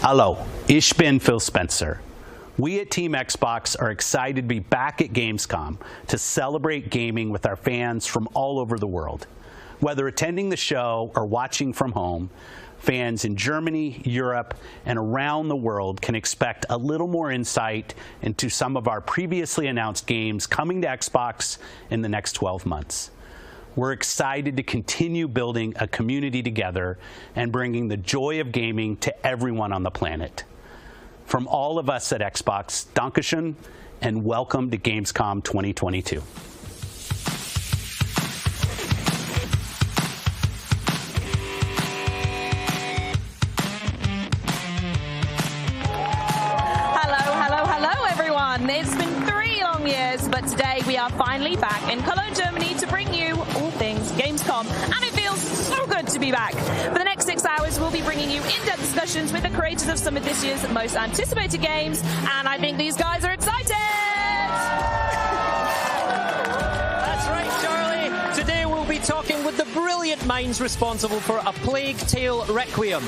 Hallo, ich bin Phil Spencer. We at Team Xbox are excited to be back at Gamescom to celebrate gaming with our fans from all over the world. Whether attending the show or watching from home, fans in Germany, Europe, and around the world can expect a little more insight into some of our previously announced games coming to Xbox in the next 12 months. We're excited to continue building a community together and bringing the joy of gaming to everyone on the planet. From all of us at Xbox, Dankeschön, and welcome to Gamescom 2022. It's been 3 long years, but today we are finally back in Cologne, Germany to bring you all things Gamescom, and it feels so good to be back. For the next 6 hours, we'll be bringing you in-depth discussions with the creators of some of this year's most anticipated games, and I think these guys are excited! That's right, Charlie. Today we'll be talking with the brilliant minds responsible for A Plague Tale Requiem,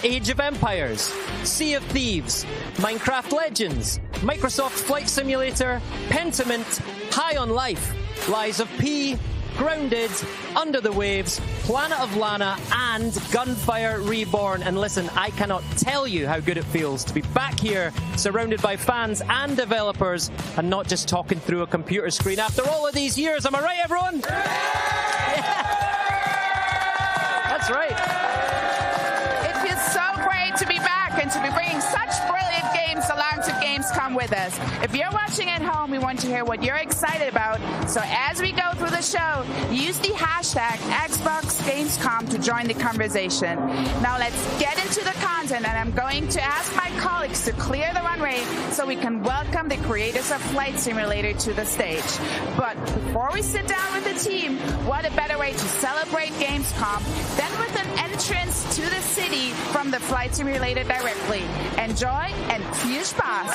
Age of Empires, Sea of Thieves, Minecraft Legends, Microsoft Flight Simulator, Pentiment, High on Life, Lies of P, Grounded, Under the Waves, Planet of Lana, and Gunfire Reborn. And listen, I cannot tell you how good it feels to be back here, surrounded by fans and developers, and not just talking through a computer screen after all of these years. Am I right, everyone? Yeah. That's right. To be back and to be bringing such brilliant games along to Gamescom with us. If you're watching at home, we want to hear what you're excited about. So as we go through the show, use the hashtag #XboxGamescom to join the conversation. Now let's get into the content, and I'm going to ask my colleagues to clear the runway so we can welcome the creators of Flight Simulator to the stage. But before we sit down with the team, what a better way to celebrate Gamescom than with an entrance to the city from the Flight Simulator directly. Enjoy and viel Spaß!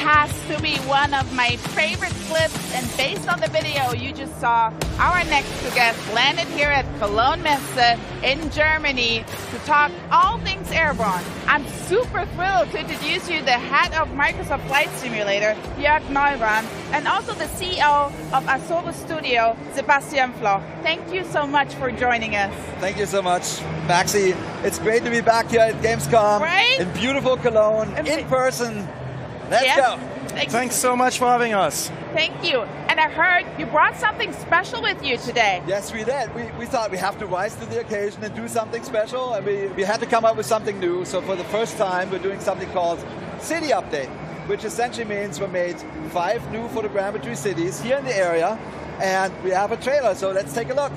Has to be one of my favorite clips, and based on the video you just saw, our next guest landed here at Cologne Messe in Germany to talk all things airborne. I'm super thrilled to introduce you the head of Microsoft Flight Simulator, Jörg Neubrand, and also the CEO of Asobo Studio, Sebastian Floch. Thank you so much for joining us. Thank you so much, Maxi. It's great to be back here at Gamescom, right? In beautiful Cologne, in person. Let's go. Thanks so much for having us. Thank you. And I heard you brought something special with you today. Yes, we did. We thought we have to rise to the occasion and do something special, and we had to come up with something new. So for the first time, we're doing something called City Update, which essentially means we made 5 new photogrammetry cities here in the area, and we have a trailer, so let's take a look.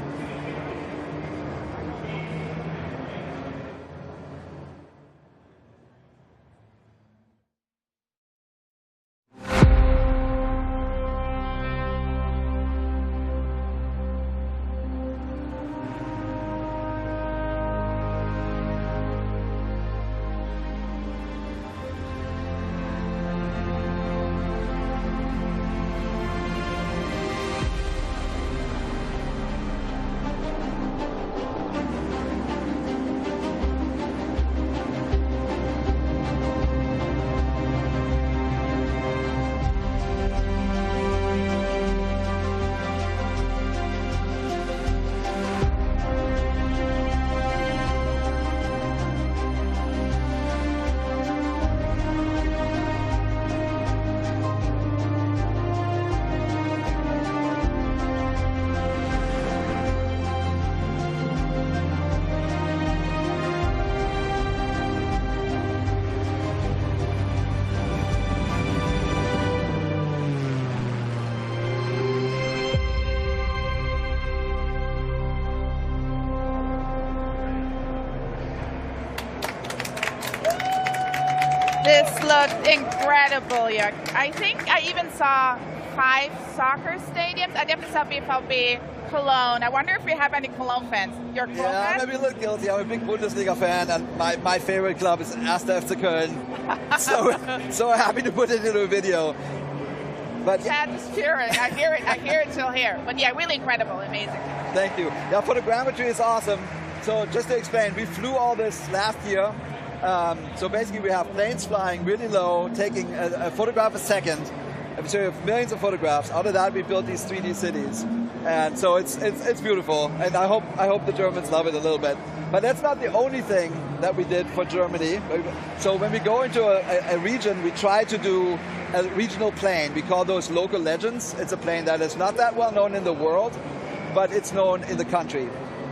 This looked incredible. Yeah. I think I even saw 5 soccer stadiums. I definitely saw BVB, Cologne. I wonder if we have any Cologne fans. You're a Cologne fan? I'm maybe a little guilty. I'm a big Bundesliga fan, and my favorite club is 1. FC Köln. so happy to put it into a video. But Chad is cheering. I hear it till here. But yeah, really incredible, amazing. Thank you. Yeah, photogrammetry is awesome. So just to explain, we flew all this last year. So basically we have planes flying really low, taking a photograph a second. So we have millions of photographs. Out of that, we built these 3D cities. And so it's beautiful. And I hope the Germans love it a little bit. But that's not the only thing that we did for Germany. So when we go into a region, we try to do a regional plane. We call those local legends. It's a plane that is not that well known in the world, but it's known in the country.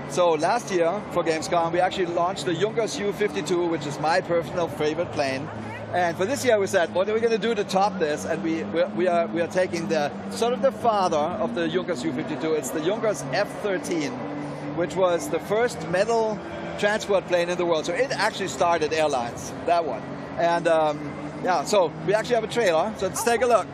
So last year for Gamescom, we actually launched the Junkers U-52, which is my personal favorite plane. And for this year, we said, what are we going to do to top this? And we are taking the sort of the father of the Junkers U-52. It's the Junkers F-13, which was the first metal transport plane in the world. So it actually started airlines, that one. And yeah, so we actually have a trailer. So let's take a look.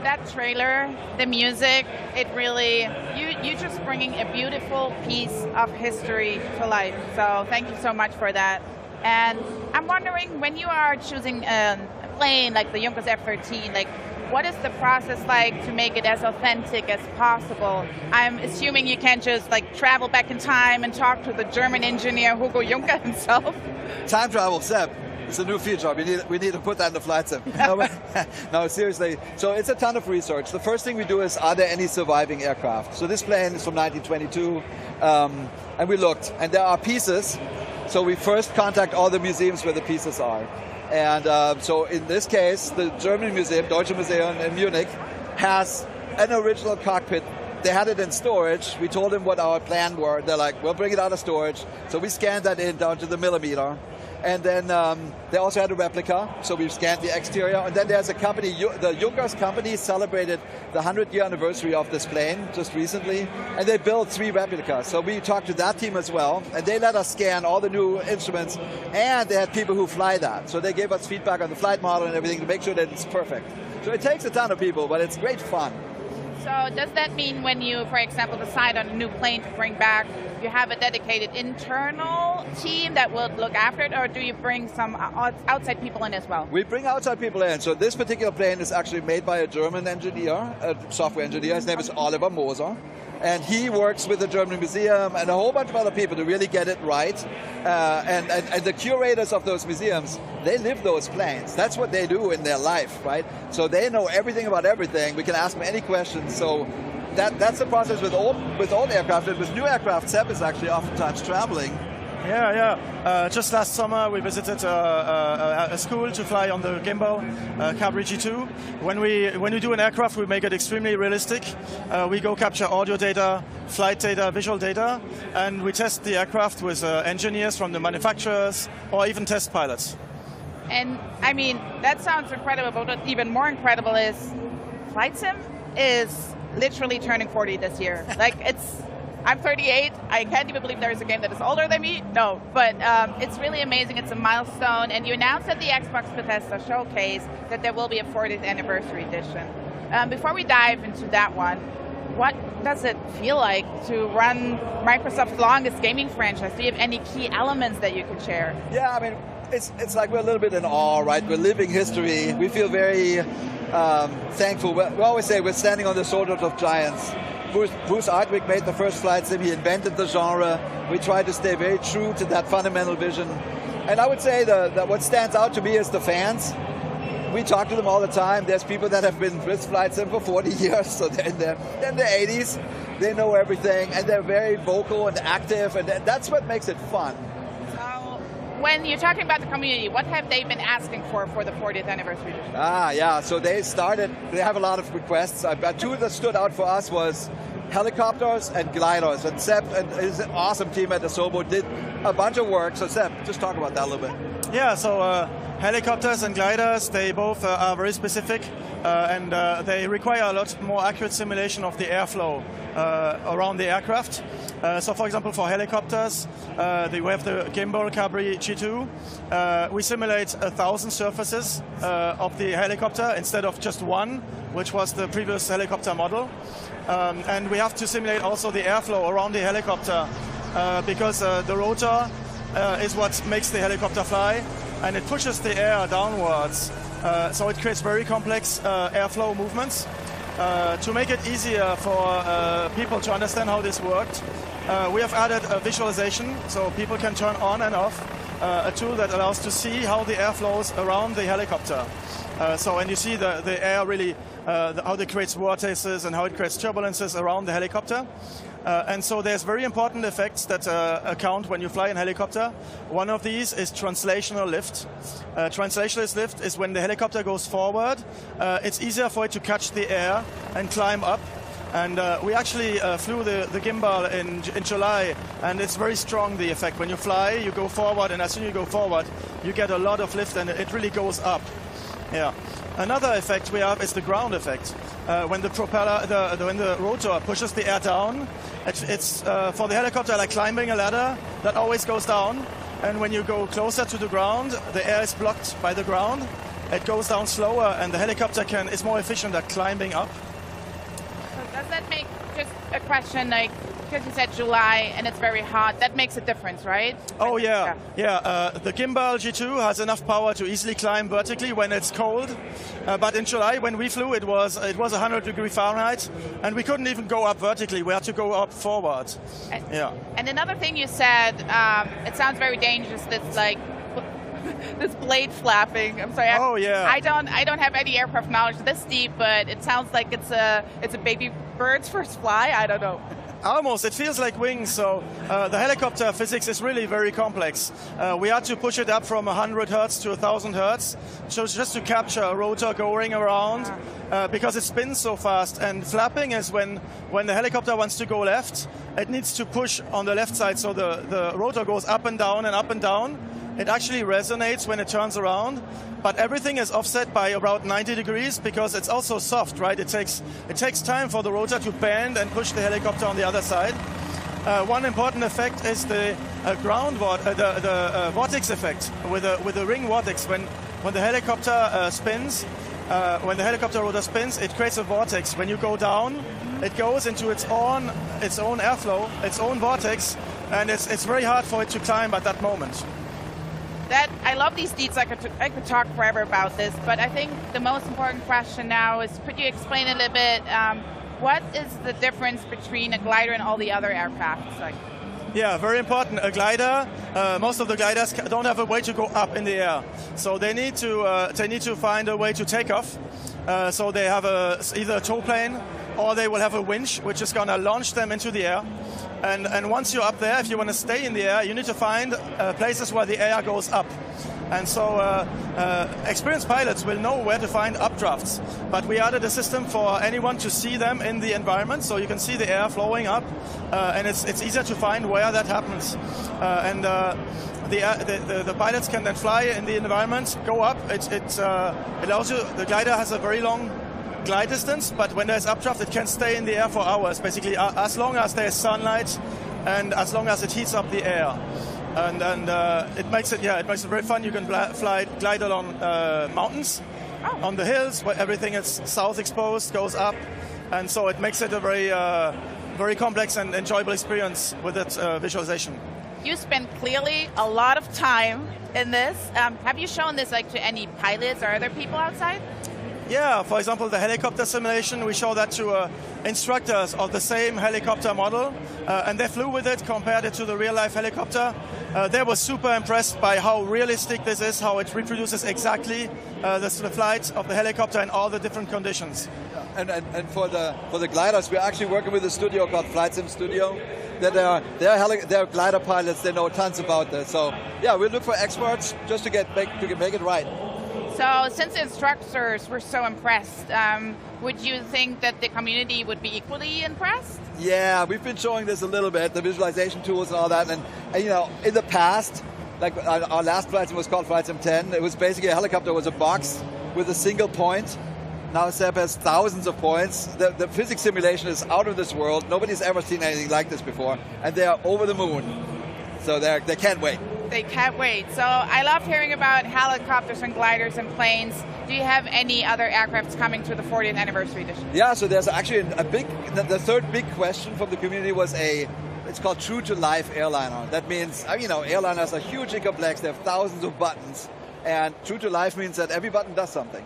That trailer, the music, it really, you're just bringing a beautiful piece of history to life. So thank you so much for that. And I'm wondering, when you are choosing a plane like the Junkers F-13, like, what is the process like to make it as authentic as possible? I'm assuming you can't just like travel back in time and talk to the German engineer Hugo Juncker himself. Time travel, Seb. It's a new feature. We need to put that in the flight sim. No, seriously. So it's a ton of research. The first thing we do is, are there any surviving aircraft? So this plane is from 1922, and we looked, and there are pieces. So we first contact all the museums where the pieces are. And so in this case, the German museum, Deutsche Museum in Munich, has an original cockpit. They had it in storage. We told them what our plan were. They're like, we'll bring it out of storage. So we scanned that in down to the millimeter. And then they also had a replica, so we've scanned the exterior. And then there's a company, the Junkers company celebrated the 100-year anniversary of this plane just recently, and they built 3 replicas. So we talked to that team as well, and they let us scan all the new instruments, and they had people who fly that. So they gave us feedback on the flight model and everything to make sure that it's perfect. So it takes a ton of people, but it's great fun. So does that mean when you, for example, decide on a new plane to bring back, you have a dedicated internal team that will look after it, or do you bring some outside people in as well? We bring outside people in. So this particular plane is actually made by a German engineer, a software engineer. His name is Oliver Moser. And he works with the German Museum and a whole bunch of other people to really get it right. And the curators of those museums, they live those planes. That's what they do in their life, right? So they know everything about everything. We can ask them any questions. So that's the process with old aircraft. And with new aircraft, Seb is actually oftentimes traveling. Yeah. Just last summer, we visited a school to fly on the gimbal Cabri G2. When we do an aircraft, we make it extremely realistic. We go capture audio data, flight data, visual data, and we test the aircraft with engineers from the manufacturers or even test pilots. And I mean, that sounds incredible, but what's even more incredible is Flight Sim is literally turning 40 this year. Like, I'm 38. I can't even believe there is a game that is older than me. No, but it's really amazing. It's a milestone. And you announced at the Xbox Bethesda showcase that there will be a 40th anniversary edition. Before we dive into that one, what does it feel like to run Microsoft's longest gaming franchise? Do you have any key elements that you could share? Yeah, I mean, it's like we're a little bit in awe, right? We're living history. We feel very thankful. We always say we're standing on the shoulders of giants. Bruce Ardwick made the first Flight Sim. He invented the genre. We try to stay very true to that fundamental vision. And I would say that what stands out to me is the fans. We talk to them all the time. There's people that have been with Flight Sim for 40 years, so they're in their 80s. They know everything, and they're very vocal and active, and that's what makes it fun. When you're talking about the community, what have they been asking for the 40th anniversary edition? Yeah, so they have a lot of requests. Two that stood out for us was helicopters and gliders. And Seb and his awesome team at Asobo did a bunch of work. So Seb, just talk about that a little bit. Yeah, so helicopters and gliders, they both are very specific and they require a lot more accurate simulation of the airflow around the aircraft. So for example, for helicopters, we have the gimbal Cabri G2. We simulate 1,000 surfaces of the helicopter instead of just one, which was the previous helicopter model. And we have to simulate also the airflow around the helicopter because the rotor is what makes the helicopter fly, and it pushes the air downwards. So it creates very complex airflow movements. To make it easier for people to understand how this worked, we have added a visualization so people can turn on and off a tool that allows to see how the air flows around the helicopter. So when you see the air really, how it creates vortices and how it creates turbulences around the helicopter. And so there's very important effects that account when you fly in helicopter. One of these is translational lift. Translational lift is when the helicopter goes forward, it's easier for it to catch the air and climb up. And we actually flew the gimbal in July, and it's very strong, the effect. When you fly, you go forward, and as soon as you go forward, you get a lot of lift, and it really goes up. Yeah. Another effect we have is the ground effect. When the propeller, when the rotor pushes the air down, it's for the helicopter like climbing a ladder that always goes down. And when you go closer to the ground, the air is blocked by the ground. It goes down slower, and the helicopter is more efficient at climbing up. So does that make, just a question, like, because you said July and it's very hot, that makes a difference, right? Oh yeah. The gimbal G2 has enough power to easily climb vertically when it's cold, but in July when we flew, it was 100 degrees Fahrenheit, and we couldn't even go up vertically. We had to go up forward. And another thing you said, it sounds very dangerous. This like this blade flapping. I'm sorry. Oh yeah. I don't have any aircraft knowledge this deep, but it sounds like it's a baby bird's first fly. I don't know. Almost, it feels like wings, so the helicopter physics is really very complex. We had to push it up from 100 hertz to 1,000 hertz, so just to capture a rotor going around, because it spins so fast. And flapping is when the helicopter wants to go left, it needs to push on the left side, so the rotor goes up and down and up and down. It actually resonates when it turns around, but everything is offset by about 90 degrees because it's also soft, right? It takes time for the rotor to bend and push the helicopter on the other side. One important effect is the vortex effect with the ring vortex. When the helicopter spins, when the helicopter rotor spins, it creates a vortex. When you go down, it goes into its own airflow, its own vortex, and it's very hard for it to climb at that moment. I love these deets. I could talk forever about this, but I think the most important question now is, could you explain a little bit what is the difference between a glider and all the other aircrafts? Like, Yeah, very important. A glider. Most of the gliders don't have a way to go up in the air, so they need to find a way to take off. So they have either a tow plane or they will have a winch, which is going to launch them into the air. And once you're up there, if you want to stay in the air, you need to find places where the air goes up. And so experienced pilots will know where to find updrafts. But we added a system for anyone to see them in the environment, so you can see the air flowing up, and it's easier to find where that happens. The pilots can then fly in the environment, go up. It allows you. The glider has a very long glide distance, but when there's updraft, it can stay in the air for hours, basically, as long as there's sunlight and as long as it heats up the air. And it makes it very fun. You can glide along mountains, on the hills where everything is south exposed, goes up, and so it makes it a very complex and enjoyable experience with its visualization. You spent clearly a lot of time in this. Have you shown this to any pilots or other people outside? Yeah, for example, the helicopter simulation, we show that to instructors of the same helicopter model, and they flew with it, compared it to the real-life helicopter. They were super impressed by how realistic this is, how it reproduces exactly the flight of the helicopter in all the different conditions. And for the gliders, we're actually working with a studio called Flight Sim Studio. They're glider pilots, they know tons about this. So yeah, we look for experts just to make it right. So since the instructors were so impressed, would you think that the community would be equally impressed? Yeah, we've been showing this a little bit, the visualization tools and all that. And in the past, like our last flight sim was called Flight Sim 10. It was basically a helicopter was a box with a single point. Now SEP has thousands of points. The physics simulation is out of this world. Nobody's ever seen anything like this before. And they are over the moon. So they can't wait. They can't wait. So I love hearing about helicopters and gliders and planes. Do you have any other aircrafts coming to the 40th anniversary edition? Yeah, so there's actually the third big question from the community was it's called True to Life airliner. That means, airliners are hugely complex. They have thousands of buttons. And True to Life means that every button does something.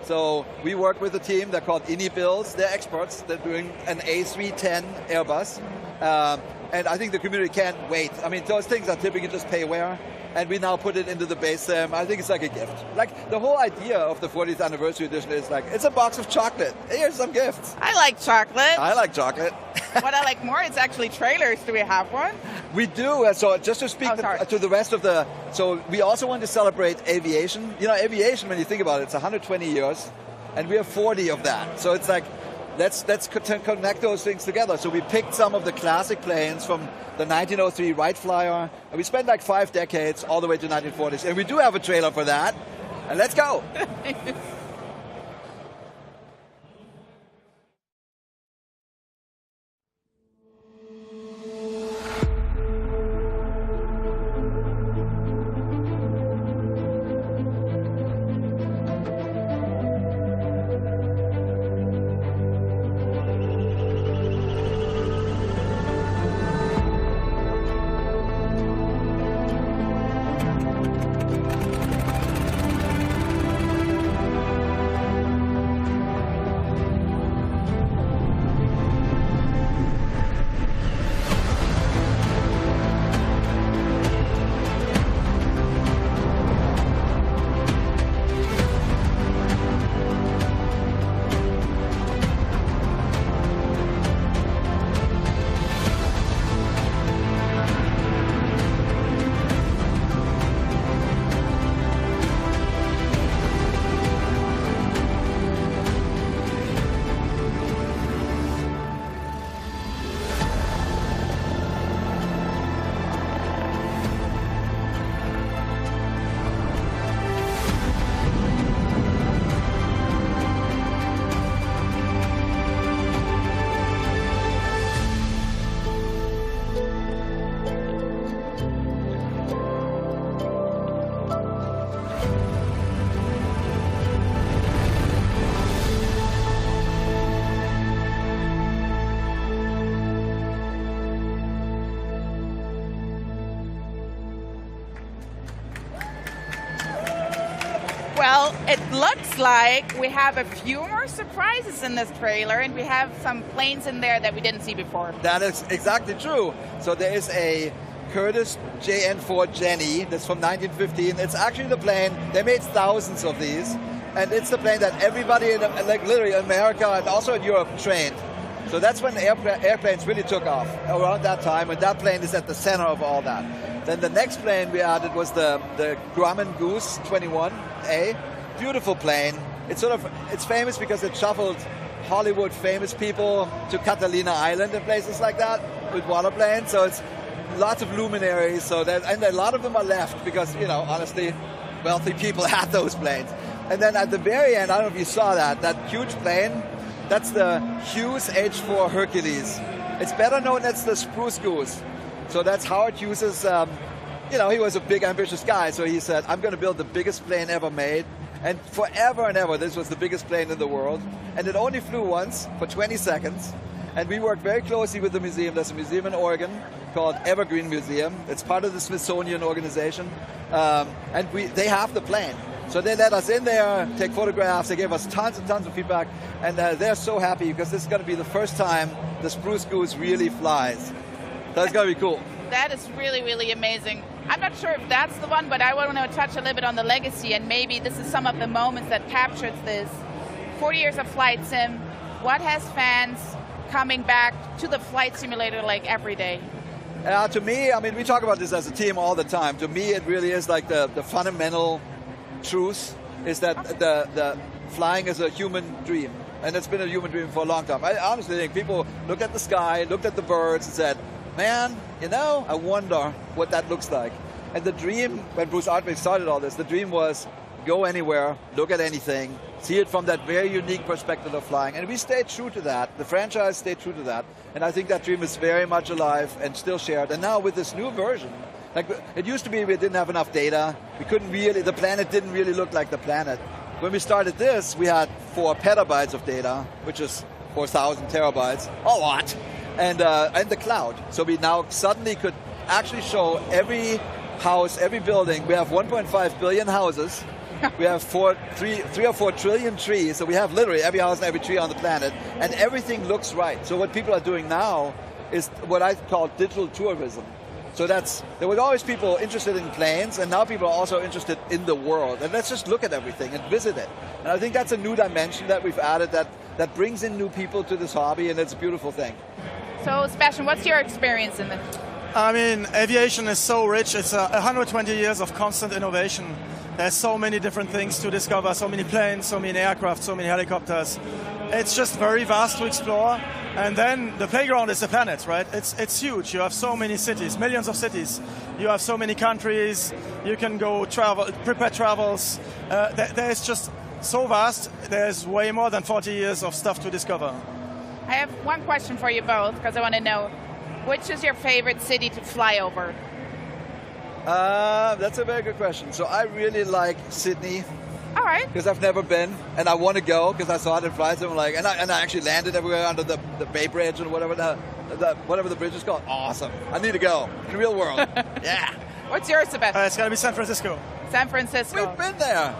So we work with a team, they're called InnyBuilds. They're experts. They're doing an A310 Airbus. And I think the community can't wait. I mean, those things are typically just payware, and we now put it into the base sim. I think it's like a gift. Like, the whole idea of the 40th anniversary edition is like, it's a box of chocolate. Here's some gifts. I like chocolate. I like chocolate. What I like more is actually trailers. Do we have one? We do. So just to speak to the rest of the... So we also want to celebrate aviation. Aviation, when you think about it, it's 120 years, and we have 40 of that. So it's like, let's connect those things together. So we picked some of the classic planes from the 1903 Wright Flyer, and we spent like 5 decades all the way to 1940s. And we do have a trailer for that. And let's go. Well, it looks like we have a few more surprises in this trailer, and we have some planes in there that we didn't see before. That is exactly true. So there is a Curtiss JN4 Jenny, that's from 1915. It's actually the plane, they made thousands of these, and it's the plane that everybody in, like literally America and also in Europe trained. So that's when airplanes really took off, around that time, and that plane is at the center of all that. Then the next plane we added was the Grumman Goose 21A. Beautiful plane. It's famous because it shuffled Hollywood famous people to Catalina Island and places like that with waterplanes. So it's lots of luminaries. And a lot of them are left because, you know, honestly, wealthy people had those planes. And then at the very end, I don't know if you saw that huge plane, that's the Hughes H-4 Hercules. It's better known as the Spruce Goose. So that's Howard Hughes's, you know, he was a big, ambitious guy. So he said, I'm going to build the biggest plane ever made. And forever and ever, this was the biggest plane in the world. And it only flew once for 20 seconds. And we worked very closely with the museum. There's a museum in Oregon called Evergreen Museum. It's part of the Smithsonian organization. And they have the plane. So they let us in there, take photographs. They gave us tons and tons of feedback. And they're so happy because this is going to be the first time the Spruce Goose really flies. That's going to be cool. That is really, really amazing. I'm not sure if that's the one, but I want to touch a little bit on the legacy, and maybe this is some of the moments that captures this. 40 years of flight sim. What has fans coming back to the flight simulator like every day? To me, I mean, we talk about this as a team all the time. To me, it really is like the fundamental truth is that the flying is a human dream. And it's been a human dream for a long time. I honestly think people looked at the sky, looked at the birds and said, man, you know, I wonder what that looks like. And the dream, when Bruce Artway started all this, the dream was go anywhere, look at anything, see it from that very unique perspective of flying. And we stayed true to that. The franchise stayed true to that. And I think that dream is very much alive and still shared. And now with this new version, like it used to be we didn't have enough data. We couldn't really, the planet didn't really look like the planet. When we started this, we had 4 petabytes of data, which is 4,000 terabytes, a lot. And the cloud. So we now suddenly could actually show every house, every building. We have 1.5 billion houses. We have 3 or 4 trillion trees. So we have literally every house and every tree on the planet. And everything looks right. So what people are doing now is what I call digital tourism. So there were always people interested in planes, and now people are also interested in the world. And let's just look at everything and visit it. And I think that's a new dimension that we've added that brings in new people to this hobby, and it's a beautiful thing. So, Sebastian, what's your experience in this? I mean, aviation is so rich. It's 120 years of constant innovation. There's so many different things to discover, so many planes, so many aircraft, so many helicopters. It's just very vast to explore. And then the playground is the planet, right? It's huge. You have so many cities, millions of cities. You have so many countries. You can go travel, prepare travels. There's just so vast. There's way more than 40 years of stuff to discover. I have one question for you both, because I want to know, which is your favorite city to fly over? That's a very good question. So I really like Sydney. All right. Because I've never been, and I want to go because I saw it in flights. And I actually landed everywhere under the Bay Bridge and whatever the bridge is called. Awesome. I need to go. In the real world. Yeah. What's yours, Sebastian? It's going to be San Francisco. San Francisco. We've been there.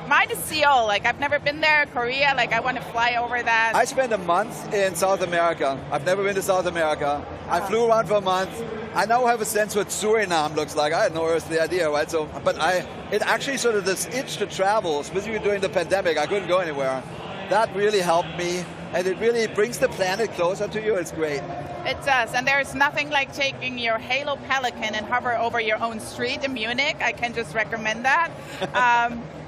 Mine is Seoul. Like, I've never been there. Korea, like, I want to fly over that. I spent a month in South America. I've never been to South America. I flew around for a month. I now have a sense what Suriname looks like. I had no earthly idea, right? So, but it actually sort of this itch to travel, especially during the pandemic. I couldn't go anywhere. That really helped me, and it really brings the planet closer to you. It's great. It does, and there's nothing like taking your Halo Pelican and hover over your own street in Munich. I can just recommend that.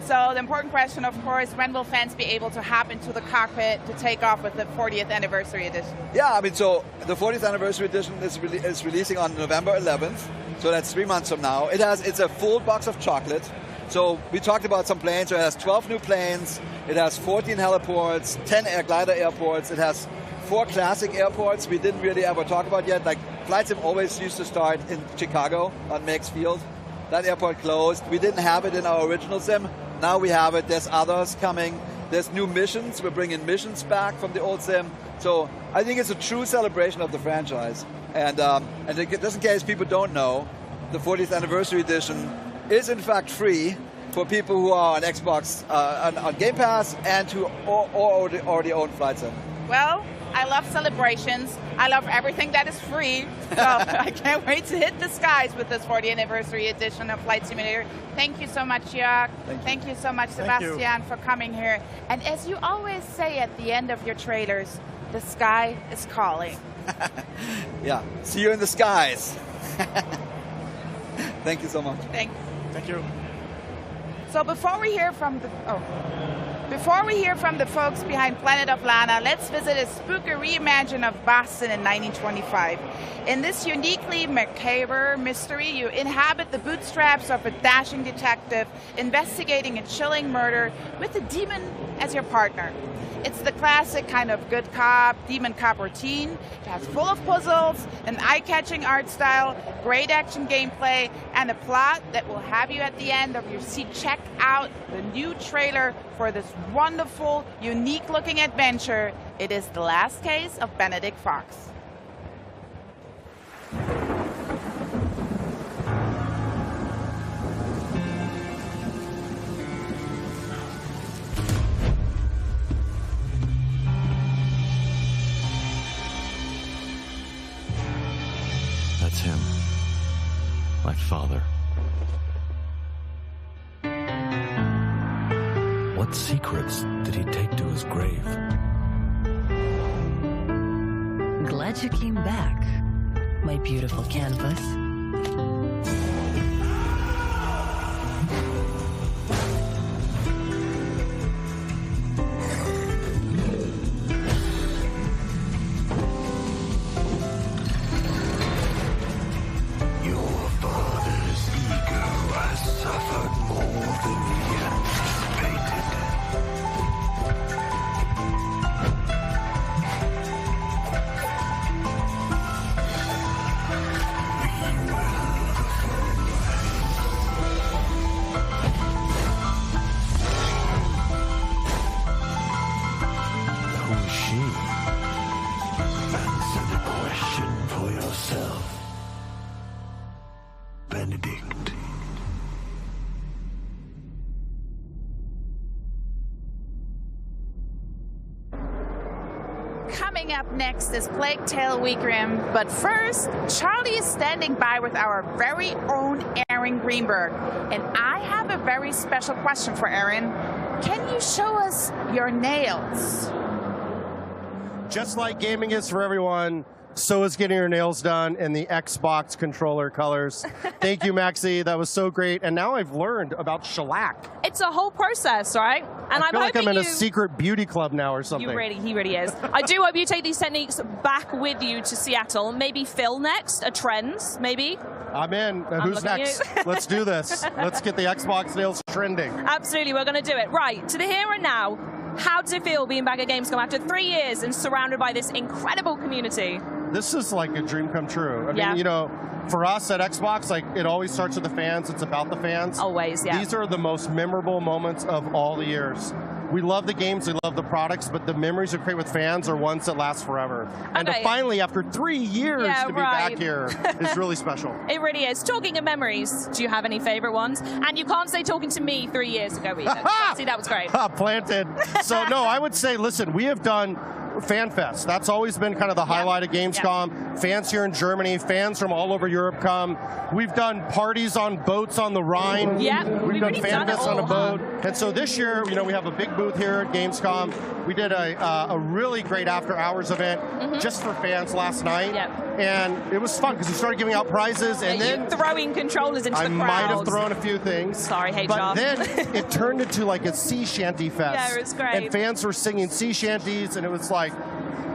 So the important question, of course, when will fans be able to hop into the cockpit to take off with the 40th anniversary edition? Yeah, I mean, so the 40th anniversary edition is releasing on November 11th, so that's 3 months from now. It's a full box of chocolate. So we talked about some planes, so it has 12 new planes, it has 14 heliports, 10 glider airports, it has 4 classic airports we didn't really ever talk about yet. Like Flight Sim always used to start in Chicago on Meigs Field. That airport closed. We didn't have it in our original sim. Now we have it. There's others coming. There's new missions. We're bringing missions back from the old sim. So I think it's a true celebration of the franchise. And just in case people don't know, the 40th anniversary edition is in fact free. for people who are on Xbox, on Game Pass, and who already own Flight Sim. Well, I love celebrations. I love everything that is free. So I can't wait to hit the skies with this 40th anniversary edition of Flight Simulator. Thank you so much, Jörg. Thank you so much, Sebastian, for coming here. And as you always say at the end of your trailers, the sky is calling. Yeah, see you in the skies. Thank you so much. Thank you. So before we hear from the folks behind Planet of Lana, let's visit a spooky reimagining of Boston in 1925. In this uniquely macabre mystery, you inhabit the bootstraps of a dashing detective investigating a chilling murder with a demon as your partner. It's the classic kind of good cop, demon cop routine. It has full of puzzles, an eye-catching art style, great action gameplay, and a plot that will have you at the end of your seat check out the new trailer for this wonderful, unique-looking adventure. It is The Last Case of Benedict Fox. That's him. My father. What secrets did he take to his grave? Glad you came back, my beautiful canvas. Coming up next is Plague Tale Requiem, but first, Charlie is standing by with our very own Aaron Greenberg, and I have a very special question for Aaron. Can you show us your nails? Just like gaming is for everyone, so is getting your nails done in the Xbox controller colors. Thank you, Maxie. That was so great. And now I've learned about shellac. It's a whole process, right? And I feel like I'm in a secret beauty club now or something. He really is. I do hope you take these techniques back with you to Seattle. Maybe Phil next, a Trends, maybe. I'm in. Who's next? Let's do this. Let's get the Xbox nails trending. Absolutely, we're going to do it. Right, to the here and now, how does it feel being back at Gamescom after 3 years and surrounded by this incredible community? This is like a dream come true. I mean, you know, for us at Xbox, like it always starts with the fans. It's about the fans. Always, yeah. These are the most memorable moments of all the years. We love the games, we love the products, but the memories we create with fans are ones that last forever. And to finally, after 3 years, to be back here is really special. It really is. Talking of memories, do you have any favorite ones? And you can't say talking to me 3 years ago either. See, that was great. Planted. So, no, I would say, listen, we have done FanFest. That's always been kind of the highlight of Gamescom. Fans here in Germany, fans from all over Europe come. We've done parties on boats on the Rhine. We've done FanFest on a boat. And so this year, you know, we have a big booth here at Gamescom. We did a really great after-hours event just for fans last night. And it was fun because we started giving out prizes. And then throwing controllers into the crowd. I might have thrown a few things. Sorry, hey, But then it turned into like a sea shanty fest. Yeah, it was great. And fans were singing sea shanties, and it was like,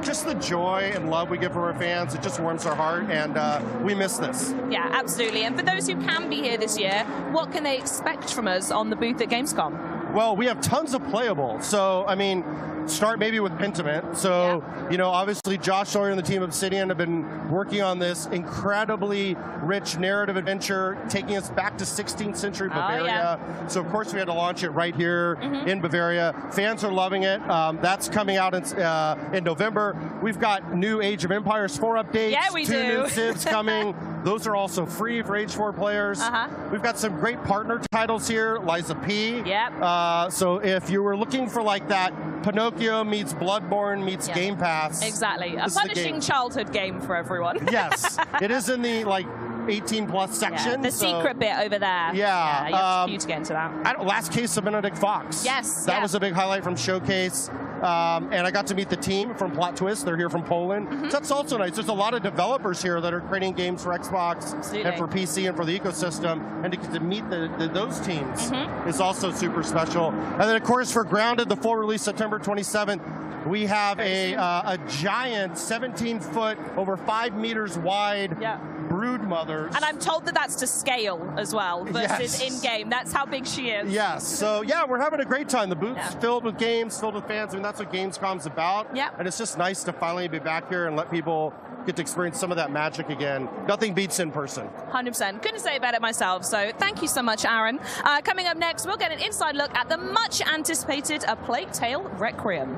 just the joy and love we give from our fans, it just warms our heart, and we miss this. Yeah, absolutely. And for those who can be here this year, what can they expect from us on the booth at Gamescom? Well, we have tons of playable. So, I mean, start maybe with Pentiment. So, you know, obviously Josh Sawyer and the team of Obsidian have been working on this incredibly rich narrative adventure, taking us back to 16th century Bavaria. So, of course, we had to launch it right here in Bavaria. Fans are loving it. That's coming out in November. We've got new Age of Empires 4 updates. Yeah, we do. 2 new civs coming. Those are also free for Age 4 players. We've got some great partner titles here, Liza P. Yep. So if you were looking for like that Pinocchio meets Bloodborne meets Game Pass. Exactly. A punishing childhood game for everyone. Yes. It is in the like 18+ section. The secret bit over there. Yeah. You have to get into that. Last case of Benedict Fox. Yes. That was a big highlight from Showcase. And I got to meet the team from Plot Twist. They're here from Poland. So that's also nice. There's a lot of developers here that are creating games for Xbox and for PC and for the ecosystem. And to get to meet those teams is also super special. And then, of course, for Grounded, the full release September 27th, we have a giant 17-foot, over 5 meters wide brood mothers. And I'm told that that's to scale as well versus in-game. That's how big she is. Yes. So, yeah, we're having a great time. The booth's filled with games, filled with fans. I mean, that's what Gamescom's about. And it's just nice to finally be back here and let people get to experience some of that magic again. Nothing beats in person. 100%. Couldn't say it better myself. So thank you so much, Aaron. Coming up next, we'll get an inside look at the much-anticipated A Plague Tale Requiem.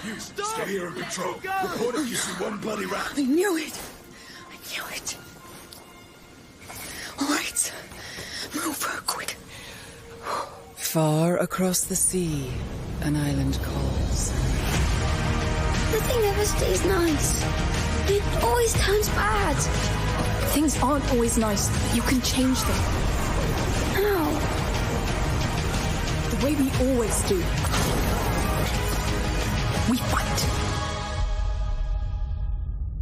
Hughes, stay here and patrol. Report if you see one bloody rat. I knew it. All right. Move, quick. Far across the sea, an island calls. Nothing ever stays nice. It always turns bad. Things aren't always nice. You can change them. How? The way we always do. We fight.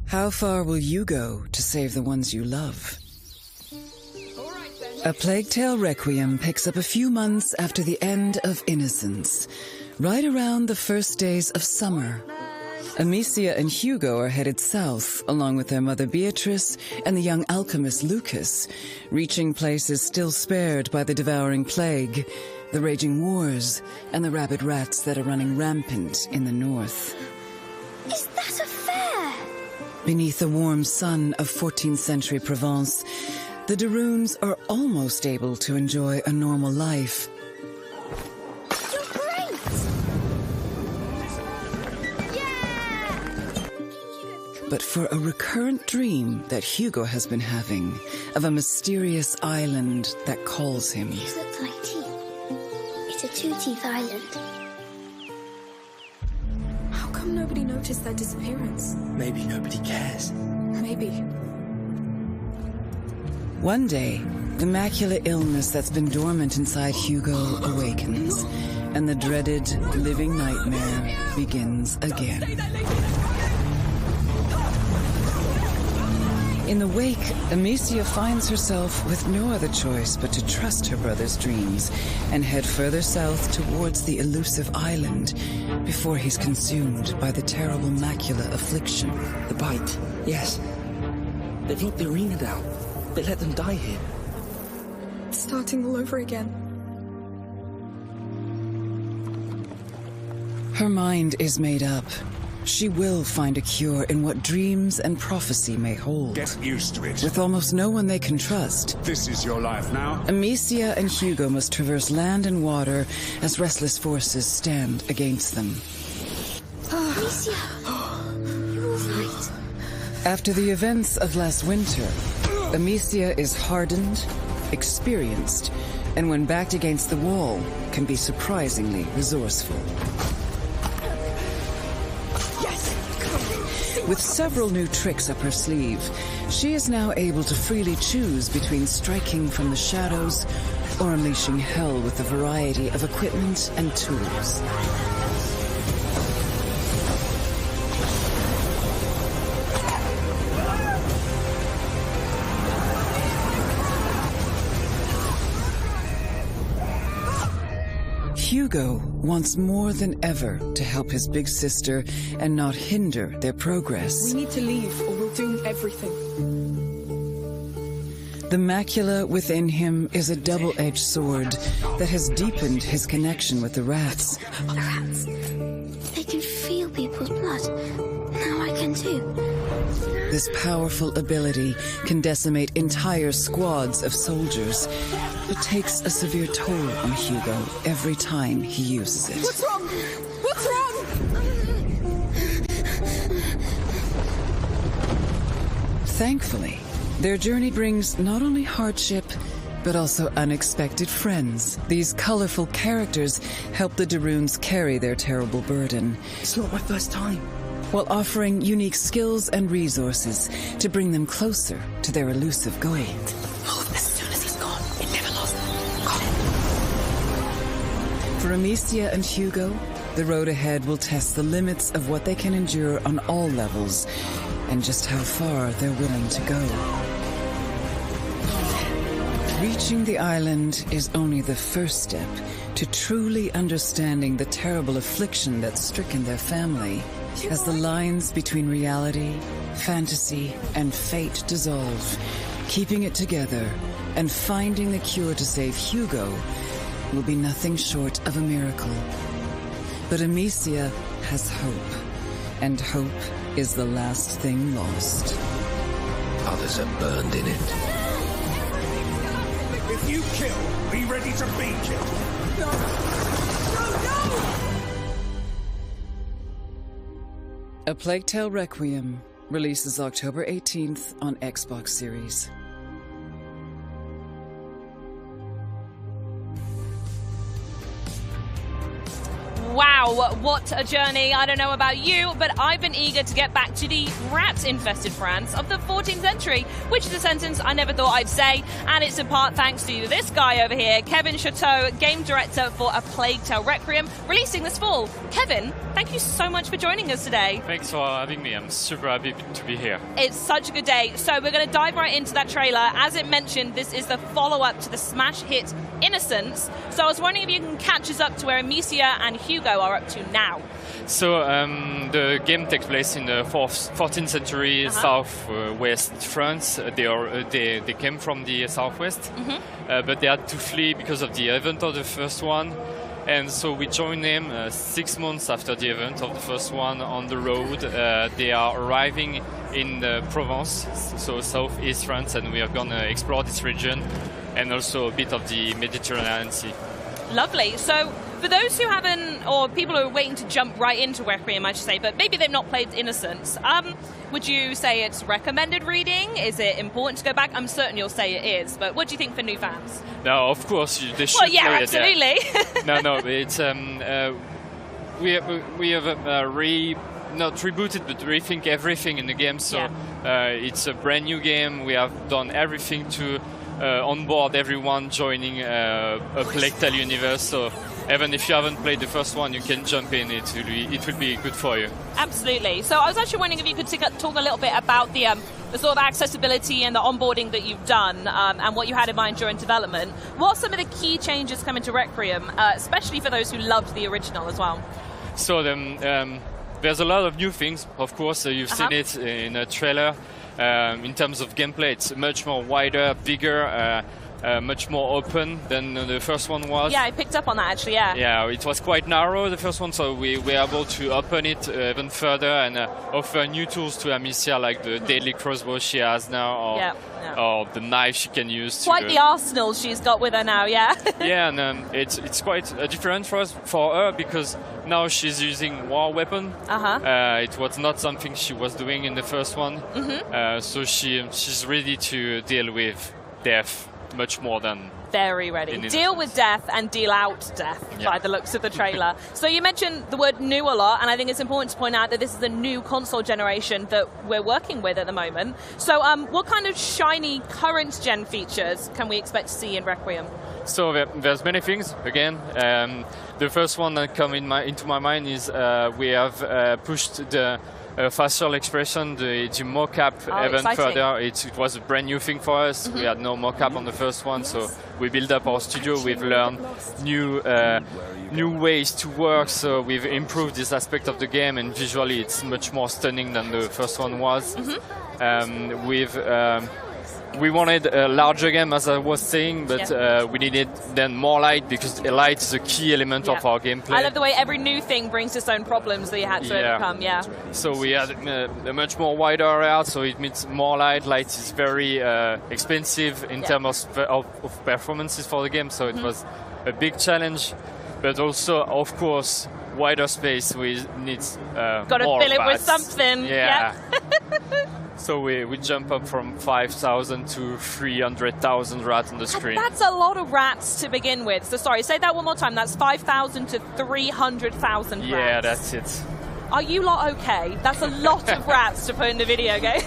How far will you go to save the ones you love? A Plague Tale Requiem picks up a few months after the end of Innocence, right around the first days of summer. Amicia and Hugo are headed south, along with their mother Beatrice and the young alchemist Lucas, reaching places still spared by the devouring plague, the raging wars, and the rabid rats that are running rampant in the north. Is that a fair? Beneath the warm sun of 14th century Provence, the de Runes are almost able to enjoy a normal life. You're great! Yeah! But for a recurrent dream that Hugo has been having of a mysterious island that calls him. These look like teeth. It's a two-teeth island. How come nobody noticed their disappearance? Maybe nobody cares. Maybe. One day, the macular illness that's been dormant inside Hugo awakens, and the dreaded living nightmare begins again. In the wake, Amicia finds herself with no other choice but to trust her brother's dreams and head further south towards the elusive island before he's consumed by the terrible macular affliction. The bite, yes. They've locked the arena down. They let them die here. Starting all over again. Her mind is made up. She will find a cure in what dreams and prophecy may hold. Get used to it. With almost no one they can trust. This is your life now. Amicia and Hugo must traverse land and water as restless forces stand against them. Amicia, you're all right. After the events of last winter, Amicia is hardened, experienced, and when backed against the wall, can be surprisingly resourceful. With several new tricks up her sleeve, she is now able to freely choose between striking from the shadows or unleashing hell with a variety of equipment and tools. Hugo wants more than ever to help his big sister and not hinder their progress. We need to leave or we'll doom everything. The macula within him is a double-edged sword that has deepened his connection with the rats. The rats. They can feel people's blood. Now I can too. This powerful ability can decimate entire squads of soldiers. It takes a severe toll on Hugo every time he uses it. What's wrong? What's wrong? Thankfully, their journey brings not only hardship, but also unexpected friends. These colorful characters help the de Runes carry their terrible burden. It's not my first time. While offering unique skills and resources to bring them closer to their elusive goal. Move as soon as he's gone. It never lost. Got it. For Amicia and Hugo, the road ahead will test the limits of what they can endure on all levels, and just how far they're willing to go. Reaching the island is only the first step to truly understanding the terrible affliction that's stricken their family. As the lines between reality, fantasy, and fate dissolve, keeping it together and finding the cure to save Hugo will be nothing short of a miracle. But Amicia has hope, and hope is the last thing lost. Others are burned in it. If you kill, be ready to be killed. No! No, no! A Plague Tale Requiem releases October 18th on Xbox Series. Wow, what a journey. I don't know about you, but I've been eager to get back to the rat-infested France of the 14th century, which is a sentence I never thought I'd say, and it's in part thanks to this guy over here, Kevin Chateau, game director for A Plague Tale Requiem, releasing this fall. Kevin, thank you so much for joining us today. Thanks for having me. I'm super happy to be here. It's such a good day. So we're going to dive right into that trailer. As it mentioned, this is the follow-up to the smash hit Innocence. So I was wondering if you can catch us up to where Amicia and Hugo are up to now. So the game takes place in the 14th century southwest France. They came from the southwest, but they had to flee because of the event of the first one. And so we joined them 6 months after the event of the first one on the road. They are arriving in Provence, so southeast France, and we are going to explore this region and also a bit of the Mediterranean Sea. Lovely. So for those who haven't, or people who are waiting to jump right into Requiem, I should say, but maybe they've not played Innocence, would you say it's recommended reading? Is it important to go back? I'm certain you'll say it is, but what do you think for new fans? No, of course, they should play it. Absolutely. Yeah. No, it's we have not rebooted, but rethink everything in the game. So it's a brand new game. We have done everything to onboard everyone joining a Plague Tale universe. So even if you haven't played the first one, you can jump in. It will be good for you. Absolutely. So I was actually wondering if you could talk a little bit about the sort of accessibility and the onboarding that you've done and what you had in mind during development. What are some of the key changes coming to Requiem, especially for those who loved the original as well? So there's a lot of new things, of course. You've seen it in a trailer. In terms of gameplay, it's much more wider, bigger, much more open than the first one was. Yeah, I picked up on that actually, yeah. Yeah, it was quite narrow, the first one, so we were able to open it even further and offer new tools to Amicia, like the deadly crossbow she has now, or the knife she can use. Quite the arsenal she's got with her now, yeah. Yeah, and it's quite different for her because now she's using war weapon. It was not something she was doing in the first one, so she's ready to deal with death much more than very ready. Deal with death and deal out death by the looks of the trailer. So you mentioned the word new a lot, and I think it's important to point out that this is a new console generation that we're working with at the moment. So what kind of shiny current gen features can we expect to see in Requiem? So there's many things. Again, the first one that come into my mind is we have pushed the facial expression, the mocap even further. It was a brand new thing for us. We had no mocap on the first one, so we built up our studio. We've learned new ways to work, so we've improved this aspect of the game, and visually it's much more stunning than the first one was. We wanted a larger game, as I was saying, but we needed then more light, because light is a key element of our gameplay. I love the way every new thing brings its own problems that you had to overcome, So we had a much more wider area, so it means more light. Light is very expensive in terms of performances for the game, so it was a big challenge. But also, of course, wider space, we need got to more fill it rats. with something. Yeah. So we jump up from 5,000 to 300,000 rats on the screen. That's a lot of rats to begin with. So sorry, say that one more time. That's 5,000 to 300,000 rats. Yeah, that's it. Are you lot okay? That's a lot of rats to put in the video game.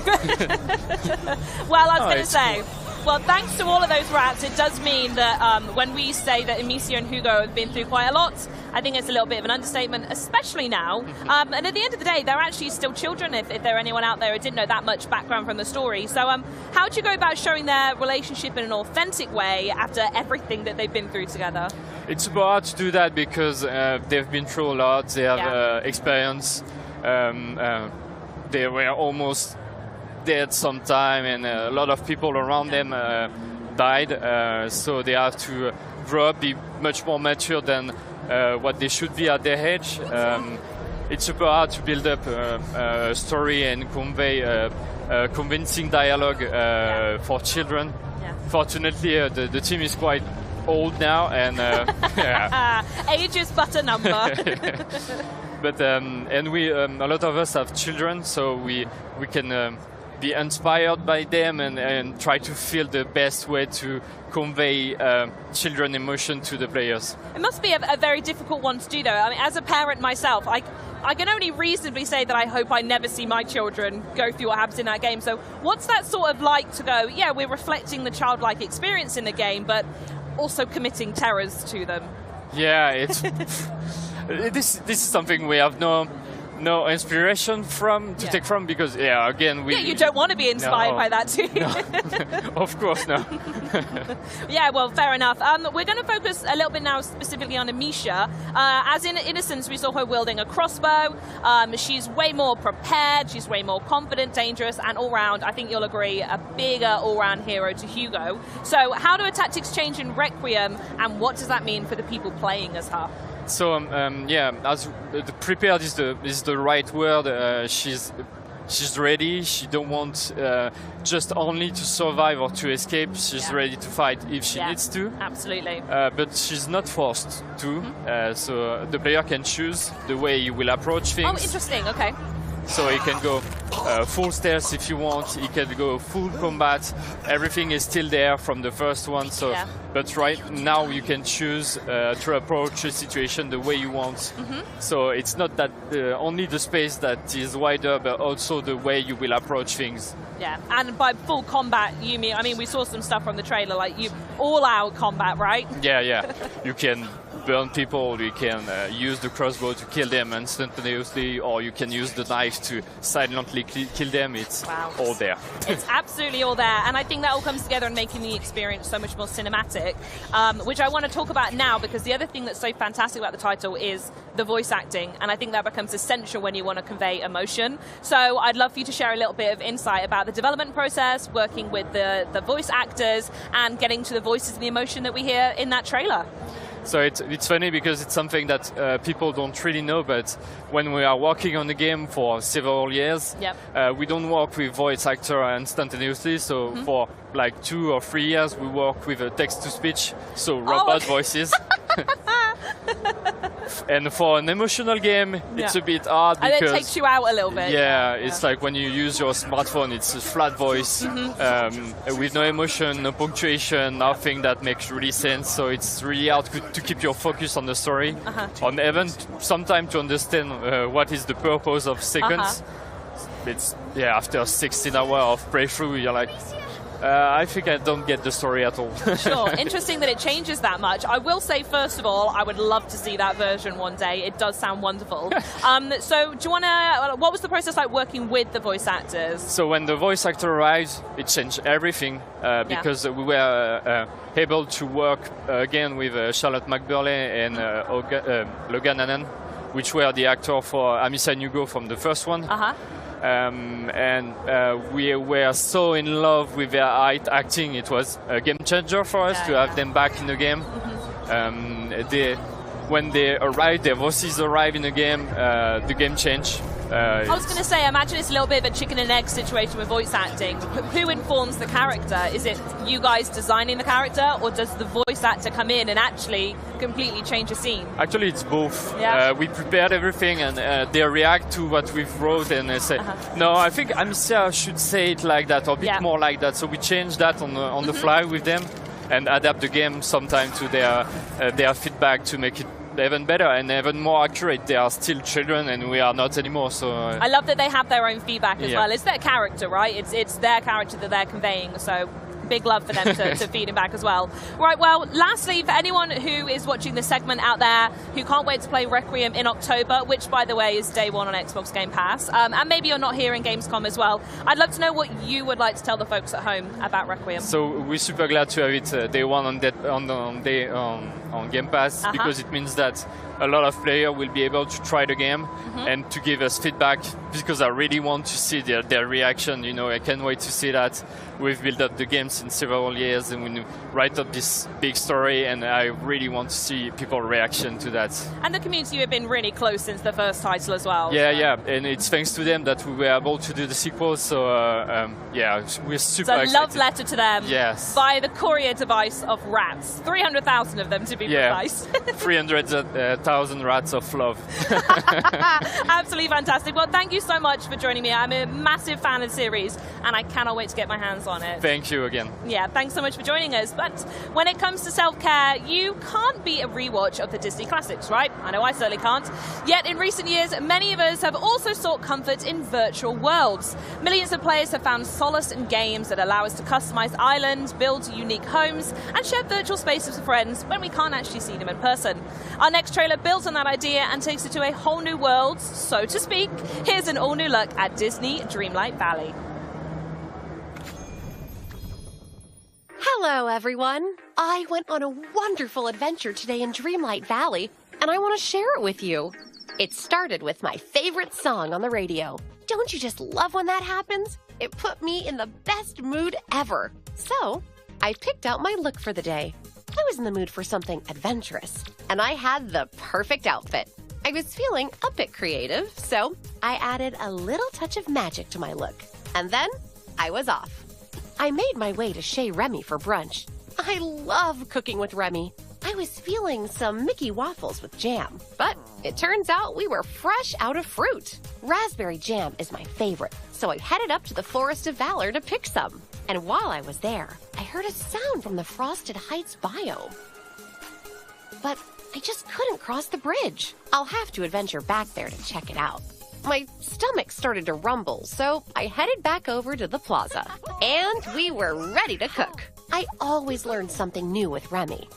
Well, I was going to say, well, thanks to all of those rats, it does mean that when we say that Amicia and Hugo have been through quite a lot, I think it's a little bit of an understatement, especially now. And at the end of the day, they're actually still children, if there are anyone out there who didn't know that much background from the story. So how do you go about showing their relationship in an authentic way after everything that they've been through together? It's super hard to do that because they've been through a lot. They have experience. They were almost dead sometime, and a lot of people around them died. So they have to grow up, be much more mature than what they should be at their age. It's super hard to build up a story and convey a convincing dialogue for children. Fortunately, the team is quite old now, and age is but a number. But and we a lot of us have children, so we can be inspired by them and try to feel the best way to convey children emotion to the players. It must be a very difficult one to do, though. I mean, as a parent myself, I can only reasonably say that I hope I never see my children go through what happens in that game. So what's that sort of like to go, yeah, we're reflecting the childlike experience in the game, but also committing terrors to them? Yeah, it's this is something we have no inspiration from to take from, because again you don't want to be inspired by that, do you? No. Of course no. Yeah, well, fair enough. We're going to focus a little bit now specifically on Amisha. As in Innocence, we saw her wielding a crossbow. She's way more prepared, she's way more confident, dangerous, and all round, I think you'll agree, a bigger all-round hero to Hugo. So how do her tactics change in Requiem, and what does that mean for the people playing as her? So as prepared is the right word. She's ready. She don't want just only to survive or to escape. She's ready to fight if she needs to. Absolutely. But she's not forced to. So the player can choose the way he will approach things. Oh, interesting. Okay. So he can go full stealth if you want. He can go full combat. Everything is still there from the first one. So, but right now you can choose to approach a situation the way you want. So it's not that only the space that is wider, but also the way you will approach things. Yeah, and by full combat, you mean? I mean, we saw some stuff from the trailer, like all-out combat, right? Yeah. You can burn people, you can use the crossbow to kill them instantaneously, or you can use the knife to silently kill them. It's all there. It's absolutely all there, and I think that all comes together and making the experience so much more cinematic, which I want to talk about now, because the other thing that's so fantastic about the title is the voice acting, and I think that becomes essential when you want to convey emotion. So I'd love for you to share a little bit of insight about the development process, working with the voice actors, and getting to the voices and the emotion that we hear in that trailer. So it's funny because it's something that people don't really know, but when we are working on the game for several years, we don't work with voice actor instantaneously. So for like 2 or 3 years, we work with text-to-speech, so robot voices. And for an emotional game, it's a bit hard because... And it takes you out a little bit. Yeah, it's like when you use your smartphone, it's a flat voice with no emotion, no punctuation, nothing that makes really sense. So it's really hard to keep your focus on the story, on even sometimes to understand what is the purpose of sequence. It's after 16 hours of playthrough, you're like, I think I don't get the story at all. Sure. Interesting that it changes that much. I will say, first of all, I would love to see that version one day. It does sound wonderful. So do you want to... What was the process like working with the voice actors? So when the voice actor arrived, it changed everything because we were able to work again with Charlotte McBurley and Logan Annan, which were the actor for Amisha and Hugo from the first one. And we were so in love with their acting. It was a game changer for us to have them back in the game. When they arrived, their voices arrived in the game changed. I was going to say, I imagine it's a little bit of a chicken and egg situation with voice acting. Who informs the character? Is it you guys designing the character, or does the voice actor come in and actually completely change a scene? Actually, it's both. We prepared everything, and they react to what we've wrote, and they say, no, I think Amisha should say it like that, or a bit more like that. So we change that on the fly with them, and adapt the game sometimes to their feedback to make it even better and even more accurate. They are still children, and we are not anymore. So I love that they have their own feedback as well. It's their character, right? It's their character that they're conveying. So big love for them to feed him back as well. Right, well, lastly, for anyone who is watching this segment out there who can't wait to play Requiem in October, which, by the way, is day one on Xbox Game Pass, and maybe you're not here in Gamescom as well, I'd love to know what you would like to tell the folks at home about Requiem. So we're super glad to have it day one on Game Pass, because it means that a lot of players will be able to try the game and to give us feedback, because I really want to see their reaction. You know, I can't wait to see that. We've built up the games in several years, and we write up this big story, and I really want to see people's reaction to that. And the community have been really close since the first title as well. Yeah, and it's thanks to them that we were able to do the sequel. So we're super excited. It's a love letter to them. Yes. By the courier device of rats. 300,000 of them, to be precise. 300,000 1,000 rats of love. Absolutely fantastic. Well, thank you so much for joining me. I'm a massive fan of the series, and I cannot wait to get my hands on it. Thank you again. Yeah, thanks so much for joining us. But when it comes to self-care, you can't beat a rewatch of the Disney classics, right? I know I certainly can't. Yet in recent years, many of us have also sought comfort in virtual worlds. Millions of players have found solace in games that allow us to customize islands, build unique homes, and share virtual spaces with friends when we can't actually see them in person. Our next trailer builds on that idea and takes it to a whole new world, so to speak. Here's an all-new look at Disney Dreamlight Valley. Hello, everyone. I went on a wonderful adventure today in Dreamlight Valley, and I want to share it with you. It started with my favorite song on the radio. Don't you just love when that happens? It put me in the best mood ever. So, I picked out my look for the day. I was in the mood for something adventurous, and I had the perfect outfit. I was feeling a bit creative, so I added a little touch of magic to my look. And then, I was off. I made my way to Chez Remy for brunch. I love cooking with Remy. I was feeling some Mickey waffles with jam, but it turns out we were fresh out of fruit. Raspberry jam is my favorite, so I headed up to the Forest of Valor to pick some. And while I was there, I heard a sound from the Frosted Heights biome. But I just couldn't cross the bridge. I'll have to adventure back there to check it out. My stomach started to rumble, so I headed back over to the plaza. And we were ready to cook. I always learn something new with Remy.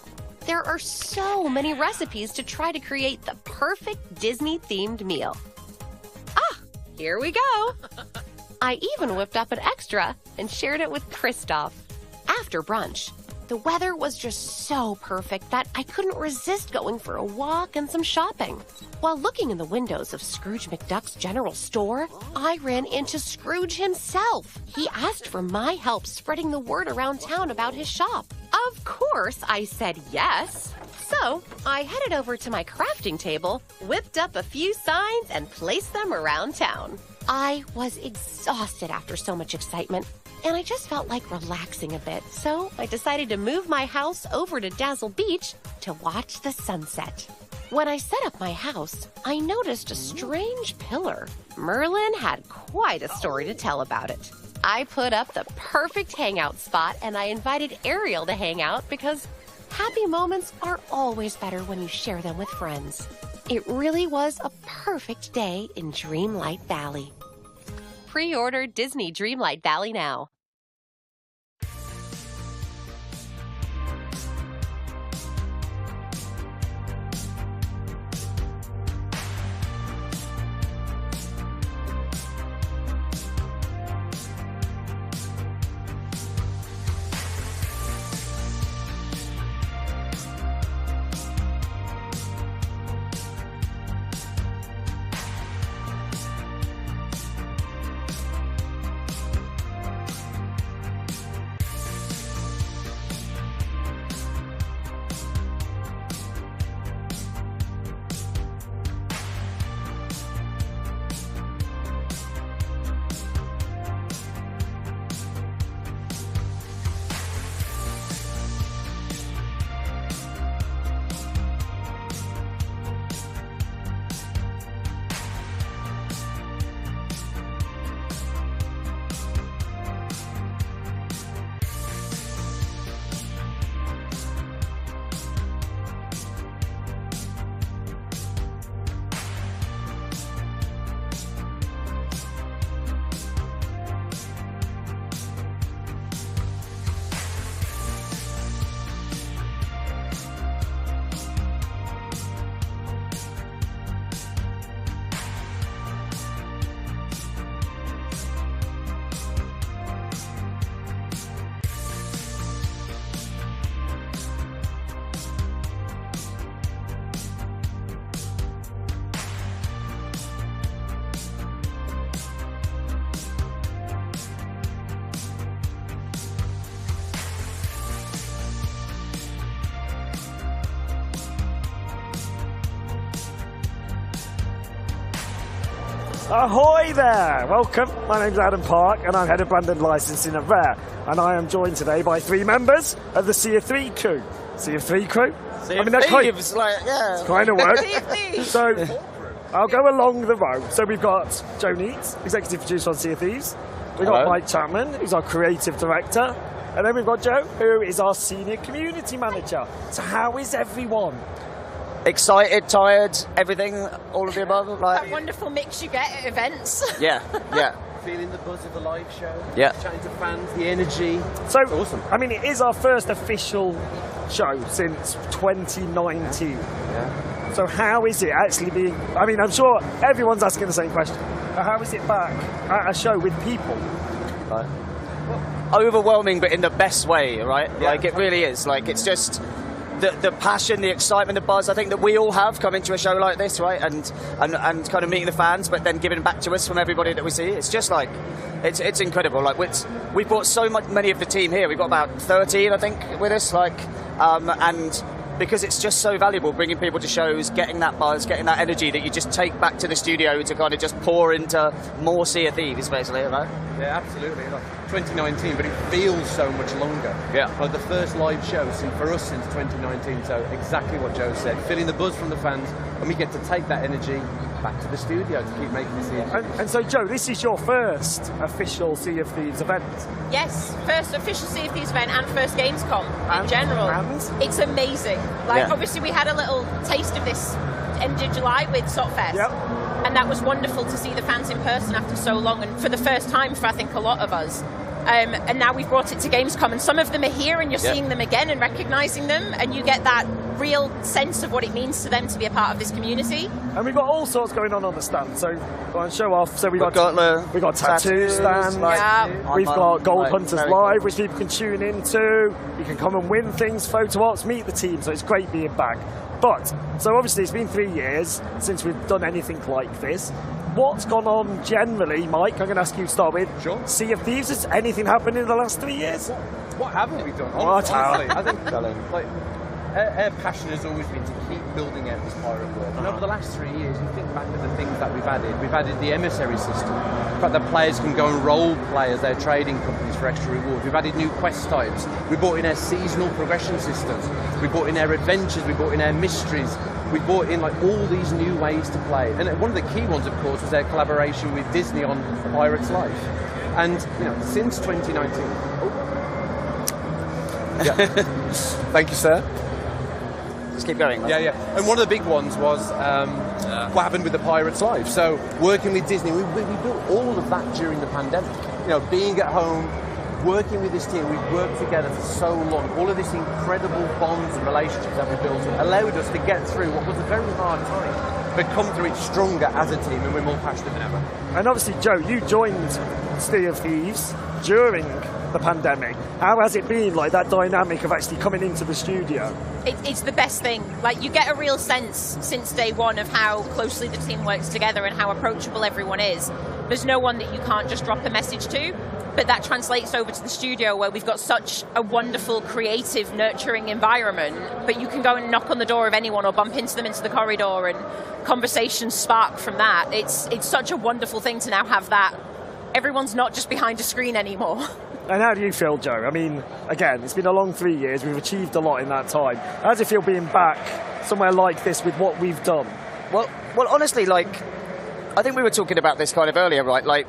There are so many recipes to try to create the perfect Disney-themed meal. Ah, here we go. I even whipped up an extra and shared it with Kristoff. After brunch, the weather was just so perfect that I couldn't resist going for a walk and some shopping. While looking in the windows of Scrooge McDuck's general store, I ran into Scrooge himself. He asked for my help spreading the word around town about his shop. Of course, I said yes. So I headed over to my crafting table, whipped up a few signs, and placed them around town. I was exhausted after so much excitement, and I just felt like relaxing a bit, so I decided to move my house over to Dazzle Beach to watch the sunset. When I set up my house, I noticed a strange pillar. Merlin had quite a story to tell about it. I put up the perfect hangout spot, and I invited Ariel to hang out because happy moments are always better when you share them with friends. It really was a perfect day in Dreamlight Valley. Pre-order Disney Dreamlight Valley now. Ahoy there! Welcome, my name's Adam Park and I'm Head of Branded Licensing at Rare, and I am joined today by 3 members of the Sea of 3 crew. Sea of 3 crew? I mean, that's Thieves, kind of work. So I'll go along the row. So we've got Joe Neat, executive producer on Sea of Thieves. We've got Mike Chapman, who's our creative director. And then we've got Joe, who is our senior community manager. So how is everyone? Excited, tired, everything, all of the above. That wonderful mix you get at events. Yeah. Feeling the buzz of the live show. Yeah. Chatting to fans, the energy. So awesome. I mean, it is our first official show since 2019. Yeah. So how is it actually being? I mean, I'm sure everyone's asking the same question. How is it back at a show with people? Right. Overwhelming, but in the best way, right? Yeah. Like, it really is. Like, it's just the passion, the excitement, the buzz, I think that we all have coming to a show like this, right? And kind of meeting the fans, but then giving back to us from everybody that we see. It's just like, it's incredible. Like, we brought so many of the team here. We've got about 13, I think, with us. Like, and because it's just so valuable bringing people to shows, getting that buzz, getting that energy that you just take back to the studio to kind of just pour into more Sea of Thieves, basically, right? Yeah, absolutely. Like 2019, but it feels so much longer. Yeah. Like the first live show for us since 2019, so exactly what Joe said, feeling the buzz from the fans, and we get to take that energy back to the studio to keep making this here. And so, Joe, this is your first official Sea of Thieves event. Yes, first official Sea of Thieves event and first Gamescom in general. And? It's amazing. Like, obviously, we had a little taste of this end of July with Sotfest. Yep. And that was wonderful to see the fans in person after so long, and for the first time for, I think, a lot of us. And now we've brought it to Gamescom, and some of them are here, and you're seeing them again and recognising them, and you get that real sense of what it means to them to be a part of this community. And we've got all sorts going on the stand, so go and show off. So we've got tattoo stands, we've got Gold Hunters Live, which people can tune into. You can come and win things, photo ops, meet the team, so it's great being back. But, so obviously it's been 3 years since we've done anything like this. What's gone on generally, Mike? I'm going to ask you to start with. Sure. Sea of Thieves, has anything happened in the last 3 years? What haven't we done? Honestly, I think like, our passion has always been to keep building out this pirate world. And over the last 3 years, you think back to the things that we've added the emissary system. In fact, the players can go and role play as their trading companies for extra rewards. We've added new quest types. We brought in our seasonal progression systems. We brought in our adventures. We brought in our mysteries. We brought in like all these new ways to play. And one of the key ones, of course, was our collaboration with Disney on A Pirate's Life. And since 2019. Thank you, sir. Just keep going. Yeah. And one of the big ones was what happened with The Pirate's Life. So working with Disney, we built all of that during the pandemic. Being at home, working with this team, we've worked together for so long. All of this incredible bonds and relationships that we built allowed us to get through what was a very hard time, but come through it stronger as a team, and we're more passionate than ever. And obviously, Joe, you joined Sea of Thieves during the pandemic. How has it been, like, that dynamic of actually coming into the studio? It's the best thing. Like, you get a real sense since day one of how closely the team works together and how approachable everyone is. There's no one that you can't just drop a message to. But that translates over to the studio, where we've got such a wonderful, creative, nurturing environment. But you can go and knock on the door of anyone or bump into them into the corridor, and conversations spark from that. It's such a wonderful thing to now have that. Everyone's not just behind a screen anymore. And how do you feel, Joe? I mean, again, it's been a long 3 years. We've achieved a lot in that time. How does it feel being back somewhere like this with what we've done? Well, honestly, like, I think we were talking about this kind of earlier, right? Like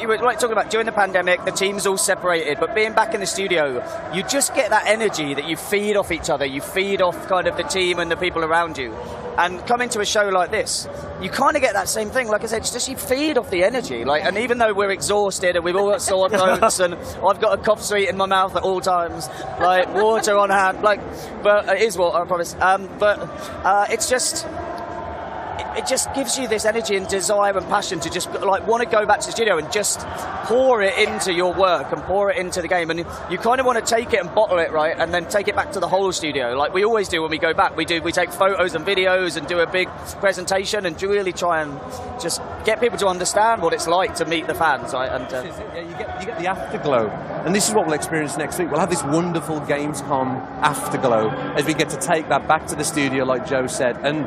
you were talking about during the pandemic, the team's all separated, but being back in the studio, you just get that energy that you feed off each other. You feed off kind of the team and the people around you. And coming to a show like this, you kind of get that same thing. Like I said, it's just you feed off the energy. Like, and even though we're exhausted and we've all got sore throats and I've got a cough sweet in my mouth at all times, like water on hand, but it is water, I promise. It's just. It just gives you this energy and desire and passion to just like want to go back to the studio and just pour it into your work and pour it into the game. And you kind of want to take it and bottle it, right, and then take it back to the whole studio, like we always do when we go back. We take photos and videos and do a big presentation and really try and just get people to understand what it's like to meet the fans, right? And you get the afterglow, and this is what we'll experience next week. We'll have this wonderful Gamescom afterglow as we get to take that back to the studio, like Joe said, and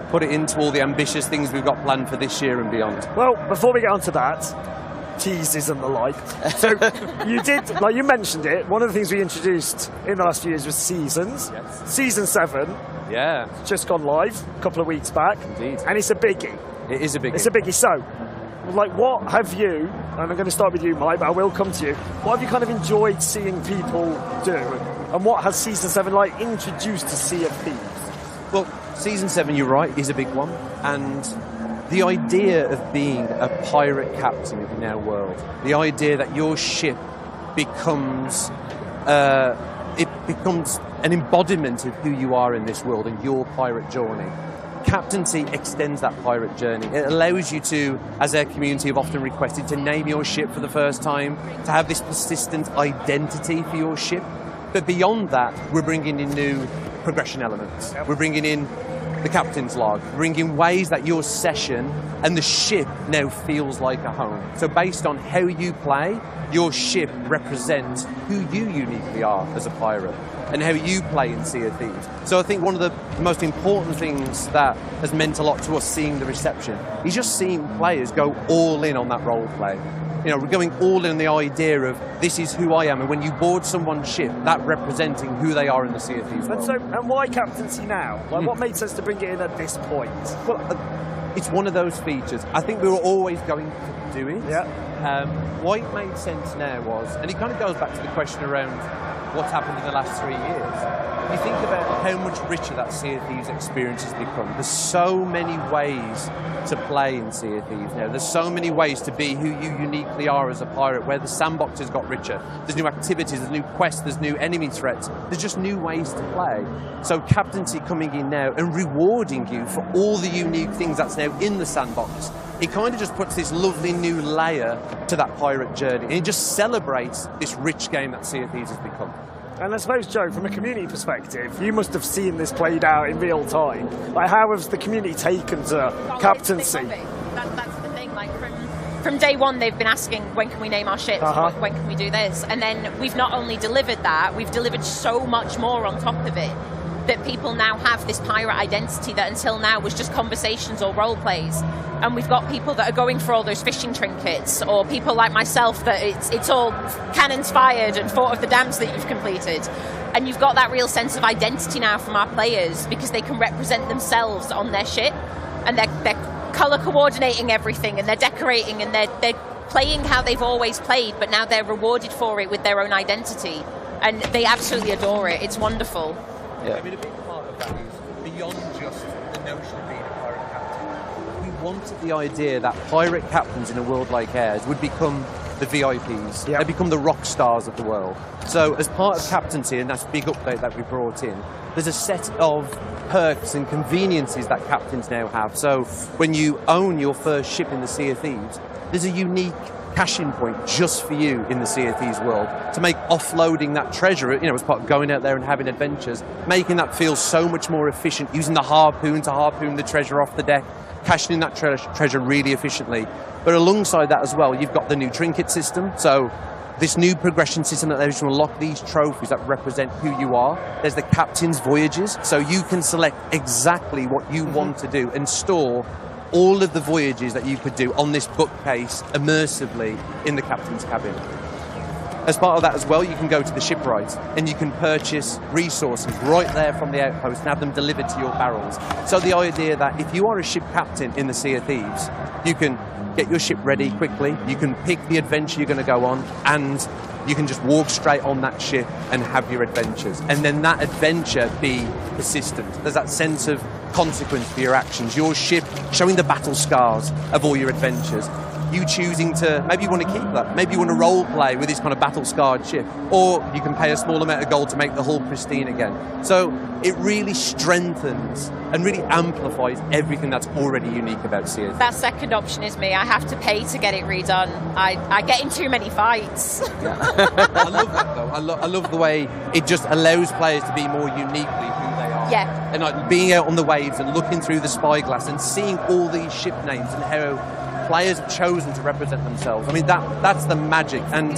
put it into all the ambitious things we've got planned for this year and beyond. Well, before we get on to that, teases and the like. So you did, like you mentioned it, one of the things we introduced in the last few years was seasons. Yes. Season 7. Yeah. Just gone live a couple of weeks back. Indeed. And it's a biggie. It is a biggie. It's a biggie. So, like, what have you, and I'm going to start with you, Mike, but I will come to you, what have you kind of enjoyed seeing people do? And what has Season 7, like, introduced to Sea of Thieves? Well, Season 7, you're right, is a big one. And the idea of being a pirate captain in our world, the idea that your ship becomes an embodiment of who you are in this world and your pirate journey. Captaincy extends that pirate journey. It allows you to, as our community have often requested, to name your ship for the first time, to have this persistent identity for your ship. But beyond that, we're bringing in new progression elements. We're bringing in the captain's log, bringing ways that your session and the ship now feels like a home. So based on how you play, your ship represents who you uniquely are as a pirate and how you play in Sea of Thieves. So I think one of the most important things that has meant a lot to us seeing the reception is just seeing players go all in on that role play. You know, we're going all in on the idea of this is who I am, and when you board someone's ship, that representing who they are in the Sea of Thieves world. And why captaincy now? Like, what made sense to bring it in at this point? Well, it's one of those features. I think we were always going to do it. Yeah. Why it made sense now was, and it kind of goes back to the question around what's happened in the last 3 years. You think about how much richer that Sea of Thieves experience has become. There's so many ways to play in Sea of Thieves now. There's so many ways to be who you uniquely are as a pirate, where the sandbox has got richer. There's new activities, there's new quests, there's new enemy threats. There's just new ways to play. So captaincy coming in now and rewarding you for all the unique things that's now in the sandbox, it kind of just puts this lovely new layer to that pirate journey. And it just celebrates this rich game that Sea of Thieves has become. And I suppose, Joe, from a community perspective, you must have seen this played out in real time. Like, how has the community taken to captaincy? That's the thing. Like, from day one, they've been asking, when can we name our ships? When can we do this? And then we've not only delivered that, we've delivered so much more on top of it, that people now have this pirate identity that until now was just conversations or role plays. And we've got people that are going for all those fishing trinkets, or people like myself that it's all cannons fired and fort of the dams that you've completed. And you've got that real sense of identity now from our players, because they can represent themselves on their ship, and they're colour coordinating everything, and they're decorating, and they're playing how they've always played, but now they're rewarded for it with their own identity. And they absolutely adore it. It's wonderful. Yeah. I mean, a big part of that is beyond just the notion of being a pirate captain. We wanted the idea that pirate captains in a world like ours would become the VIPs. Yep. They become the rock stars of the world. So as part of captaincy, and that's a big update that we brought in, there's a set of perks and conveniences that captains now have. So when you own your first ship in the Sea of Thieves, there's a unique cash-in point just for you in the Sea of Thieves world to make offloading that treasure, you know, as part of going out there and having adventures, making that feel so much more efficient, using the harpoon to harpoon the treasure off the deck, cashing in that treasure really efficiently. But alongside that as well, you've got the new trinket system. So this new progression system that allows you to unlock these trophies that represent who you are. There's the captain's voyages, so you can select exactly what you want to do and store all of the voyages that you could do on this bookcase immersively in the captain's cabin. As part of that as well, you can go to the shipwright and you can purchase resources right there from the outpost and have them delivered to your barrels. So the idea that if you are a ship captain in the Sea of Thieves, you can get your ship ready quickly, you can pick the adventure you're going to go on, and you can just walk straight on that ship and have your adventures. And then that adventure be persistent. There's that sense of consequence for your actions. Your ship showing the battle scars of all your adventures. You choosing to, maybe you want to keep that. Maybe you want to role play with this kind of battle-scarred ship. Or you can pay a small amount of gold to make the hull pristine again. So it really strengthens and really amplifies everything that's already unique about Sea of Thieves. That second option is me. I have to pay to get it redone. I get in too many fights. Yeah. I love that though. I love the way it just allows players to be more uniquely who they are. Yeah. And like being out on the waves and looking through the spyglass and seeing all these ship names and how players have chosen to represent themselves. I mean, that's the magic, and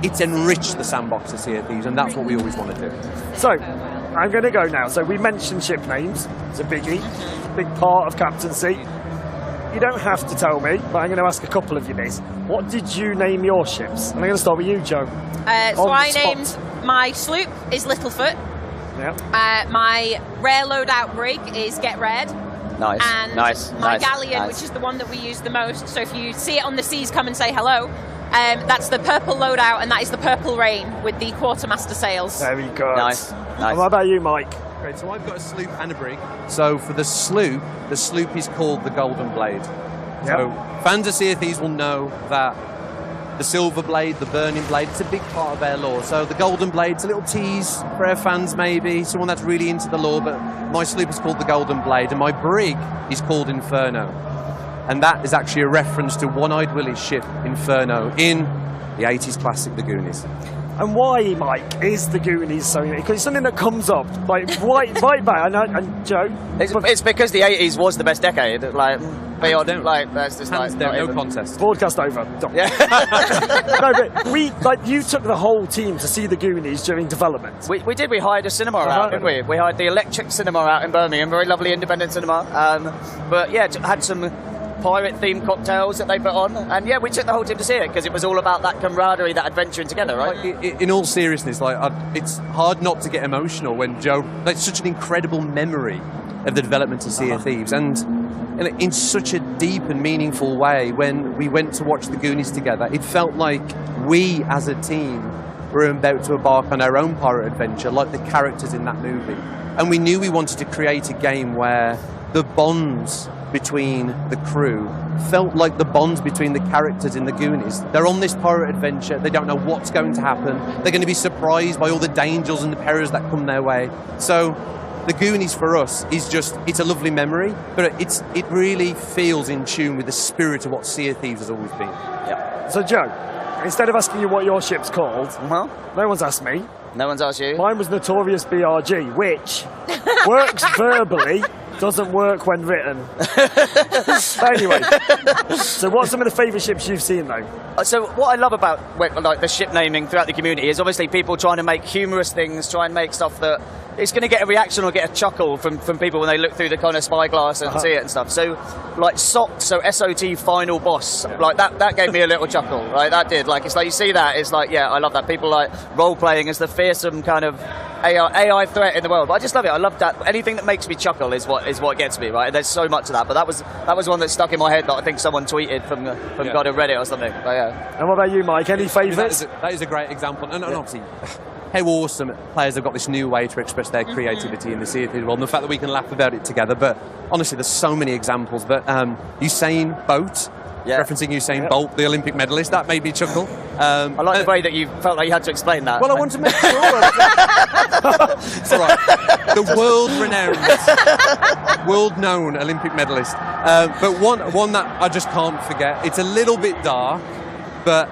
it's enriched the sandbox of Sea of Thieves, and that's what we always want to do. So, I'm going to go now. So we mentioned ship names. It's a biggie, big part of captaincy. you don't have to tell me, but I'm going to ask a couple of you this. What did you name your ships? And I'm going to start with you, Joe. So I named my sloop is Littlefoot. Yeah. My rare loadout brig is Get Red. Nice. And my galleon, which is the one that we use the most. So if you see it on the seas, come and say hello. That's the purple loadout, and that is the Purple Rain with the quartermaster sails. Very good. Nice. And what about you, Mike? Great, so I've got a sloop and a brig. So for the sloop is called the Golden Blade. Yep. So fans of Sea of Thieves will know that the Silver Blade, the Burning Blade, it's a big part of their lore. So the Golden Blade's a little tease for our fans maybe, someone that's really into the lore, but my sloop is called the Golden Blade, and my brig is called Inferno. And that is actually a reference to One-Eyed Willie's ship, Inferno, in the 80s classic, The Goonies. And why, Mike, is the Goonies so unique? Because it's something that comes up, like, right back. And Joe? It's because the 80s was the best decade. Like, beyond, like, that's just Hands like, down, not no even. contest. Broadcast over. Yeah. No, but you took the whole team to see the Goonies during development. We did. We hired a cinema out, didn't we? We hired the Electric Cinema out in Birmingham, very lovely independent cinema. But yeah, had some pirate-themed cocktails that they put on, and yeah, we took the whole team to see it because it was all about that camaraderie, that adventuring together, right? Like, in all seriousness, like it's hard not to get emotional when Joe. Like, such an incredible memory of the development of Sea of Thieves, and in such a deep and meaningful way. When we went to watch the Goonies together, it felt like we, as a team, were about to embark on our own pirate adventure, like the characters in that movie. And we knew we wanted to create a game where the bonds between the crew felt like the bonds between the characters in the Goonies. They're on this pirate adventure, they don't know what's going to happen, they're going to be surprised by all the dangers and the perils that come their way. So the Goonies for us is just, it's a lovely memory, but it really feels in tune with the spirit of what Sea of Thieves has always been. Yeah. So Joe, instead of asking you what your ship's called, no one's asked me. No one's asked you. Mine was Notorious B.R.G., which works verbally, doesn't work when written. Anyway, so what's some of the favourite ships you've seen, though? So what I love about like the ship naming throughout the community is obviously people trying to make humorous things, try and make stuff that it's going to get a reaction or get a chuckle from people when they look through the kind of spyglass and see it and stuff. So like SOT, so SOT Final Boss, like that gave me a little chuckle, right? That did. Like, it's like you see that, it's like, yeah, I love that. People like role-playing as the fearsome kind of AI threat in the world. But I just love it. I love that. Anything that makes me chuckle is what gets me, right? And there's so much of that. But that was one that stuck in my head that I think someone tweeted from God of Reddit or something. But yeah. And what about you, Mike? Any favourites? That is a great example. And obviously, how awesome players have got this new way to express their creativity in the Sea of Thieves world, and the fact that we can laugh about it together. But honestly, there's so many examples. But Usain Bolt, referencing Usain Bolt, the Olympic medalist, that made me chuckle. I like the way that you felt like you had to explain that. Well, I want to make sure. It's all right. The world-known Olympic medalist. But one that I just can't forget. It's a little bit dark, but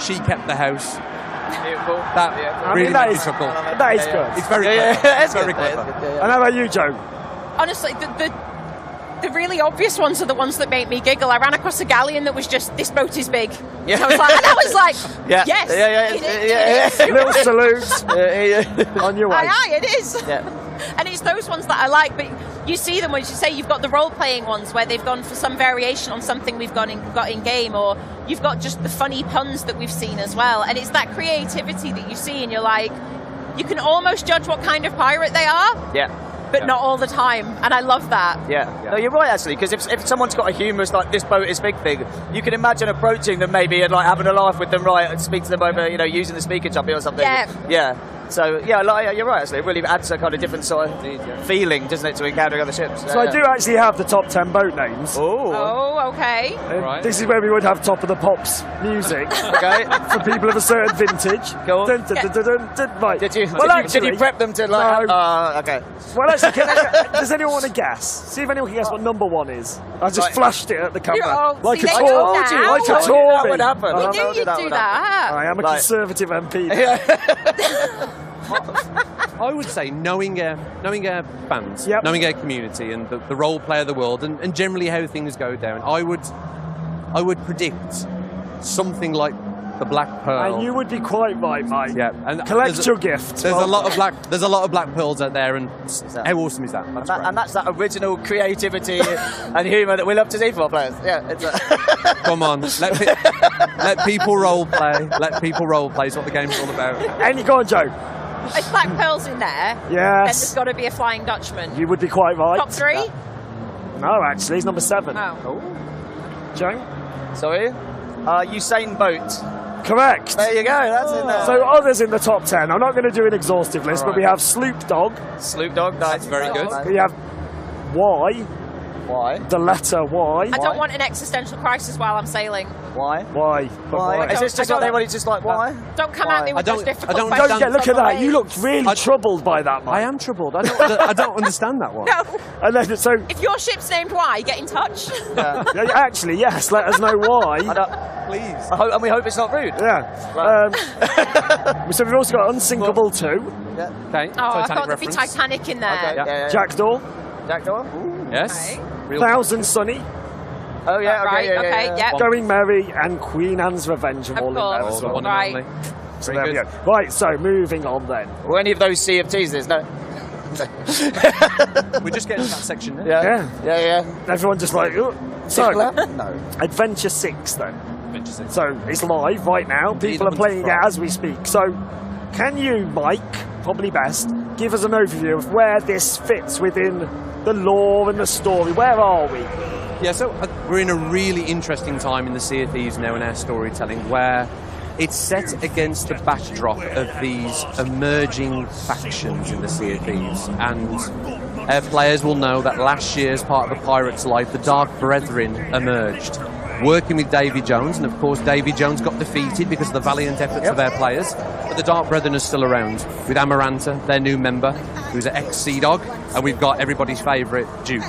she kept the house. Beautiful. That really made me chuckle. That is good. It's very clever. It's very clever. And how about you, Joe? Honestly, the really obvious ones are the ones that make me giggle. I ran across a galleon that was just, this boat is big. Yeah. I was like, yes, it is. Little salute on your way. Aye, it is. Yeah. And it's those ones that I like, but you see them when you say you've got the role-playing ones where they've gone for some variation on something we've got in game, or you've got just the funny puns that we've seen as well. And it's that creativity that you see, and you're like, you can almost judge what kind of pirate they are. Yeah. But not all the time, and I love that. Yeah. No, you're right, actually, because if someone's got a humorous, like, this boat is big thing, you can imagine approaching them maybe and, like, having a laugh with them, right, and speak to them over, using the speaker jumpy or something. Yeah. So, yeah, you're right, actually. It really adds a kind of different sort of feeling, doesn't it, to encountering other ships. So I do actually have the top 10 boat names. Oh, okay. Right. This is where we would have Top of the Pops music. Okay. For people of a certain vintage. Go on. Right. Did you prep them to, like... No. Okay. Well, actually, does anyone want to guess? See if anyone can guess what number one is. I just flashed it at the camera. Like a Tory. Like a Tory. That would happen. We knew you'd do that. I am a Conservative MP. I would say knowing our fans, knowing our community and the role play of the world and generally how things go down, I would predict something like The Black Pearl. And you would be quite right, mate. Yeah, and collect your gift. There's a lot of black pearls out there, and how awesome is that? That's and that's that original creativity and humour that we love to see from our players. Yeah, it's Come on, let people role play. Let people role play is what the game's all about. And you go on, Joe. If Black Pearl's in there, then Yes. there's got to be a Flying Dutchman. You would be quite right. Top 3? No, actually, he's number 7. Oh. Joe? Sorry? Usain Bolt. Correct. There you go, that's in there. So others in the top 10. I'm not going to do an exhaustive list, but we have Sloop Dog. Sloop Dog, that's very good. We have Y. Why? The letter Y. I don't want an existential crisis while I'm sailing. Why? Why? Why? Is this just like everybody's just like, why? Don't come at me with those difficult Don't questions. get, look at on the that. You way. looked really troubled by that, mate. I am troubled. I don't understand that one. No. And then, so, If your ship's named Y, get in touch. Yeah. yeah, actually, yes, let us know why. Please. And we hope it's not rude. Yeah. So we've also got Unsinkable 2. Yeah. Okay. Oh, I Titanic thought there'd be reference. Titanic in there. Okay. Yeah. Jackdaw. Jackdaw? Yes. Real Thousand Sunny. Oh, yeah, okay, Right, yeah. Going Merry and Queen Anne's Revenge are Of all in there course. as well. one Right. and only. So Very there we good. go. Right, so moving on then. Were any of those Sea of Teasers? No. We're just getting to that section now. Yeah. Everyone just like, "Ugh." So, No. Adventure 6 then. Adventure 6. So it's live right now. People are playing it as we speak. So can you, Mike, probably best, give us an overview of where this fits within the lore and the story? Where are we? Yeah, so we're in a really interesting time in the Sea of Thieves now in our storytelling, where it's set against the backdrop of these emerging factions in the Sea of Thieves. And our players will know that last year, as part of the Pirates' life, the Dark Brethren emerged, working with Davy Jones, and of course Davy Jones got defeated because of the valiant efforts of our players. But the Dark Brethren are still around, with Amaranta, their new member, who's an ex-Sea Dog, and we've got everybody's favourite, Duke.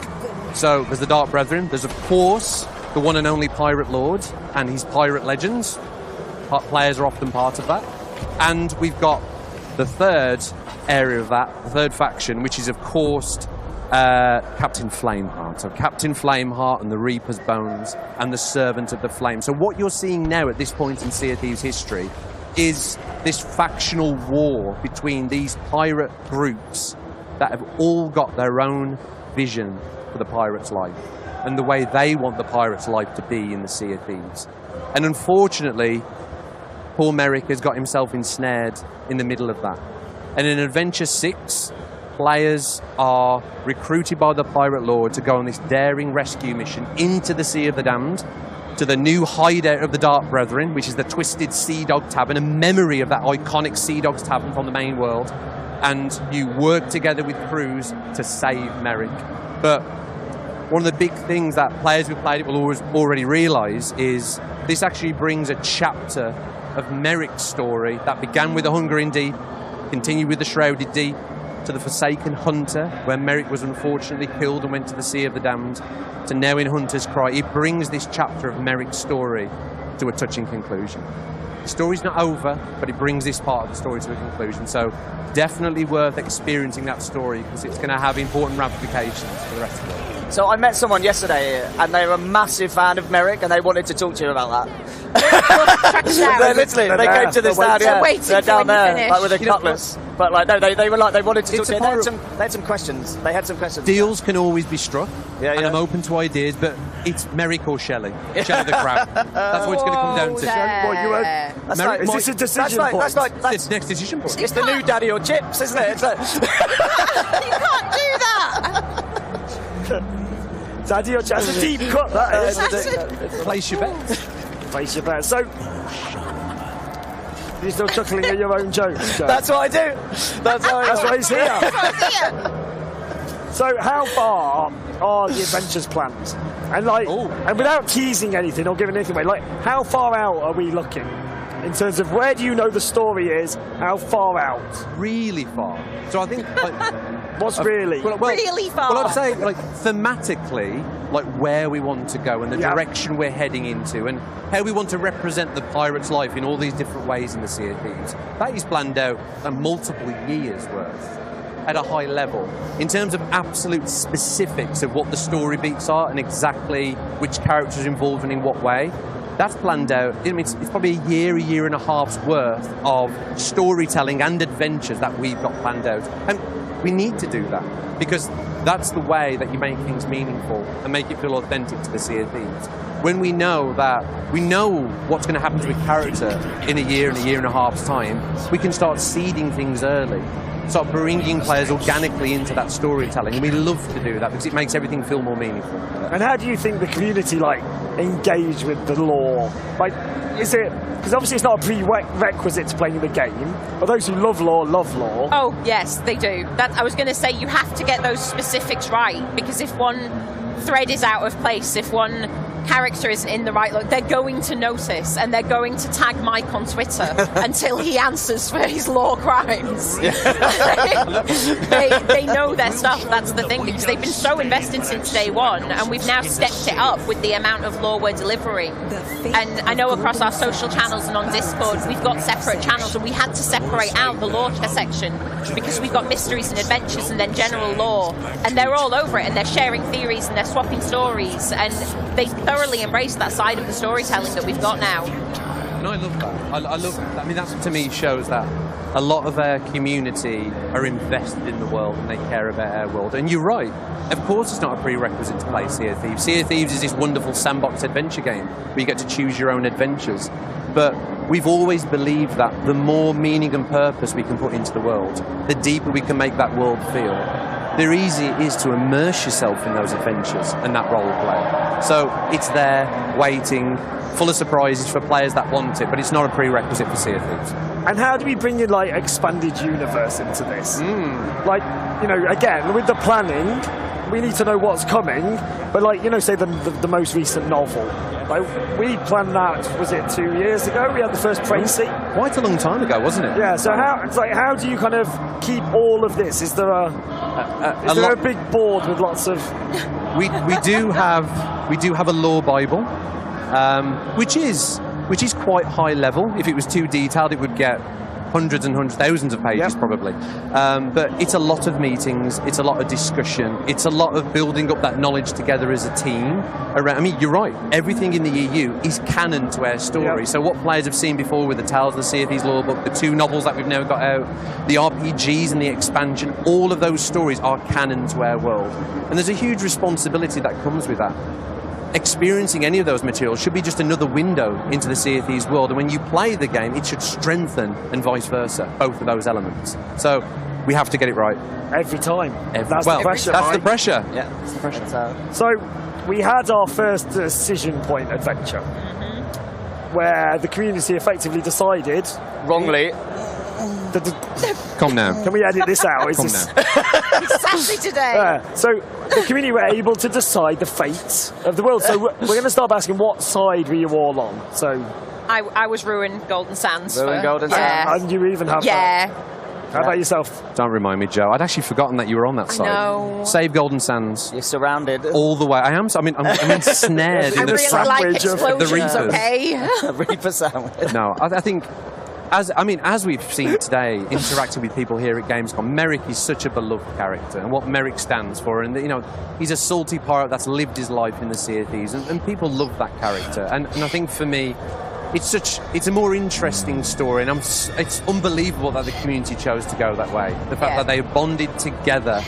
So there's the Dark Brethren, there's of course the one and only Pirate Lord and his pirate legends. Players are often part of that. And we've got the third area of that, the third faction, which is of course Captain Flameheart. So Captain Flameheart and the Reaper's Bones and the Servant of the Flame. So what you're seeing now at this point in Sea of Thieves history is this factional war between these pirate groups that have all got their own vision for the pirate's life and the way they want the pirate's life to be in the Sea of Thieves. And unfortunately, poor Merrick has got himself ensnared in the middle of that. And in Adventure 6, players are recruited by the Pirate Lord to go on this daring rescue mission into the Sea of the Damned, to the new hideout of the Dark Brethren, which is the Twisted Sea Dog Tavern, a memory of that iconic Sea Dogs Tavern from the main world. And you work together with crews to save Merrick. But one of the big things that players who've played it will already realise is this actually brings a chapter of Merrick's story that began with the Hungering Deep, continued with the Shrouded Deep, to the Forsaken Hunter, where Merrick was unfortunately killed and went to the Sea of the Damned, to now in Hunter's Cry. It brings this chapter of Merrick's story to a touching conclusion. The story's not over, but it brings this part of the story to a conclusion. So definitely worth experiencing that story, because it's going to have important ramifications for the rest of the world. So I met someone yesterday, and they were a massive fan of Merrick, and they wanted to talk to you about that. They came to the stand, they're down there, like with a cutlass. But like, no, they were like, they wanted to talk to you. They had some questions. They had some questions. Deals can always be struck, and I'm open to ideas, but it's Merrick or Shelley. Shelley the Crab. That's what it's going to come down to. Is this a decision point? That's next decision point. It's the new Daddy or Chips, isn't it? You can't do that! Daddy or Chips. That's a deep cut, that is. Place your bets. Place your bets. So, you're still chuckling at your own jokes, Joe? That's what I do. That's why he's here. So how far are the adventures planned? And and without teasing anything or giving anything away, like how far out are we looking? In terms of where do you know the story is, how far out? Really far. So I think what's really? Really far. Well, I'd say thematically, where we want to go and the direction we're heading into and how we want to represent the pirate's life in all these different ways in the Sea of Thieves. That is planned out multiple years worth at a high level. In terms of absolute specifics of what the story beats are and exactly which characters are involved and in what way, That's planned out. I mean, it's probably a year and a half's worth of storytelling and adventures that we've got planned out. And we need to do that because that's the way that you make things meaningful and make it feel authentic to the Sea of Thieves. When we know what's going to happen to a character in a year and a half's time, we can start seeding things early. Start bringing players organically into that storytelling. And we love to do that because it makes everything feel more meaningful. And how do you think the community engage with the lore? Is it, because obviously it's not a prerequisite to playing the game, but those who love lore. Oh yes, they do. I was going to say you have to get those specifics right, because if one thread is out of place, if one character isn't in the right look, they're going to notice, and they're going to tag Mike on Twitter until he answers for his lore crimes. they know their stuff, that's the thing, because they've been so invested since day one, and we've now stepped it up with the amount of lore we're delivering. And I know across our social channels and on Discord, we've got separate channels, and we had to separate out the lore section, because we've got mysteries and adventures and then general lore, and they're all over it, and they're sharing theories and they're swapping stories, and they thoroughly embrace that side of the storytelling that we've got now. And I love that. I love that. I mean, that to me shows that a lot of our community are invested in the world and they care about our world. And you're right. Of course it's not a prerequisite to play Sea of Thieves. Sea of Thieves is this wonderful sandbox adventure game where you get to choose your own adventures. But we've always believed that the more meaning and purpose we can put into the world, the deeper we can make that world feel, the easier it is to immerse yourself in those adventures and that role play. So it's there, waiting, full of surprises for players that want it, but it's not a prerequisite for Sea of Thieves. And how do we bring in expanded universe into this? Again, with the planning, we need to know what's coming, but say the most recent novel. We planned that, was it 2 years ago? We had the first Tracy. Quite a long time ago, wasn't it? Yeah, so how do you kind of keep all of this? Is there a big board with lots of... We do have a lore Bible, which is quite high level. If it was too detailed, it would get hundreds and thousands of pages probably. But it's a lot of meetings, it's a lot of discussion, it's a lot of building up that knowledge together as a team. I mean, you're right, everything in the EU is canon to our story. So what players have seen before with the Tales of the Sea of Thieves lore book, the 2 novels that we've now got out, the RPGs and the expansion, all of those stories are canon to our world. And there's a huge responsibility that comes with that. Experiencing any of those materials should be just another window into the Sea of Thieves world, and when you play the game, it should strengthen and vice versa, both of those elements. So we have to get it right. Every time. That's the pressure. That's the pressure. Yeah, that's the pressure. So we had our first decision point adventure, where the community effectively decided... Wrongly. Come now. Can we edit this out? It's Saturday today. So the community were able to decide the fate of the world. So we're going to start by asking, what side were you all on? So I was Ruin Golden Sands. Golden Sands. And you even have that. How about yourself? Don't remind me, Joe. I'd actually forgotten that you were on that side. No. Save Golden Sands. You're surrounded. All the way. I'm ensnared in the sandwich of the Reapers. Okay. Reaper sandwich. No, I think... As we've seen today, interacting with people here at Gamescom, Merrick is such a beloved character, and what Merrick stands for, and he's a salty pirate that's lived his life in the Sea of Thieves, and people love that character. And I think for me, it's a more interesting story, and it's unbelievable that the community chose to go that way. The fact that they bonded together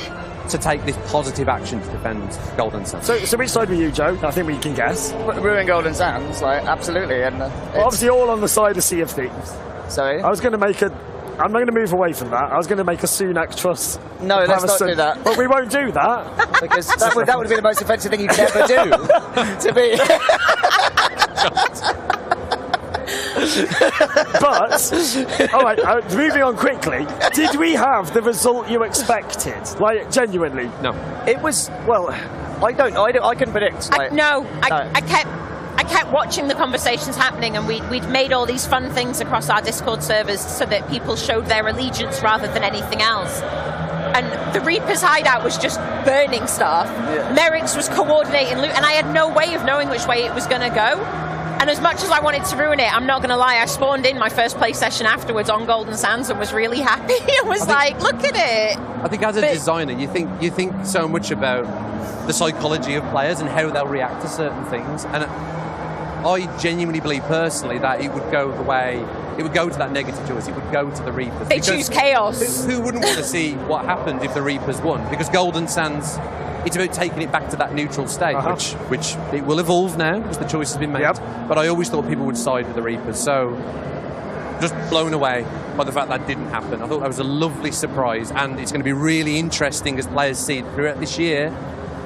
to take this positive action to defend Golden Sands. So which side were you, Joe? I think we can guess. Ruin Golden Sands, absolutely. And obviously all on the side of Sea of Thieves. Sorry? I'm going to move away from that. I was going to make a Sunak trust. No, let's not do that. But we won't do that. Because that would be the most offensive thing you could ever do. To be... But, all right, moving on quickly, did we have the result you expected? Genuinely? No. It was, I couldn't predict. I kept watching the conversations happening, and we'd made all these fun things across our Discord servers so that people showed their allegiance rather than anything else. And the Reaper's hideout was just burning stuff. Yeah. Merrick's was coordinating loot, and I had no way of knowing which way it was going to go. And as much as I wanted to ruin it, I'm not going to lie, I spawned in my first play session afterwards on Golden Sands and was really happy. I was look at it. I think as a designer, you think so much about the psychology of players and how they'll react to certain things. And I genuinely believe personally that it would go the way, it would go to that negative choice, it would go to the Reapers. They choose chaos. Who wouldn't want to see what happened if the Reapers won? Because Golden Sands, it's about taking it back to that neutral state, which it will evolve now because the choice has been made. But I always thought people would side with the Reapers, so just blown away by the fact that didn't happen. I thought that was a lovely surprise, and it's going to be really interesting as players see throughout this year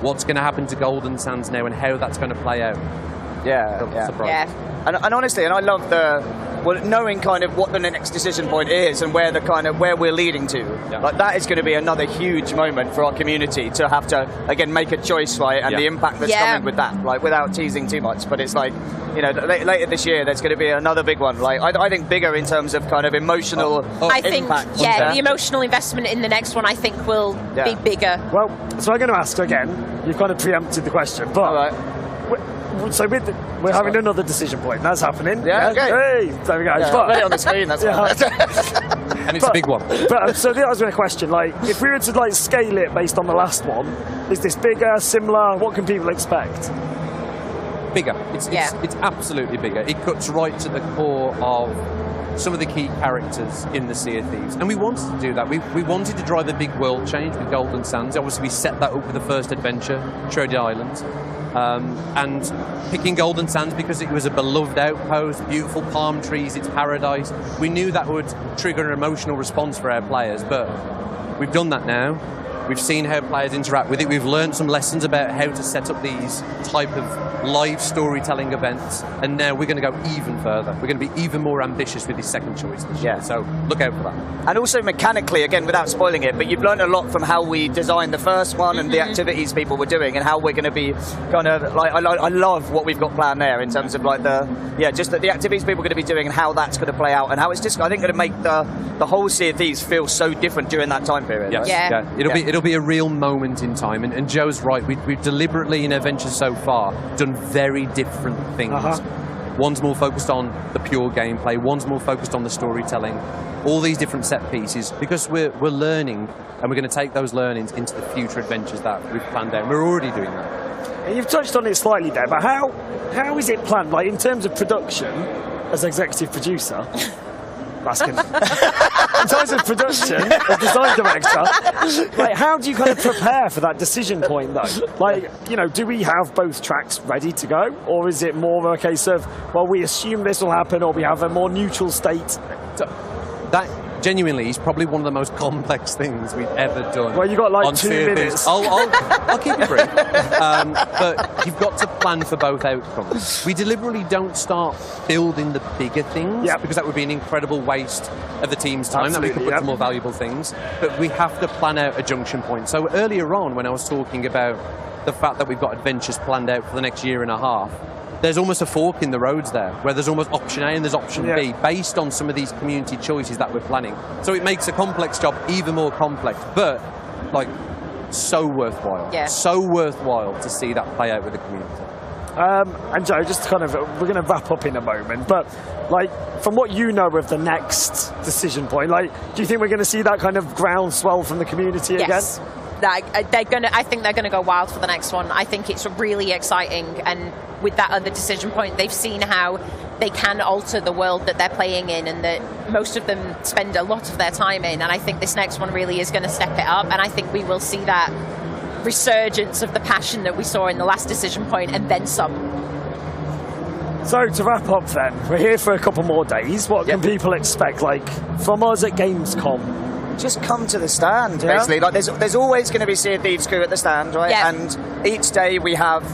what's going to happen to Golden Sands now and how that's going to play out. Yeah. And honestly, and I love knowing kind of what the next decision point is and where we're leading to. Like that is going to be another huge moment for our community to have to again make a choice, right? And the impact that's coming with that, like without teasing too much. But it's like, you know, later this year there's going to be another big one. Like I think bigger in terms of kind of emotional impact. The emotional investment in the next one I think will be bigger. Well, so I'm going to ask again. You've kind of preempted the question, but. So we're having another decision point. That's happening. Yeah, okay. Hey, there we go. Yeah, I've got it on the screen. That's and it's a big one. But so I was going to question, like, if we were to like scale it based on the last one, is this bigger, similar? What can people expect? Bigger. It's absolutely bigger. It cuts right to the core of some of the key characters in the Sea of Thieves. And we wanted to do that. We wanted to drive a big world change with Golden Sands. Obviously, we set that up with the first adventure, Treasure Island. And picking Golden Sands because it was a beloved outpost, beautiful palm trees, it's paradise. We knew that would trigger an emotional response for our players, but we've done that now. We've seen how players interact with it. We've learned some lessons about how to set up these type of live storytelling events, and now we're going to go even further. We're going to be even more ambitious with this second choice this year, so look out for that. And also mechanically, again, without spoiling it, but you've learned a lot from how we designed the first one and the activities people were doing and how we're going to be kind of, like, I love what we've got planned there in terms of like the activities people are going to be doing and how that's going to play out and how it's just, I think, going to make the whole Sea of Thieves feel so different during that time period. It'll be a real moment in time, and Joe's right. We've deliberately in Adventures so far done very different things. One's more focused on the pure gameplay, one's more focused on the storytelling, all these different set pieces, because we're learning, and we're going to take those learnings into the future adventures that we've planned out. We're already doing that. And you've touched on it slightly there, but how is it planned? Like in terms of production, as executive producer, asking. In terms of production, as design director, like how do you kind of prepare for that decision point though? Like, you know, do we have both tracks ready to go, or is it more a case of, well, we assume this will happen, or we have a more neutral state? So that genuinely is probably one of the most complex things we've ever done. Well, you got like 2 minutes. I'll keep it brief. But you've got to plan for both outcomes. We deliberately don't start building the bigger things because that would be an incredible waste of the team's time that we could put to more valuable things. But we have to plan out a junction point. So earlier on, when I was talking about the fact that we've got adventures planned out for the next year and a half, there's almost a fork in the roads there, where there's almost option A and there's option B, based on some of these community choices that we're planning. So it makes a complex job even more complex, but like so worthwhile. So worthwhile to see that play out with the community. And Joe, just kind of, we're going to wrap up in a moment, but like from what you know of the next decision point, like do you think we're going to see that kind of groundswell from the community again? I think they're gonna go wild for the next one. I think it's really exciting, and with that other decision point, they've seen how they can alter the world that they're playing in, and that most of them spend a lot of their time in. And I think this next one really is going to step it up, and I think we will see that resurgence of the passion that we saw in the last decision point, and then some. So to wrap up then, we're here for a couple more days. What can people expect, like, from us at Gamescom? Just come to the stand, basically. Like, there's always going to be Sea of Thieves crew at the stand, right? And each day we have,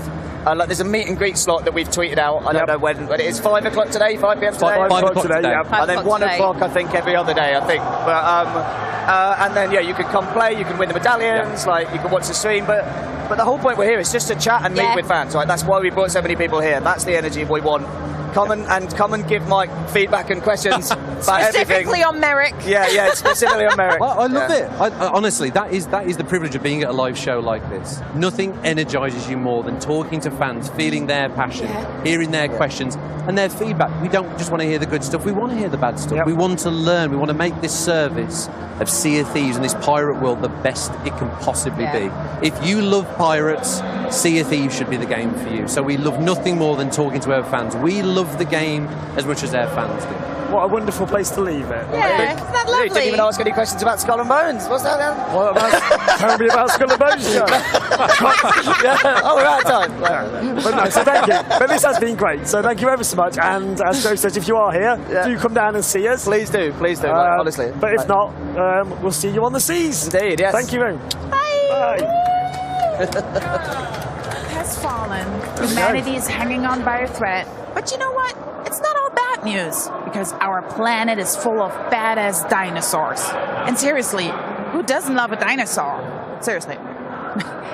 like, there's a meet and greet slot that we've tweeted out. I don't know when it is. 5 o'clock today, 5 p.m. today? 5 o'clock today, And then 1 o'clock, I think, every other day, I think. But, and then, you can come play, you can win the medallions, like, you can watch the stream, but the whole point we're here is just to chat and meet with fans, right? That's why we brought so many people here. That's the energy we want. come and give Mike feedback and questions about Specifically everything. on Merrick. Yeah, specifically on Merrick. I love it. Honestly, that is the privilege of being at a live show like this. Nothing energises you more than talking to fans, feeling their passion, hearing their questions and their feedback. We don't just want to hear the good stuff, we want to hear the bad stuff. We want to learn, we want to make this service of Sea of Thieves and this pirate world the best it can possibly be. If you love pirates, Sea of Thieves should be the game for you. So we love nothing more than talking to our fans. We love the game as much as our fans do. What a wonderful place to leave it. Yeah, isn't that lovely? You didn't even ask any questions about Skull and Bones. What's that then? What about, tell me about Skull and Bones show. Oh, we're out of time. But no, so thank you. But this has been great. So thank you ever so much. And as Joe says, if you are here, do come down and see us. Please do, honestly. But if not, we'll see you on the seas. Indeed, yes. Thank you very much. Bye. Has fallen. Humanity is hanging on by a thread. But you know what? It's not all bad news, because our planet is full of badass dinosaurs. And seriously, who doesn't love a dinosaur? Seriously.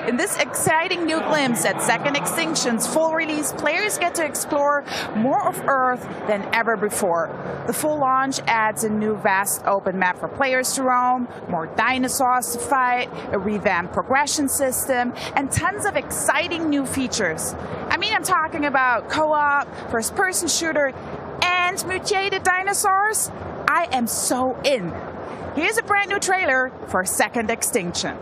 In this exciting new glimpse at Second Extinction's full release, players get to explore more of Earth than ever before. The full launch adds a new vast open map for players to roam, more dinosaurs to fight, a revamped progression system, and tons of exciting new features. I mean, I'm talking about co-op, first-person shooter, and mutated dinosaurs. I am so in. Here's a brand new trailer for Second Extinction.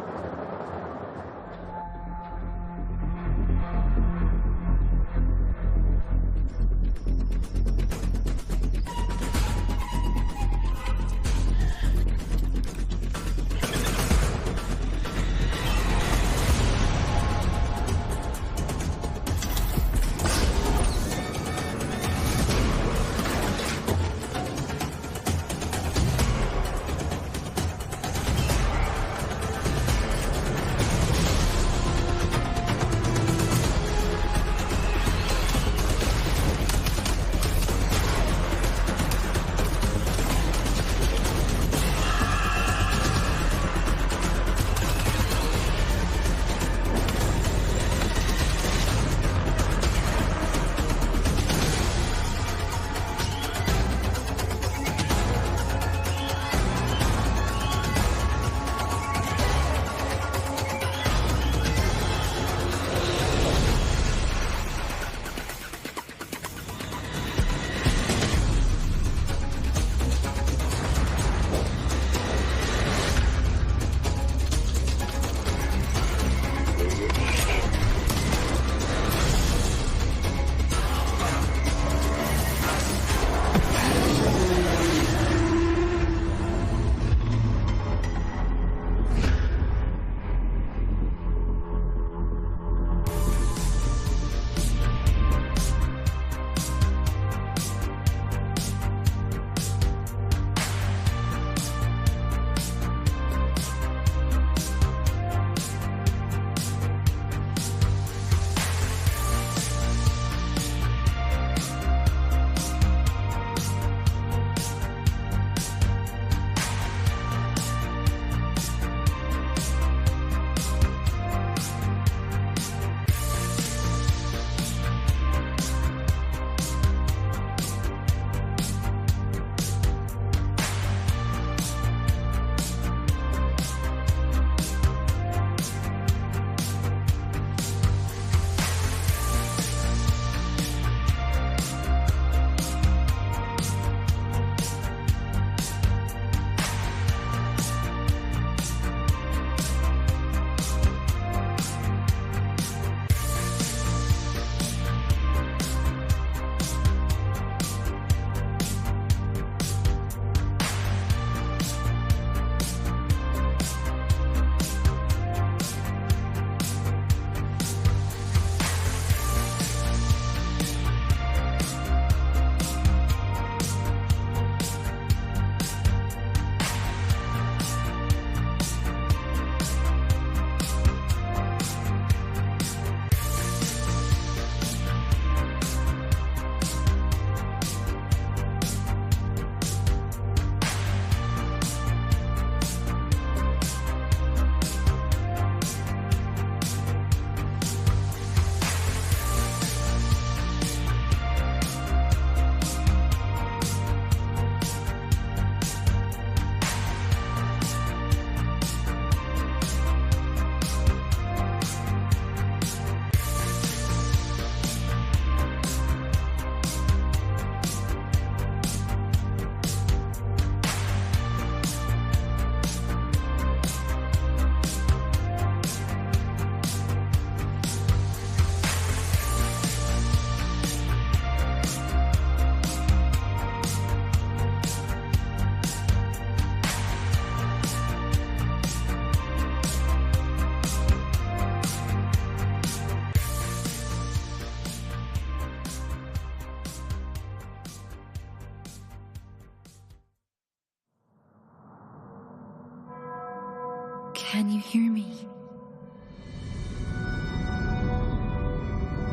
Can you hear me?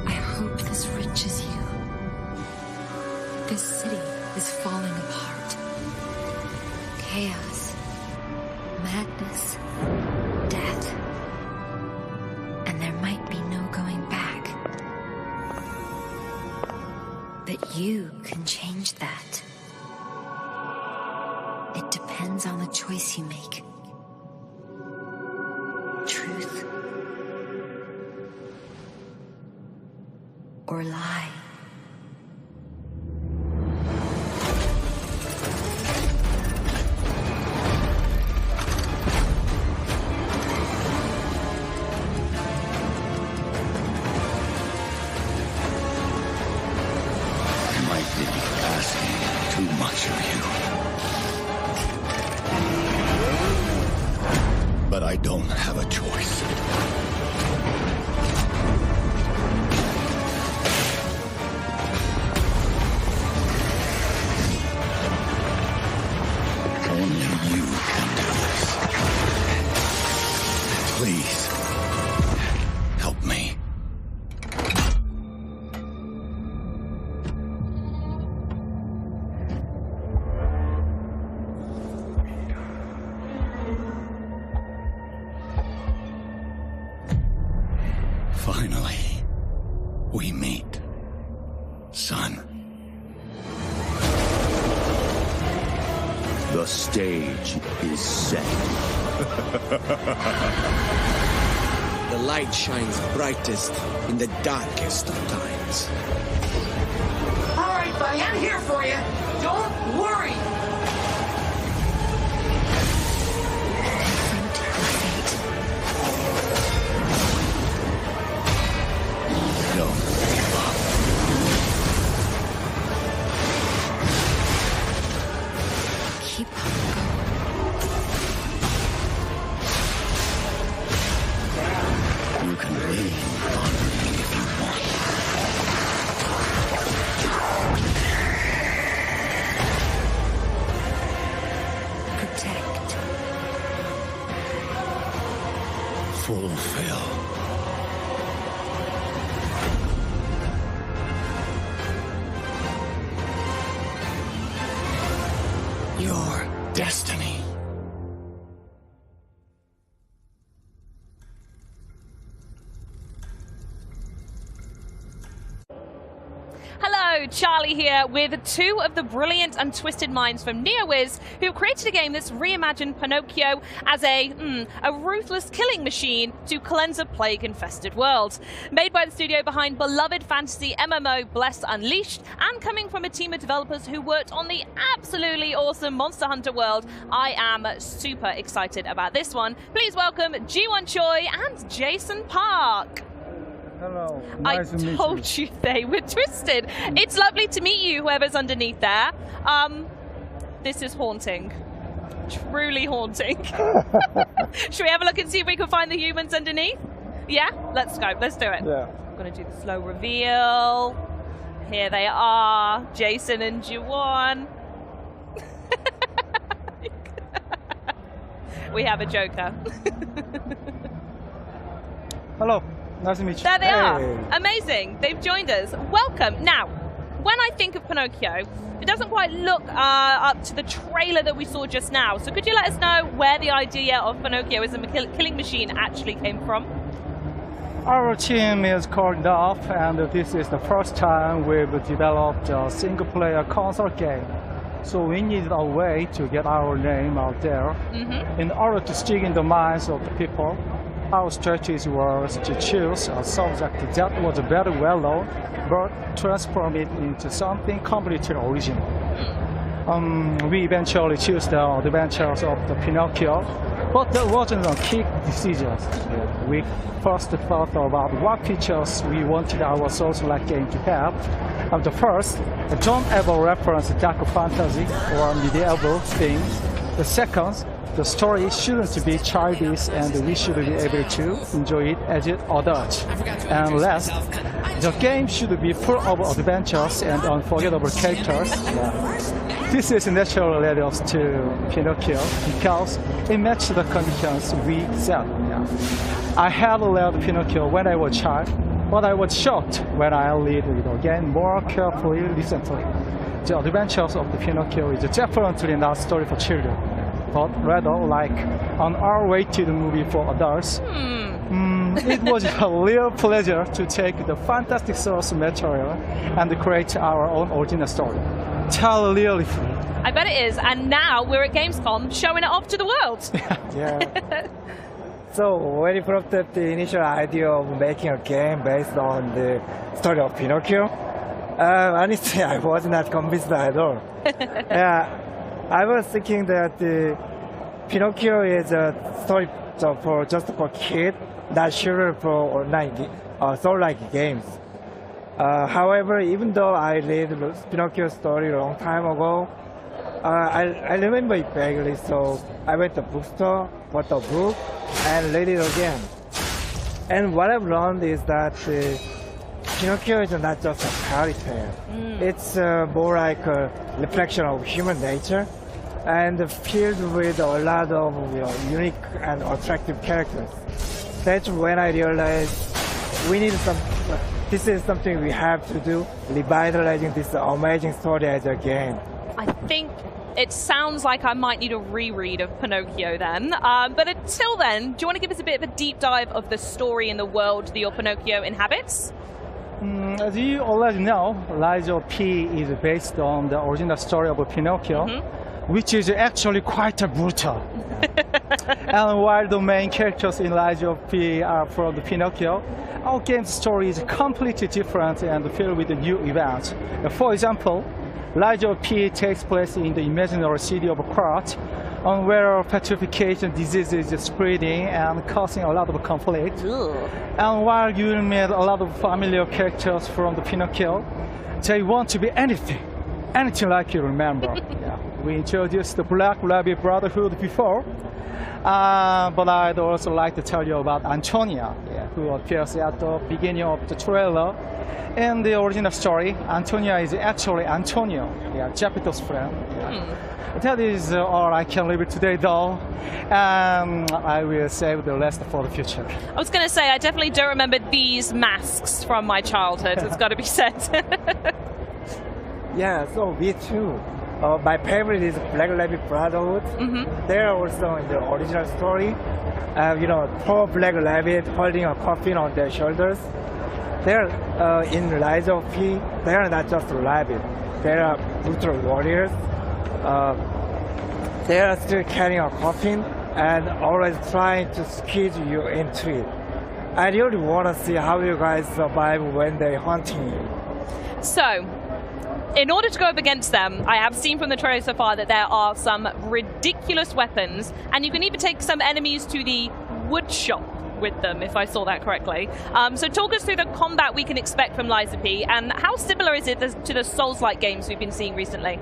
I hope this reaches you. This city is falling apart. Chaos, madness, death. And there might be no going back. But you can change that. It depends on the choice you make. Truth or lie. I might be asking too much of you. But I don't have a choice. Only you can do this. Please, help me. Finally, we meet, son. The stage is set. The light shines brightest in the darkest of times. All right, buddy, I'm here for you. Don't worry. Don't give up. Keep You can lean on me if you want. protect. Fulfill. Your destiny. Hello, Charlie here with two of the brilliant and twisted minds from NeoWiz who created a game that's reimagined Pinocchio as a ruthless killing machine to cleanse a plague-infested world. Made by the studio behind beloved fantasy MMO Blessed Unleashed and coming from a team of developers who worked on the absolutely awesome Monster Hunter world, I am super excited about this one. Please welcome Ji-won Choi and Jason Park. Hello. I told you they were twisted. It's lovely to meet you, whoever's underneath there. This is haunting. Truly haunting. Should we have a look and see if we can find the humans underneath? Yeah? Let's go. Let's do it. Yeah. I'm going to do the slow reveal. Here they are. Jason and Ji-won. We have a Joker. Hello. Nice to meet you. There they are. Amazing. They've joined us. Welcome. Now, when I think of Pinocchio, it doesn't quite look up to the trailer that we saw just now. So could you let us know where the idea of Pinocchio as a killing machine actually came from? Our team is called Off, and this is the first time we've developed a single-player console game. So we needed a way to get our name out there. In order to stick in the minds of the people, our strategy was to choose a subject that was very well known, but transform it into something completely original. We eventually chose the adventures of the Pinocchio, but that wasn't a quick decision. We first thought about what features we wanted our Souls-like game to have. The first, don't ever reference dark fantasy or medieval themes. The second, the story shouldn't be childish and we should be able to enjoy it as adults. And last, the game should be full of adventures and unforgettable characters. This is naturally led us to Pinocchio because it matched the conditions we set. Yeah. I had read Pinocchio when I was a child, but I was shocked when I read it again more carefully recently. The adventures of the Pinocchio is definitely not a story for children, but rather like an R-rated movie for adults. It was a real pleasure to take the fantastic source material and create our own original story. Totally free. I bet it is, and now we're at Gamescom showing it off to the world. Yeah. So when you brought up the initial idea of making a game based on the story of Pinocchio, honestly, I was not convinced at all. I was thinking that Pinocchio is a story for just for kids, not sure for online soul-like games. However, even though I read Pinocchio's story a long time ago, I remember it vaguely, so I went to the bookstore, bought the book, and read it again. And what I've learned is that Pinocchio is not just a fairy tale. It's more like a reflection of human nature, and filled with a lot of unique and attractive characters. That's when I realized this is something we have to do, revitalizing this amazing story as a game. I think it sounds like I might need a reread of Pinocchio then. But until then, do you want to give us a bit of a deep dive of the story and the world that your Pinocchio inhabits? As you already know, Lies of P is based on the original story of Pinocchio, which is actually quite brutal. And while the main characters in Lies of P are from the Pinocchio, our game's story is completely different and filled with new events. For example, Lies of P takes place in the imaginary city of Krat, where petrification disease is spreading and causing a lot of conflict. And while you will meet a lot of familiar characters from the Pinocchio, they want to be anything like you remember. We introduced the Black Rabbit Brotherhood before, but I'd also like to tell you about Antonia, who appears at the beginning of the trailer. In the original story, Antonia is actually Antonio, Geppetto's friend. That is all I can leave it today, though, and I will save the rest for the future. I was going to say, I definitely don't remember these masks from my childhood, it's got to be said. Yeah, so me too. My favorite is Black Rabbit Brotherhood. They're also in the original story. Poor Black Rabbit holding a coffin on their shoulders. They're in Lies of P. They are not just rabbit. They are brutal warriors. They are still carrying a coffin and always trying to squeeze you into it. I really want to see how you guys survive when they're hunting you. So, in order to go up against them, I have seen from the trailer so far that there are some ridiculous weapons, and you can even take some enemies to the wood shop with them, if I saw that correctly. So talk us through the combat we can expect from Lies of P, and how similar is it to the Souls-like games we've been seeing recently?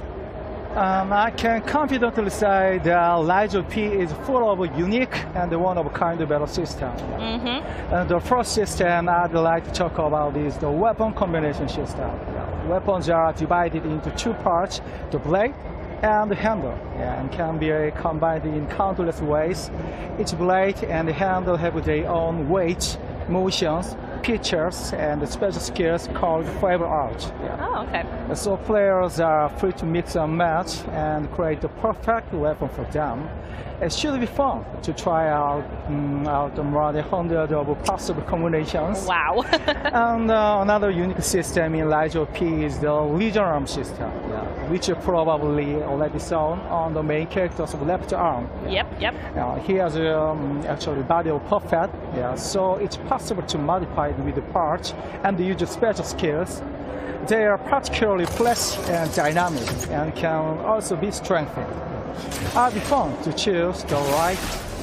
I can confidently say that Lies of P is full of a unique and one-of-a-kind battle system. And the first system I'd like to talk about is the weapon combination system. Weapons are divided into two parts, the blade and the handle, and can be combined in countless ways. Each blade and the handle have their own weight, motions, features, and special skills called flavor art. Oh, okay. So players are free to mix and match and create the perfect weapon for them. It should be fun to try out more than 100 of possible combinations. Wow. And another unique system in Lies of P is the Legion Arm system, which you probably already saw on the main character's left arm. Yep. He has actually body of perfect, so it's possible to modify it with the parts and use special skills. They are particularly flashy and dynamic and can also be strengthened. It'll be fun to choose the right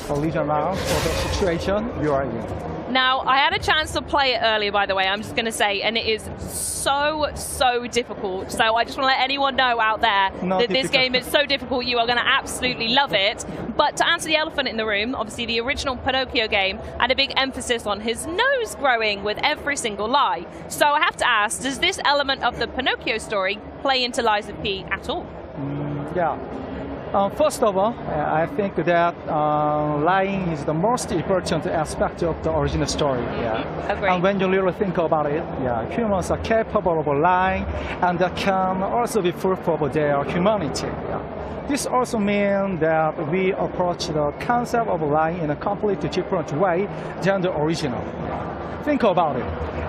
Legion Arm for the situation you are in. Now, I had a chance to play it earlier, by the way, I'm just going to say, and it is so difficult. So I just want to let anyone know out there that this game is so difficult, you are going to absolutely love it. But to answer the elephant in the room, obviously the original Pinocchio game had a big emphasis on his nose growing with every single lie. So I have to ask, does this element of the Pinocchio story play into Lies of P at all? Yeah. First of all, I think that lying is the most important aspect of the original story. Yeah. Agree. And when you really think about it, yeah, humans are capable of lying, and that can also be proof of their humanity. Yeah. This also means that we approach the concept of lying in a completely different way than the original. Yeah. Think about it.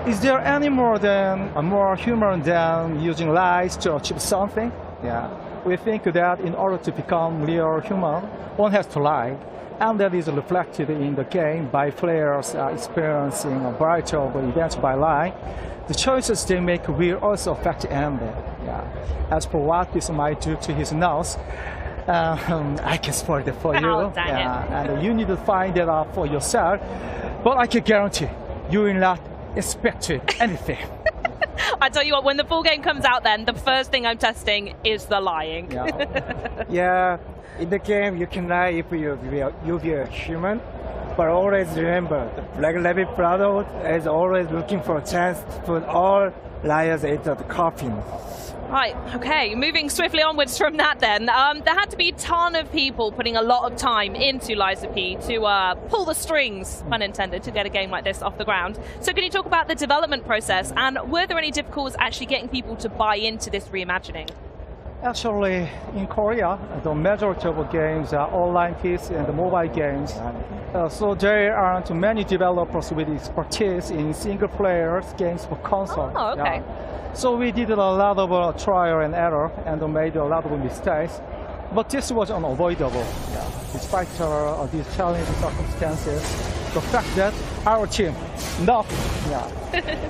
Is there any more human than using lies to achieve something? Yeah. We think that in order to become real human, one has to lie, and that is reflected in the game by players experiencing a variety of events by lying. The choices they make will also affect the ending. Yeah. As for what this might do to his nose, I can spoil it for you. Oh, dang it. And you need to find that out for yourself. But I can guarantee you will not expect anything. I tell you what, when the full game comes out then, the first thing I'm testing is the lying. Yeah, in the game you can lie if you're a human, but always remember, the Black Rabbit Brotherhood is always looking for a chance to put all liars into the coffin. Right, okay, moving swiftly onwards from that then. There had to be a ton of people putting a lot of time into Liza P to pull the strings, pun intended, to get a game like this off the ground. So can you talk about the development process, and were there any difficulties actually getting people to buy into this reimagining? Actually, in Korea, the majority of games are online PC and mobile games. So there aren't many developers with expertise in single-player games for console. Oh, okay. Yeah. So we did a lot of trial and error and made a lot of mistakes. But this was unavoidable. Yeah. Despite these challenging circumstances, the fact that our team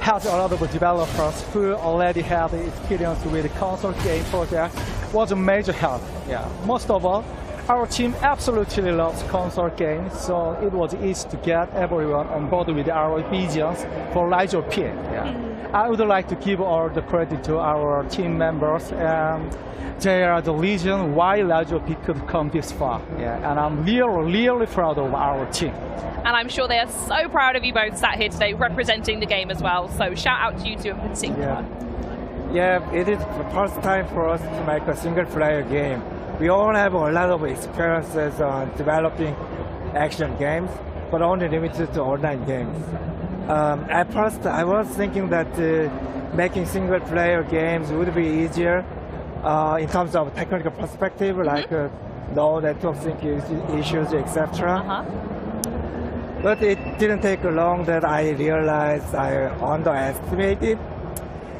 has a lot of developers who already had experience with the console game project was a major help. Yeah. Most of all, our team absolutely loves console games, so it was easy to get everyone on board with our visions for Liza P. Yeah. I would like to give all the credit to our team members, and they are the reason why Liza P could come this far. Yeah. And I'm really proud of our team. And I'm sure they are so proud of you both sat here today representing the game as well, so shout out to you two in particular. Yeah, it is the first time for us to make a single-player game. We all have a lot of experiences on developing action games, but only limited to online games. At first, I was thinking that making single-player games would be easier in terms of technical perspective, like no network sync issues, etc. But it didn't take long that I realized I underestimated.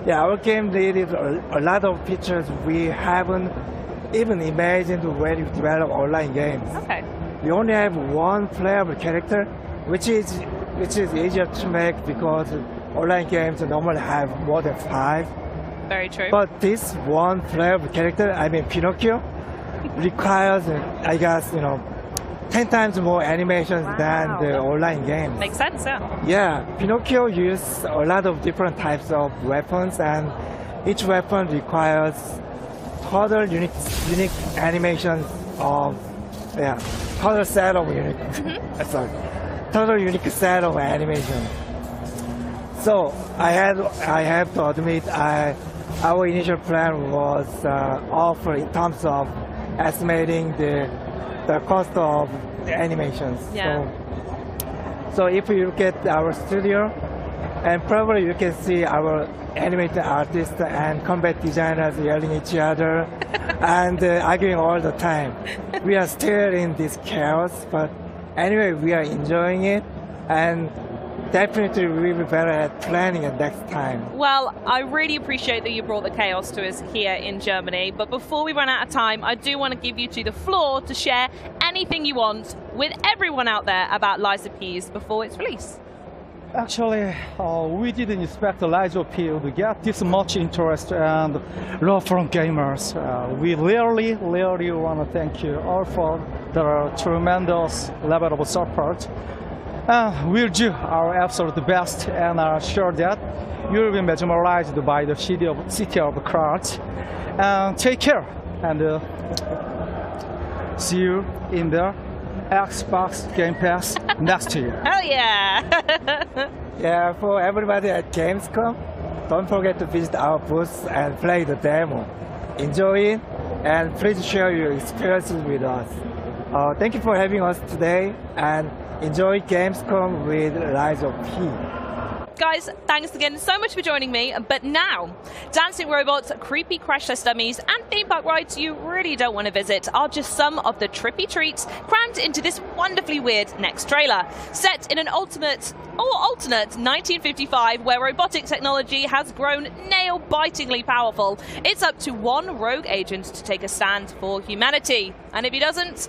Yeah, our game needed a lot of features we haven't even imagined when we develop online games. Okay. We only have one playable character, which is easier to make because online games normally have more than 5. Very true. But this one playable character, I mean Pinocchio, requires, I guess, 10 times more animations than the online games. Makes sense, yeah. Yeah, Pinocchio uses a lot of different types of weapons, and each weapon requires total unique animations of, total set of total unique set of animations. So I have to admit, our initial plan was off in terms of estimating the cost of the animations. Yeah. So if you look at our studio, and probably you can see our animated artists and combat designers yelling at each other and arguing all the time. We are still in this chaos, but anyway, we are enjoying it, and definitely we will be better at planning it next time. Well, I really appreciate that you brought the chaos to us here in Germany, but before we run out of time, I do want to give you the floor to share anything you want with everyone out there about Liza P's before its release. Actually, we didn't expect Liza P to get this much interest and love from gamers. We really want to thank you all for the tremendous level of support. We'll do our absolute best, and are sure that you will be mesmerized by the city of cards. Take care, and see you in the Xbox Game Pass next year. Hell yeah! Yeah, for everybody at Gamescom, don't forget to visit our booth and play the demo. Enjoy it, and please share your experiences with us. Thank you for having us today, and enjoy Gamescom with Rise of P. Guys, thanks again so much for joining me. But now, dancing robots, creepy crash test dummies, and theme park rides you really don't want to visit are just some of the trippy treats crammed into this wonderfully weird next trailer. Set in an alternate 1955 where robotic technology has grown nail-bitingly powerful, it's up to one rogue agent to take a stand for humanity. And if he doesn't,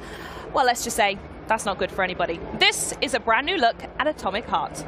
well, let's just say that's not good for anybody. This is a brand new look at Atomic Heart.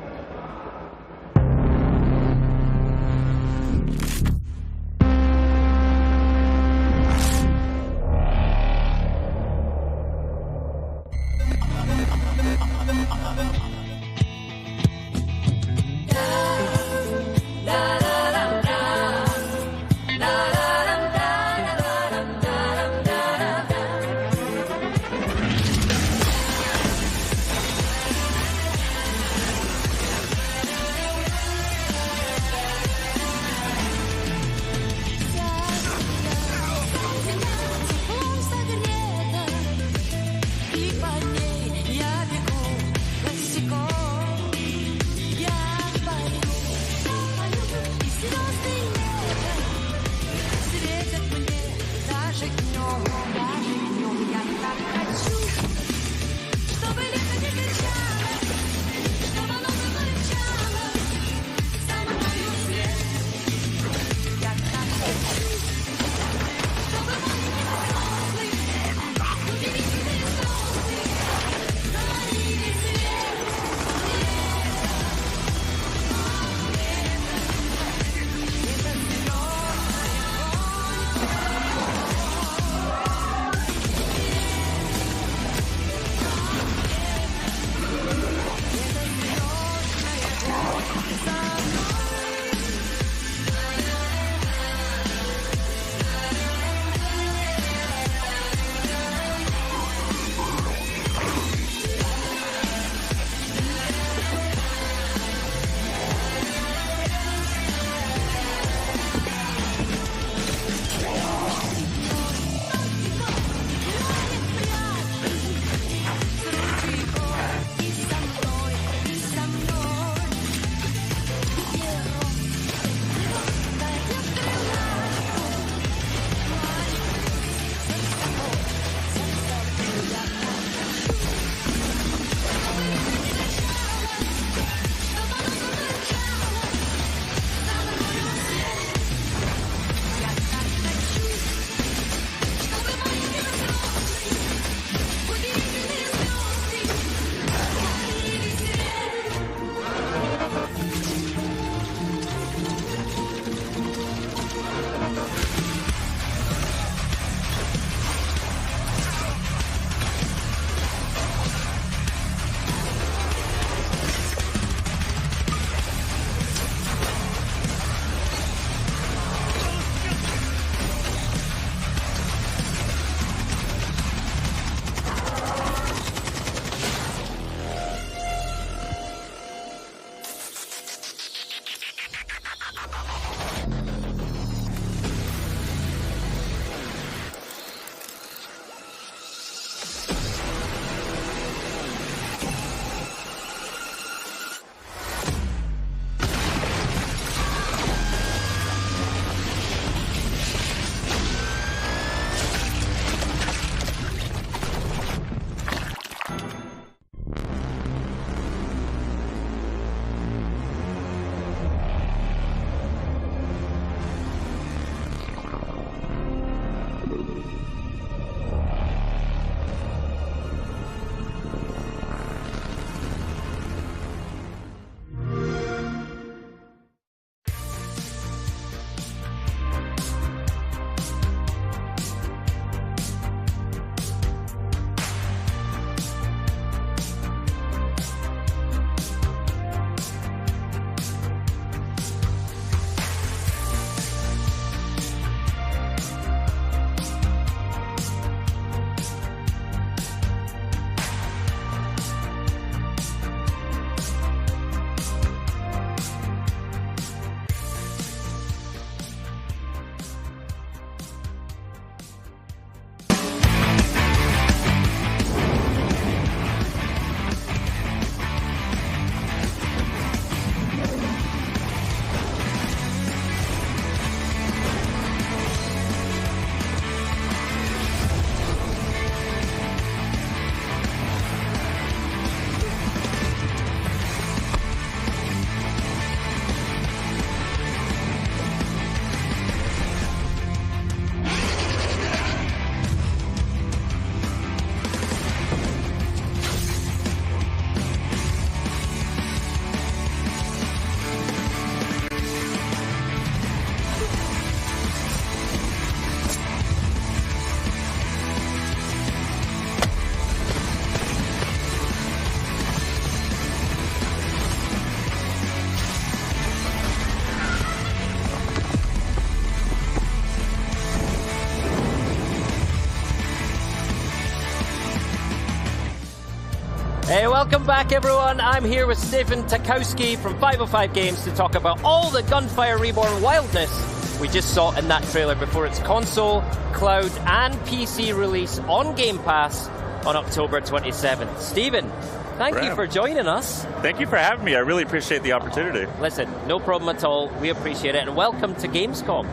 Hey, welcome back, everyone. I'm here with Stephen Takowski from 505 Games to talk about all the Gunfire Reborn wildness we just saw in that trailer before its console, cloud, and PC release on Game Pass on October 27th. Stephen, thank you for joining us. Thank you for having me. I really appreciate the opportunity. Listen, no problem at all. We appreciate it. And welcome to Gamescom.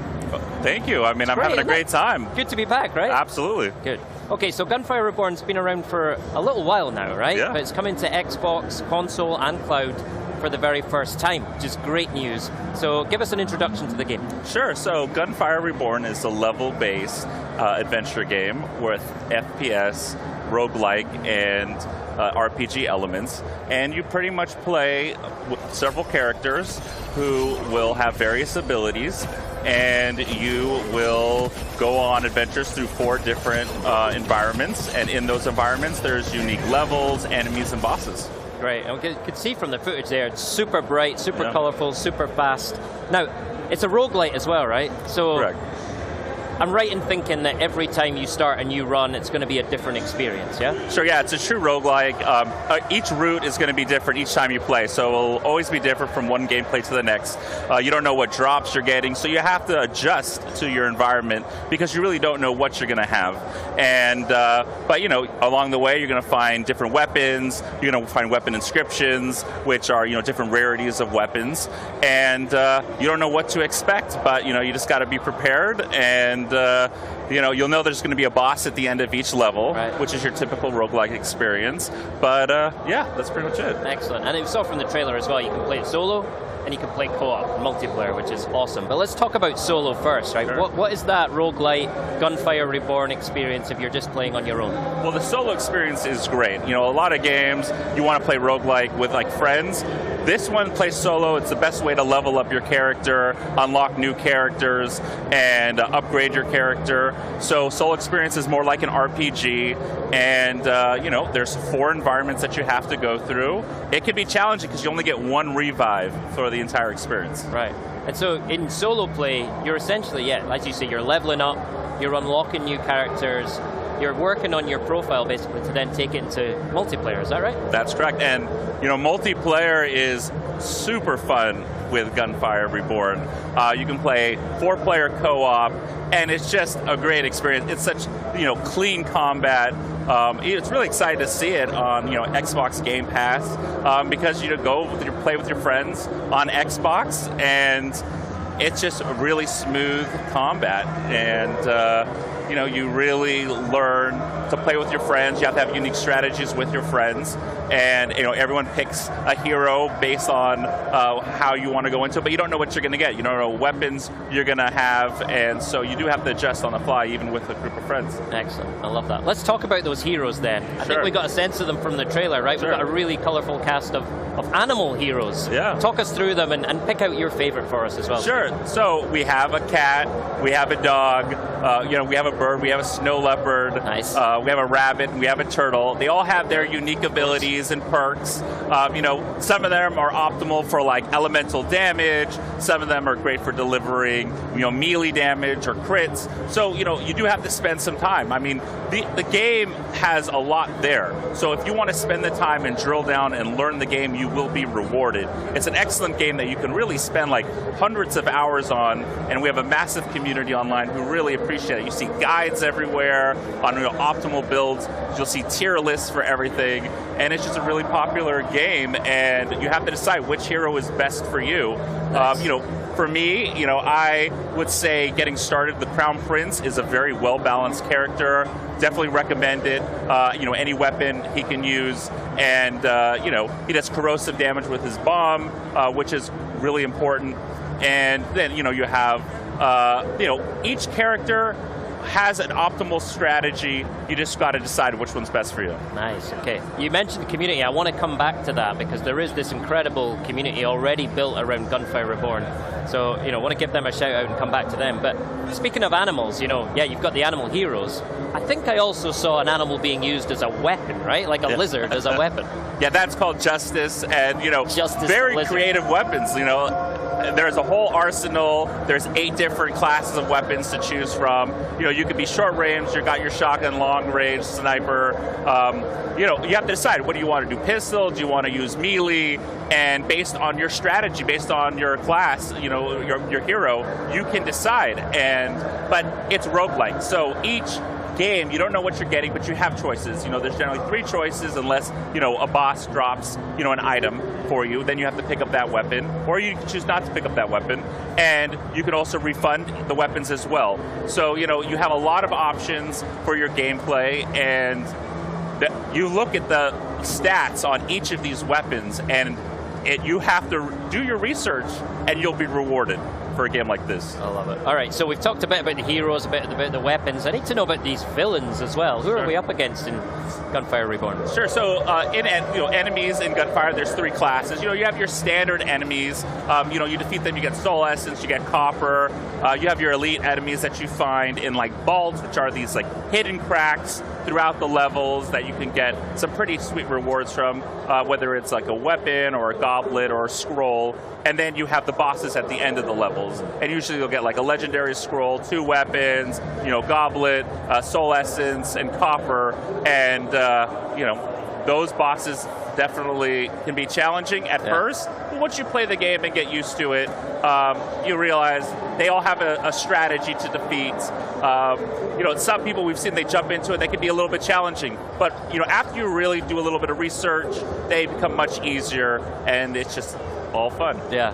Thank you. I mean, I'm having a great time. Good to be back, right? Absolutely. Good. Okay, so Gunfire Reborn's been around for a little while now, right? Yeah. But it's coming to Xbox, console, and cloud for the very first time, which is great news. So give us an introduction to the game. Sure. So Gunfire Reborn is a level-based adventure game with FPS, roguelike, and RPG elements. And you pretty much play with several characters who will have various abilities, and you will go on adventures through 4 different environments. And in those environments, there's unique levels, enemies, and bosses. Great. And we could see from the footage there, it's super bright, super colorful, super fast. Now, it's a roguelite as well, right? So correct. I'm right in thinking that every time you start a new run, it's going to be a different experience, yeah? Sure, yeah, it's a true roguelike. Each route is going to be different each time you play, so it'll always be different from one gameplay to the next. You don't know what drops you're getting, so you have to adjust to your environment because you really don't know what you're going to have. And but you know, along the way, you're going to find different weapons. You're going to find weapon inscriptions, which are different rarities of weapons, and you don't know what to expect. But you just got to be prepared and. You'll know there's going to be a boss at the end of each level, which is your typical roguelike experience. But yeah, that's pretty much it. Excellent. And you saw from the trailer as well, you can play it solo and you can play co-op, multiplayer, which is awesome. But let's talk about solo first, right? Sure. What is that roguelite, Gunfire Reborn experience if you're just playing on your own? Well, the solo experience is great. A lot of games, you want to play roguelike with friends. This one plays solo. It's the best way to level up your character, unlock new characters, and upgrade your character. So solo experience is more like an RPG, and there's 4 environments that you have to go through. It can be challenging because you only get 1 revive for the entire experience. Right. And so in solo play, you're essentially, as you say, you're leveling up, you're unlocking new characters, you're working on your profile basically to then take it into multiplayer, is that right? That's correct. And multiplayer is super fun with Gunfire Reborn. You can play 4-player co-op, and it's just a great experience. It's such clean combat. It's really exciting to see it on Xbox Game Pass because you play with your friends on Xbox, and it's just a really smooth combat, and you really learn to play with your friends. You have to have unique strategies with your friends, and everyone picks a hero based on how you want to go into it, but you don't know what you're going to get. You don't know what weapons you're going to have, and so you do have to adjust on the fly, even with a group of friends. Excellent. I love that. Let's talk about those heroes then. I think we got a sense of them from the trailer, right? Sure. We've got a really colorful cast of animal heroes. Yeah. Talk us through them and pick out your favorite for us as well. Sure. So we have a cat, we have a dog, we have a bird, we have a snow leopard, nice. We have a rabbit, and we have a turtle. They all have their unique abilities and perks. Some of them are optimal for elemental damage. Some of them are great for delivering melee damage or crits. So you do have to spend some time. I mean, the game has a lot there. So if you want to spend the time and drill down and learn the game, you will be rewarded. It's an excellent game that you can really spend hundreds of hours on, and we have a massive community online who really appreciate it. You see guides everywhere on optimal builds. You'll see tier lists for everything, and it's just a really popular game, and you have to decide which hero is best for you. Nice. For me, I would say getting started, the Crown Prince is a very well-balanced character. Definitely recommend it. Any weapon he can use, and he does corrosive damage with his bomb, which is really important. And then you have each character has an optimal strategy. You just got to decide which one's best for you. Nice. Okay. You mentioned the community. I want to come back to that because there is this incredible community already built around Gunfire Reborn. So, I want to give them a shout out and come back to them. But speaking of animals, you've got the animal heroes. I think I also saw an animal being used as a weapon, right? Like a lizard as a weapon. Yeah, that's called Justice, and Justice very lizard. Creative weapons. there's a whole arsenal. There's 8 different classes of weapons to choose from. You could be short range. You got your shotgun, long range, sniper. You have to decide, what do you want to do? Pistol? Do you want to use melee? And based on your strategy, based on your class, your hero, you can decide. But it's roguelike, so each game, you don't know what you're getting, but you have choices. There's generally 3 choices, unless a boss drops an item for you. Then you have to pick up that weapon, or you can choose not to pick up that weapon, and you can also refund the weapons as well. So you have a lot of options for your gameplay, and you look at the stats on each of these weapons, and you have to do your research, and you'll be rewarded for a game like this. I love it. All right, so we've talked a bit about the heroes, a bit about the weapons. I need to know about these villains as well. Who are we up against in Gunfire Reborn? Sure. So enemies in Gunfire, there's 3 classes. You have your standard enemies. You defeat them. You get soul essence. You get copper. You have your elite enemies that you find in vaults, which are these hidden cracks throughout the levels that you can get some pretty sweet rewards from, whether it's a weapon or a goblet or a scroll. And then you have the bosses at the end of the levels. And usually you'll get a legendary scroll, 2 weapons, goblet, soul essence, and copper. And, those bosses definitely can be challenging at first. But once you play the game and get used to it, you realize they all have a strategy to defeat. Some people we've seen, they jump into it, they can be a little bit challenging. But, after you really do a little bit of research, they become much easier, and it's just all fun. Yeah,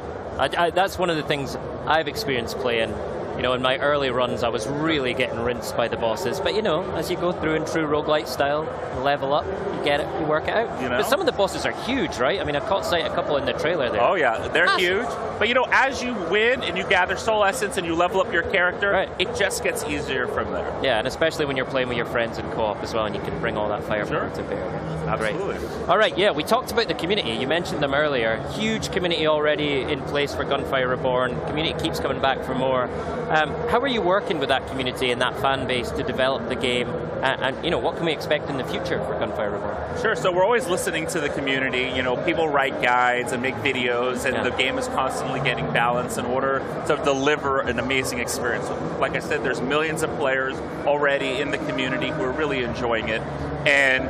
that's one of the things I've experienced playing. In my early runs, I was really getting rinsed by the bosses. But, as you go through in true roguelite style, you level up, you get it, you work it out. But some of the bosses are huge, right? I mean, I caught sight a couple in the trailer there. Oh, yeah, they're huge. But, as you win and you gather soul essence and you level up your character, it just gets easier from there. Yeah, and especially when you're playing with your friends in co-op as well, and you can bring all that firepower to bear. Absolutely. Great. All right, yeah, we talked about the community. You mentioned them earlier. Huge community already in place for Gunfire Reborn. Community keeps coming back for more. How are you working with that community and that fan base to develop the game? And what can we expect in the future for Gunfire Reborn? Sure, so we're always listening to the community. People write guides and make videos, and the game is constantly getting balanced in order to deliver an amazing experience. Like I said, there's millions of players already in the community who are really enjoying it. And,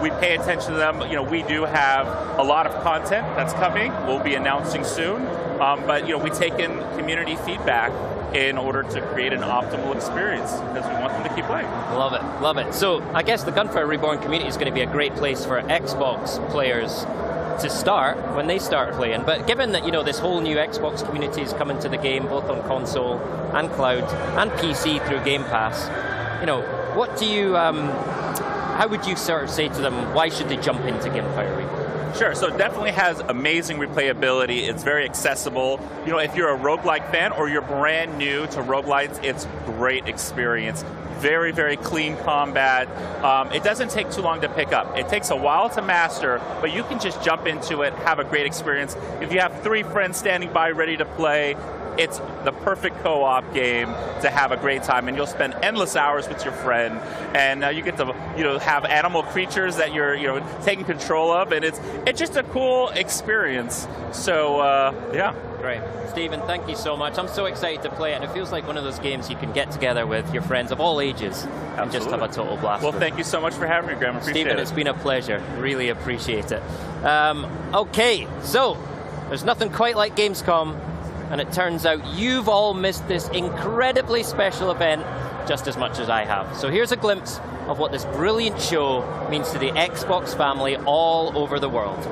we pay attention to them. We do have a lot of content that's coming. We'll be announcing soon. But, we take in community feedback in order to create an optimal experience, because we want them to keep playing. Love it, love it. So I guess the Gunfire Reborn community is going to be a great place for Xbox players to start when they start playing. But given that, this whole new Xbox community is coming to the game, both on console and cloud and PC through Game Pass, what do you, how would you sort of say to them, why should they jump into Gunfire Reborn? Sure, so it definitely has amazing replayability. It's very accessible. If you're a roguelike fan or you're brand new to roguelites, it's a great experience. Very, very clean combat. It doesn't take too long to pick up. It takes a while to master, but you can just jump into it, have a great experience. If you have 3 friends standing by ready to play, it's the perfect co-op game to have a great time, and you'll spend endless hours with your friend, and you get to have animal creatures that you're taking control of, and it's just a cool experience. So yeah. Great. Stephen, thank you so much. I'm so excited to play it, and it feels like one of those games you can get together with your friends of all ages and just have a total blast. Well, thank you so much for having me, Graham. Appreciate Stephen, it's been a pleasure. Really appreciate it. Okay, so there's nothing quite like Gamescom, and it turns out you've all missed this incredibly special event just as much as I have. So here's a glimpse of what this brilliant show means to the Xbox family all over the world.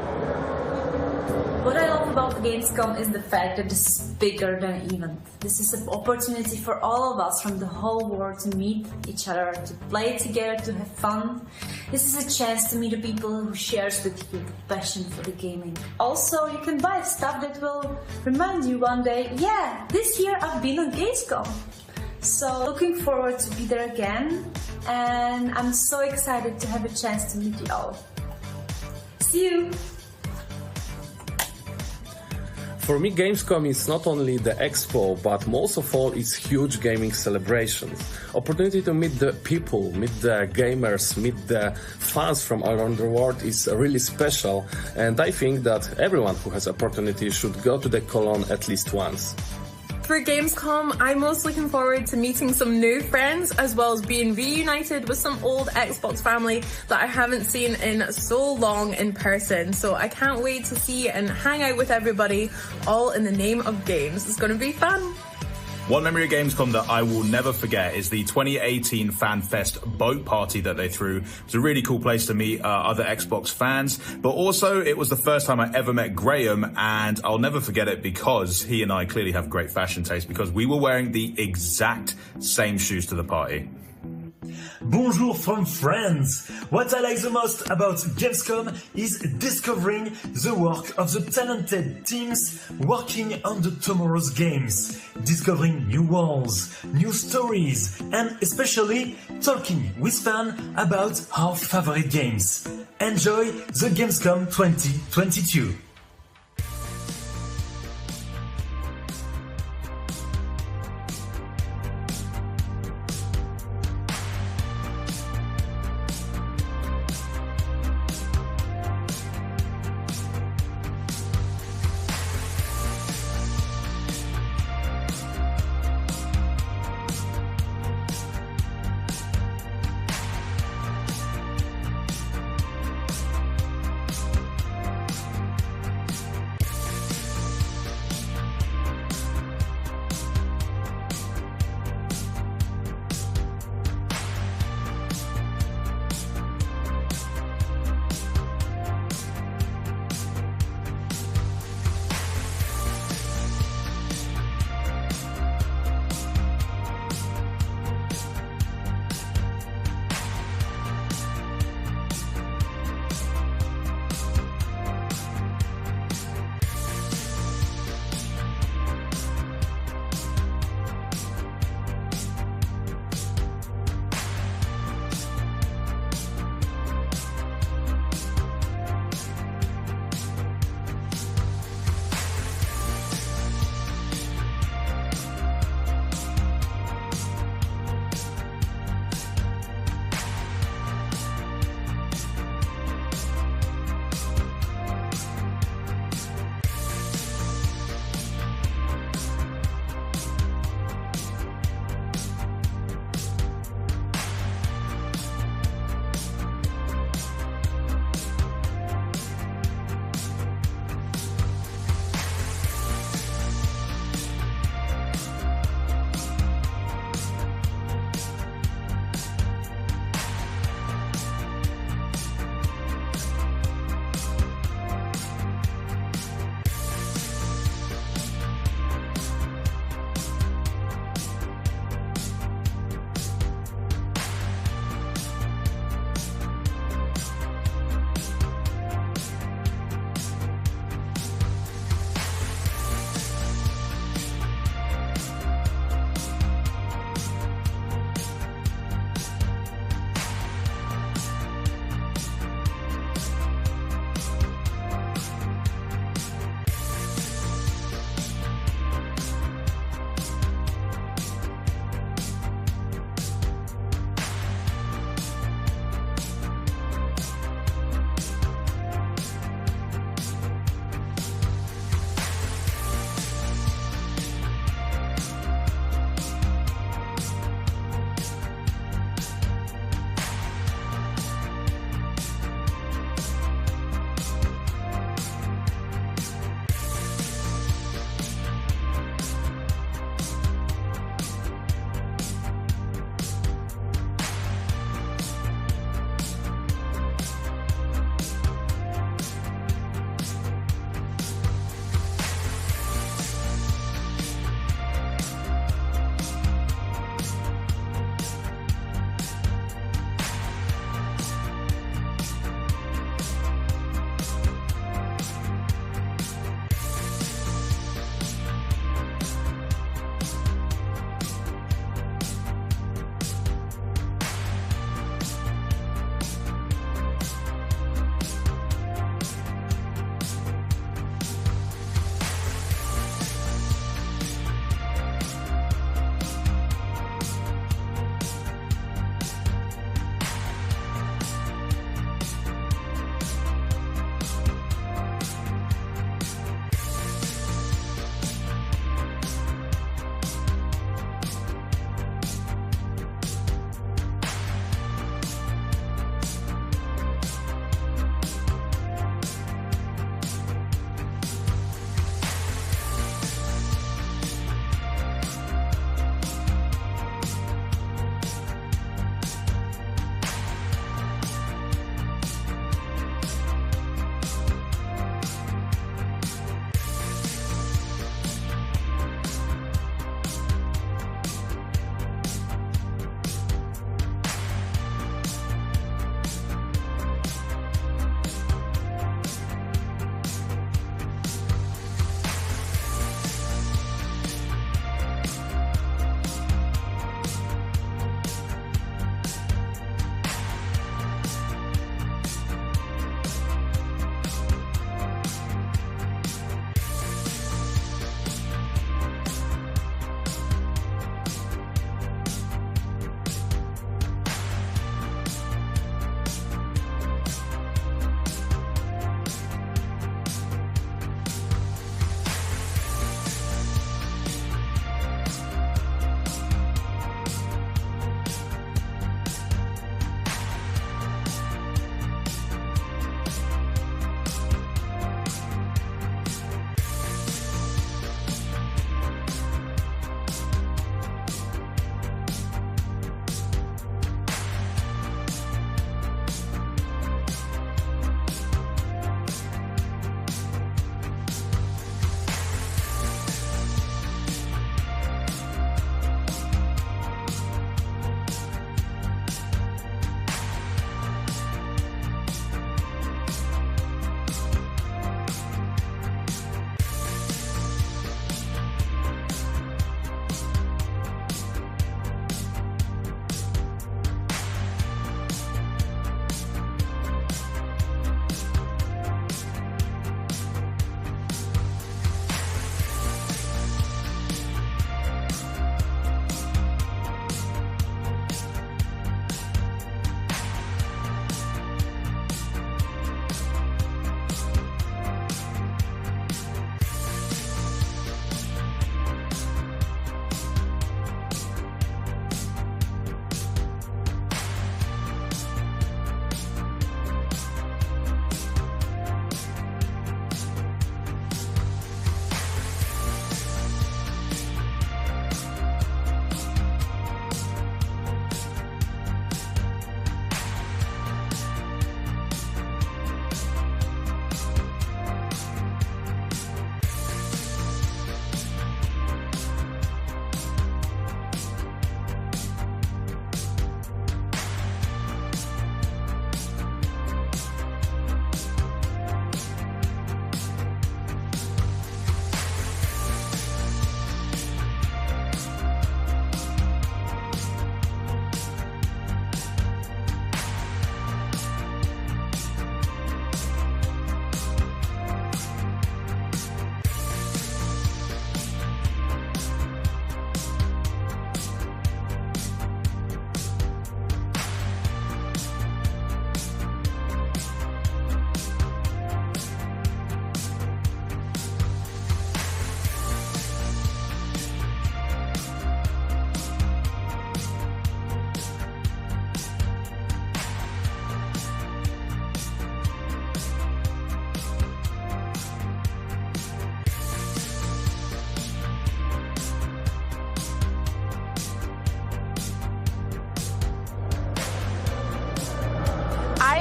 What I love about Gamescom is the fact that this is bigger than an event. This is an opportunity for all of us from the whole world to meet each other, to play together, to have fun. This is a chance to meet the people who shares with you the passion for the gaming. Also, you can buy stuff that will remind you one day, yeah, this year I've been on Gamescom. So looking forward to be there again, and I'm so excited to have a chance to meet you all. See you! For me, Gamescom is not only the expo, but most of all, it's huge gaming celebrations. Opportunity to meet the people, meet the gamers, meet the fans from around the world is really special. And I think that everyone who has opportunity should go to the Cologne at least once. For Gamescom, I'm most looking forward to meeting some new friends as well as being reunited with some old Xbox family that I haven't seen in so long in person. So I can't wait to see and hang out with everybody, all in the name of games. It's going to be fun. One memory of Gamescom that I will never forget is the 2018 FanFest boat party that they threw. It was a really cool place to meet other Xbox fans, but also it was the first time I ever met Graham, and I'll never forget it because he and I clearly have great fashion taste because we were wearing the exact same shoes to the party. Bonjour from France! What I like the most about Gamescom is discovering the work of the talented teams working on the tomorrow's games, discovering new worlds, new stories, and especially talking with fans about our favorite games. Enjoy the Gamescom 2022!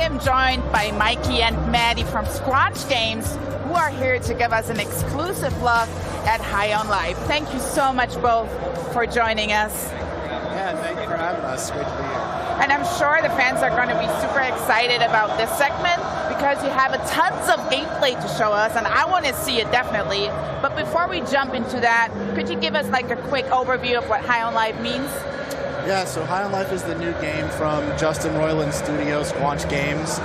am joined by Mikey and Maddie from Squanch Games, who are here to give us an exclusive look at High on Life. Thank you so much both for joining us. Yeah, thank you for having us. Great to be here. And I'm sure the fans are going to be super excited about this segment because you have tons of gameplay to show us, and I want to see it definitely. But before we jump into that, could you give us like a quick overview of what High on Life means? Yeah, so High on Life is the new game from Justin Roiland's studio, Squanch Games.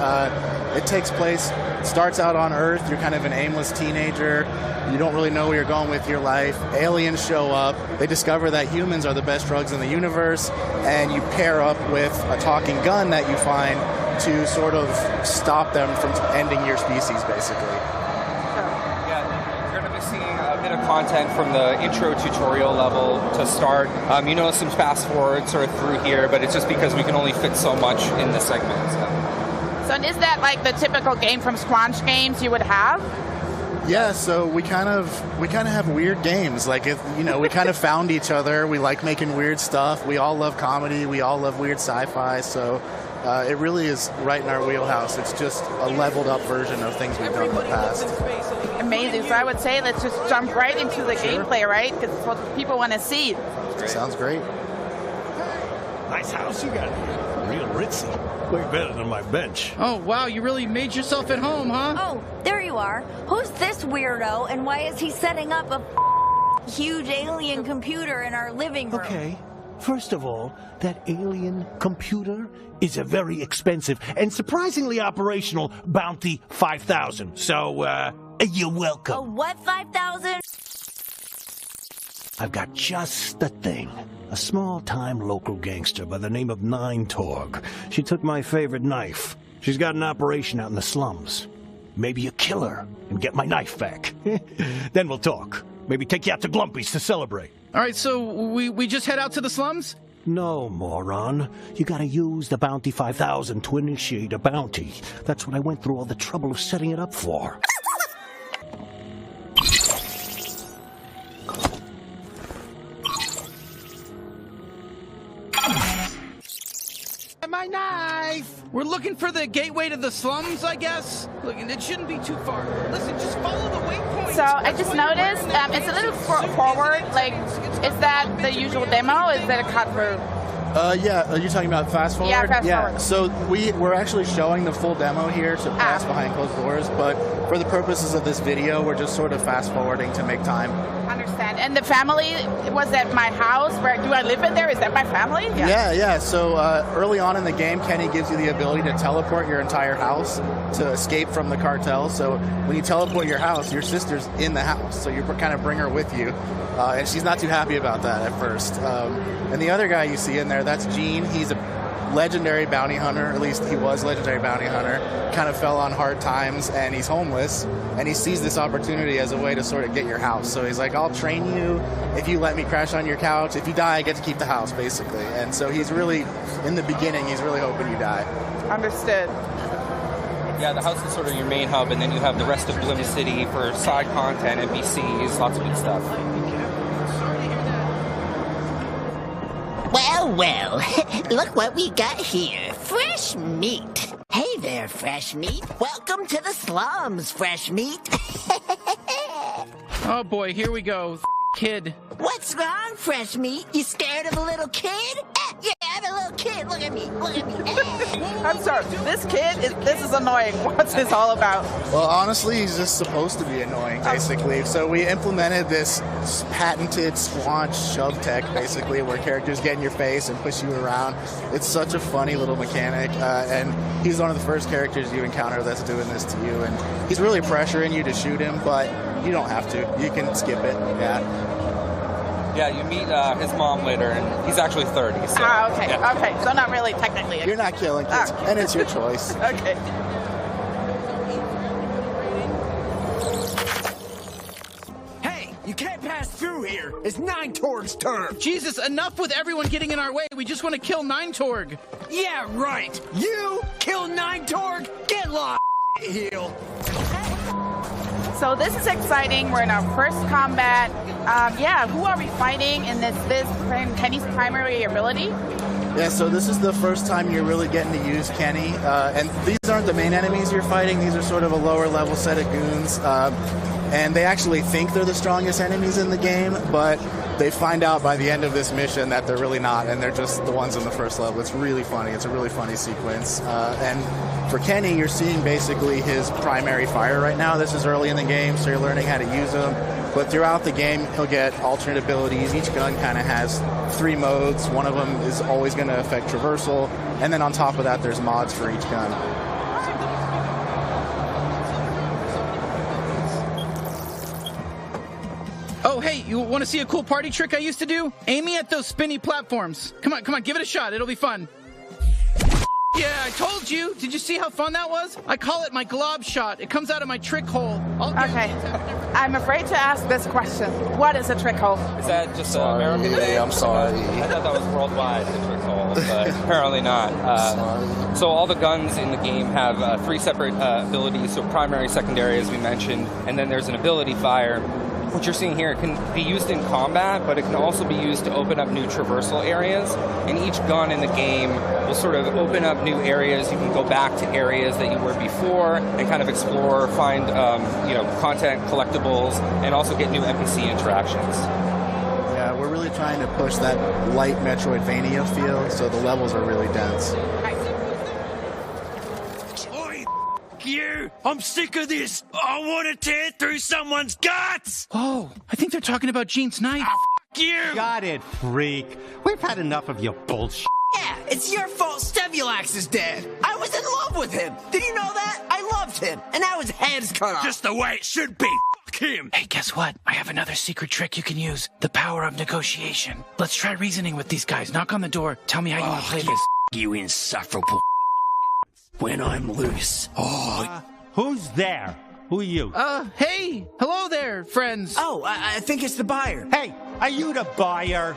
It takes place, starts out on Earth. You're kind of an aimless teenager. You don't really know where you're going with your life. Aliens show up. They discover that humans are the best drugs in the universe, and you pair up with a talking gun that you find to sort of stop them from ending your species, basically. Of content from the intro tutorial level to start. You know, some fast forward sort of through here, but it's just because we can only fit so much in this segment. So is that like the typical game from Squanch Games you would have? Yeah, so we kind of have weird games. Like, we kind of found each other. We like making weird stuff. We all love comedy. We all love weird sci-fi. So it really is right in our wheelhouse. It's just a leveled up version of things we've done in the past. Amazing. So I would say let's just jump right into the gameplay, right? Because it's what people want to see. Sounds great. Nice house you got here. Real ritzy. Way better than my bench. Oh, wow. You really made yourself at home, huh? Oh, there you are. Who's this weirdo, and why is he setting up a huge alien computer in our living room? Okay. First of all, that alien computer is a very expensive and surprisingly operational Bounty 5000. So, you're welcome. A what 5000? I've got just the thing. A small-time local gangster by the name of Nine Torg. She took my favorite knife. She's got an operation out in the slums. Maybe you kill her and get my knife back. Then we'll talk. Maybe take you out to Glumpy's to celebrate. All right, so we just head out to the slums? No, moron. You gotta use the Bounty 5000 to initiate a bounty. That's what I went through all the trouble of setting it up for. My knife! We're looking for the gateway to the slums, I guess? Look, it shouldn't be too far. Listen, just follow the waypoint. So I just noticed it's a little forward. Like, is that the usual demo? Is that a cut through? Yeah, are you talking about fast forward? Yeah, fast forward. So we're actually showing the full demo here to pass behind closed doors, but for the purposes of this video, we're just sort of fast forwarding to make time. Understand. And the family was at my house. Where do I live in there? Is that my family? Yeah. So early on in the game, Kenny gives you the ability to teleport your entire house to escape from the cartel. So when you teleport your house, your sister's in the house. So you kind of bring her with you. And she's not too happy about that at first. And the other guy you see in there, that's Gene. He's a legendary bounty hunter, at least he was legendary bounty hunter, kind of fell on hard times, and he's homeless, and he sees this opportunity as a way to sort of get your house. So he's like, I'll train you if you let me crash on your couch. If you die, I get to keep the house, basically. And so he's really, in the beginning, he's really hoping you die. Understood. Yeah, the house is sort of your main hub, and then you have the rest of Bloom City for side content, NPCs, lots of good stuff. Well, look what we got here. Fresh meat. Hey there, Fresh Meat. Welcome to the slums, Fresh Meat. Oh boy, here we go. Kid. What's wrong, Fresh Meat? You scared of a little kid? Yeah, I'm a little kid. Look at me. Look at me. I'm sorry. This is annoying. What's this all about? Well, honestly, he's just supposed to be annoying, basically. So we implemented this patented Squanch shove tech, basically, where characters get in your face and push you around. It's such a funny little mechanic, and he's one of the first characters you encounter that's doing this to you. And he's really pressuring you to shoot him, but you don't have to. You can skip it. Yeah, you meet his mom later, and he's actually 30. So, okay. Yeah. Okay, so not really technically. You're not killing kids, and it's your choice. Okay. Hey, you can't pass through here. It's Nine Torg's turn. Jesus, enough with everyone getting in our way. We just want to kill Nine Torg. Yeah, right. You kill Nine Torg, get lost, heel. So this is exciting. We're in our first combat. Who are we fighting in this Kenny's primary ability? Yeah, so this is the first time you're really getting to use Kenny, and these aren't the main enemies you're fighting. These are sort of a lower level set of goons, and they actually think they're the strongest enemies in the game, but they find out by the end of this mission that they're really not, and they're just the ones in the first level. It's really funny. It's a really funny sequence. And for Kenny, you're seeing basically his primary fire right now. This is early in the game, so you're learning how to use them. But throughout the game, he'll get alternate abilities. Each gun kind of has 3 modes. One of them is always going to affect traversal. And then on top of that, there's mods for each gun. Oh, hey, you want to see a cool party trick I used to do? Aim me at those spinny platforms. Come on, give it a shot. It'll be fun. Yeah, I told you. Did you see how fun that was? I call it my glob shot. It comes out of my trick hole. Okay. I'm afraid to ask this question. What is a trick hole? Is that just an American thing? I'm sorry. I thought that was worldwide, the trick hole, but apparently not. So all the guns in the game have 3 separate abilities, so primary, secondary, as we mentioned, and then there's an ability fire. What you're seeing here, it can be used in combat, but it can also be used to open up new traversal areas. And each gun in the game will sort of open up new areas. You can go back to areas that you were before and kind of explore, find content, collectibles, and also get new NPC interactions. Yeah, we're really trying to push that light Metroidvania feel, so the levels are really dense. You! I'm sick of this! I want to tear through someone's guts! Oh, I think they're talking about Gene's knife. You! Got it, freak. We've had enough of your bullshit. Yeah, it's your fault Stevulax is dead. I was in love with him. Did you know that? I loved him, and now his head's cut off. Just the way it should be. Fuck him. Hey, guess what? I have another secret trick you can use. The power of negotiation. Let's try reasoning with these guys. Knock on the door. Tell me how you want to play this. You insufferable. When I'm loose. Who's there? Who are you? Hey! Hello there, friends. Oh, I think it's the buyer. Hey, are you the buyer?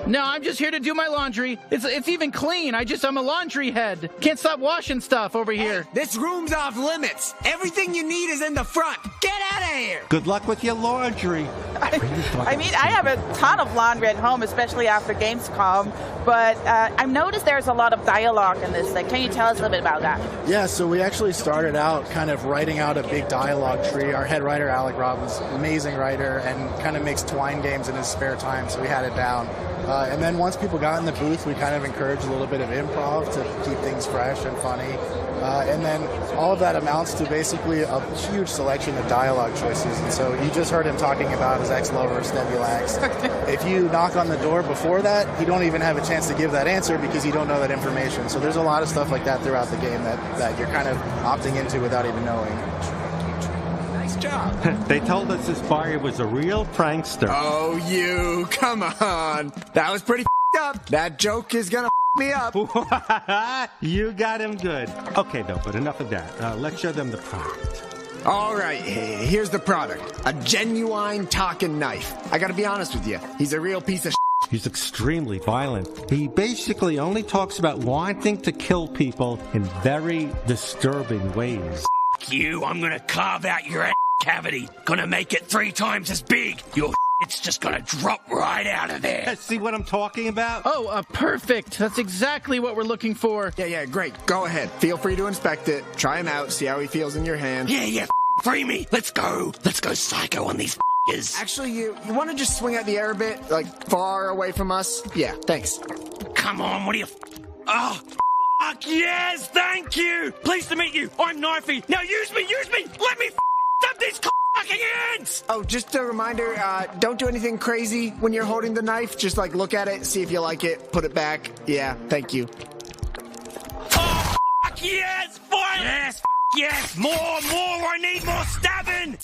No, I'm just here to do my laundry. It's even clean. I'm a laundry head. Can't stop washing stuff over here. Hey, this room's off limits. Everything you need is in the front. Get out of here. Good luck with your laundry. I mean, I have a ton of laundry at home, especially after Gamescom, but I've noticed there's a lot of dialogue in this. Can you tell us a little bit about that? Yeah, so we actually started out kind of writing out a big dialogue tree. Our head writer, Alec Robbins, amazing writer, and kind of makes twine games in his spare time, so we had it down. And then once people got in the booth, we kind of encouraged a little bit of improv to keep things fresh and funny. And then all of that amounts to basically a huge selection of dialogue choices. And so you just heard him talking about his ex-lover, Stevulax. If you knock on the door before that, you don't even have a chance to give that answer because you don't know that information. So there's a lot of stuff like that throughout the game that you're kind of opting into without even knowing. Job. They told us this buyer was a real prankster. Oh, you. Come on. That was pretty up. That joke is gonna me up. You got him good. Okay, though, but enough of that. Let's show them the product. All right, here's the product. A genuine talking knife. I gotta be honest with you. He's a real piece of shit. He's extremely violent. He basically only talks about wanting to kill people in very disturbing ways. You, I'm gonna carve out your ass cavity. Gonna make it 3 times as big. Your it's just gonna drop right out of there. See what I'm talking about? Oh, perfect. That's exactly what we're looking for. Yeah, great. Go ahead. Feel free to inspect it. Try him out. See how he feels in your hand. Yeah, free me. Let's go. Let's go psycho on these f***ers. Actually, you want to just swing out the air a bit? Like, far away from us? Yeah, thanks. Come on, what are you... Oh, fuck yes, thank you. Pleased to meet you. I'm Knifey. Now use me. Let me up these fucking ends. Oh, just a reminder, don't do anything crazy when you're holding the knife. Just, like, look at it, see if you like it, put it back. Yeah, thank you. Oh, fuck yes, fire. Yes, more, I need more stabbing.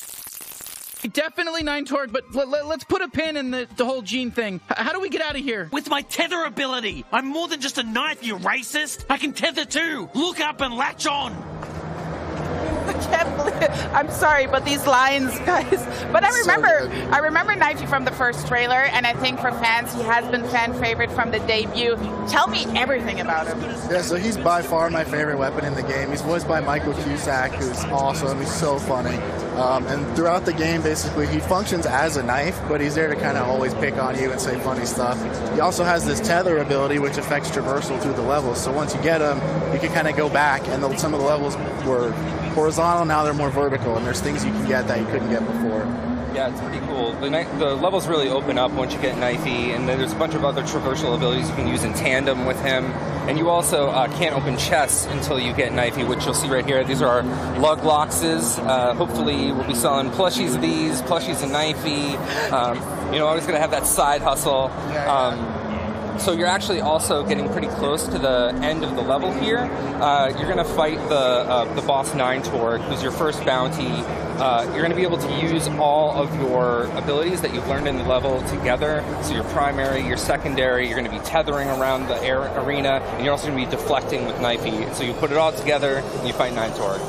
Definitely 9torg, but let's put a pin in the whole Gene thing. How do we get out of here? With my tether ability. I'm more than just a knife, you racist. I can tether too. Look up and latch on. can't believe it. I'm sorry, but these lines, guys. But I remember Knifey from the first trailer, and I think for fans, he has been fan favorite from the debut. Tell me everything about him. Yeah, so he's by far my favorite weapon in the game. He's voiced by Michael Cusack, who's awesome. He's so funny. And throughout the game, basically, he functions as a knife, but he's there to kind of always pick on you and say funny stuff. He also has this tether ability, which affects traversal through the levels. So once you get him, you can kind of go back, and some of the levels were horizontal, now they're more vertical, and there's things you can get that you couldn't get before. Yeah, it's pretty cool. The levels really open up once you get Knifey, and then there's a bunch of other traversal abilities you can use in tandem with him. And you also can't open chests until you get Knifey, which you'll see right here. These are our lug loxes. Hopefully we'll be selling plushies of these, plushies of Knifey. Always going to have that side hustle. So you're actually also getting pretty close to the end of the level here. You're going to fight the boss 9 Torg, who's your first bounty. You're going to be able to use all of your abilities that you've learned in the level together. So your primary, your secondary, you're going to be tethering around the arena, and you're also going to be deflecting with Knifey. So you put it all together, and you fight 9 Torg.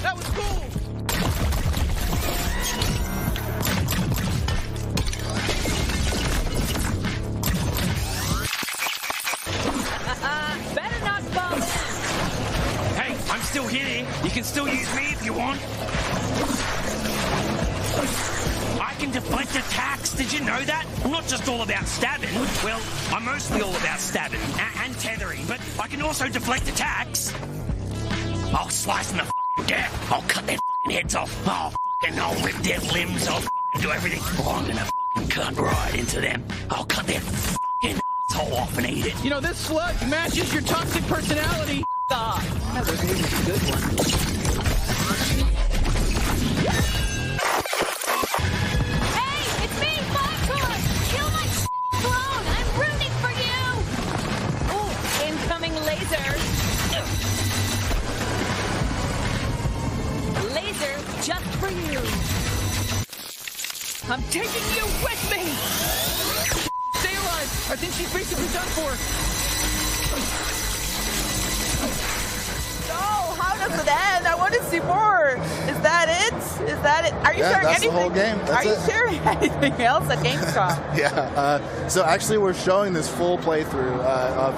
That was cool! Better not bump! Hey, I'm still here. You can still use me if you want. I can deflect attacks. Did you know that? I'm not just all about stabbing. Well, I'm mostly all about stabbing and tethering, but I can also deflect attacks. I'll slice them to death. I'll cut their heads off. I'll rip their limbs. I'll do everything. I'm gonna cut right into them. I'll cut their asshole off and eat it. You know, this slug matches your toxic personality. That was a good one. Hey, it's me, Foxhorn! Kill my clone! I'm rooting for you! Oh, incoming laser! Laser just for you. I'm taking you with me! Stay alive! I think she's basically done for. No, how does it end? I want to see more. Is that it? Is that it? Are you sharing that's anything? The whole game. That's Are you sharing anything else at Gamescom? Yeah. So actually, we're showing this full playthrough of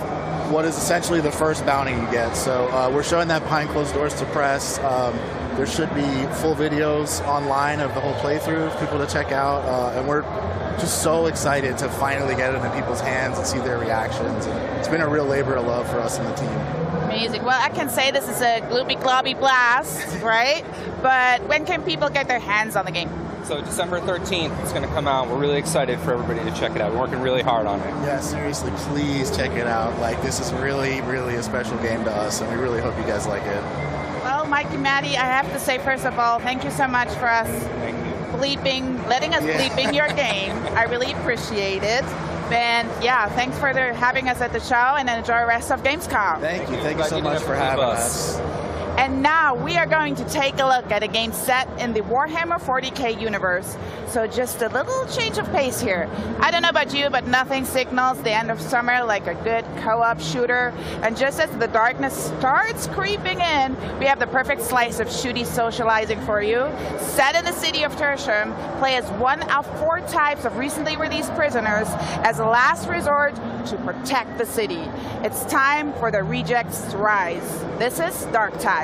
what is essentially the first bounty you get. So we're showing that behind closed doors to press. There should be full videos online of the whole playthrough for people to check out, and we're just so excited to finally get it in people's hands and see their reactions. And it's been a real labor of love for us and the team. Amazing. Well, I can say this is a gloopy globby blast, right? But when can people get their hands on the game? So December 13th, it's going to come out. We're really excited for everybody to check it out. We're working really hard on it. Yeah, seriously, please check it out. Like, this is really, really a special game to us, and we really hope you guys like it. Well, Mike and Maddie, I have to say, first of all, thank you so much for us letting us bleep in your game. I really appreciate it. And yeah, thanks for having us at the show, and enjoy the rest of Gamescom. Thank you. Thank you so much for having us. And now we are going to take a look at a game set in the Warhammer 40k universe. So just a little change of pace here. I don't know about you, but nothing signals the end of summer like a good co-op shooter. And just as the darkness starts creeping in, we have the perfect slice of shooty socializing for you. Set in the city of Tertium, play as one of 4 types of recently released prisoners as a last resort to protect the city. It's time for the rejects to rise. This is Darktide.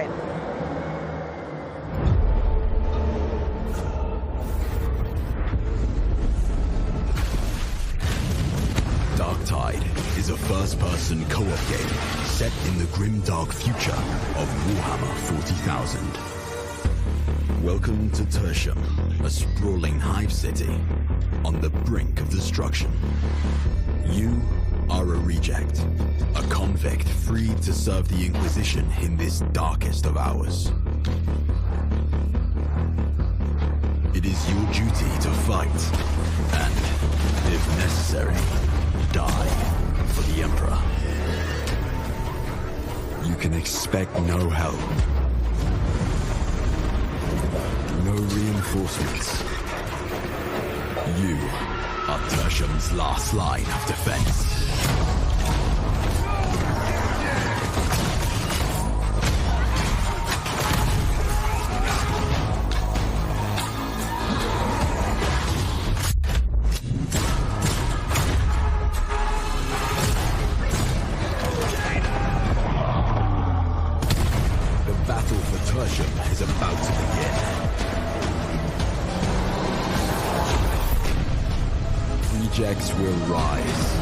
Darktide is a first-person co-op game set in the grim dark future of Warhammer 40,000. Welcome to Tertium, a sprawling hive city on the brink of destruction. You are a reject, a convict freed to serve the Inquisition in this darkest of hours. It is your duty to fight, and, if necessary, die for the Emperor. You can expect no help. reinforcements. You are Tertium's last line of defense. Is about to begin. Rejects will rise.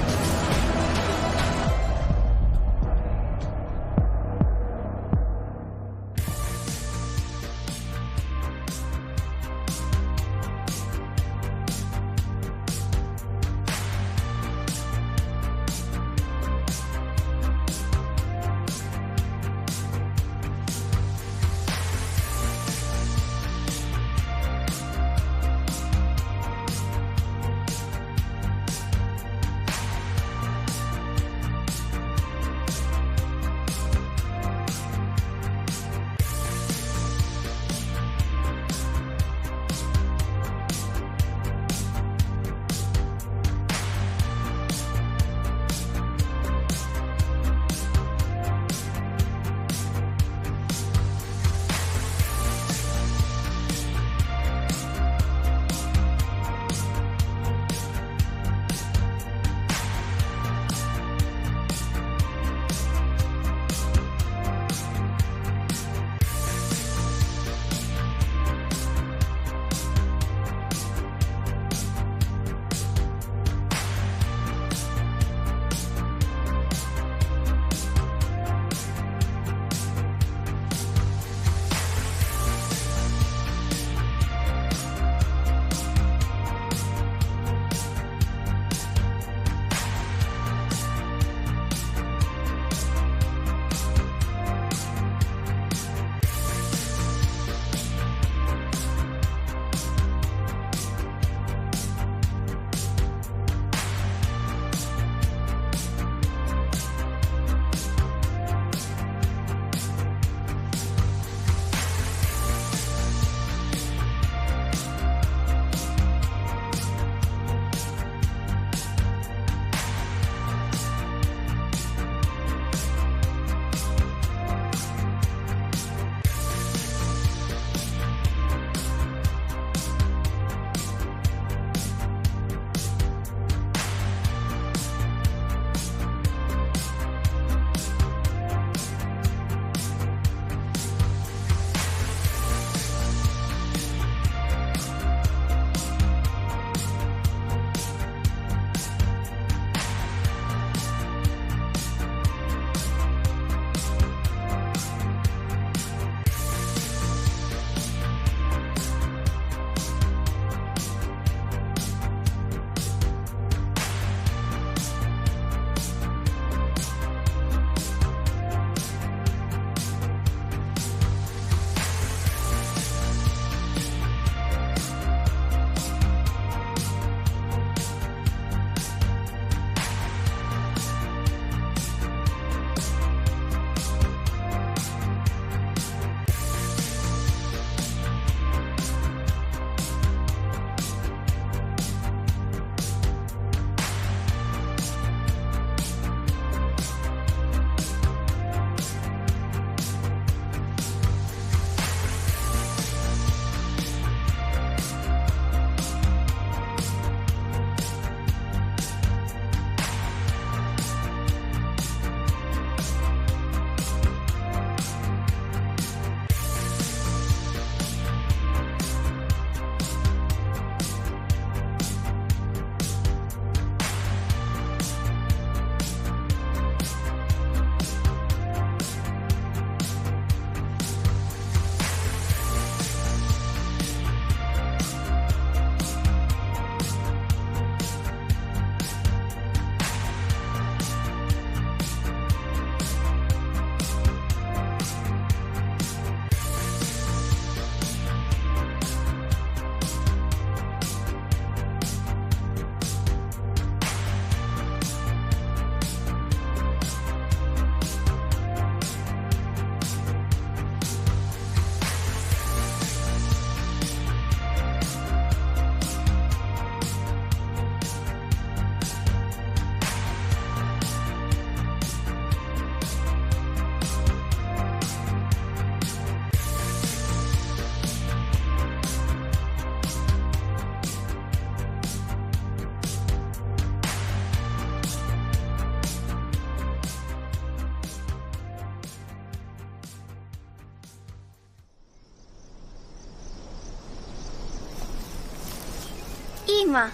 Ima.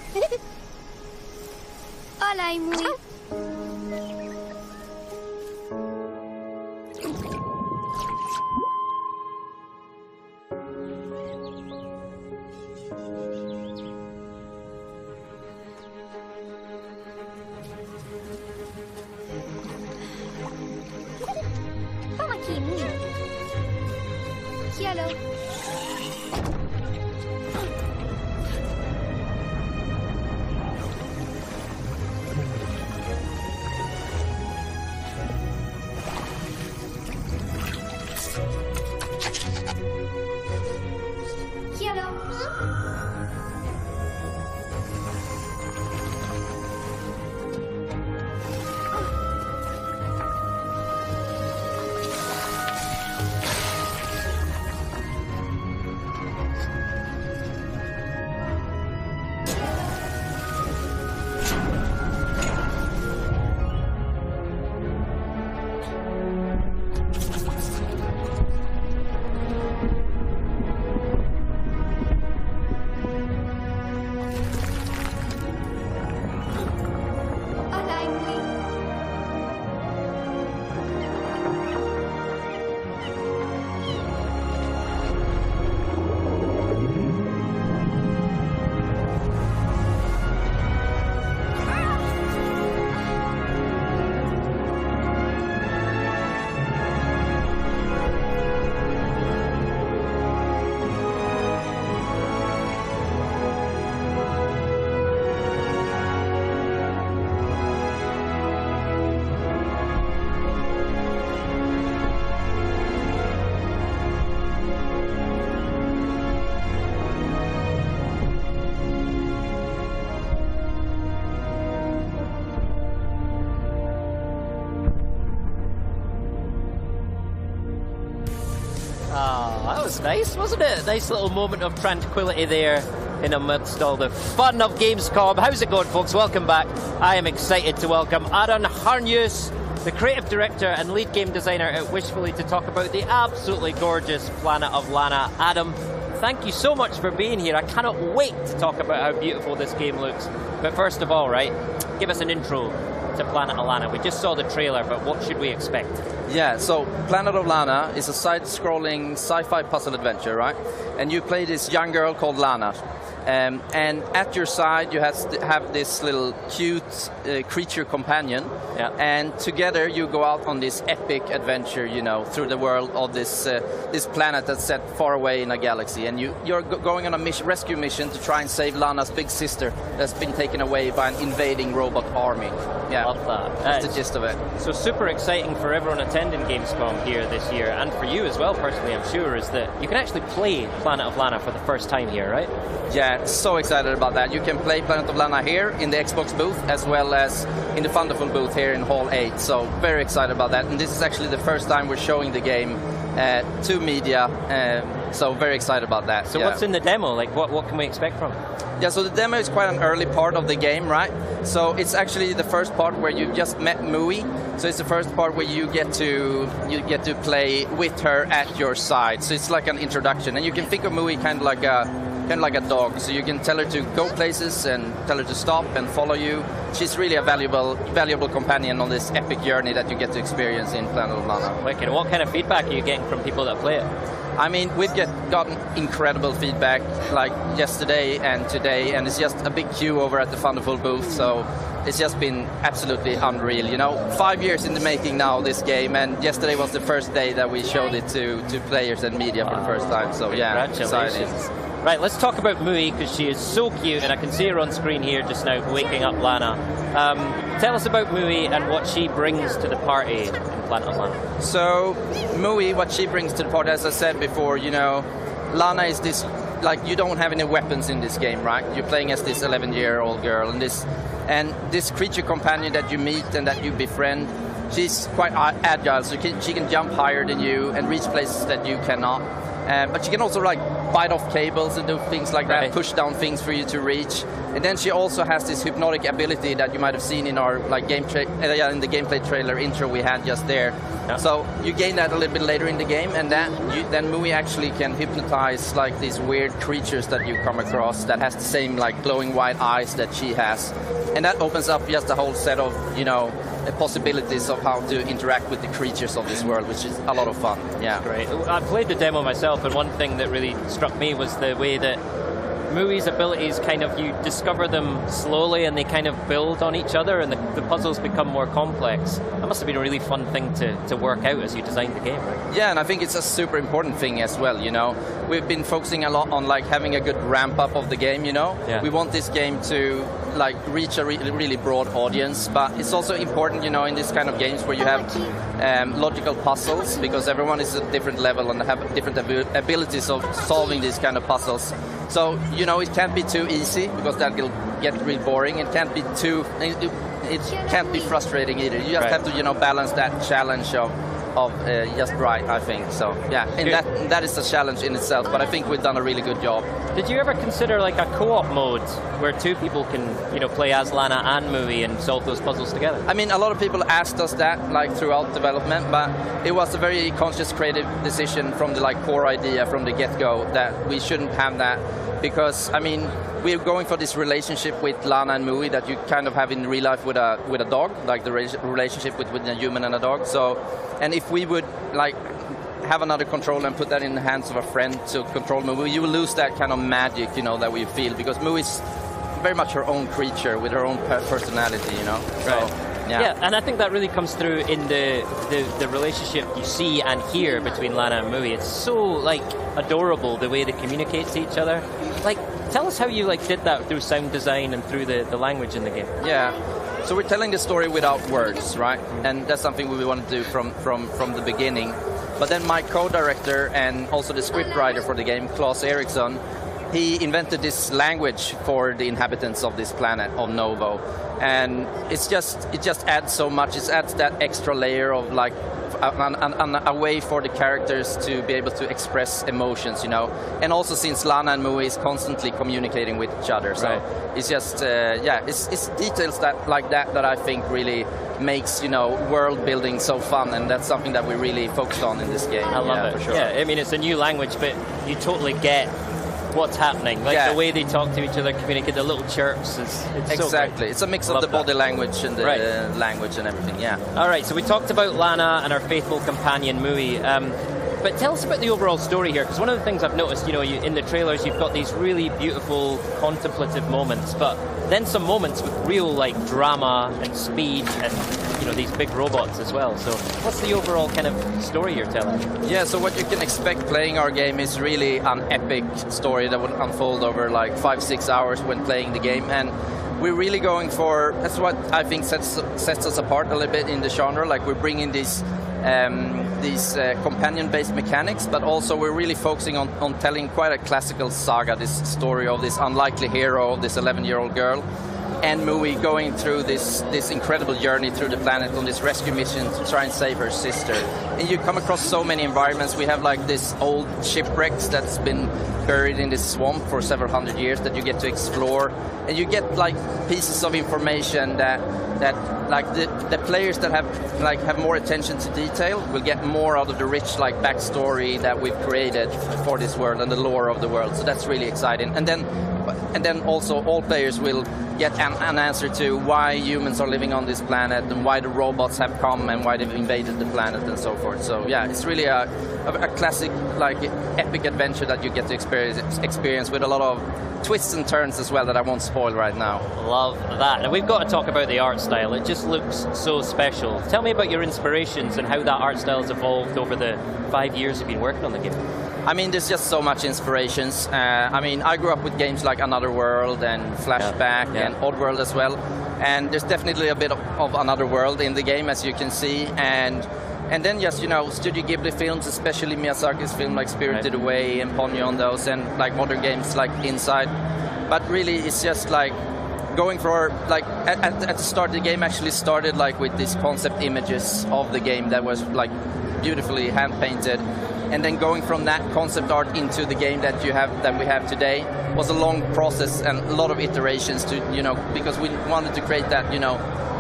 Hola, Imui. Toma aqui, Imui. Hello. That was nice, wasn't it? A nice little moment of tranquility there in amidst all the fun of Gamescom. How's it going, folks? Welcome back. I am excited to welcome Aaron Harnius, the creative director and lead game designer at Wishfully, to talk about the absolutely gorgeous planet of Lana. Adam, thank you so much for being here. I cannot wait to talk about how beautiful this game looks. But first of all, right, give us an intro to Planet of Lana. We just saw the trailer, but what should we expect? Yeah, so Planet of Lana is a side-scrolling sci-fi puzzle adventure, right? And you play this young girl called Lana. And at your side you have this little cute creature companion, and together you go out on this epic adventure, you know, through the world of this planet that's set far away in a galaxy, and you're going on a rescue mission to try and save Lana's big sister that's been taken away by an invading robot army. Yeah, love that. That's the gist of it. So super exciting for everyone attending Gamescom here this year, and for you as well personally, I'm sure, is that you can actually play Planet of Lana for the first time here, right? Yeah, so excited about that. You can play Planet of Lana here in the Xbox booth as well as in the Thunderful booth here in Hall 8. So very excited about that. And this is actually the first time we're showing the game to media. So very excited about that. So what's in the demo? Like what can we expect from it? Yeah, so the demo is quite an early part of the game, right? So it's actually the first part where you just met Mui. So it's the first part where you get to play with her at your side. So it's like an introduction, and you can think of Mui kind of like a dog. So you can tell her to go places and tell her to stop and follow you. She's really a valuable companion on this epic journey that you get to experience in Planet of Lana. Wicked. What kind of feedback are you getting from people that play it? I mean, we've gotten incredible feedback like yesterday and today, and it's just a big queue over at the Thunderful booth, so it's just been absolutely unreal. You know, 5 years in the making now, this game, and yesterday was the first day that we showed it to players and media for the first time, so yeah, congratulations. exciting. Right, let's talk about Mui, because she is so cute, and I can see her on screen here just now, waking up Lana. Tell us about Mui and what she brings to the party in Planet of Lana. So, Mui, what she brings to the party, as I said before, you know, Lana is this, like, you don't have any weapons in this game, right? You're playing as this 11-year-old girl, and this creature companion that you meet and that you befriend, she's quite agile, so she can jump higher than you and reach places that you cannot. But she can also like bite off cables and do things like that, push down things for you to reach. And then she also has this hypnotic ability that you might have seen in our like in the gameplay trailer intro we had just there. Yeah. So you gain that a little bit later in the game, and then Mui actually can hypnotize like these weird creatures that you come across that has the same like glowing white eyes that she has, and that opens up just a whole set of possibilities of how to interact with the creatures of this world, which is a lot of fun. Yeah, great. I played the demo myself, and one thing that really struck me was the way that Mui's abilities kind of, you discover them slowly and they kind of build on each other, and the puzzles become more complex. That must have been a really fun thing to work out as you designed the game, right? Yeah, and I think it's a super important thing as well, We've been focusing a lot on like having a good ramp up of the game, Yeah. We want this game to like reach a really broad audience, but it's also important, in this kind of games where you have logical puzzles, because everyone is at a different level and have different abilities of solving these kind of puzzles. So, it can't be too easy, because that will get really boring. It can't be it can't be frustrating either. You just have to, balance that challenge of just right, I think. So, yeah, and that is a challenge in itself, but I think we've done a really good job. Did you ever consider like a co-op mode where two people can, play as Lana and Mui and solve those puzzles together? I mean, a lot of people asked us that like throughout development, but it was a very conscious creative decision from the like core idea from the get-go that we shouldn't have that, because I mean, we're going for this relationship with Lana and Mui that you kind of have in real life with a dog, like the relationship with a human and a dog. So, and if we would like have another controller and put that in the hands of a friend to control Mui, you will lose that kind of magic, that we feel, because Mui is very much her own creature with her own personality, So, yeah, and I think that really comes through in the relationship you see and hear between Lana and Mui. It's so like adorable the way they communicate to each other. Like, tell us how you like did that through sound design and through the language in the game. Yeah, so we're telling the story without words, right? And that's something we want to do from the beginning. But then my co-director and also the scriptwriter for the game, Claes Eriksson, he invented this language for the inhabitants of this planet, of Novo. And it just adds so much. It adds that extra layer of like a way for the characters to be able to express emotions, And also since Lana and Mui is constantly communicating with each other, so it's just it's details that I think really makes world building so fun, and that's something that we really focused on in this game. I love it. For sure. Yeah, I mean it's a new language, but you totally get what's happening, like the way they talk to each other, communicate, the little chirps. It's exactly. So it's a mix of the body language and the language and everything. Yeah. All right. So we talked about Lana and our faithful companion Mui. But tell us about the overall story here, because one of the things I've noticed, in the trailers, you've got these really beautiful contemplative moments, but then some moments with real like drama and speed and these big robots as well. So what's the overall kind of story you're telling? Yeah, so what you can expect playing our game is really an epic story that would unfold over like 5-6 hours when playing the game, and we're really going for, that's what I think sets us apart a little bit in the genre. Like we're bringing these companion-based mechanics, but also we're really focusing on telling quite a classical saga, this story of this unlikely hero, this 11-year-old girl, and Mui going through this incredible journey through the planet on this rescue mission to try and save her sister. And you come across so many environments. We have like this old shipwrecks that's been buried in this swamp for several hundred years that you get to explore, and you get like pieces of information that like the players that have more attention to detail will get more out of the rich like backstory that we've created for this world and the lore of the world. So that's really exciting. And then also all players will get an answer to why humans are living on this planet and why the robots have come and why they've invaded the planet and so forth. So yeah, it's really a classic like epic adventure that you get to experience with a lot of twists and turns as well that I won't spoil right now. Love that. And we've got to talk about the art style. It just looks so special. Tell me about your inspirations and how that art style has evolved over the 5 years you've been working on the game. I mean, there's just so much inspirations. I mean, I grew up with games like Another World and Flashback and Oddworld as well. And there's definitely a bit of Another World in the game, as you can see. And then just, Studio Ghibli films, especially Miyazaki's film like Spirited Away and Ponyo on those, and like modern games like Inside. But really, it's just like going for, like, at the start, the game actually started like with these concept images of the game that was like beautifully hand-painted. and then going from that concept art into the game that we have today was a long process and a lot of iterations to, because we wanted to create that,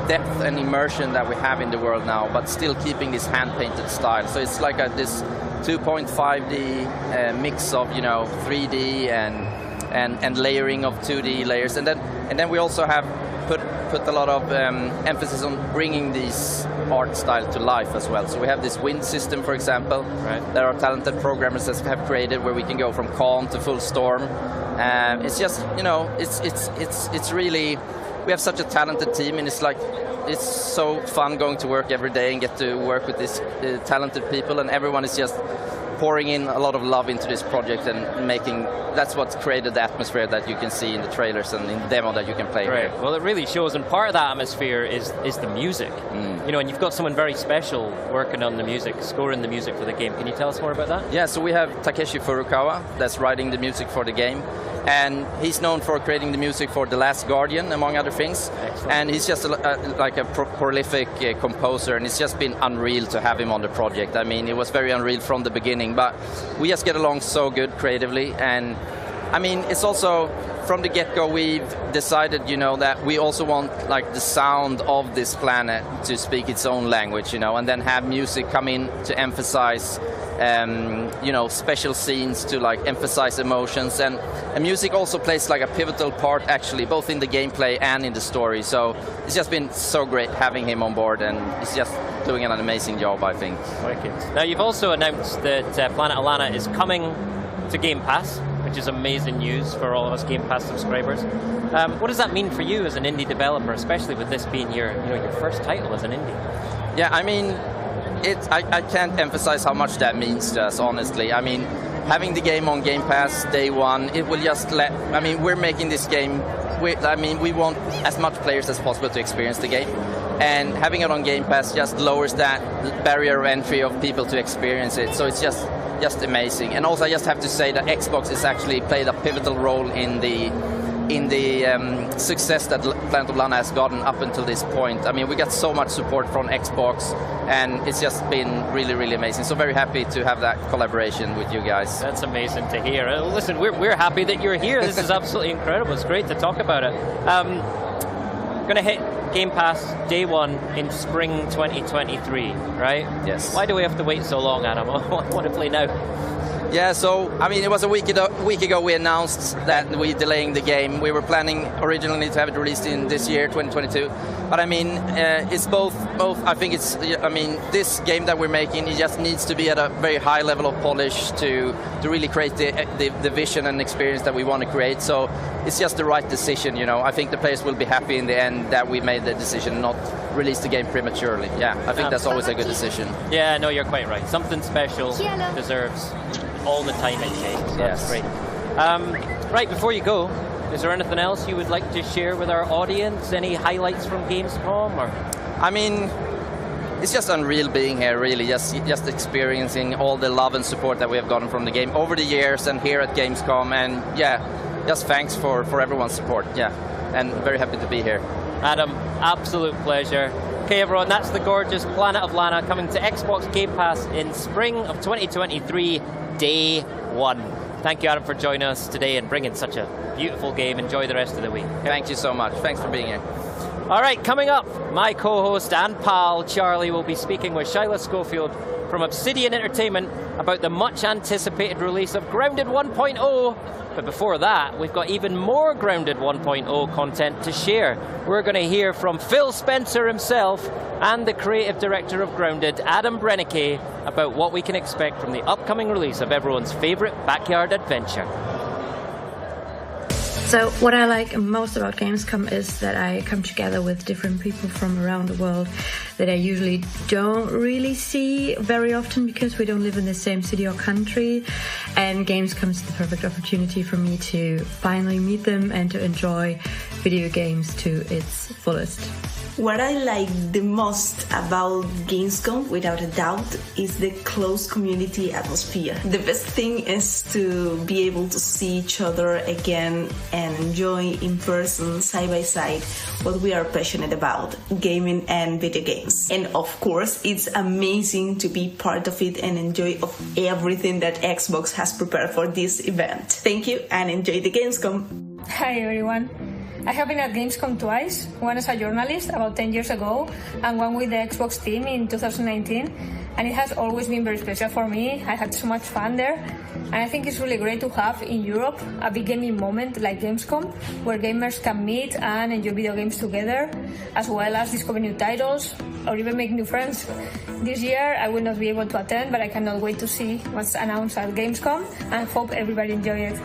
depth and immersion that we have in the world now, but still keeping this hand-painted style. So it's like this 2.5D mix of 3D and layering of 2D layers, and then we also have put a lot of emphasis on bringing this art style to life as well. So we have this wind system, for example, that our talented programmers have created, where we can go from calm to full storm. It's just it's really, we have such a talented team, and it's so fun going to work every day and get to work with these talented people, and everyone is just pouring in a lot of love into this project and that's what's created the atmosphere that you can see in the trailers and in the demo that you can play here. Well, it really shows, and part of that atmosphere is the music. And you've got someone very special working on the music, scoring the music for the game. Can you tell us more about that? Yeah, so we have Takeshi Furukawa that's writing the music for the game, and he's known for creating the music for The Last Guardian, among other things. Excellent. And he's just a prolific composer, and it's just been unreal to have him on the project. I mean, it was very unreal from the beginning, but we just get along so good creatively. And I mean, it's also, from the get-go, we've decided, that we also want the sound of this planet to speak its own language, and then have music come in to emphasize special scenes, to emphasize emotions, and music also plays a pivotal part, actually, both in the gameplay and in the story. So it's just been so great having him on board, and he's just doing an amazing job, I think. Wicked. Now, you've also announced that Planet of Lana is coming to Game Pass, which is amazing news for all of us Game Pass subscribers. What does that mean for you as an indie developer, especially with this being your first title as an indie? Yeah, I mean, I can't emphasize how much that means to us, honestly. I mean, having the game on Game Pass day one, it will just we're making this game, we want as much players as possible to experience the game. And having it on Game Pass just lowers that barrier of entry of people to experience it. So it's just amazing. And also, I just have to say that Xbox has actually played a pivotal role in the success that Planet of Lana has gotten up until this point. I mean, we got so much support from Xbox, and it's just been really, really amazing. So very happy to have that collaboration with you guys. That's amazing to hear. Listen, we're happy that you're here. This is absolutely incredible. It's great to talk about it. Going to hit Game Pass day one in spring 2023, right? Yes. Why do we have to wait so long, Adam? I want to play now. Yeah, so, I mean, it was a week ago we announced that we're delaying the game. We were planning originally to have it released in this year, 2022. But, I mean, it's both. I think it's, this game that we're making, it just needs to be at a very high level of polish to really create the vision and experience that we want to create. So it's just the right decision, I think the players will be happy in the end that we made the decision not release the game prematurely. Yeah, I think that's always a good decision. Yeah, no, you're quite right. Something special deserves all the time it takes. So that's great. Right, before you go, is there anything else you would like to share with our audience? Any highlights from Gamescom? Or? I mean, it's just unreal being here, really, just experiencing all the love and support that we have gotten from the game over the years and here at Gamescom. And yeah, just thanks for everyone's support. Yeah, and very happy to be here. Adam, absolute pleasure. Okay, everyone, that's the gorgeous Planet of Lana coming to Xbox Game Pass in spring of 2023, day one. Thank you, Adam, for joining us today and bringing such a beautiful game. Enjoy the rest of the week. Thank you so much. Thanks for being here. All right, coming up, my co-host and pal, Charlie, will be speaking with Shyla Schofield from Obsidian Entertainment about the much-anticipated release of Grounded 1.0. But before that, we've got even more Grounded 1.0 content to share. We're going to hear from Phil Spencer himself and the creative director of Grounded, Adam Brennecke, about what we can expect from the upcoming release of everyone's favorite backyard adventure. So what I like most about Gamescom is that I come together with different people from around the world that I usually don't really see very often because we don't live in the same city or country. And Gamescom is the perfect opportunity for me to finally meet them and to enjoy video games to its fullest. What I like the most about Gamescom, without a doubt, is the close community atmosphere. The best thing is to be able to see each other again and enjoy in person, side by side, what we are passionate about, gaming and video games. And of course, it's amazing to be part of it and enjoy of everything that Xbox has prepared for this event. Thank you and enjoy the Gamescom. Hi everyone. I have been at Gamescom twice, one as a journalist about 10 years ago and one with the Xbox team in 2019, and it has always been very special for me. I had so much fun there, and I think it's really great to have in Europe a big gaming moment like Gamescom, where gamers can meet and enjoy video games together, as well as discover new titles or even make new friends. This year I will not be able to attend, but I cannot wait to see what's announced at Gamescom and hope everybody enjoys it.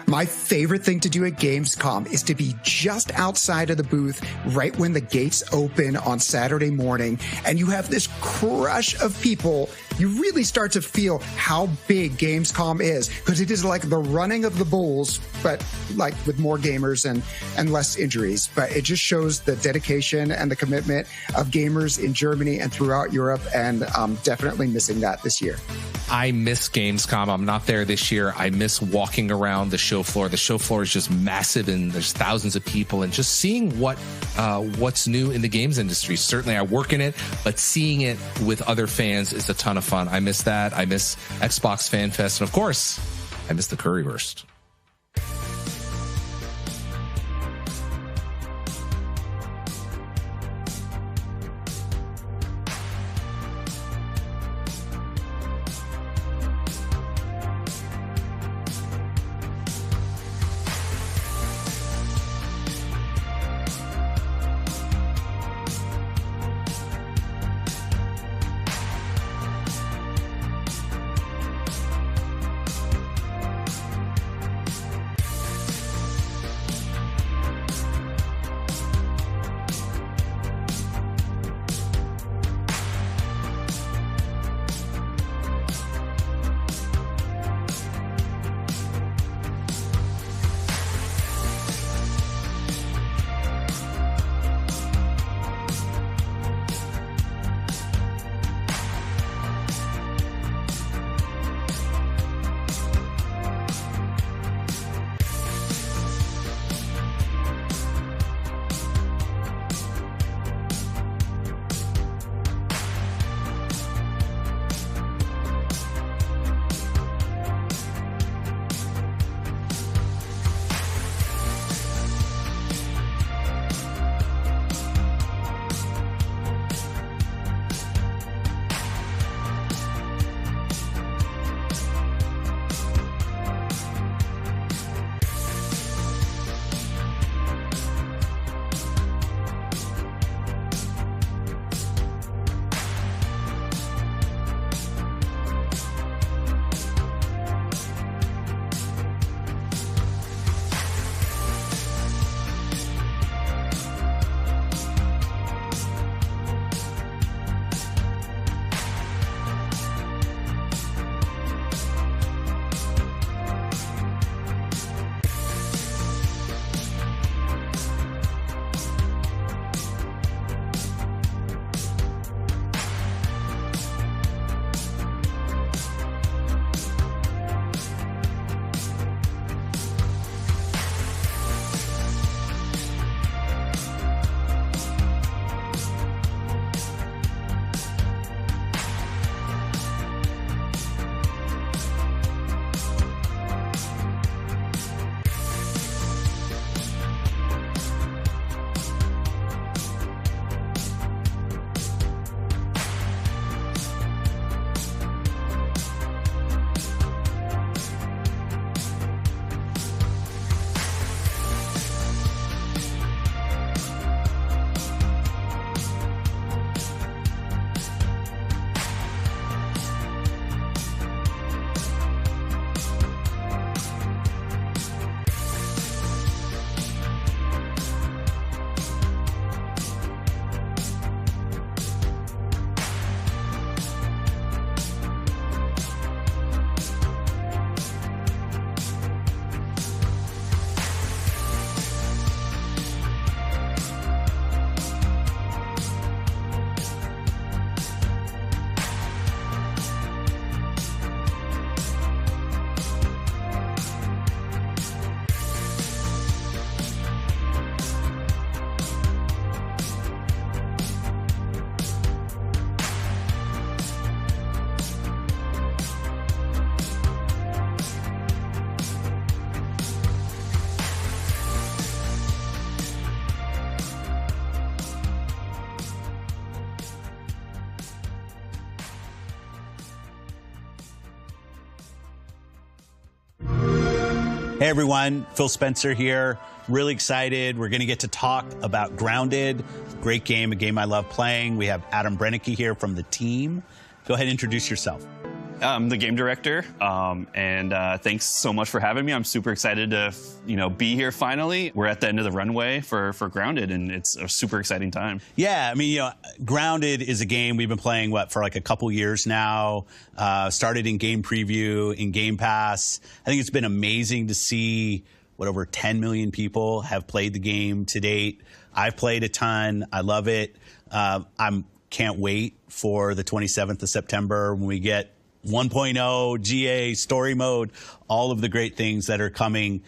My favorite thing to do at Gamescom is to be just outside of the booth right when the gates open on Saturday morning, and you have this crush of people. You really start to feel how big Gamescom is, because it is like the running of the bulls, but like with more gamers and less injuries. But it just shows the dedication and the commitment of gamers in Germany and throughout Europe, and I'm definitely missing that this year. I miss Gamescom. I'm not there this year. I miss walking around the show floor. The show floor is just massive, and there's thousands of people, and just seeing what's new in the games industry. Certainly I work in it, but seeing it with other fans is a ton of fun. I miss that. I miss Xbox Fan Fest, and of course, I miss the Curryburst. Hey everyone, Phil Spencer here. Really excited. We're going to get to talk about Grounded. Great game, a game I love playing. We have Adam Brennicke here from the team. Go ahead and introduce yourself. I'm the game director, and thanks so much for having me. I'm super excited to, be here finally. We're at the end of the runway for Grounded, and it's a super exciting time. Yeah, I mean, Grounded is a game we've been playing, for like a couple years now. Started in game preview, in Game Pass. I think it's been amazing to see over 10 million people have played the game to date. I've played a ton. I love it. Can't wait for the 27th of September when we get 1.0, GA, story mode, all of the great things that are coming.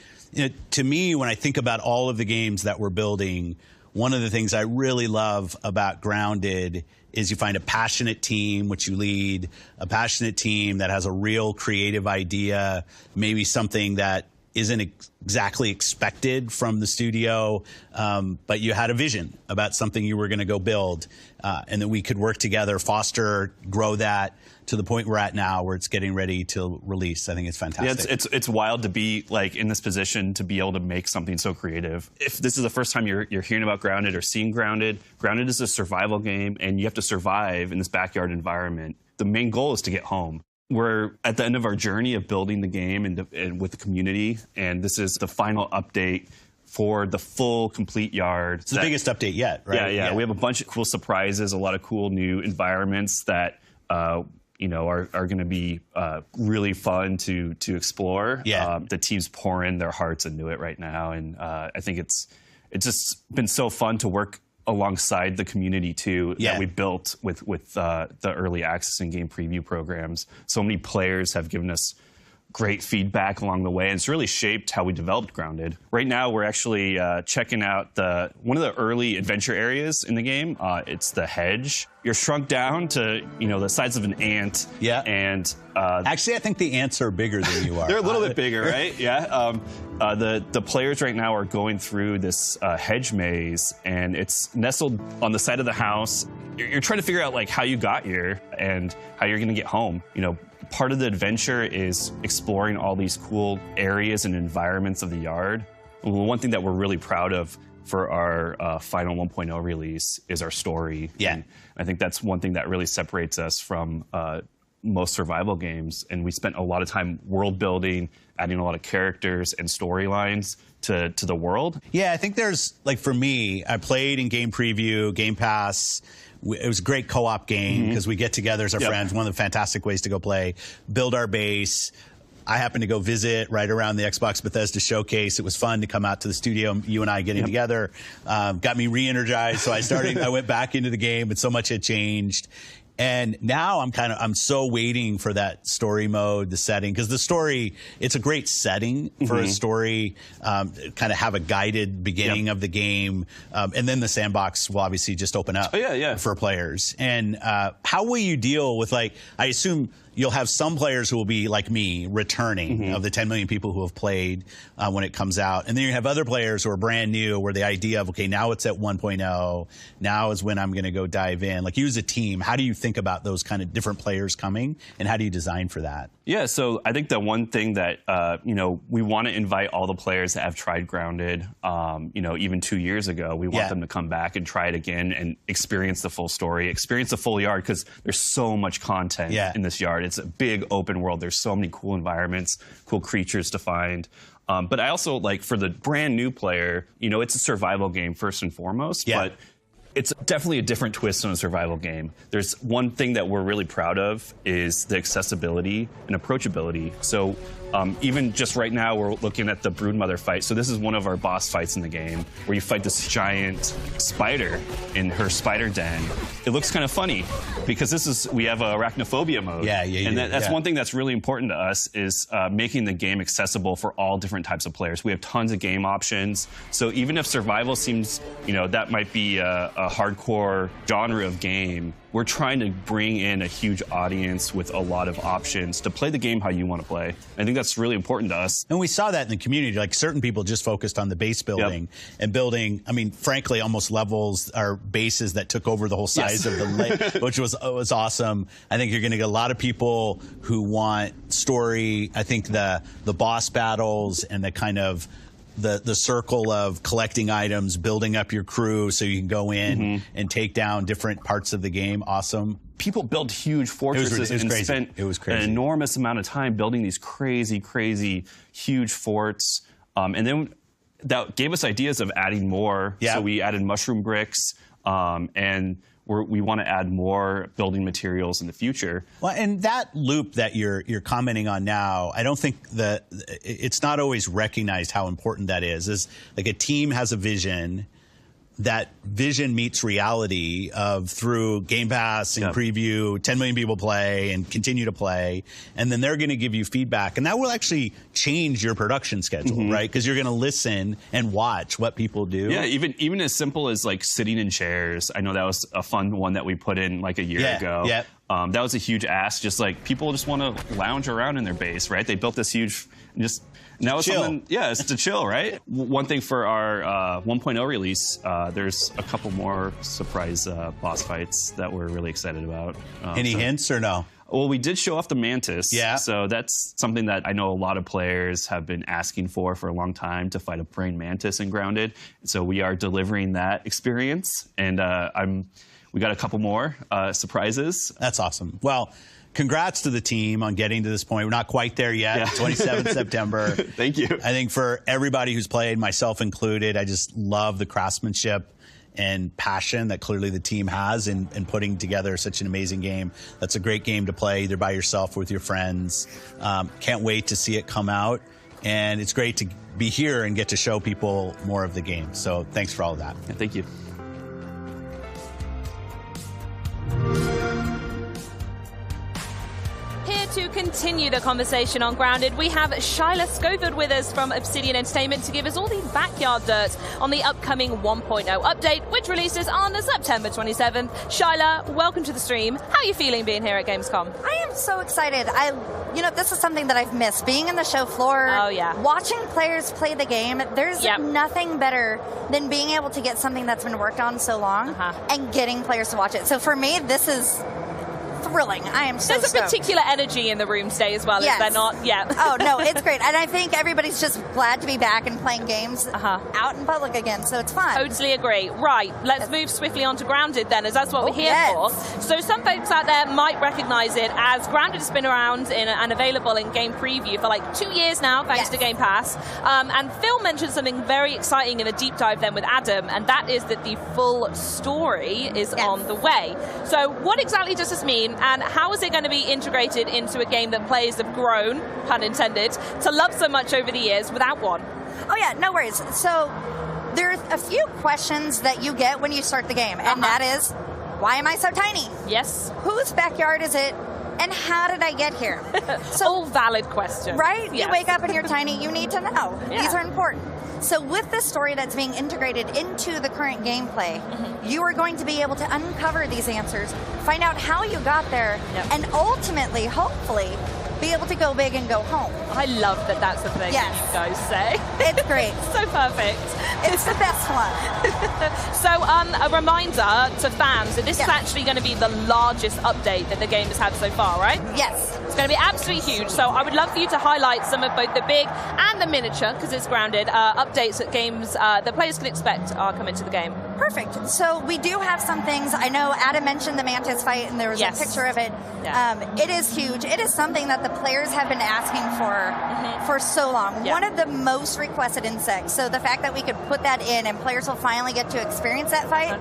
To me, when I think about all of the games that we're building, one of the things I really love about Grounded is you find a passionate team, which you lead, a passionate team that has a real creative idea, maybe something that isn't exactly expected from the studio, but you had a vision about something you were going to go build, and that we could work together, foster, grow that to the point we're at now where it's getting ready to release. I think it's fantastic. Yeah, it's wild to be in this position to be able to make something so creative. If this is the first time you're hearing about Grounded or seeing Grounded, Grounded is a survival game, and you have to survive in this backyard environment. The main goal is to get home. We're at the end of our journey of building the game and with the community, and this is the final update for the full, complete yard. It's the biggest update yet, right? Yeah. We have a bunch of cool surprises, a lot of cool new environments that are going to be really fun to explore. Yeah. The team's pouring their hearts into it right now, and I think it's just been so fun to work alongside the community too that we built with the early access and game preview programs. So many players have given us great feedback along the way, and it's really shaped how we developed Grounded. Right now, we're actually checking out one of the early adventure areas in the game. It's the hedge. You're shrunk down to the size of an ant. Yeah. And actually, I think the ants are bigger than you are. They're a little bit bigger, right? Yeah. The players right now are going through this hedge maze, and it's nestled on the side of the house. You're trying to figure out how you got here and how you're going to get home. Part of the adventure is exploring all these cool areas and environments of the yard. One thing that we're really proud of for our final 1.0 release is our story. Yeah. And I think that's one thing that really separates us from most survival games. And we spent a lot of time world building, adding a lot of characters and storylines to the world. Yeah, I think there's, for me, I played in game preview, Game Pass. It was a great co-op game because we get together as our friends. One of the fantastic ways to go play, build our base. I happened to go visit right around the Xbox Bethesda showcase. It was fun to come out to the studio, you and I getting together. Got me re-energized, so I went back into the game, but so much had changed. And now I'm so waiting for that story mode, the setting, because the story, it's a great setting for a story, kind of have a guided beginning of the game. And then the sandbox will obviously just open up for players. And how will you deal with, I assume you'll have some players who will be like me, returning of the 10 million people who have played when it comes out. And then you have other players who are brand new, where the idea of, okay, now it's at 1.0, now is when I'm going to go dive in. You as a team, how do you think about those kind of different players coming, and how do you design for that? Yeah, so I think the one thing that, we want to invite all the players that have tried Grounded, even 2 years ago. We want them to come back and try it again and experience the full story, experience the full yard, because there's so much content in this yard. It's a big open world. There's so many cool environments, cool creatures to find. But I also, for the brand new player, it's a survival game first and foremost, but it's definitely a different twist on a survival game. There's one thing that we're really proud of is the accessibility and approachability. So even just right now, we're looking at the Broodmother fight. So this is one of our boss fights in the game, where you fight this giant spider in her spider den. It looks kind of funny because we have a arachnophobia mode. And that's one thing that's really important to us is making the game accessible for all different types of players. We have tons of game options. So even if survival seems, that might be a hardcore genre of game, we're trying to bring in a huge audience with a lot of options to play the game how you want to play. I think that's really important to us. And we saw that in the community. Like, certain people just focused on the base building and building, I mean, frankly, almost levels or bases that took over the whole size of the lake, which was awesome. I think you're going to get a lot of people who want story. I think the boss battles and the kind of the circle of collecting items, building up your crew so you can go in and take down different parts of the game. Awesome. People built huge fortresses and spent an enormous amount of time building these crazy, crazy, huge forts. And then that gave us ideas of adding more. So we added mushroom bricks, and we want to add more building materials in the future. Well, and that loop that you're commenting on now, I don't think that it's not always recognized how important that is. Is like a team has a vision. That vision meets reality through Game Pass and preview, 10 million people play and continue to play, and then they're going to give you feedback, and that will actually change your production schedule, right? Because you're going to listen and watch what people do. Yeah, even as simple as like sitting in chairs. I know that was a fun one that we put in like a year ago. That was a huge ask. Just like people just want to lounge around in their base, right? They built this huge now it's something, it's to chill, right? One thing for our 1.0 release, there's a couple more surprise boss fights that we're really excited about. Any hints or no? Well, we did show off the Mantis. So that's something that I know a lot of players have been asking for a long time, to fight a praying mantis in Grounded. So we are delivering that experience, and we got a couple more surprises. That's awesome. Well, congrats to the team on getting to this point. We're not quite there yet. 27th September. Thank you. I think for everybody who's played, myself included, I just love the craftsmanship and passion that clearly the team has in putting together such an amazing game. That's a great game to play either by yourself or with your friends. Can't wait to see it come out. And it's great to be here and get to show people more of the game. So thanks for all of that. Thank you. To continue the conversation on Grounded, we have Shyla Scovard with us from Obsidian Entertainment to give us all the backyard dirt on the upcoming 1.0 update, which releases on September 27th. Shyla, welcome to the stream. How are you feeling being here at Gamescom? I am so excited. This is something that I've missed, being in the show floor, watching players play the game. There's nothing better than being able to get something that's been worked on so long and getting players to watch it. So for me, this is thrilling. I am so There's stoked. a particular energy in the room today as well, is there not? Oh, no, it's great. And I think everybody's just glad to be back and playing games out in public again, so it's fun. Totally agree. Right, let's move swiftly on to Grounded then, as that's what we're here for. So some folks out there might recognize it as Grounded has been around and available in game preview for like 2 years now, thanks to Game Pass. And Phil mentioned something very exciting in a deep dive then with Adam, and that is that the full story is on the way. So what exactly does this mean? And how is it going to be integrated into a game that players have grown, pun intended, to love so much over the years without one? Oh yeah, no worries. So there's a few questions that you get when you start the game, and that is, why am I so tiny? Yes. Whose backyard is it? And how did I get here? So, all valid questions. Right? Yes. You wake up and you're tiny, you need to know. These are important. So with this story that's being integrated into the current gameplay, you are going to be able to uncover these answers, find out how you got there, and ultimately, hopefully, be able to go big and go home. I love that that's the thing you guys say. It's great. So perfect. It's the best one. So a reminder to fans that this is actually going to be the largest update that the game has had so far, right? Yes. It's going to be absolutely huge. So I would love for you to highlight some of both the big and the miniature, because it's Grounded, updates that games that players can expect are coming to the game. Perfect. So we do have some things. I know Adam mentioned the Mantis fight, and there was a picture of it. It is huge. It is something that the players have been asking for so long. One of the most requested insects. So the fact that we could put that in and players will finally get to experience that fight,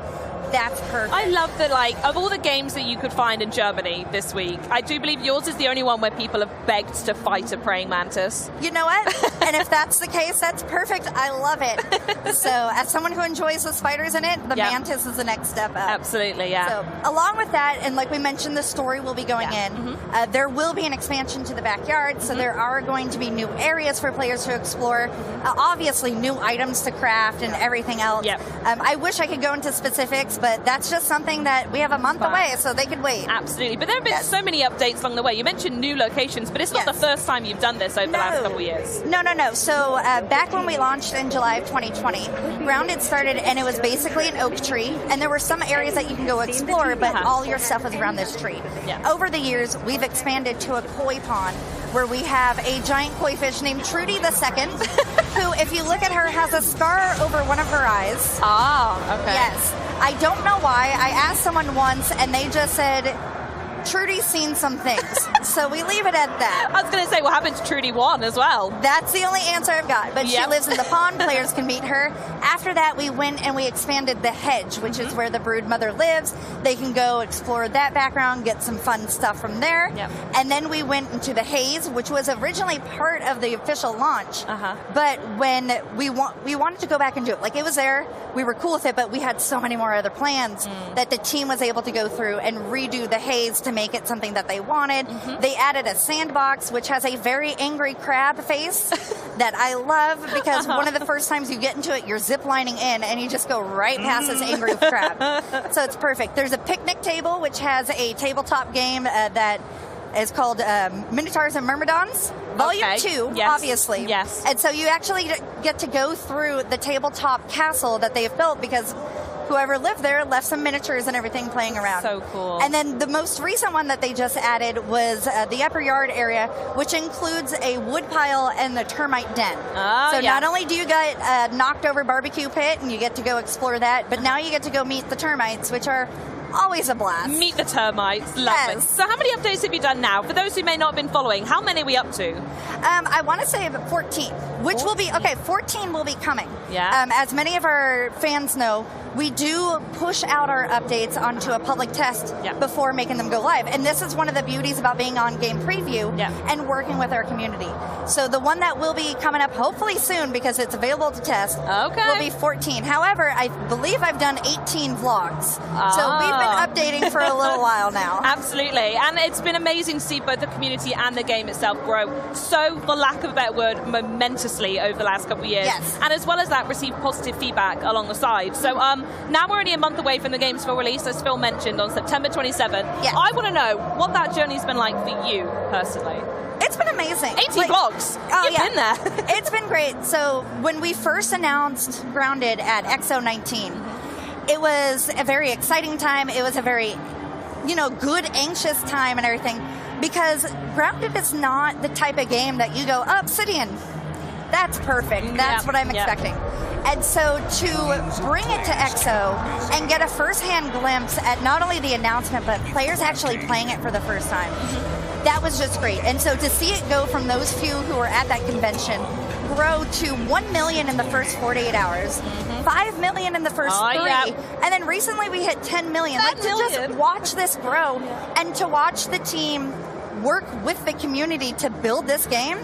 that's perfect. I love that, like, of all the games that you could find in Germany this week, I do believe yours is the only one where people have begged to fight a praying mantis. You know what? And if that's the case, that's perfect. I love it. So as someone who enjoys the spiders in it, the mantis is the next step up. Absolutely, So along with that, and like we mentioned, the story will be going in. There will be an expansion to the backyard, so there are going to be new areas for players to explore. Obviously, new items to craft and everything else. I wish I could go into specifics, updates, but that's just something that we have a month away, so they could wait. Absolutely. But there have been so many updates along the way. You mentioned new locations, but it's not the first time you've done this over the last couple of years. No. So back when we launched in July of 2020, Grounded started, and it was basically an oak tree, and there were some areas that you can go explore, but all your stuff was around this tree. Over the years, we've expanded to a koi pond, where we have a giant koi fish named Trudy the Second, who, if you look at her, has a scar over one of her eyes. Okay. Yes. I don't know why. I asked someone once, and they just said, Trudy's seen some things. So we leave it at that. I was going to say, what happened to Trudy 1 as well? That's the only answer I've got. But she lives in the pond. Players can meet her. After that, we went and we expanded the hedge, which is where the brood mother lives. They can go explore that background, get some fun stuff from there. And then we went into the haze, which was originally part of the official launch. But when we wanted to go back and do it, like, it was there, we were cool with it, but we had so many more other plans that the team was able to go through and redo the haze to make it something that they wanted. They added a sandbox, which has a very angry crab face that I love, because one of the first times you get into it, you're ziplining in and you just go right past this angry crab. So it's perfect. There's a picnic table, which has a tabletop game that is called Minotaurs and Myrmidons. Volume 2, obviously. And so you actually get to go through the tabletop castle that they've built, because whoever lived there left some miniatures and everything playing around. So cool. And then the most recent one that they just added was the upper yard area, which includes a wood pile and the termite den. So not only do you get a knocked over barbecue pit and you get to go explore that, but now you get to go meet the termites, which are always a blast. Meet the termites. Love it. So how many updates have you done now? For those who may not have been following, how many are we up to? I want to say 14, which will be, 14 will be coming. As many of our fans know, we do push out our updates onto a public test before making them go live. And this is one of the beauties about being on Game Preview and working with our community. So the one that will be coming up hopefully soon, because it's available to test, will be 14. However, I believe I've done 18 vlogs. So we've been updating for a little while now. Absolutely. And it's been amazing to see both the community and the game itself grow so, for lack of a better word, momentously over the last couple of years. And as well as that, receive positive feedback along the side. So now we're only a month away from the game's full release, as Phil mentioned, on September 27th. I want to know what that journey's been like for you personally. It's been amazing. 18 vlogs. You've been there. It's been great. So when we first announced Grounded at XO 19, it was a very exciting time. It was a very, good, anxious time and everything, because Grounded is not the type of game that you go, Obsidian, that's perfect. That's what I'm expecting. And so to bring it to XO and get a first-hand glimpse at not only the announcement, but players actually playing it for the first time, that was just great. And so to see it go from those few who were at that convention, grow to 1 million in the first 48 hours, 5 million in the first 3, and then recently we hit 10 million. To just watch this grow and to watch the team work with the community to build this game,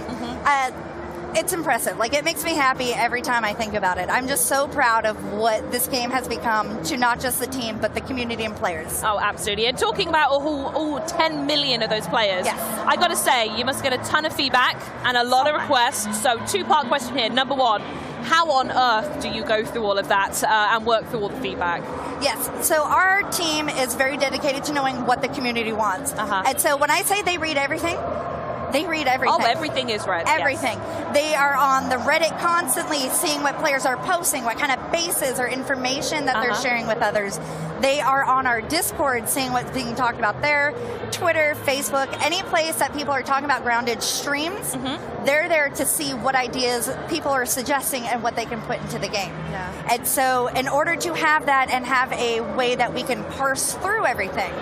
it's impressive. Like, it makes me happy every time I think about it. I'm just so proud of what this game has become to not just the team, but the community and players. Oh, absolutely. And talking about all 10 million of those players, I got to say, you must get a ton of feedback and a lot of requests. So, two-part question here. Number one, how on earth do you go through all of that and work through all the feedback? Yes, so our team is very dedicated to knowing what the community wants. And so when I say they read everything, they read everything. Oh, everything is read. Everything. Yes. They are on the Reddit constantly, seeing what players are posting, what kind of bases or information that they're sharing with others. They are on our Discord, seeing what's being talked about there. Twitter, Facebook, any place that people are talking about Grounded streams, they're there to see what ideas people are suggesting and what they can put into the game. And so in order to have that and have a way that we can parse through everything,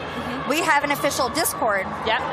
we have an official Discord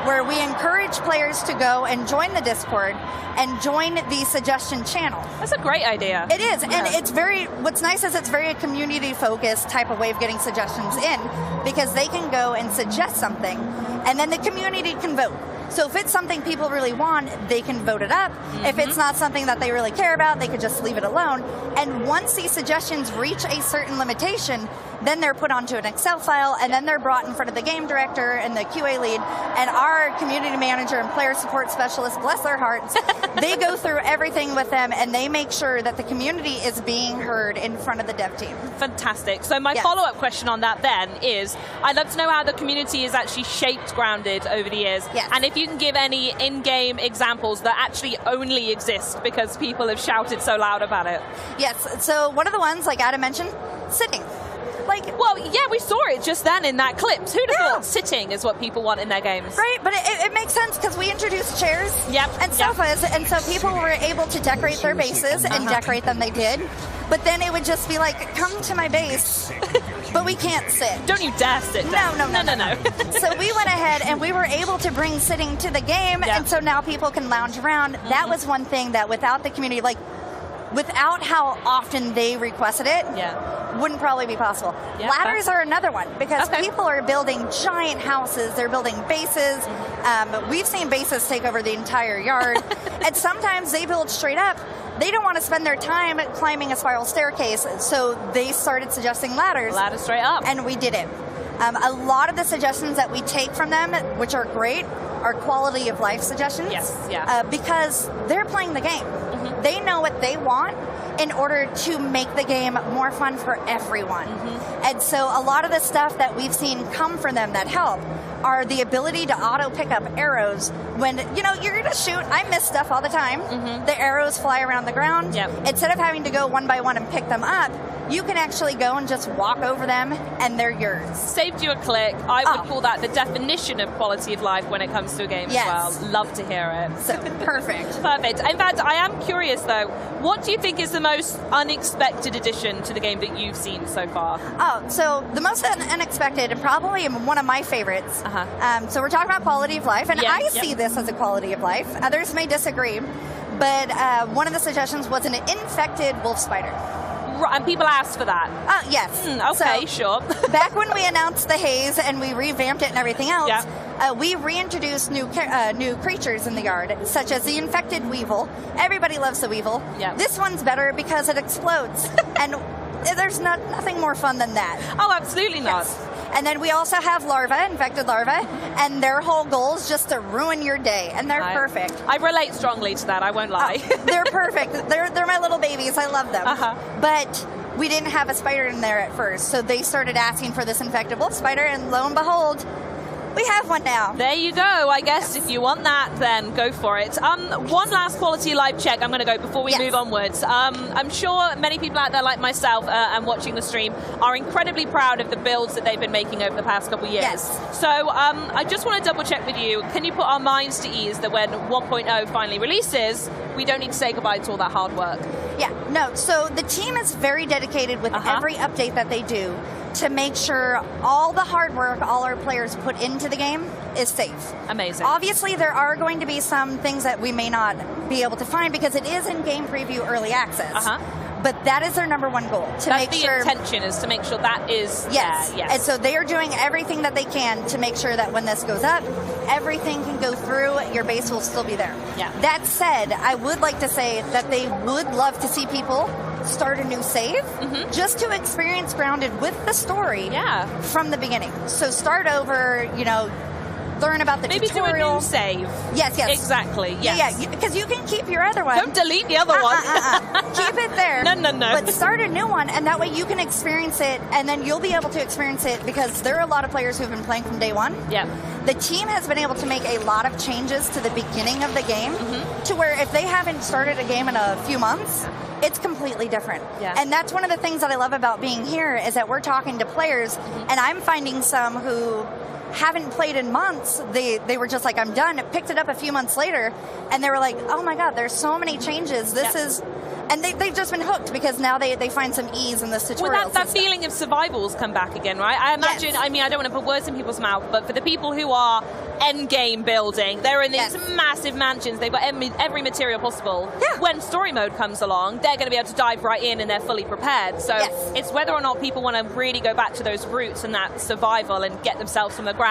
where we encourage players to go and join the Discord and join the suggestion channel. That's a great idea. It is, and it's what's nice is it's very a community-focused type of way of getting suggestions in, because they can go and suggest something, and then the community can vote. So if it's something people really want, they can vote it up. If it's not something that they really care about, they could just leave it alone. And once these suggestions reach a certain limitation, Then they're put onto an Excel file, and then they're brought in front of the game director and the QA lead, and our community manager and player support specialist, bless their hearts, they go through everything with them, and they make sure that the community is being heard in front of the dev team. Fantastic. So my follow-up question on that then is, I'd love to know how the community has actually shaped Grounded over the years, and if you can give any in-game examples that actually only exist because people have shouted so loud about it. Yes, so one of the ones, like Adam mentioned, sitting. Well, yeah, we saw it just then in that clip. Who'd have thought sitting is what people want in their games? Right, but it makes sense because we introduced chairs and sofas, and so people were able to decorate their bases, and decorate them they did. But then it would just be like, come to my base, but we can't sit. Don't you dare sit down. No. So we went ahead and we were able to bring sitting to the game, and so now people can lounge around. That was one thing that without the community, without how often they requested it, wouldn't probably be possible. Ladders are another one, because people are building giant houses, they're building bases. We've seen bases take over the entire yard, and sometimes they build straight up. They don't want to spend their time climbing a spiral staircase, so they started suggesting ladders. Ladders straight up. And we did it. A lot of the suggestions that we take from them, which are great, are quality of life suggestions. Because they're playing the game. They know what they want in order to make the game more fun for everyone. And so a lot of the stuff that we've seen come from them that help are the ability to auto pick up arrows when, you're going to shoot. I miss stuff all the time. The arrows fly around the ground. Instead of having to go one by one and pick them up, you can actually go and just walk over them, and they're yours. Saved you a click. I would call that the definition of quality of life when it comes to a game as well. Love to hear it. So, perfect. Perfect. In fact, I am curious, though, what do you think is the most unexpected addition to the game that you've seen so far? So the most unexpected, and probably one of my favorites. So we're talking about quality of life, and I see this as a quality of life. Others may disagree, but one of the suggestions was an infected wolf spider. And people asked for that? Yes. Okay, so, sure. Back when we announced the haze and we revamped it and everything else, we reintroduced new creatures in the yard, such as the infected weevil. Everybody loves the weevil. This one's better because it explodes. And there's nothing more fun than that. Oh, absolutely not. And then we also have infected larvae, and their whole goal is just to ruin your day, and they're perfect. I relate strongly to that, I won't lie. They're perfect. They're my little babies. I love them. But we didn't have a spider in there at first, so they started asking for this infected wolf spider, and lo and behold, we have one now. There you go. I guess if you want that, then go for it. One last quality live check I'm going to go before we move onwards. I'm sure many people out there like myself and watching the stream are incredibly proud of the builds that they've been making over the past couple of years. So I just want to double check with you. Can you put our minds to ease that when 1.0 finally releases, we don't need to say goodbye to all that hard work? No. So the team is very dedicated with every update that they do to make sure all the hard work all our players put into the game is safe. Amazing. Obviously, there are going to be some things that we may not be able to find because it is in game preview early access. But that is their number one goal, to make sure... That's the intention, is to make sure that is... Yes. And so they are doing everything that they can to make sure that when this goes up, everything can go through, your base will still be there. That said, I would like to say that they would love to see people start a new save just to experience Grounded with the story from the beginning. So start over, learn about the tutorial. Maybe do a new save. Yes. Exactly, yes. Yeah, because you can keep your other one. Don't delete the other one. Keep it there. No. But start a new one, and that way you can experience it, and then you'll be able to experience it because there are a lot of players who've been playing from day one. The team has been able to make a lot of changes to the beginning of the game to where if they haven't started a game in a few months, it's completely different. And that's one of the things that I love about being here is that we're talking to players, and I'm finding some who haven't played in months. They were just like, I'm done. Picked it up a few months later, and they were like, oh my god, there's so many changes. This is... And they've just been hooked because now they find some ease in this tutorial. Well, that feeling of survival's come back again, right? I imagine, I mean, I don't want to put words in people's mouth, but for the people who are endgame building, they're in these massive mansions, they've got every material possible. When story mode comes along, they're going to be able to dive right in and they're fully prepared. So it's whether or not people want to really go back to those roots and that survival and get themselves from the ground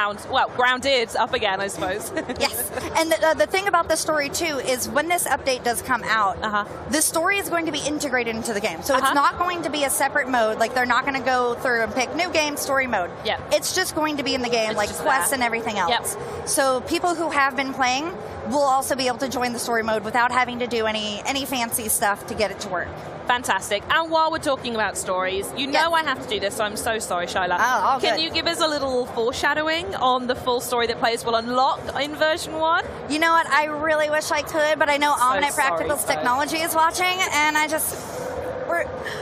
grounded up again, I suppose. Yes, and the thing about the story too is when this update does come out, the story is going to be integrated into the game. So it's not going to be a separate mode. Like they're not going to go through and pick new game, story mode. Yeah. It's just going to be in the game, like quests and everything else. Yep. So people who have been playing will also be able to join the story mode without having to do any fancy stuff to get it to work. Fantastic. And while we're talking about stories, you know I have to do this, so I'm so sorry, Shyla. Oh, Can you give us a little foreshadowing on the full story that players will unlock in version 1? You know what? I really wish I could, but I know Omnet Practicals Technology is watching, and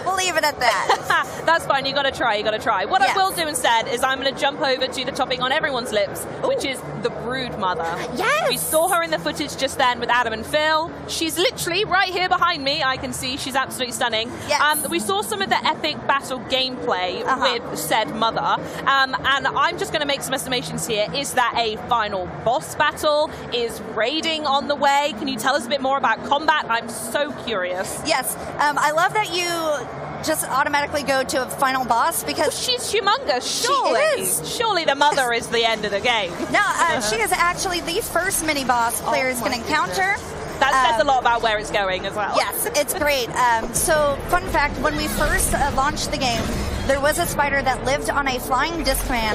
we'll leave it at that. That's fine. You got to try. What I will do instead is I'm going to jump over to the topic on everyone's lips, which is the Brood Mother. Yes. We saw her in the footage just then with Adam and Phil. She's literally right here behind me. I can see she's absolutely stunning. Yes. We saw some of the epic battle gameplay with said mother, and I'm just going to make some estimations here. Is that a final boss battle? Is raiding on the way? Can you tell us a bit more about combat? I'm so curious. Yes. I love that you just automatically go to a final boss because she's humongous. Surely, she is. Surely the mother is the end of the game. No, she is actually the first mini boss players can encounter. That says a lot about where it's going as well. Yes, it's great. So, fun fact: when we first launched the game, there was a spider that lived on a flying Discman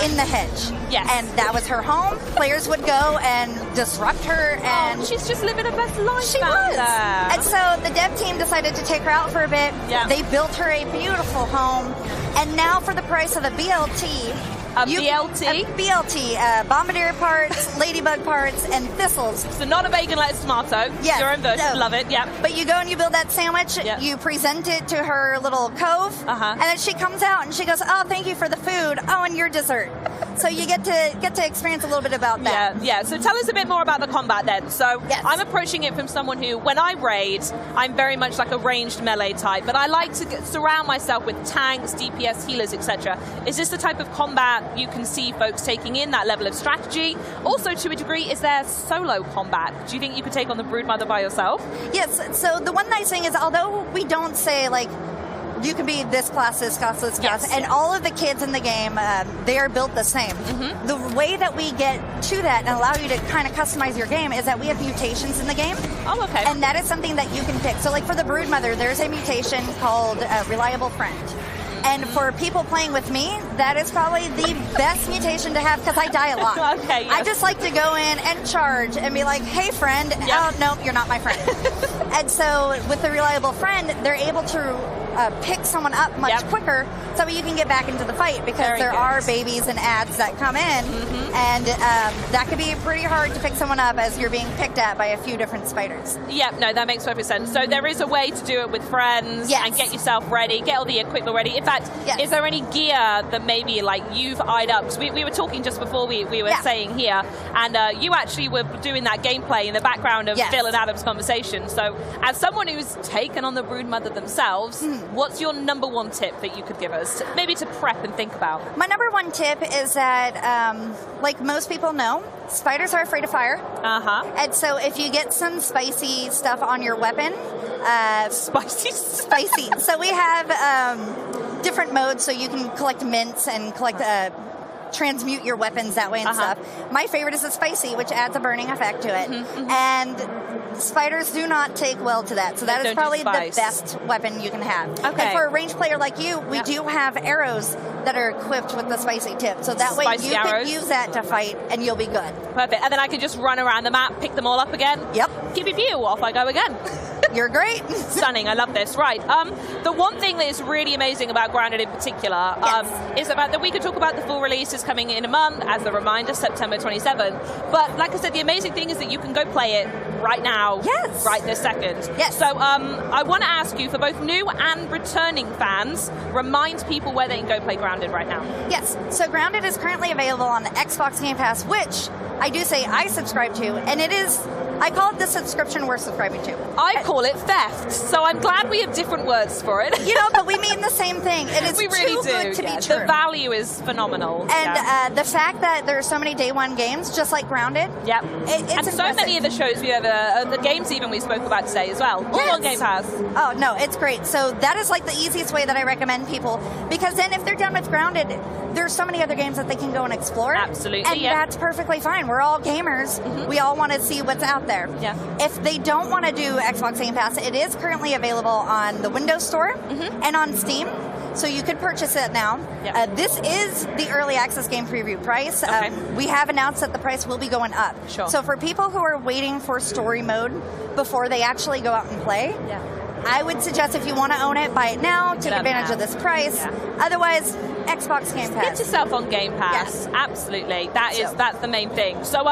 in the hedge. Yes. And that was her home. Players would go and disrupt her, and she's just living her best life. She was. And so the dev team decided to take her out for a bit. Yeah. They built her a beautiful home, and now for the price of a BLT. BLT, bombardier parts, ladybug parts, and thistles. So not a bacon, lettuce, tomato. Yes. Your own version. No. Love it. Yeah. But you go and you build that sandwich. Yep. You present it to her little cove, and then she comes out and she goes, "Oh, thank you for the food. Oh, and your dessert." So you get to experience a little bit about that. Yeah. So tell us a bit more about the combat then. So I'm approaching it from someone who, when I raid, I'm very much like a ranged melee type, but I like to surround myself with tanks, DPS, healers, etc. Is this the type of combat you can see folks taking in, that level of strategy? Also, to a degree, is there solo combat? Do you think you could take on the Broodmother by yourself? Yes. So the one nice thing is, although we don't say like you can be this class, this class, this class, and all of the kids in the game, they are built the same. The way that we get to that and allow you to kind of customize your game is that we have mutations in the game. Oh, okay. And that is something that you can pick. So like for the Broodmother, there's a mutation called Reliable Friend. And for people playing with me, that is probably the best mutation to have because I die a lot. Okay, yes. I just like to go in and charge and be like, "Hey, friend." Oh, no, you're not my friend. And so with the Reliable Friend, they're able to pick someone up much quicker so you can get back into the fight because there are babies and ads that come in, and that could be pretty hard to pick someone up as you're being picked at by a few different spiders. Yeah, no, that makes perfect sense. So there is a way to do it with friends and get yourself ready, get all the equipment ready. In fact, is there any gear that maybe like you've eyed up? Because we were talking just before we were saying here, and you actually were doing that gameplay in the background of Phil and Adam's conversation. So as someone who's taken on the Broodmother themselves, what's your number one tip that you could give us, maybe to prep and think about? My number one tip is that, like most people know, spiders are afraid of fire. And so if you get some spicy stuff on your weapon, spicy. So we have different modes, so you can collect mints and collect transmute your weapons that way and stuff. My favorite is the spicy, which adds a burning effect to it. And spiders do not take well to that, so that is probably the best weapon you can have. And for a ranged player like you, we do have arrows that are equipped with the spicy tip, so that way you can use that to fight and you'll be good. Perfect. And then I can just run around the map, pick them all up again. Yep. Keep your view, off I go again. You're great. Stunning. I love this. Right. The one thing that is really amazing about Grounded in particular is about that we could talk about the full release is coming in a month, as a reminder, September 27th. But like I said, the amazing thing is that you can go play it right now, right this second. So I want to ask you, for both new and returning fans, remind people where they can go play Grounded right now. Yes. So Grounded is currently available on the Xbox Game Pass, which I do say I subscribe to, and it is, I call it the subscription we're subscribing to. I call it theft, so I'm glad we have different words for it. You know, but we mean the same thing. It is we really too good to be true. The value is phenomenal. And the fact that there are so many day one games, just like Grounded. It's and impressive. So many of the shows we have, the games even we spoke about today as well, all on Game Pass. Oh, no, it's great. So that is like the easiest way that I recommend people, because then if they're done with Grounded, there's so many other games that they can go and explore. Absolutely, and that's perfectly fine. We're all gamers. We all want to see what's out there. Yeah. If they don't want to do Xbox Game Pass, it is currently available on the Windows Store and on Steam. So you could purchase it now. This is the early access game preview price. We have announced that the price will be going up. Sure. So for people who are waiting for story mode before they actually go out and play, I would suggest if you want to own it, buy it now, take advantage of this price. Otherwise, Xbox Game Pass. Get yourself on Game Pass. Absolutely. That's the main thing. So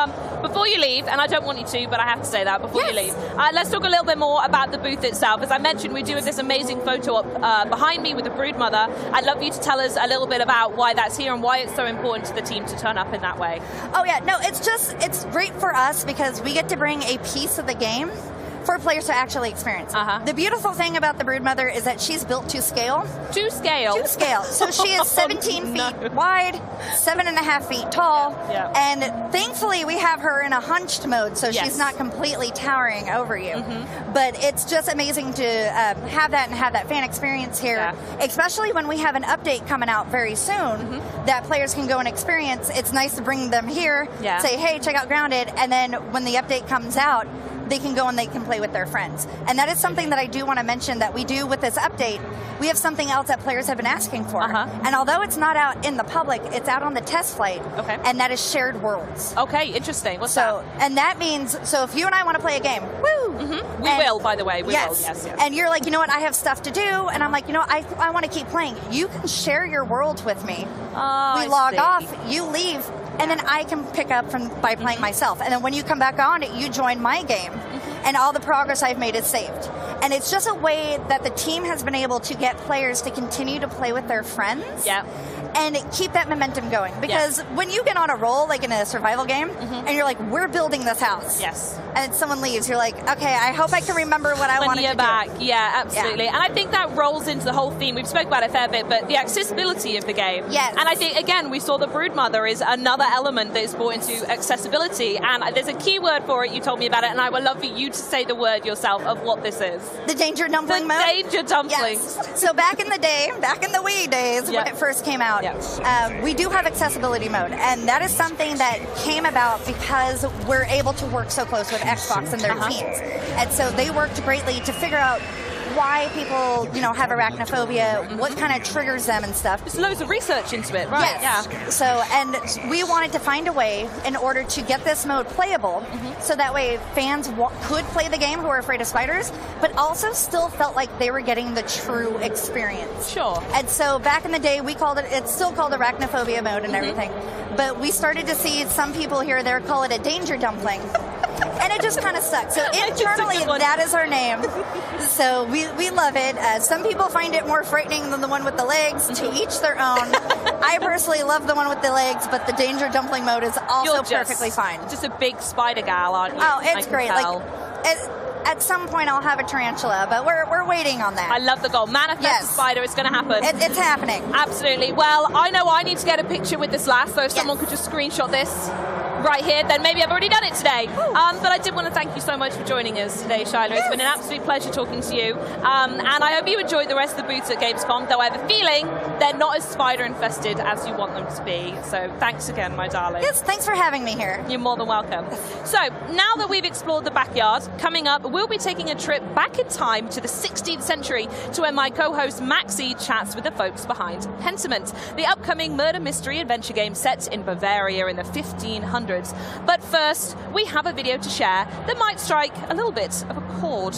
before you leave, and I don't want you to, but I have to say that before you leave, let's talk a little bit more about the booth itself. As I mentioned, we do have this amazing photo up behind me with the Broodmother. I'd love you to tell us a little bit about why that's here and why it's so important to the team to turn up in that way. Oh yeah, no, it's great for us because we get to bring a piece of the game for players to actually experience. The beautiful thing about the Broodmother is that she's built to scale. To scale? To scale. So she is 17 feet wide, 7.5 feet tall, and thankfully we have her in a hunched mode, so she's not completely towering over you. But it's just amazing to have that and have that fan experience here, especially when we have an update coming out very soon that players can go and experience. It's nice to bring them here, say, hey, check out Grounded, and then when the update comes out, they can go and they can play with their friends. And that is something that I do want to mention that we do with this update. We have something else that players have been asking for. And although it's not out in the public, it's out on the test flight. And that is shared worlds. Okay, interesting. What's that? And that means, so if you and I want to play a game, woo! We will, by the way. We will. Yes. And you're like, you know what, I have stuff to do. And I'm like, you know, I want to keep playing. You can share your world with me. We log off, you leave, and then I can pick up by playing myself. And then when you come back on, you join my game. And all the progress I've made is saved. And it's just a way that the team has been able to get players to continue to play with their friends. And keep that momentum going. Because when you get on a roll, like in a survival game, and you're like, we're building this house. And someone leaves, you're like, okay, I hope I can remember what I wanted to do. When you're back, absolutely. And I think that rolls into the whole theme. We've spoke about it a fair bit, but the accessibility of the game. And I think, again, we saw the Broodmother is another element that is brought into accessibility. And there's a key word for it. You told me about it, and I would love for you to say the word yourself of what this is. The Danger Dumpling mode? Danger Dumpling. So back in the day, back in the Wii days, when it first came out, we do have accessibility mode, and that is something that came about because we're able to work so close with Xbox and their teams. And so they worked greatly to figure out why people, you know, have arachnophobia, what kind of triggers them and stuff. There's loads of research into it, right? So, and we wanted to find a way in order to get this mode playable, so that way fans could play the game who are afraid of spiders, but also still felt like they were getting the true experience. And so back in the day, we called it's still called arachnophobia mode and everything, but we started to see some people here or there call it a danger dumpling. And it just kind of stuck. So internally, that is our name. So we love it. Some people find it more frightening than the one with the legs. To each their own. I personally love the one with the legs, but the Danger Dumpling mode is also perfectly fine. Just a big spider gal, aren't you? Oh, it's great. Like, at some point, I'll have a tarantula, but we're waiting on that. I love the goal. Manifest the spider. It's going to happen. It's happening. Absolutely. Well, I know I need to get a picture with this last, so if someone could just screenshot this right here, then maybe I've already done it today. But I did want to thank you so much for joining us today, Shiloh. It's been an absolute pleasure talking to you. And I hope you enjoyed the rest of the booths at Gamescom, though I have a feeling they're not as spider-infested as you want them to be. So thanks again, my darling. Yes, thanks for having me here. You're more than welcome. So now that we've explored the backyard, coming up, we'll be taking a trip back in time to the 16th century to where my co-host Maxie chats with the folks behind Pentiment, the upcoming murder mystery adventure game set in Bavaria in the 1500s. But first, we have a video to share that might strike a little bit of a chord.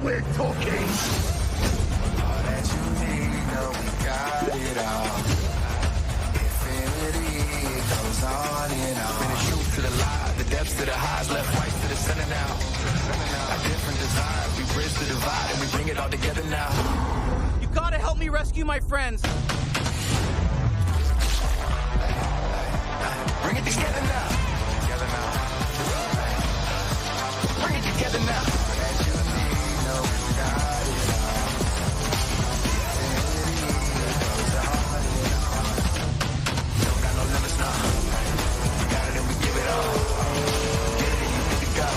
We're talking. All that you need, know we got it all. Infinity goes on and on. From the truth to the lie, the depths to the highs, left, right to the center now. Our different desires, we bridge the divide and we bring it all together now. You gotta help me rescue my friends. Bring it together now. Together now. Bring it together now. Don't got no limits now. Got it and we give it all. Get it and you good to go.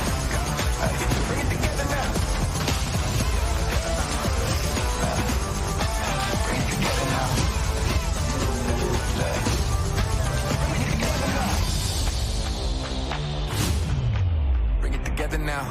Bring it together now. Bring it together now. Bring it together now.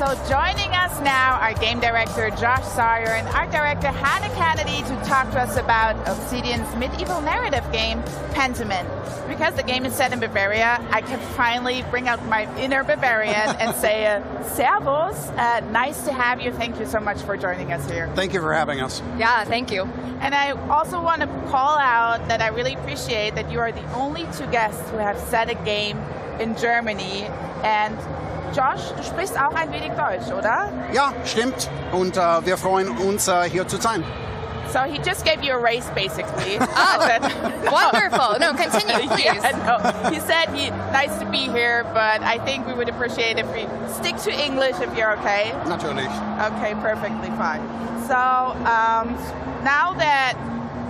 So joining us now are game director Josh Sawyer and art director Hannah Kennedy to talk to us about Obsidian's medieval narrative game, Pentiment. Because the game is set in Bavaria, I can finally bring out my inner Bavarian and say, Servus, nice to have you. Thank you so much for joining us here. Thank you for having us. Yeah, thank you. And I also want to call out that I really appreciate that you are the only two guests who have set a game in Germany. And Josh, du sprichst auch ein wenig Deutsch, oder? Ja, stimmt. Und wir freuen uns, hier zu sein. So he just gave you a race, basically. Oh, wonderful. No, continue, please. Yeah, no. He said nice to be here, but I think we would appreciate if we stick to English if you're okay. Natürlich. Okay, perfectly fine. So now that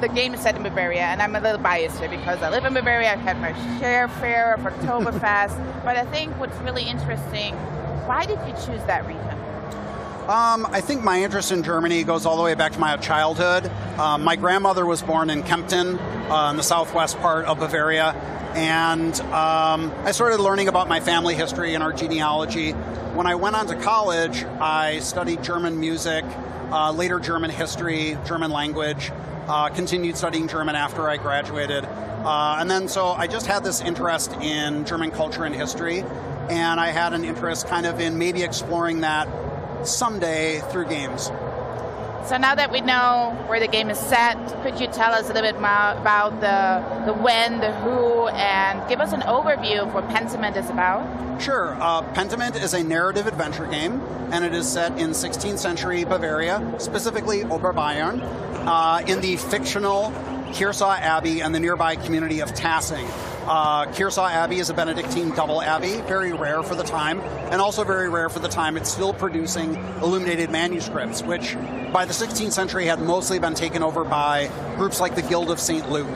the game is set in Bavaria, and I'm a little biased here because I live in Bavaria, I've had my share of Oktoberfest, but I think what's really interesting, why did you choose that region? I think my interest in Germany goes all the way back to my childhood. My grandmother was born in Kempten, in the southwest part of Bavaria, and I started learning about my family history and our genealogy. When I went on to college, I studied German music, later German history, German language, continued studying German after I graduated. And then so I just had this interest in German culture and history, and I had an interest kind of in maybe exploring that someday through games. So now that we know where the game is set, could you tell us a little bit more about the when, the who, and give us an overview of what Pentiment is about? Sure. Pentiment is a narrative adventure game, and it is set in 16th century Bavaria, specifically Oberbayern, in the fictional Kearsau Abbey and the nearby community of Tassing. Kearsau Abbey is a Benedictine double abbey, very rare for the time, and also very rare for the time it's still producing illuminated manuscripts, which by the 16th century had mostly been taken over by groups like the Guild of St. Luke.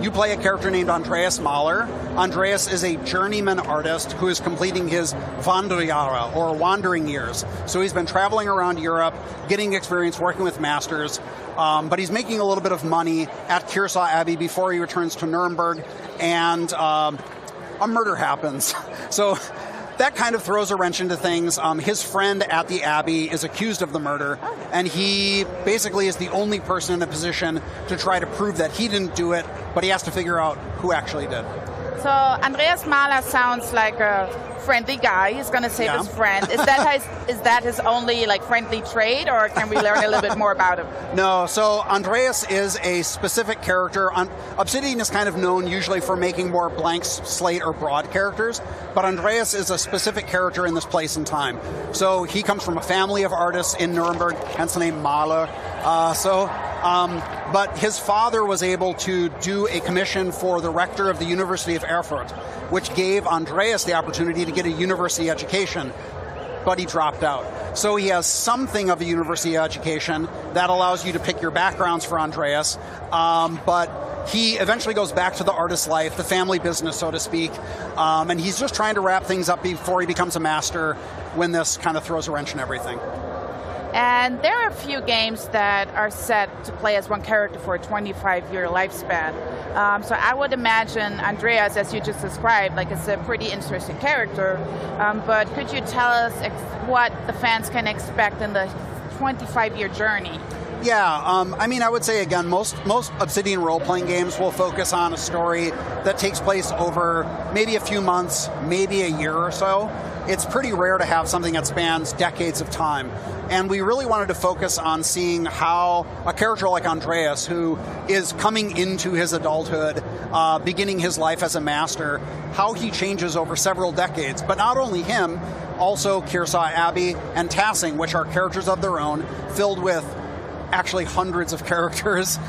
You play a character named Andreas Mahler. Andreas is a journeyman artist who is completing his Wanderjahre, or wandering years. So he's been traveling around Europe, getting experience working with masters, but he's making a little bit of money at Kearsau Abbey before he returns to Nuremberg, and a murder happens. So that kind of throws a wrench into things. His friend at the Abbey is accused of the murder, and he basically is the only person in a position to try to prove that he didn't do it, but he has to figure out who actually did. So Andreas Mahler sounds like a friendly guy. He's going to save his friend. Is that his only friendly trait, or can we learn a little bit more about him? No, so Andreas is a specific character. Obsidian is kind of known usually for making more blank slate or broad characters, but Andreas is a specific character in this place and time. So he comes from a family of artists in Nuremberg, hence the name Mahler. But his father was able to do a commission for the rector of the University of Erfurt, which gave Andreas the opportunity to get a university education, but he dropped out. So he has something of a university education that allows you to pick your backgrounds for Andreas, but he eventually goes back to the artist's life, the family business, so to speak, and he's just trying to wrap things up before he becomes a master when this kind of throws a wrench in everything. And there are a few games that are set to play as one character for a 25-year lifespan. So I would imagine Andreas, as you just described, is a pretty interesting character. But could you tell us what the fans can expect in the 25-year journey? Yeah, I would say, again, most Obsidian role-playing games will focus on a story that takes place over maybe a few months, maybe a year or so. It's pretty rare to have something that spans decades of time. And we really wanted to focus on seeing how a character like Andreas, who is coming into his adulthood, beginning his life as a master, how he changes over several decades. But not only him, also Kearsau Abbey and Tassing, which are characters of their own, filled with actually hundreds of characters,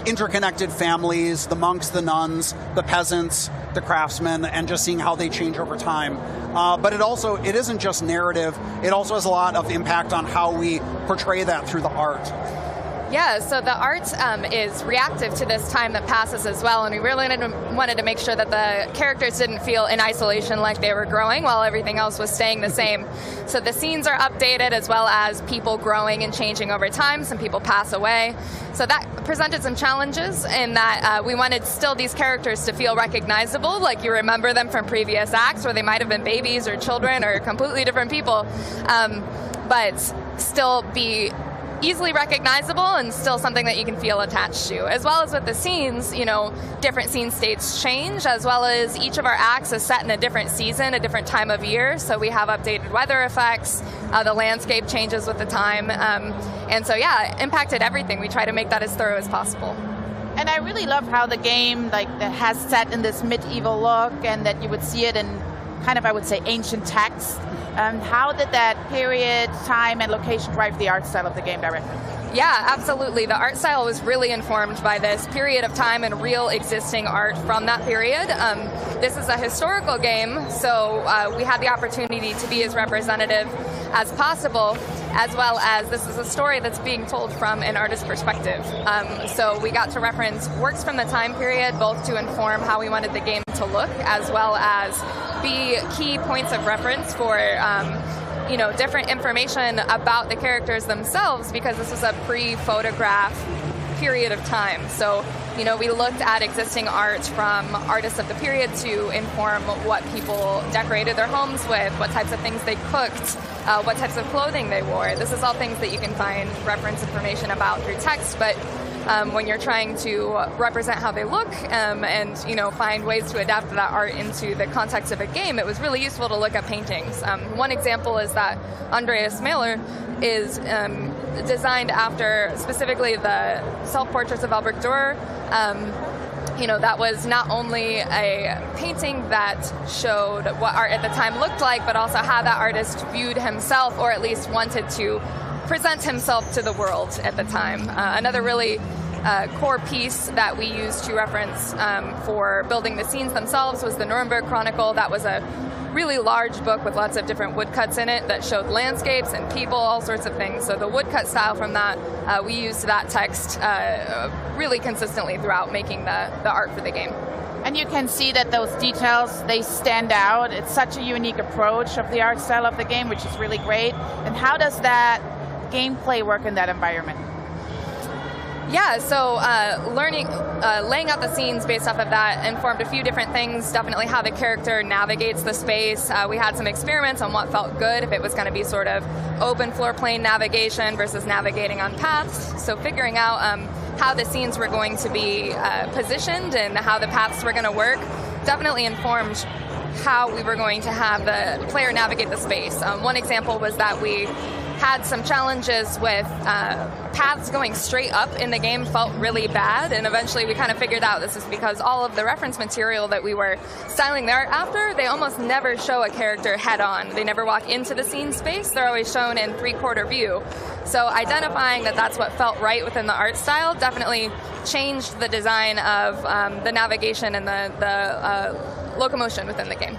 interconnected families, the monks, the nuns, the peasants, the craftsmen, and just seeing how they change over time. But it isn't just narrative, it also has a lot of impact on how we portray that through the art. Yeah, so the art is reactive to this time that passes as well, and we really wanted to make sure that the characters didn't feel in isolation like they were growing while everything else was staying the same. So the scenes are updated as well as people growing and changing over time. Some people pass away. So that presented some challenges in that we wanted still these characters to feel recognizable, like you remember them from previous acts where they might have been babies or children or completely different people, but still be easily recognizable and still something that you can feel attached to. As well as with the scenes, you know, different scene states change, as well as each of our acts is set in a different season, a different time of year. So we have updated weather effects, the landscape changes with the time. And so, yeah, it impacted everything. We try to make that as thorough as possible. And I really love how the game has set in this medieval look and that you would see it in kind of, I would say, ancient text. How did that period, time, and location drive the art style of the game directly? Yeah, absolutely. The art style was really informed by this period of time and real existing art from that period. This is a historical game, so we had the opportunity to be as representative as possible, as well as this is a story that's being told from an artist's perspective. So we got to reference works from the time period, both to inform how we wanted the game to look, as well as be key points of reference for you know, different information about the characters themselves, because this was a pre-photograph period of time. So, you know, we looked at existing art from artists of the period to inform what people decorated their homes with, what types of things they cooked, what types of clothing they wore. This is all things that you can find reference information about through text, but when you're trying to represent how they look and, you know, find ways to adapt that art into the context of a game, it was really useful to look at paintings. One example is that Andreas Mahler is designed after specifically the self-portraits of Albrecht Dürer. You know, that was not only a painting that showed what art at the time looked like, but also how that artist viewed himself, or at least wanted to present himself to the world at the time. Another really core piece that we used to reference for building the scenes themselves was the Nuremberg Chronicle. That was a really large book with lots of different woodcuts in it that showed landscapes and people, all sorts of things. So the woodcut style from that, we used that text really consistently throughout making the art for the game. And you can see that those details, they stand out. It's such a unique approach of the art style of the game, which is really great. And how does that gameplay work in that environment? Yeah, so laying out the scenes based off of that informed a few different things. Definitely how the character navigates the space. We had some experiments on what felt good, if it was going to be sort of open floor plane navigation versus navigating on paths. So figuring out how the scenes were going to be positioned and how the paths were going to work definitely informed how we were going to have the player navigate the space. One example was that we had some challenges with paths going straight up in the game felt really bad, and eventually we kind of figured out this is because all of the reference material that we were styling the art after, they almost never show a character head on. They never walk into the scene space. They're always shown in three-quarter view. So identifying that that's what felt right within the art style definitely changed the design of the navigation and the locomotion within the game.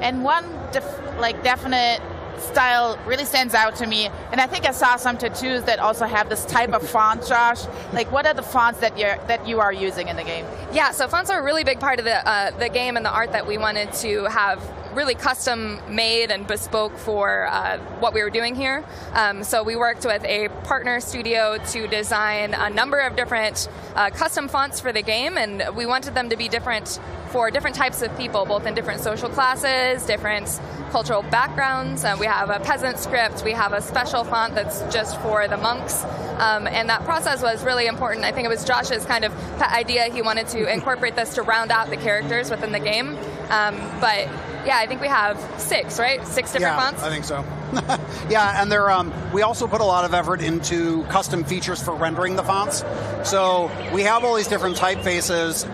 And one definite style really stands out to me, and I think I saw some tattoos that also have this type of font, Josh. Like, what are the fonts that you are using in the game? Yeah, so fonts are a really big part of the game and the art that we wanted to have really custom made and bespoke for what we were doing here. So we worked with a partner studio to design a number of different custom fonts for the game, and we wanted them to be different for different types of people, both in different social classes, different cultural backgrounds. We have a peasant script, we have a special font that's just for the monks, and that process was really important. I think it was Josh's kind of idea. He wanted to incorporate this to round out the characters within the game. But yeah, I think we have 6, right? 6 different fonts? I think so. Yeah, and they're, we also put a lot of effort into custom features for rendering the fonts. So we have all these different typefaces.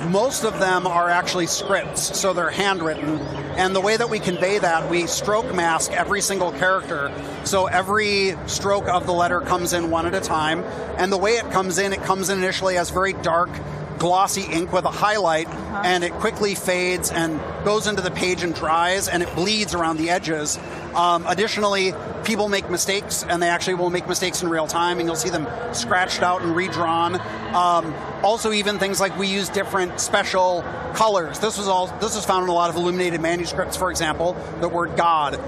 Most of them are actually scripts, so they're handwritten. And the way that we convey that, we stroke mask every single character. So every stroke of the letter comes in one at a time. And the way it comes in initially as very dark, glossy ink with a highlight, and it quickly fades and goes into the page and dries, and it bleeds around the edges. Additionally, people make mistakes, and they actually will make mistakes in real time, and you'll see them scratched out and redrawn. Also, even things like we use different special colors. This is found in a lot of illuminated manuscripts. For example, the word God.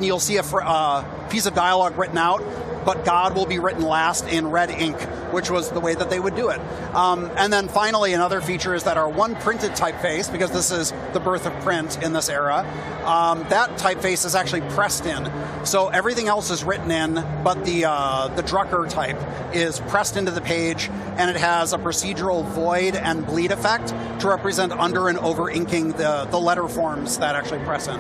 You'll see a piece of dialogue written out, but God will be written last in red ink, which was the way that they would do it. And then finally, another feature is that our one printed typeface, because this is the birth of print in this era, that typeface is actually pressed in. So everything else is written in, but the Drucker type is pressed into the page, and it has a procedural void and bleed effect to represent under and over inking the letter forms that actually press in.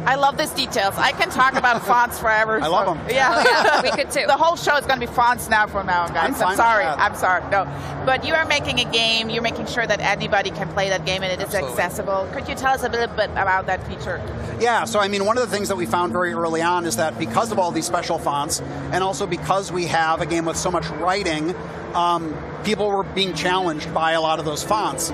I love these details. I can talk about fonts forever. I love them. Yeah, we could too. The whole show is going to be fonts now from now on, guys. I'm sorry. I'm sorry. No, but you are making a game. You're making sure that anybody can play that game and it is accessible. Could you tell us a little bit about that feature? Yeah. So I mean, one of the things that we found very early on is that because of all these special fonts, and also because we have a game with so much writing, people were being challenged by a lot of those fonts.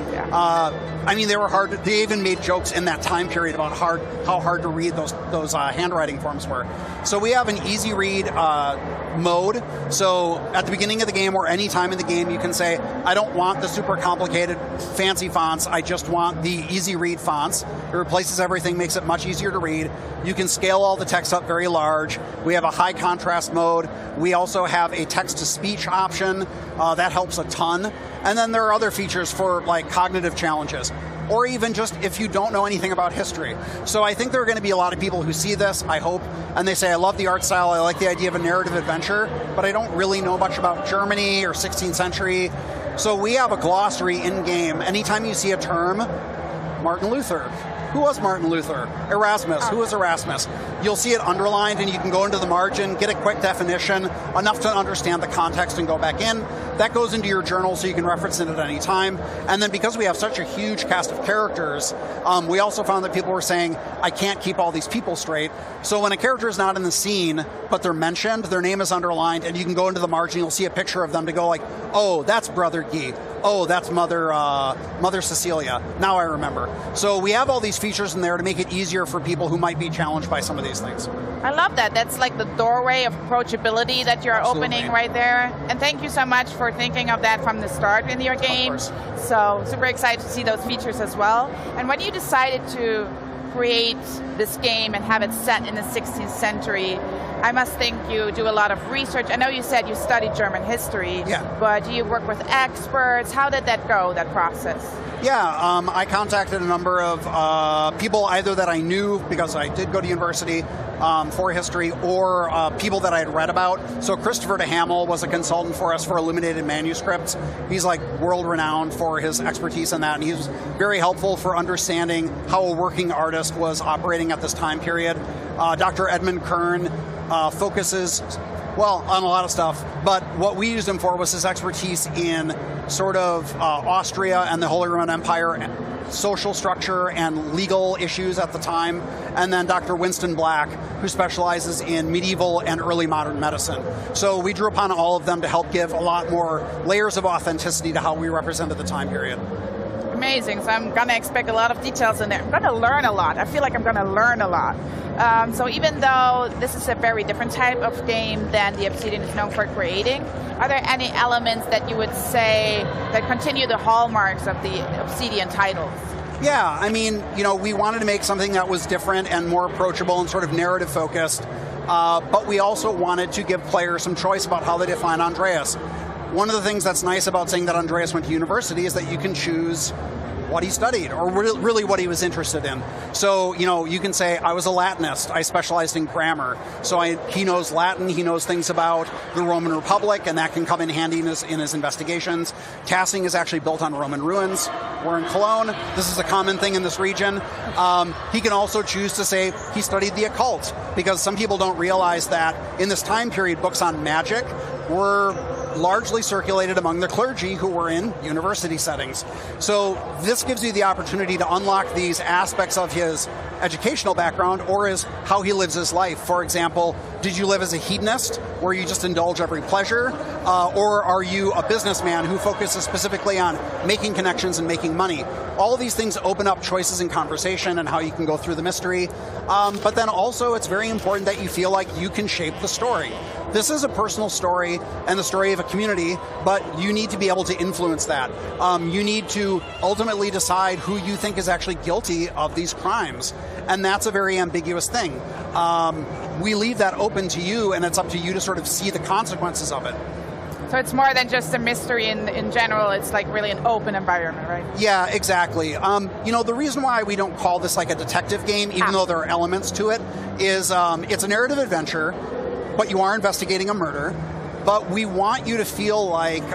I mean, they were hard. They even made jokes in that time period about how hard to read those handwriting forms were. So we have an easy read mode. So at the beginning of the game or any time in the game, you can say, I don't want the super complicated fancy fonts. I just want the easy read fonts. It replaces everything, makes it much easier to read. You can scale all the text up very large. We have a high contrast mode. We also have a text-to-speech option. That helps a ton. And then there are other features for like cognitive challenges, or even just if you don't know anything about history. So I think there are going to be a lot of people who see this, I hope, and they say, I love the art style, I like the idea of a narrative adventure, but I don't really know much about Germany or 16th century. So we have a glossary in-game. Anytime you see a term, Martin Luther. Who was Martin Luther? Erasmus. Who was Erasmus? You'll see it underlined, and you can go into the margin, get a quick definition, enough to understand the context and go back in. That goes into your journal so you can reference it at any time. And then because we have such a huge cast of characters, we also found that people were saying, I can't keep all these people straight. So when a character is not in the scene, but they're mentioned, their name is underlined, and you can go into the margin, you'll see a picture of them to go like, oh, that's Brother Guy. Oh, that's Mother Cecilia. Now I remember. So we have all these features in there to make it easier for people who might be challenged by some of these things. I love that. That's like the doorway of approachability that you're opening right there. And thank you so much for thinking of that from the start in your game. So super excited to see those features as well. And when you decided to create this game and have it set in the 16th century, I must think you do a lot of research. I know you said you studied German history, but do you work with experts? How did that go, that process? Yeah, I contacted a number of people either that I knew because I did go to university for history, or people that I had read about. So Christopher de Hamel was a consultant for us for illuminated manuscripts. He's like world-renowned for his expertise in that, and he was very helpful for understanding how a working artist was operating at this time period. Dr. Edmund Kern focuses, well, on a lot of stuff, but what we used him for was his expertise in sort of Austria and the Holy Roman Empire, social structure and legal issues at the time, and then Dr. Winston Black, who specializes in medieval and early modern medicine. So we drew upon all of them to help give a lot more layers of authenticity to how we represented the time period. Amazing. So I'm going to expect a lot of details in there. I'm going to learn a lot. I feel like I'm going to learn a lot. So even though this is a very different type of game than the Obsidian is known for creating, are there any elements that you would say that continue the hallmarks of the Obsidian titles? Yeah, I mean, you know, we wanted to make something that was different and more approachable and sort of narrative focused, but we also wanted to give players some choice about how they define Andreas. One of the things that's nice about saying that Andreas went to university is that you can choose what he studied, or really what he was interested in. So, you know, you can say, I was a Latinist, I specialized in grammar. So he knows Latin, he knows things about the Roman Republic, and that can come in handy in his investigations. Casting is actually built on Roman ruins. We're in Cologne. This is a common thing in this region. He can also choose to say he studied the occult, because some people don't realize that in this time period, books on magic were largely circulated among the clergy who were in university settings. So this gives you the opportunity to unlock these aspects of his educational background or is how he lives his life. For example, did you live as a hedonist where you just indulge every pleasure? Or are you a businessman who focuses specifically on making connections and making money? All of these things open up choices in conversation and how you can go through the mystery. But then also it's very important that you feel like you can shape the story. This is a personal story and the story of a community, but you need to be able to influence that. You need to ultimately decide who you think is actually guilty of these crimes. And that's a very ambiguous thing. We leave that open to you, and it's up to you to sort of see the consequences of it. So it's more than just a mystery in general, it's like really an open environment, right? Yeah, exactly. You know, the reason why we don't call this like a detective game, even though there are elements to it, is it's a narrative adventure, but you are investigating a murder. But we want you to feel like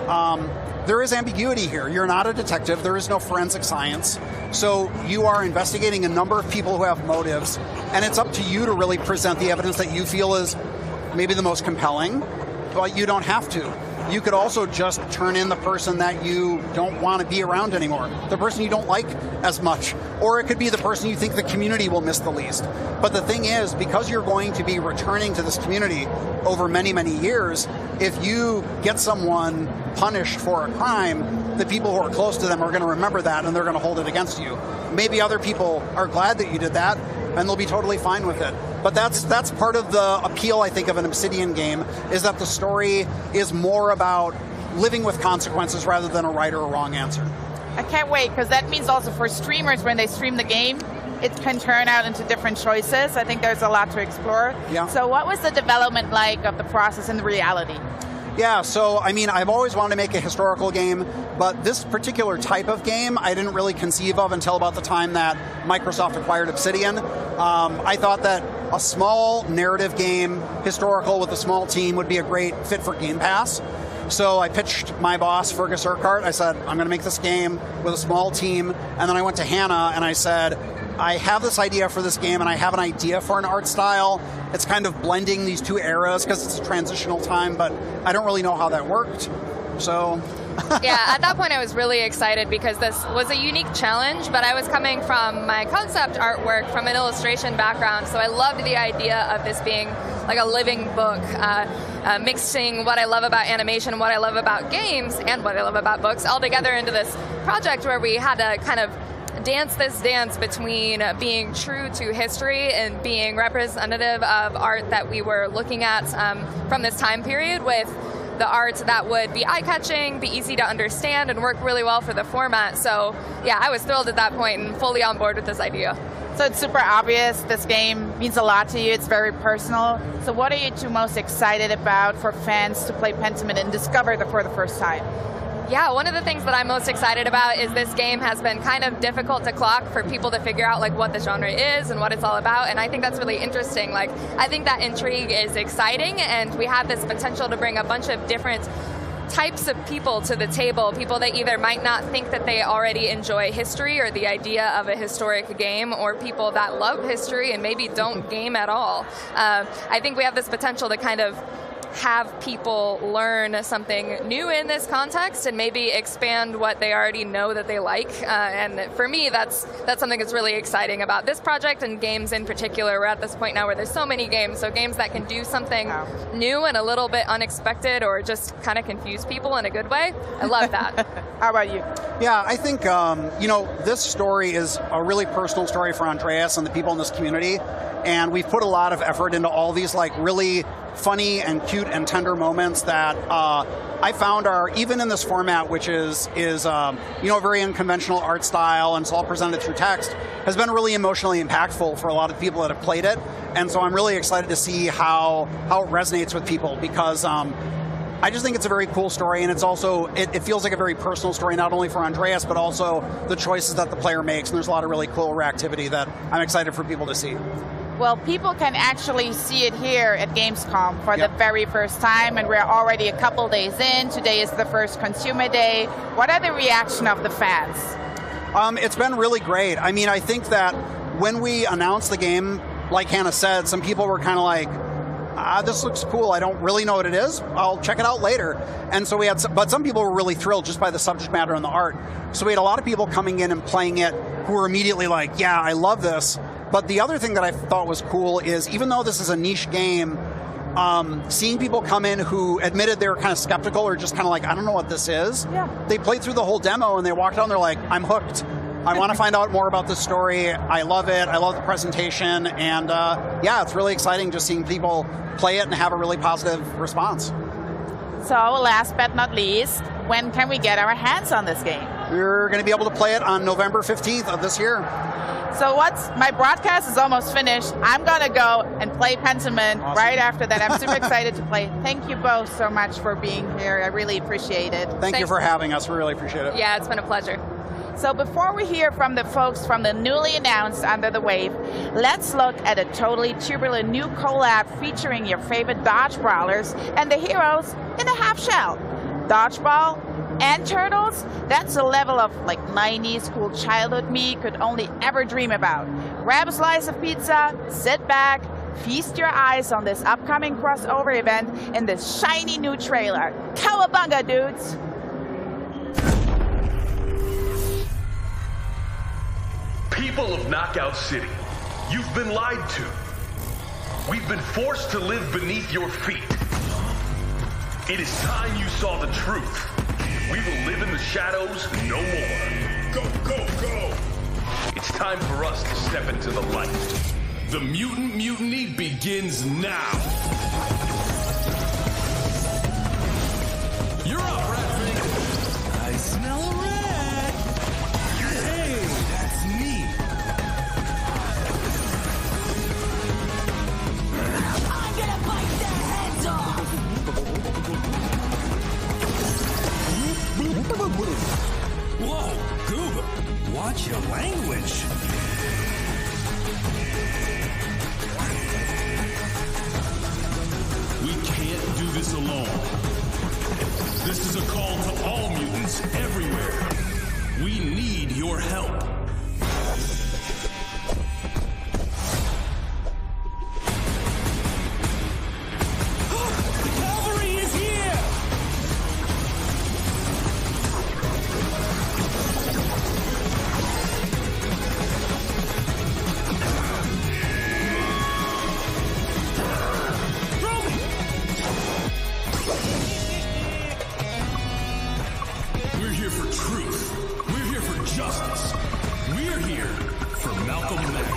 there is ambiguity here. You're not a detective. There is no forensic science. So you are investigating a number of people who have motives, and it's up to you to really present the evidence that you feel is maybe the most compelling, but you don't have to. You could also just turn in the person that you don't want to be around anymore, the person you don't like as much, or it could be the person you think the community will miss the least. But the thing is, because you're going to be returning to this community over many, many years, if you get someone punished for a crime, the people who are close to them are going to remember that and they're going to hold it against you. Maybe other people are glad that you did that and they'll be totally fine with it. But that's part of the appeal, I think, of an Obsidian game, is that the story is more about living with consequences rather than a right or a wrong answer. I can't wait, because that means also for streamers, when they stream the game, it can turn out into different choices. I think there's a lot to explore. Yeah. So what was the development like of the process in reality? Yeah, so, I mean, I've always wanted to make a historical game, but this particular type of game I didn't really conceive of until about the time that Microsoft acquired Obsidian. I thought that a small narrative game, historical, with a small team would be a great fit for Game Pass. So I pitched my boss, Fergus Urquhart. I said, I'm going to make this game with a small team. And then I went to Hannah and I said, I have this idea for this game and I have an idea for an art style. It's kind of blending these two eras because it's a transitional time, but I don't really know how that worked. So... Yeah, at that point I was really excited because this was a unique challenge, but I was coming from my concept artwork from an illustration background, so I loved the idea of this being like a living book, mixing what I love about animation, what I love about games, and what I love about books all together into this project where we had to kind of dance this dance between being true to history and being representative of art that we were looking at from this time period, with the art that would be eye-catching, be easy to understand, and work really well for the format. So yeah, I was thrilled at that point and fully on board with this idea. So it's super obvious, this game means a lot to you, it's very personal. So what are you two most excited about for fans to play Pentiment and discover it for the first time? Yeah, one of the things that I'm most excited about is this game has been kind of difficult to clock for people to figure out like what the genre is and what it's all about, and I think that's really interesting. Like, I think that intrigue is exciting, and we have this potential to bring a bunch of different types of people to the table, people that either might not think that they already enjoy history or the idea of a historic game, or people that love history and maybe don't game at all. I think we have this potential to kind of have people learn something new in this context and maybe expand what they already know that they like. And for me, that's something that's really exciting about this project and games in particular. We're at this point now where there's so many games, so games that can do something new and a little bit unexpected or just kind of confuse people in a good way. I love that. How about you? Yeah, I think, you know, this story is a really personal story for Andreas and the people in this community. And we've put a lot of effort into all these like really funny and cute and tender moments that I found are, even in this format, which is you know, a very unconventional art style and it's all presented through text, has been really emotionally impactful for a lot of people that have played it. And so I'm really excited to see how it resonates with people, because I just think it's a very cool story, and it's also, it feels like a very personal story, not only for Andreas, but also the choices that the player makes, and there's a lot of really cool reactivity that I'm excited for people to see. Well, people can actually see it here at Gamescom for the very first time, and we're already a couple days in. Today is the first consumer day. What are the reaction of the fans? It's been really great. I mean, I think that when we announced the game, like Hannah said, some people were kind of like, this looks cool. I don't really know what it is. I'll check it out later. And so we had, but some people were really thrilled just by the subject matter and the art. So we had a lot of people coming in and playing it who were immediately like, yeah, I love this. But the other thing that I thought was cool is, even though this is a niche game, seeing people come in who admitted they were kind of skeptical or just kind of like, I don't know what this is. Yeah. They played through the whole demo and they walked out and they're like, I'm hooked. I want to find out more about this story. I love it. I love the presentation. And yeah, it's really exciting just seeing people play it and have a really positive response. So last but not least, when can we get our hands on this game? We're going to be able to play it on November 15th of this year. So my broadcast is almost finished. I'm going to go and play Pentiment right after that. I'm super excited to play. Thank you both so much for being here. I really appreciate it. Thank you for having us. We really appreciate it. Yeah, it's been a pleasure. So before we hear from the folks from the newly announced Under the Wave, let's look at a totally turbulent new collab featuring your favorite dodge brawlers and the heroes in a half shell. Dodgeball and Turtles, that's a level of like 90s cool childhood me could only ever dream about. Grab a slice of pizza, sit back, feast your eyes on this upcoming crossover event in this shiny new trailer. Cowabunga, dudes! People of Knockout City, you've been lied to. We've been forced to live beneath your feet. It is time you saw the truth. We will live in the shadows no more. Go, go, go! It's time for us to step into the light. The Mutant Mutiny begins now. You're up, Ratfink. I smell a rat. Hey, that's me. I'm gonna bite their heads off! Whoa, Goober, watch your language. We can't do this alone. This is a call to all mutants everywhere. We need your help. Cavalry is here! We're here for truth. We're here for justice. We're here for Malcolm X.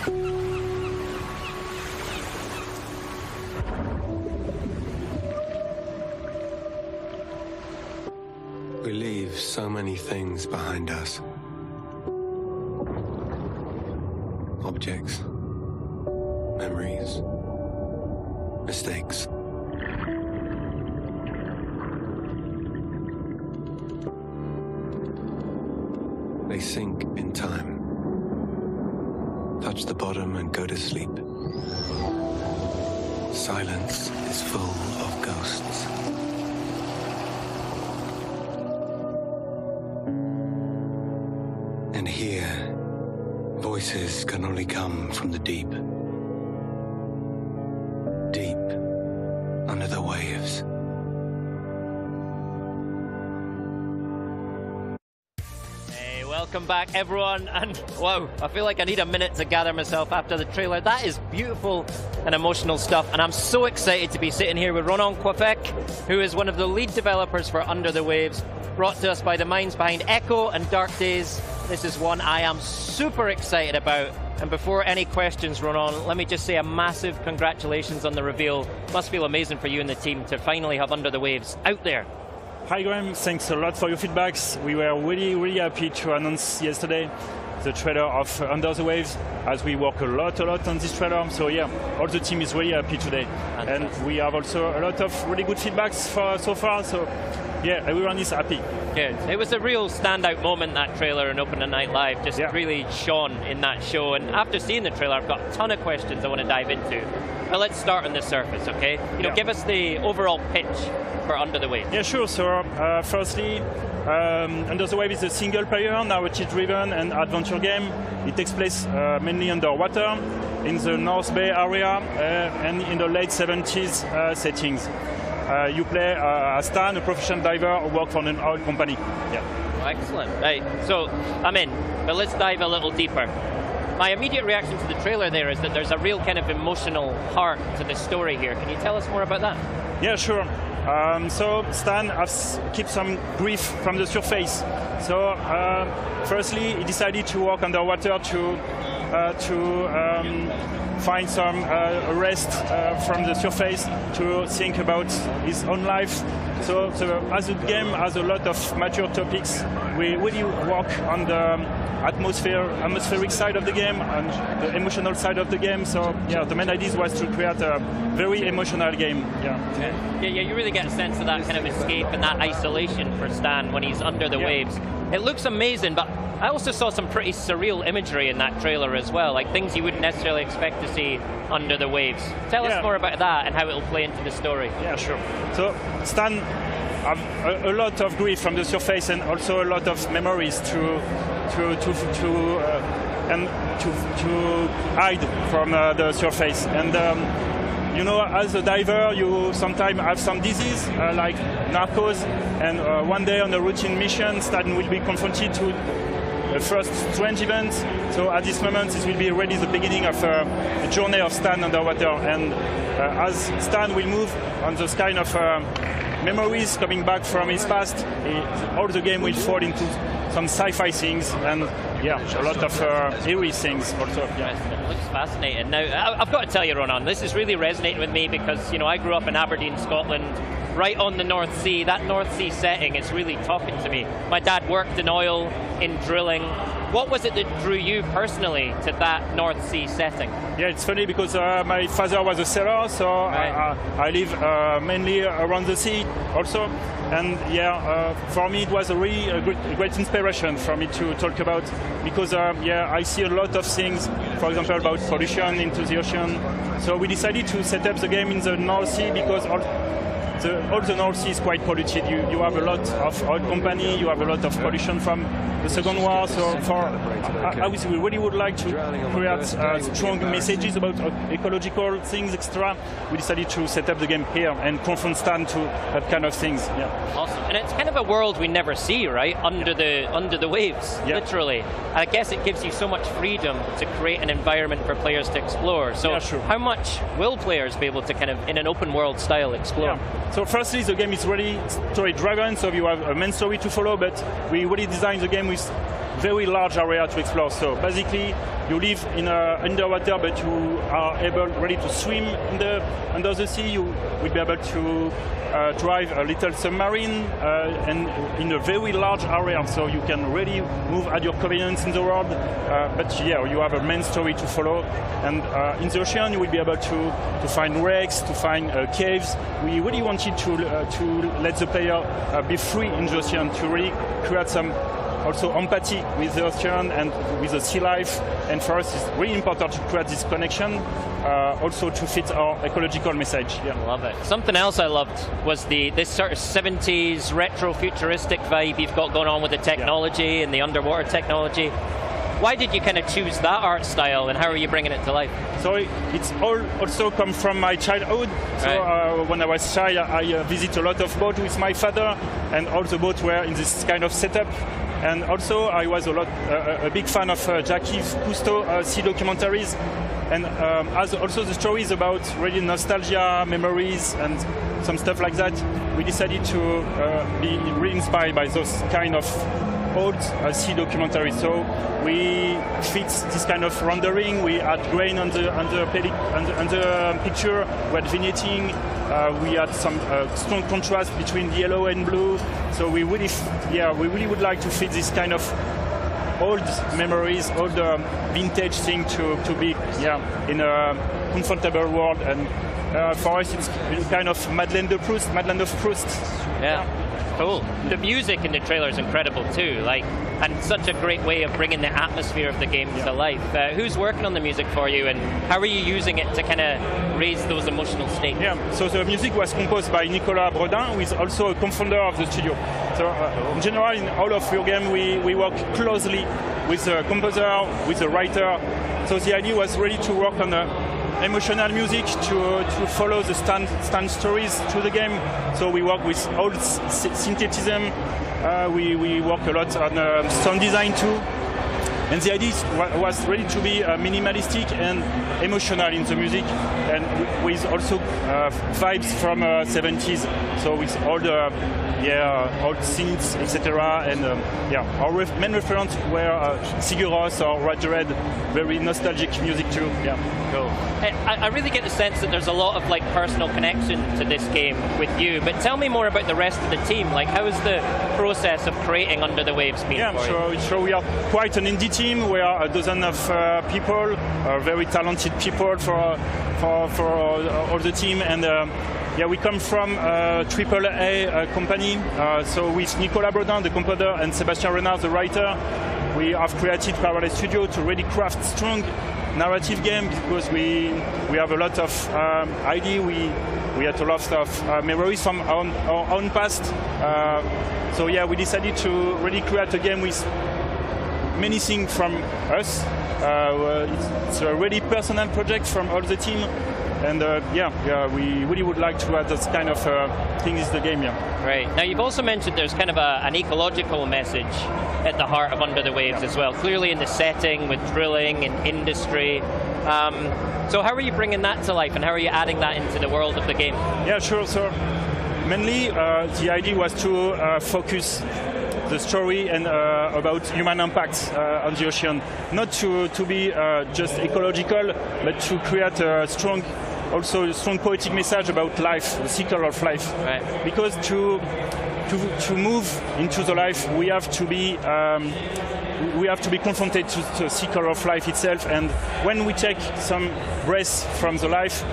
We leave so many things behind us. Objects, memories, mistakes. They sink in time, touch the bottom and go to sleep. Silence is full of ghosts. And here, voices can only come from the deep. Deep under the waves. Hey, welcome back everyone, and wow, I feel like I need a minute to gather myself after the trailer. That is beautiful and emotional stuff, and I'm so excited to be sitting here with Ronan Quafec, who is one of the lead developers for Under the Waves, brought to us by the minds behind Echo and Dark Days. This is one I am super excited about. And before any questions, Ronan, let me just say a massive congratulations on the reveal. Must feel amazing for you and the team to finally have Under the Waves out there. Hi Graham, thanks a lot for your feedbacks. We were really happy to announce yesterday the trailer of Under the Waves, as we work a lot on this trailer. So yeah, all the team is really happy today. Fantastic. And we have also a lot of really good feedbacks so far. So yeah, everyone is happy. Good. It was a real standout moment, that trailer in Open Night Live, just really shone in that show. And after seeing the trailer, I've got a ton of questions I want to dive into. But let's start on the surface, okay? Give us the overall pitch for Under the Waves. Yeah, sure. So firstly, Under the Waves is a single-player, narrative-driven and adventure game. It takes place mainly underwater in the North Bay area and in the late 70s settings. You play as Stan, a professional diver who works for an oil company. Yeah. Excellent. Right. So I'm in, but let's dive a little deeper. My immediate reaction to the trailer there is that there's a real kind of emotional heart to the story here. Can you tell us more about that? Yeah, sure. So Stan has kept some grief from the surface. So firstly, he decided to walk underwater to find some rest from the surface, to think about his own life. So as the game has a lot of mature topics, we really work on the atmospheric side of the game and the emotional side of the game. So yeah, the main idea was to create a very emotional game. Yeah, you really get a sense of that kind of escape and that isolation for Stan when he's under the waves. It looks amazing, but I also saw some pretty surreal imagery in that trailer as well, like things you wouldn't necessarily expect to see under the waves. Tell us more about that and how it'll play into the story. Yeah, sure. So Stan have a lot of grief from the surface and also a lot of memories to hide from the surface. And as a diver, you sometimes have some disease like narcos, and one day on a routine mission, Stan will be confronted to a first strange event. So at this moment, this will be really the beginning of a journey of Stan underwater. And as Stan will move on those kind of memories coming back from his past, all the game will fall into some sci-fi things and a lot of eerie things also. It looks fascinating. Now, I've got to tell you, Ronan, this is really resonating with me because, I grew up in Aberdeen, Scotland, right on the North Sea. That North Sea setting is really talking to me. My dad worked in oil, in drilling. What was it that drew you personally to that North Sea setting? Yeah, it's funny because my father was a sailor, so I live mainly around the sea also. And for me it was a really great inspiration for me to talk about, because I see a lot of things, for example, about pollution into the ocean. So we decided to set up the game in the North Sea because all the North Sea is quite polluted. You have a lot of oil company, you have a lot of pollution from the Second War. So we really would like to create strong messages about ecological things, etc. We decided to set up the game here and confront Stan to that kind of things. Yeah. Awesome. And it's kind of a world we never see, right? Under the waves, literally. And I guess it gives you so much freedom to create an environment for players to explore. So how much will players be able to kind of, in an open world style, explore? So firstly, the game is really story-driven, so you have a main story to follow, but we really designed the game with very large area to explore. So basically, you live in underwater, but you are ready to swim under the sea. You will be able to drive a little submarine and in a very large area, so you can really move at your convenience in the world. But yeah, you have a main story to follow. And in the ocean, you will be able to find wrecks, to find caves. We really wanted to let the player be free in the ocean, to really create some also empathy with the ocean and with the sea life. And for us, it's really important to create this connection, also to fit our ecological message. Yeah. Love it. Something else I loved was this sort of 70s retro futuristic vibe you've got going on with the technology and the underwater technology. Why did you kind of choose that art style, and how are you bringing it to life? So it's all also come from my childhood. So when I was child, I visit a lot of boats with my father, and all the boats were in this kind of setup. And also I was a big fan of Jacques Cousteau sea documentaries, and as also the stories about really nostalgia, memories, and some stuff like that. We decided to be really inspired by those kind of old sea documentaries. So we fit this kind of rendering. We add grain on the picture. We had vignetting. We had some strong contrast between yellow and blue. So we really would like to fit this kind of old memories, old vintage thing to be in a comfortable world. And for us, it's kind of Madeleine of Proust. Yeah. Cool. The music in the trailer is incredible too, and such a great way of bringing the atmosphere of the game to life. Who's working on the music for you, and how are you using it to kind of raise those emotional states? Yeah, so the music was composed by Nicolas Bredin, who is also a co-founder of the studio. So in general, in all of your game, we work closely with the composer, with the writer. So the idea was really to work on emotional music to follow the stand stories to the game. So we work with old synthetism. We work a lot on sound design too. And the idea was really to be minimalistic and emotional in the music, and with also vibes from 70s. So with all the old synths, etc. And our main reference were Sigur Rós or Radiohead, very nostalgic music too. Yeah. Cool. I really get the sense that there's a lot of personal connection to this game with you. But tell me more about the rest of the team. How is the process of creating Under the Waves been for you? So we are quite an indie team. We are a dozen of people, very talented people for all the team, and we come from a AAA company. So with Nicolas Bredin, the composer, and Sébastien Renard, the writer, we have created Parallel Studio to really craft strong narrative game, because we have a lot of idea. We had a lot of memories from our own past. So we decided to really create a game with many things from us. It's a really personal project from all the team. And we really would like to add this kind of things in the game. Right. Now, you've also mentioned there's kind of an ecological message at the heart of Under the Waves as well. Clearly in the setting with drilling and industry. So how are you bringing that to life, and how are you adding that into the world of the game? Yeah, sure. So mainly the idea was to focus the story and about human impact on the ocean. Not to be just ecological, but to create a strong poetic message about life, the cycle of life. Right. Because to move into the life, we have to be confronted to the cycle of life itself. And when we take some breath from the life,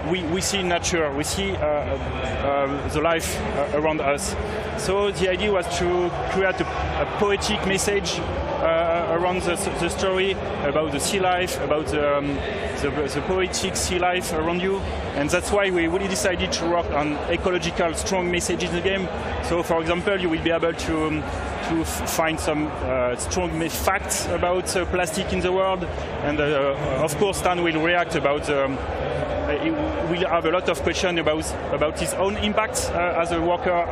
we see nature, we see the life around us. So the idea was to create a poetic message around the story about the sea life, about the poetic sea life around you. And that's why we really decided to work on ecological strong messages in the game. So for example, you will be able to find some strong facts about plastic in the world. And of course, Stan will react about we'll have a lot of questions about his own impact as a worker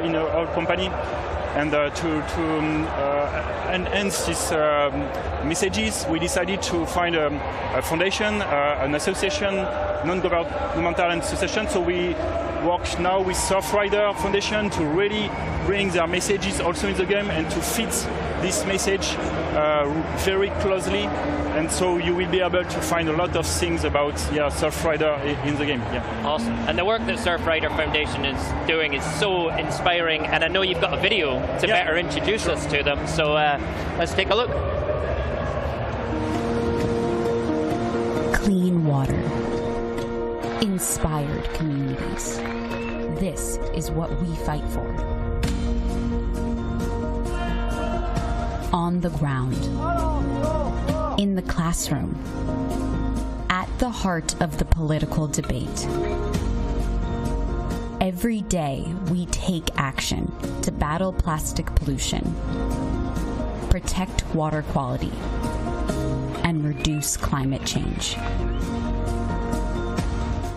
in our company, and to enhance these messages, we decided to find a foundation, an association, non-governmental association. So we work now with Surfrider Foundation to really bring their messages also in the game and to fit this message very closely, and so you will be able to find a lot of things about Surfrider in the game. Yeah. Awesome. And the work that Surfrider Foundation is doing is so inspiring, and I know you've got a video to better introduce us to them, so let's take a look. Clean water. Inspired communities. This is what we fight for. On the ground. In the classroom. At the heart of the political debate. Every day, we take action to battle plastic pollution, protect water quality, and reduce climate change.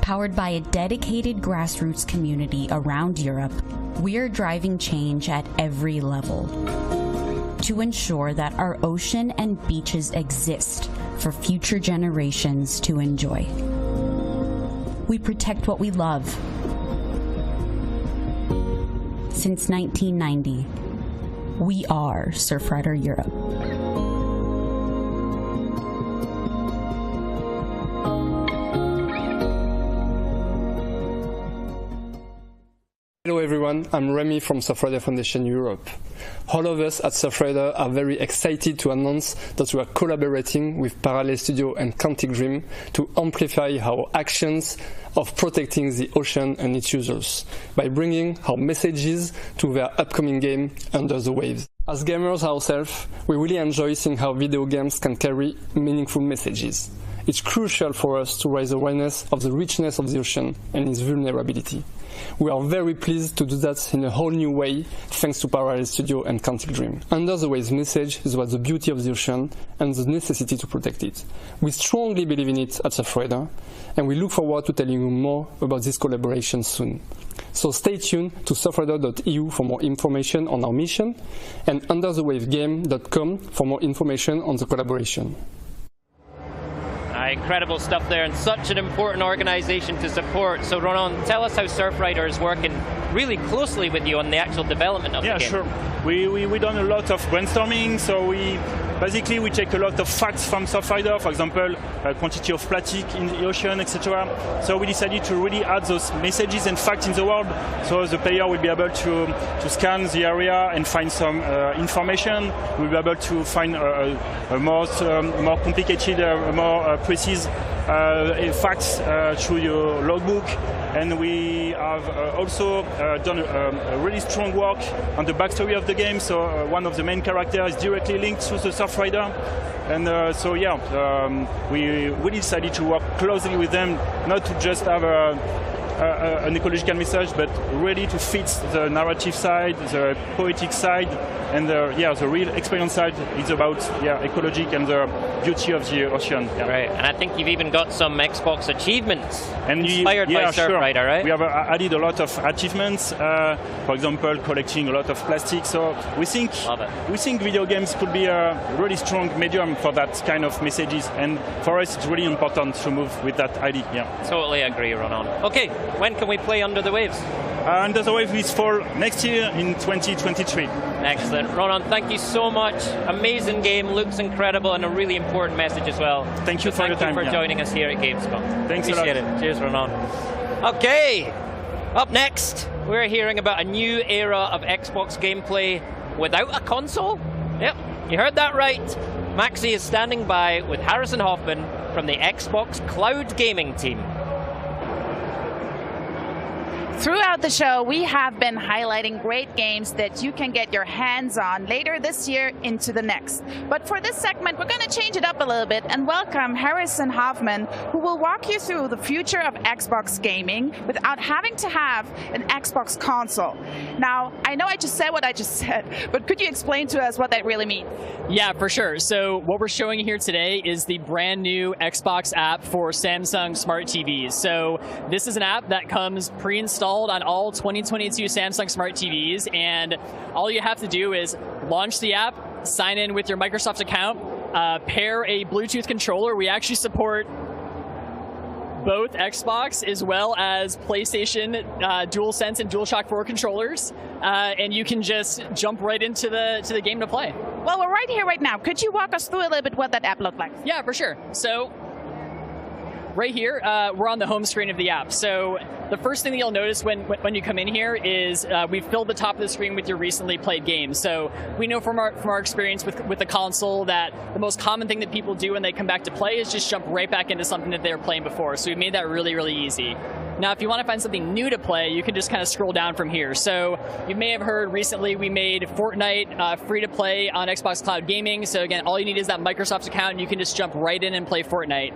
Powered by a dedicated grassroots community around Europe, we're driving change at every level to ensure that our ocean and beaches exist for future generations to enjoy. We protect what we love. Since 1990, we are Surfrider Europe. Hello everyone, I'm Remy from Surfrider Foundation Europe. All of us at Surfrider are very excited to announce that we are collaborating with Parallel Studio and Quantic Dream to amplify our actions of protecting the ocean and its users by bringing our messages to their upcoming game, Under the Waves. As gamers ourselves, we really enjoy seeing how video games can carry meaningful messages. It's crucial for us to raise awareness of the richness of the ocean and its vulnerability. We are very pleased to do that in a whole new way, thanks to Parallel Studio and Quantic Dream. Under the Waves message is about the beauty of the ocean and the necessity to protect it. We strongly believe in it at Surfrider, and we look forward to telling you more about this collaboration soon. So stay tuned to surfrider.eu for more information on our mission, and underthewavegame.com for more information on the collaboration. Incredible stuff there, and such an important organization to support. So Ronan, tell us how Surfrider is working really closely with you on the actual development of the game. Yeah, sure. We done a lot of brainstorming, so we take a lot of facts from Surfrider, for example, quantity of plastic in the ocean, etc. So we decided to really add those messages and facts in the world, so the player will be able to scan the area and find some information. We'll be able to find a more complicated, more precise facts through your logbook. And we have also done a really strong work on the backstory of the game. So one of the main characters is directly linked to the Surfrider. And we really decided to work closely with them, not to just have an ecological message, but really to fit the narrative side, the poetic side, and the real experience side. It's about ecology and the beauty of the ocean. Yeah. Right, and I think you've even got some Xbox achievements inspired by Surfrider, right? We have added a lot of achievements. For example, collecting a lot of plastic. So we think video games could be a really strong medium for that kind of messages, and for us it's really important to move with that idea. Yeah. Totally agree, Ronan. Okay, when can we play Under the Waves? Under the Waves is for next year in 2023. Excellent. Ronan, thank you so much. Amazing game, looks incredible, and a really important message as well. Thank you for your time. Thank you for joining us here at Gamescom. Thanks Appreciate a lot. it. Cheers, Ronan. Okay, up next, we're hearing about a new era of Xbox gameplay without a console. Yep, you heard that right. Maxi is standing by with Harrison Hoffman from the Xbox Cloud Gaming team. Throughout the show, we have been highlighting great games that you can get your hands on later this year into the next. But for this segment, we're going to change it up a little bit and welcome Harrison Hoffman, who will walk you through the future of Xbox gaming without having to have an Xbox console. Now, I know I just said what I just said, but could you explain to us what that really means? Yeah, for sure. So what we're showing here today is the brand new Xbox app for Samsung Smart TVs. So this is an app that comes pre-installed on all 2022 Samsung Smart TVs, and all you have to do is launch the app, sign in with your Microsoft account, pair a Bluetooth controller. We actually support both Xbox as well as PlayStation DualSense and DualShock 4 controllers, and you can just jump right into the game to play. well, we're right here right now. Could you walk us through a little bit what that app looked like? Yeah, for sure. So right here, we're on the home screen of the app. So the first thing that you'll notice when you come in here is we've filled the top of the screen with your recently played games. So we know from our experience with the console that the most common thing that people do when they come back to play is just jump right back into something that they were playing before. So we've made that really, really easy. Now, if you want to find something new to play, you can just kind of scroll down from here. So you may have heard recently we made Fortnite free to play on Xbox Cloud Gaming. So again, all you need is that Microsoft account and you can just jump right in and play Fortnite.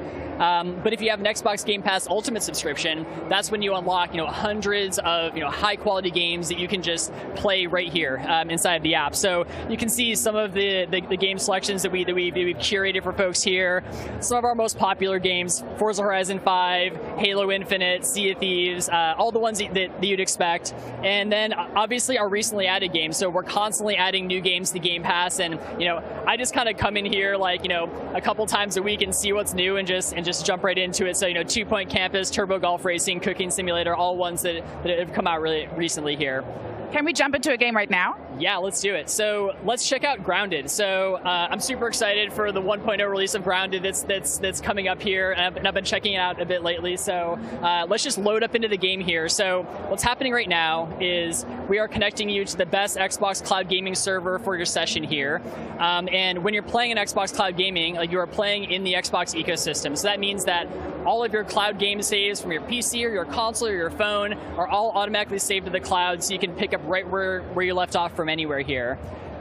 But if you have an Xbox Game Pass Ultimate subscription, that's when you unlock, hundreds of, high quality games that you can just play right here inside of the app. So you can see some of the game selections that we've curated for folks here. Some of our most popular games: Forza Horizon 5, Halo Infinite, Sea of Thieves, all the ones that you'd expect. And then obviously our recently added games. So we're constantly adding new games to Game Pass, and I just kind of come in here like a couple times a week and see what's new and just jump right into it. So 2 Point Campus, Turbo Golf Racing, Cooking Simulator, all ones that have come out really recently here. Can we jump into a game right now? Yeah, let's do it. So let's check out Grounded. So I'm super excited for the 1.0 release of Grounded that's coming up here, and I've been checking it out a bit lately. So let's just load up into the game here. So what's happening right now is we are connecting you to the best Xbox Cloud Gaming server for your session here. And when you're playing in Xbox Cloud Gaming, you are playing in the Xbox ecosystem. So that means that all of your cloud game saves from your PC or your console or your phone are all automatically saved to the cloud, so you can pick up right where you left off from anywhere here.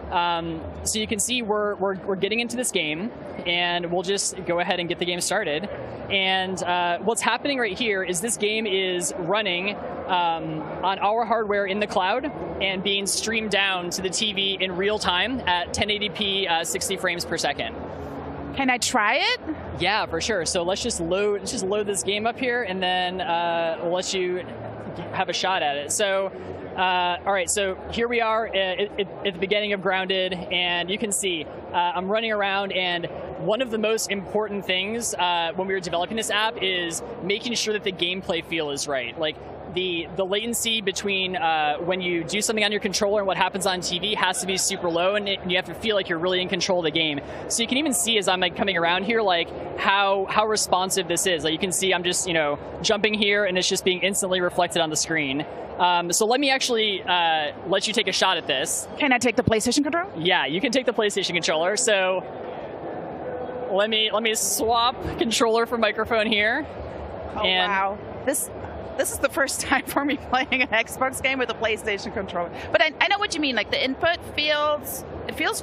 So you can see we're getting into this game, and we'll just go ahead and get the game started. And what's happening right here is this game is running on our hardware in the cloud and being streamed down to the TV in real time at 1080p 60 frames per second. Can I try it? Yeah, for sure. So let's just load this game up here, and then we'll let you have a shot at it. So all right, so here we are at the beginning of Grounded, and you can see I'm running around, and one of the most important things when we were developing this app is making sure that the gameplay feel is right. Like the latency between when you do something on your controller and what happens on TV has to be super low, and you have to feel like you're really in control of the game. So you can even see as I'm coming around here, how responsive this is. Like you can see I'm just jumping here, and it's just being instantly reflected on the screen. So let me actually let you take a shot at this. Can I take the PlayStation controller? Yeah, you can take the PlayStation controller. So let me swap controller for microphone here. Oh, wow. This is the first time for me playing an Xbox game with a PlayStation controller. But I know what you mean. Like the input feels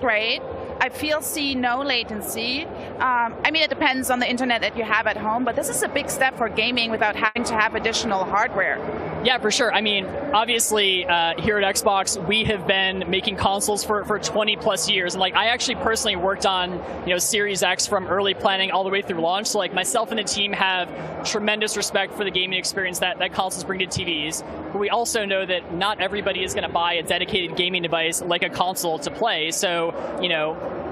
great. I see no latency. I mean, it depends on the internet that you have at home, but this is a big step for gaming without having to have additional hardware. Yeah, for sure. I mean, obviously, here at Xbox, we have been making consoles for 20 plus years. And I actually personally worked on, Series X from early planning all the way through launch. So myself and the team have tremendous respect for the gaming experience that consoles bring to TVs. But we also know that not everybody is going to buy a dedicated gaming device like a console to play. So,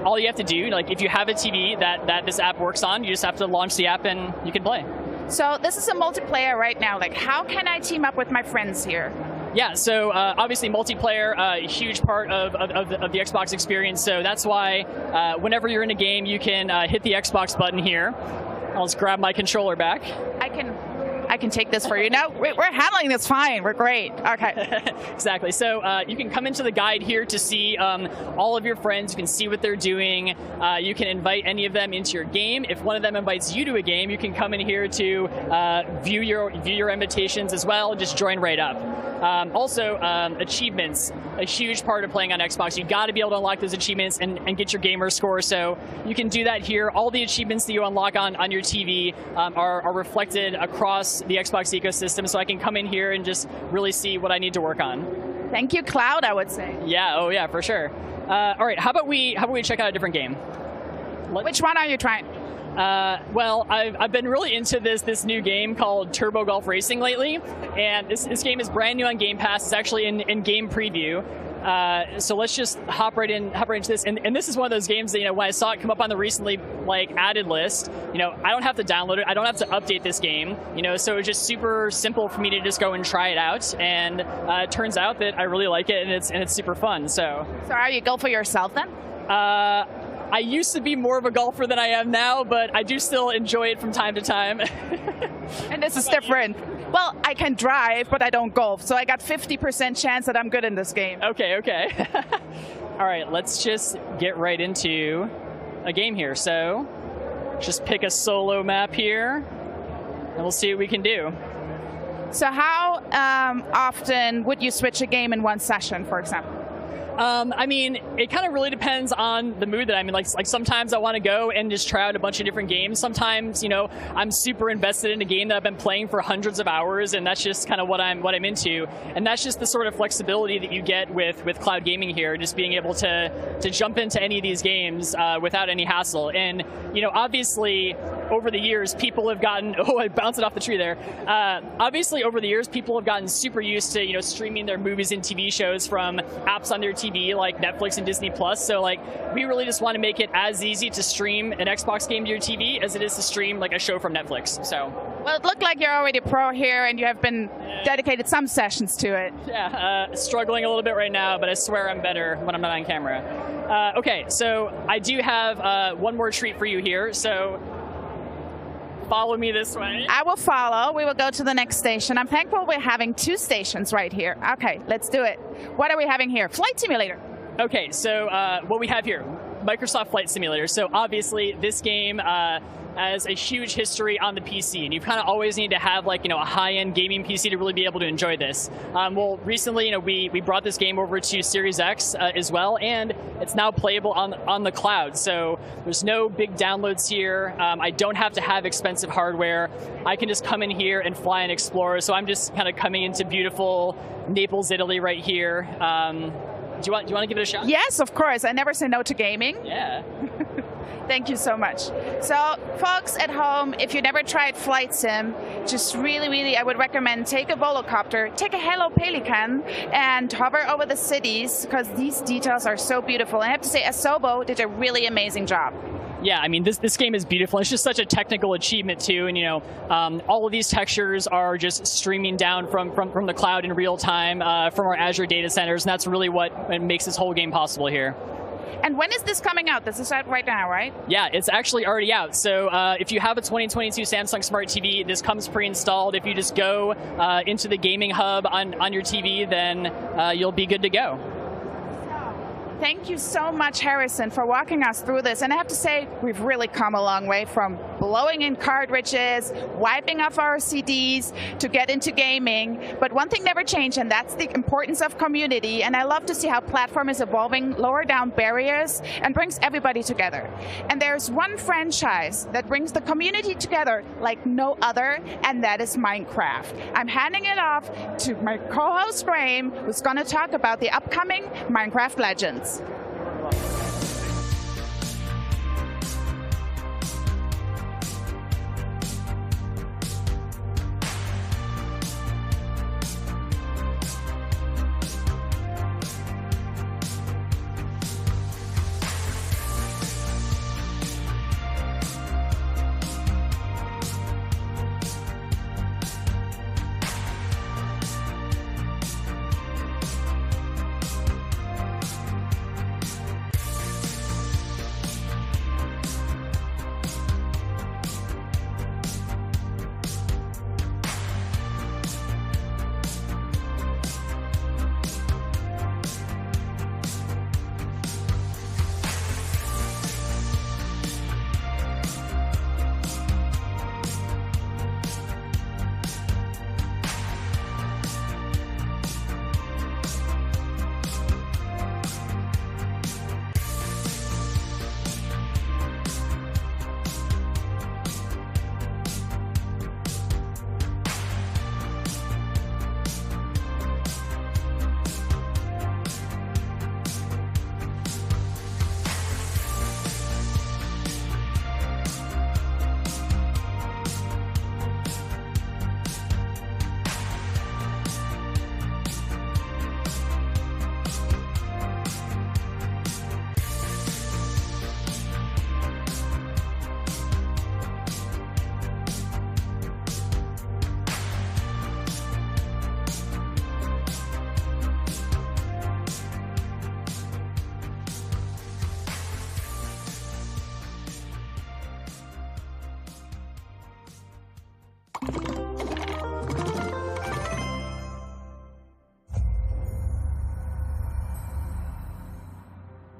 all you have to do, if you have a TV that this app works on, you just have to launch the app and you can play. So this is a multiplayer right now. How can I team up with my friends here? Yeah, so obviously multiplayer, a huge part of the Xbox experience. So that's why whenever you're in a game, you can hit the Xbox button here. I'll just grab my controller back. I can take this for you. No, we're handling this fine. We're great. Okay. Exactly. So you can come into the guide here to see all of your friends. You can see what they're doing. You can invite any of them into your game. If one of them invites you to a game, you can come in here to view your invitations as well. Just join right up. Also, achievements, a huge part of playing on Xbox. You've got to be able to unlock those achievements and get your gamer score. So you can do that here. All the achievements that you unlock on your TV are reflected across the Xbox ecosystem. So I can come in here and just really see what I need to work on. Thank you, Cloud, I would say. Yeah, oh yeah, for sure. All right, how about we check out a different game? Which one are you trying? Well, I've been really into this new game called Turbo Golf Racing lately, and this game is brand new on Game Pass. It's actually in game preview. So let's just hop right into this. And this is one of those games that, when I saw it come up on the recently added list, I don't have to download it. I don't have to update this game, so it was just super simple for me to just go and try it out. And it turns out that I really like it, and it's super fun. So are you go for yourself then? I used to be more of a golfer than I am now, but I do still enjoy it from time to time. And this is different. Well, I can drive, but I don't golf, so I got 50% chance that I'm good in this game. Okay. All right, let's just get right into a game here. So just pick a solo map here, and we'll see what we can do. So how often would you switch a game in one session, for example? I mean, it kind of really depends on the mood that I'm in. Like sometimes I want to go and just try out a bunch of different games. Sometimes, you know, I'm super invested in a game that I've been playing for hundreds of hours, and that's just kind of what I'm into. And that's just the sort of flexibility that you get with cloud gaming here, just being able to jump into any of these games without any hassle. And, you know, obviously over the years, people have gotten, oh, I bounced it off the tree there. Obviously over the years, people have gotten super used to, you know, streaming their movies and TV shows from apps on their TV like Netflix and Disney Plus. So like we really just want to make it as easy to stream an Xbox game to your TV as it is to stream like a show from Netflix. So well, it looked like you're already pro here and you have been dedicated some sessions to it. Yeah, struggling a little bit right now, but I swear I'm better when I'm not on camera. Okay, so I do have one more treat for you here. So follow me this way. I will follow. We will go to the next station. I'm thankful we're having 2 stations right here. Okay, let's do it. What are we having here? Flight Simulator. Okay, so what we have here, Microsoft Flight Simulator. So obviously this game has a huge history on the PC, and you kind of always need to have like, you know, a high-end gaming PC to really be able to enjoy this. Well, recently, you know, we brought this game over to Series X as well, and it's now playable on the cloud. So there's no big downloads here. I don't have to have expensive hardware. I can just come in here and fly and explore. So I'm just kind of coming into beautiful Naples, Italy right here. Do you want to give it a shot? Yes, of course. I never say no to gaming. Yeah. Thank you so much. So, folks at home, if you never tried Flight Sim, just really, I would recommend take a Volocopter, take a Hello Pelican, and hover over the cities, because these details are so beautiful. And I have to say, Asobo did a really amazing job. Yeah, I mean, this game is beautiful. It's just such a technical achievement, too. And, you know, all of these textures are just streaming down from the cloud in real time from our Azure data centers. And that's really what makes this whole game possible here. And when is this coming out? This is out right now, right? Yeah, it's actually already out. So if you have a 2022 Samsung Smart TV, this comes pre-installed. If you just go into the gaming hub on your TV, then you'll be good to go. Thank you so much, Harrison, for walking us through this. And I have to say, we've really come a long way from blowing in cartridges, wiping off our CDs to get into gaming. But one thing never changed, and that's the importance of community. And I love to see how platform is evolving, lower down barriers, and brings everybody together. And there's one franchise that brings the community together like no other, and that is Minecraft. I'm handing it off to my co-host, Graham, who's going to talk about the upcoming Minecraft Legends.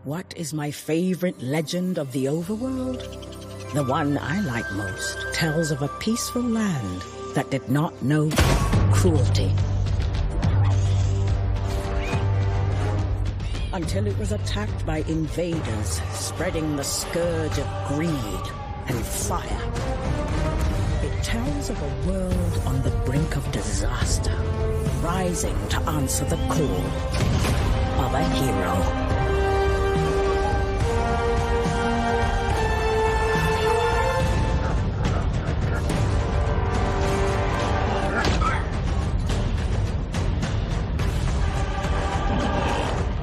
What is my favorite legend of the overworld? The one I like most tells of a peaceful land that did not know cruelty. Until it was attacked by invaders, spreading the scourge of greed and fire. It tells of a world on the brink of disaster, rising to answer the call of a hero.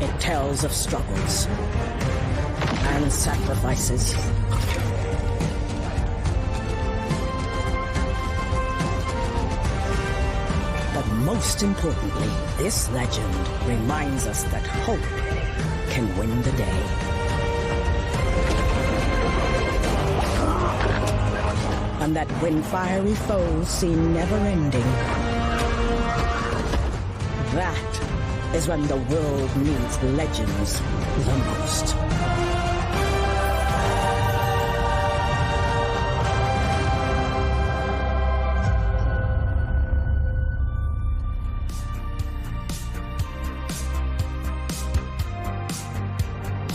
It tells of struggles and sacrifices. But most importantly, this legend reminds us that hope can win the day. And that when fiery foes seem never-ending, that is when the world needs legends the most.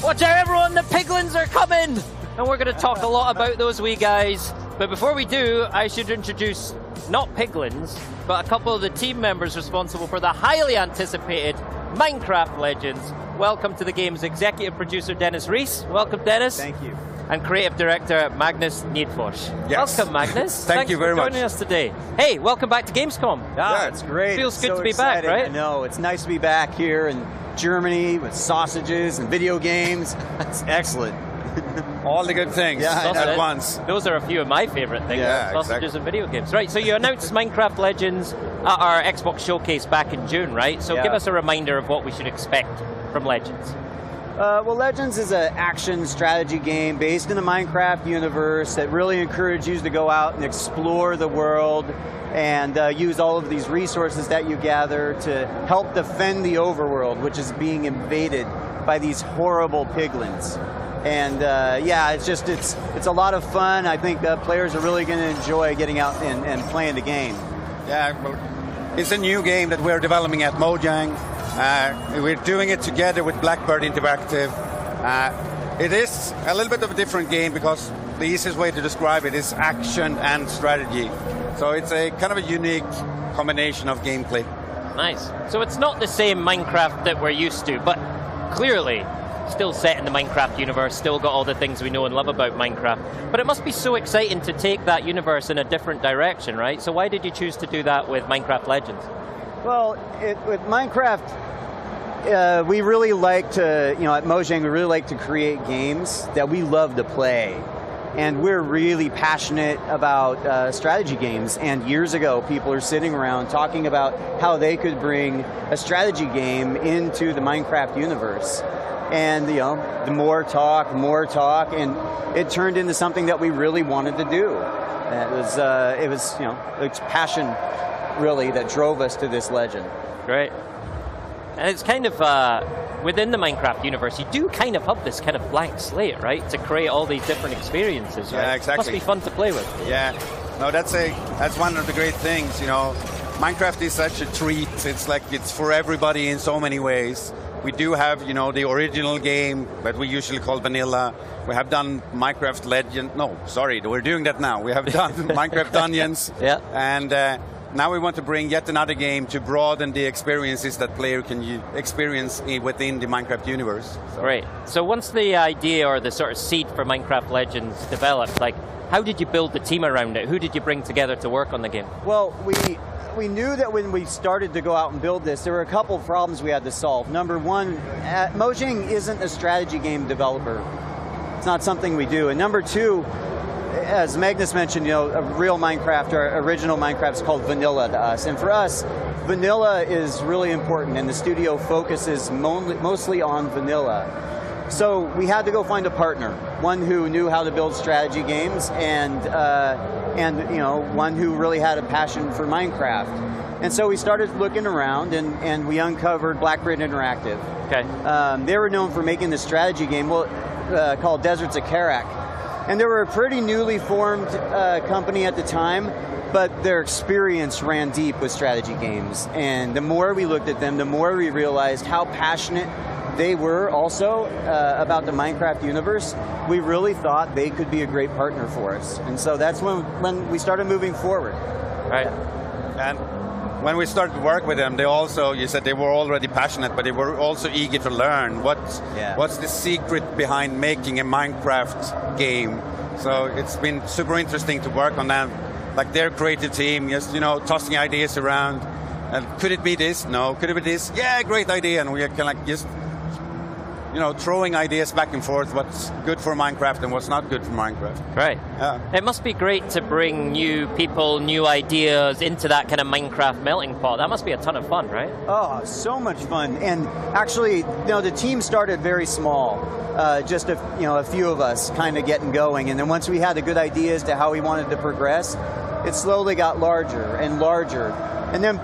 Watch out, everyone! The piglins are coming! And we're going to talk a lot about those wee guys. But before we do, I should introduce not piglins, but a couple of the team members responsible for the highly anticipated Minecraft Legends. Welcome to the game's executive producer, Dennis Reese. Welcome, Dennis. Thank you. And creative director, Magnus Niedfors. Yes. Welcome, Magnus. Thank you very much for joining us today. Hey, welcome back to Gamescom. Yeah, it's great. Feels it's good so to be exciting. back, right? I know. It's nice to be back here in Germany with sausages and video games. It's excellent. All the good things at once. Those are a few of my favorite things. Yeah, sausages and video games. Right, so you announced Minecraft Legends at our Xbox Showcase back in June, right? So give us a reminder of what we should expect from Legends. Well, Legends is an action strategy game based in the Minecraft universe that really encourages you to go out and explore the world and use all of these resources that you gather to help defend the overworld, which is being invaded by these horrible piglins. And yeah, it's a lot of fun. I think players are really going to enjoy getting out and playing the game. Yeah, well, it's a new game that we're developing at Mojang. We're doing it together with Blackbird Interactive. It is a little bit of a different game because the easiest way to describe it is action and strategy. So it's a kind of a unique combination of gameplay. Nice. So it's not the same Minecraft that we're used to, but clearly still set in the Minecraft universe, still got all the things we know and love about Minecraft. But it must be so exciting to take that universe in a different direction, right? So why did you choose to do that with Minecraft Legends? Well, with Minecraft, we really like to, at Mojang, we really like to create games that we love to play. And we're really passionate about strategy games. And years ago, people are sitting around talking about how they could bring a strategy game into the Minecraft universe. And the more talk, and it turned into something that we really wanted to do. And it was it's passion really that drove us to this legend. Great. And it's kind of within the Minecraft universe, you do kind of have this kind of blank slate, right? To create all these different experiences, right? Yeah, exactly. Must be fun to play with. Yeah. No, that's one of the great things, Minecraft is such a treat. It's like it's for everybody in so many ways. We do have, the original game that we usually call vanilla. We have done Minecraft Legend. No, sorry, we're doing that now. We have done Minecraft Dungeons. Yeah. And now we want to bring yet another game to broaden the experiences that player can experience within the Minecraft universe. So. Great. So once the idea or the sort of seed for Minecraft Legends developed, how did you build the team around it? Who did you bring together to work on the game? Well, we knew that when we started to go out and build this, there were a couple of problems we had to solve. Number one, Mojang isn't a strategy game developer. It's not something we do. And number two, as Magnus mentioned, a real Minecraft or original Minecraft is called vanilla to us. And for us, vanilla is really important, and the studio focuses mostly on vanilla. So we had to go find a partner, one who knew how to build strategy games, and one who really had a passion for Minecraft. And so we started looking around, and we uncovered Blackbird Interactive. Okay. They were known for making this strategy game called Deserts of Karak. And they were a pretty newly formed company at the time, but their experience ran deep with strategy games. And the more we looked at them, the more we realized how passionate they were also about the Minecraft universe. We really thought they could be a great partner for us. And so that's when we started moving forward. Right. And when we started to work with them, they also, you said they were already passionate, but they were also eager to learn what's the secret behind making a Minecraft game. So it's been super interesting to work on them, like their creative team, just tossing ideas around. And could it be this? No. Could it be this? Yeah, great idea. And we are kind of like just throwing ideas back and forth, what's good for Minecraft and what's not good for Minecraft. Right. Yeah. It must be great to bring new people, new ideas into that kind of Minecraft melting pot. That must be a ton of fun, right? Oh, so much fun. And actually, the team started very small, just a few of us kind of getting going. And then once we had a good idea as to how we wanted to progress, it slowly got larger and larger. And then,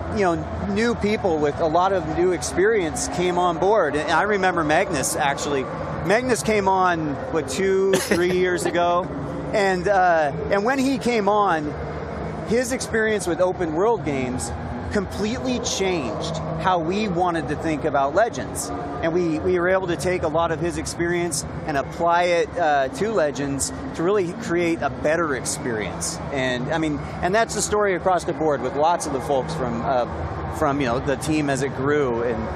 new people with a lot of new experience came on board. And I remember Magnus, actually. Magnus came on, 2-3 years ago? And when he came on, his experience with open world games completely changed how we wanted to think about Legends. And we were able to take a lot of his experience and apply it to Legends to really create a better experience. And and that's the story across the board with lots of the folks from the team as it grew. And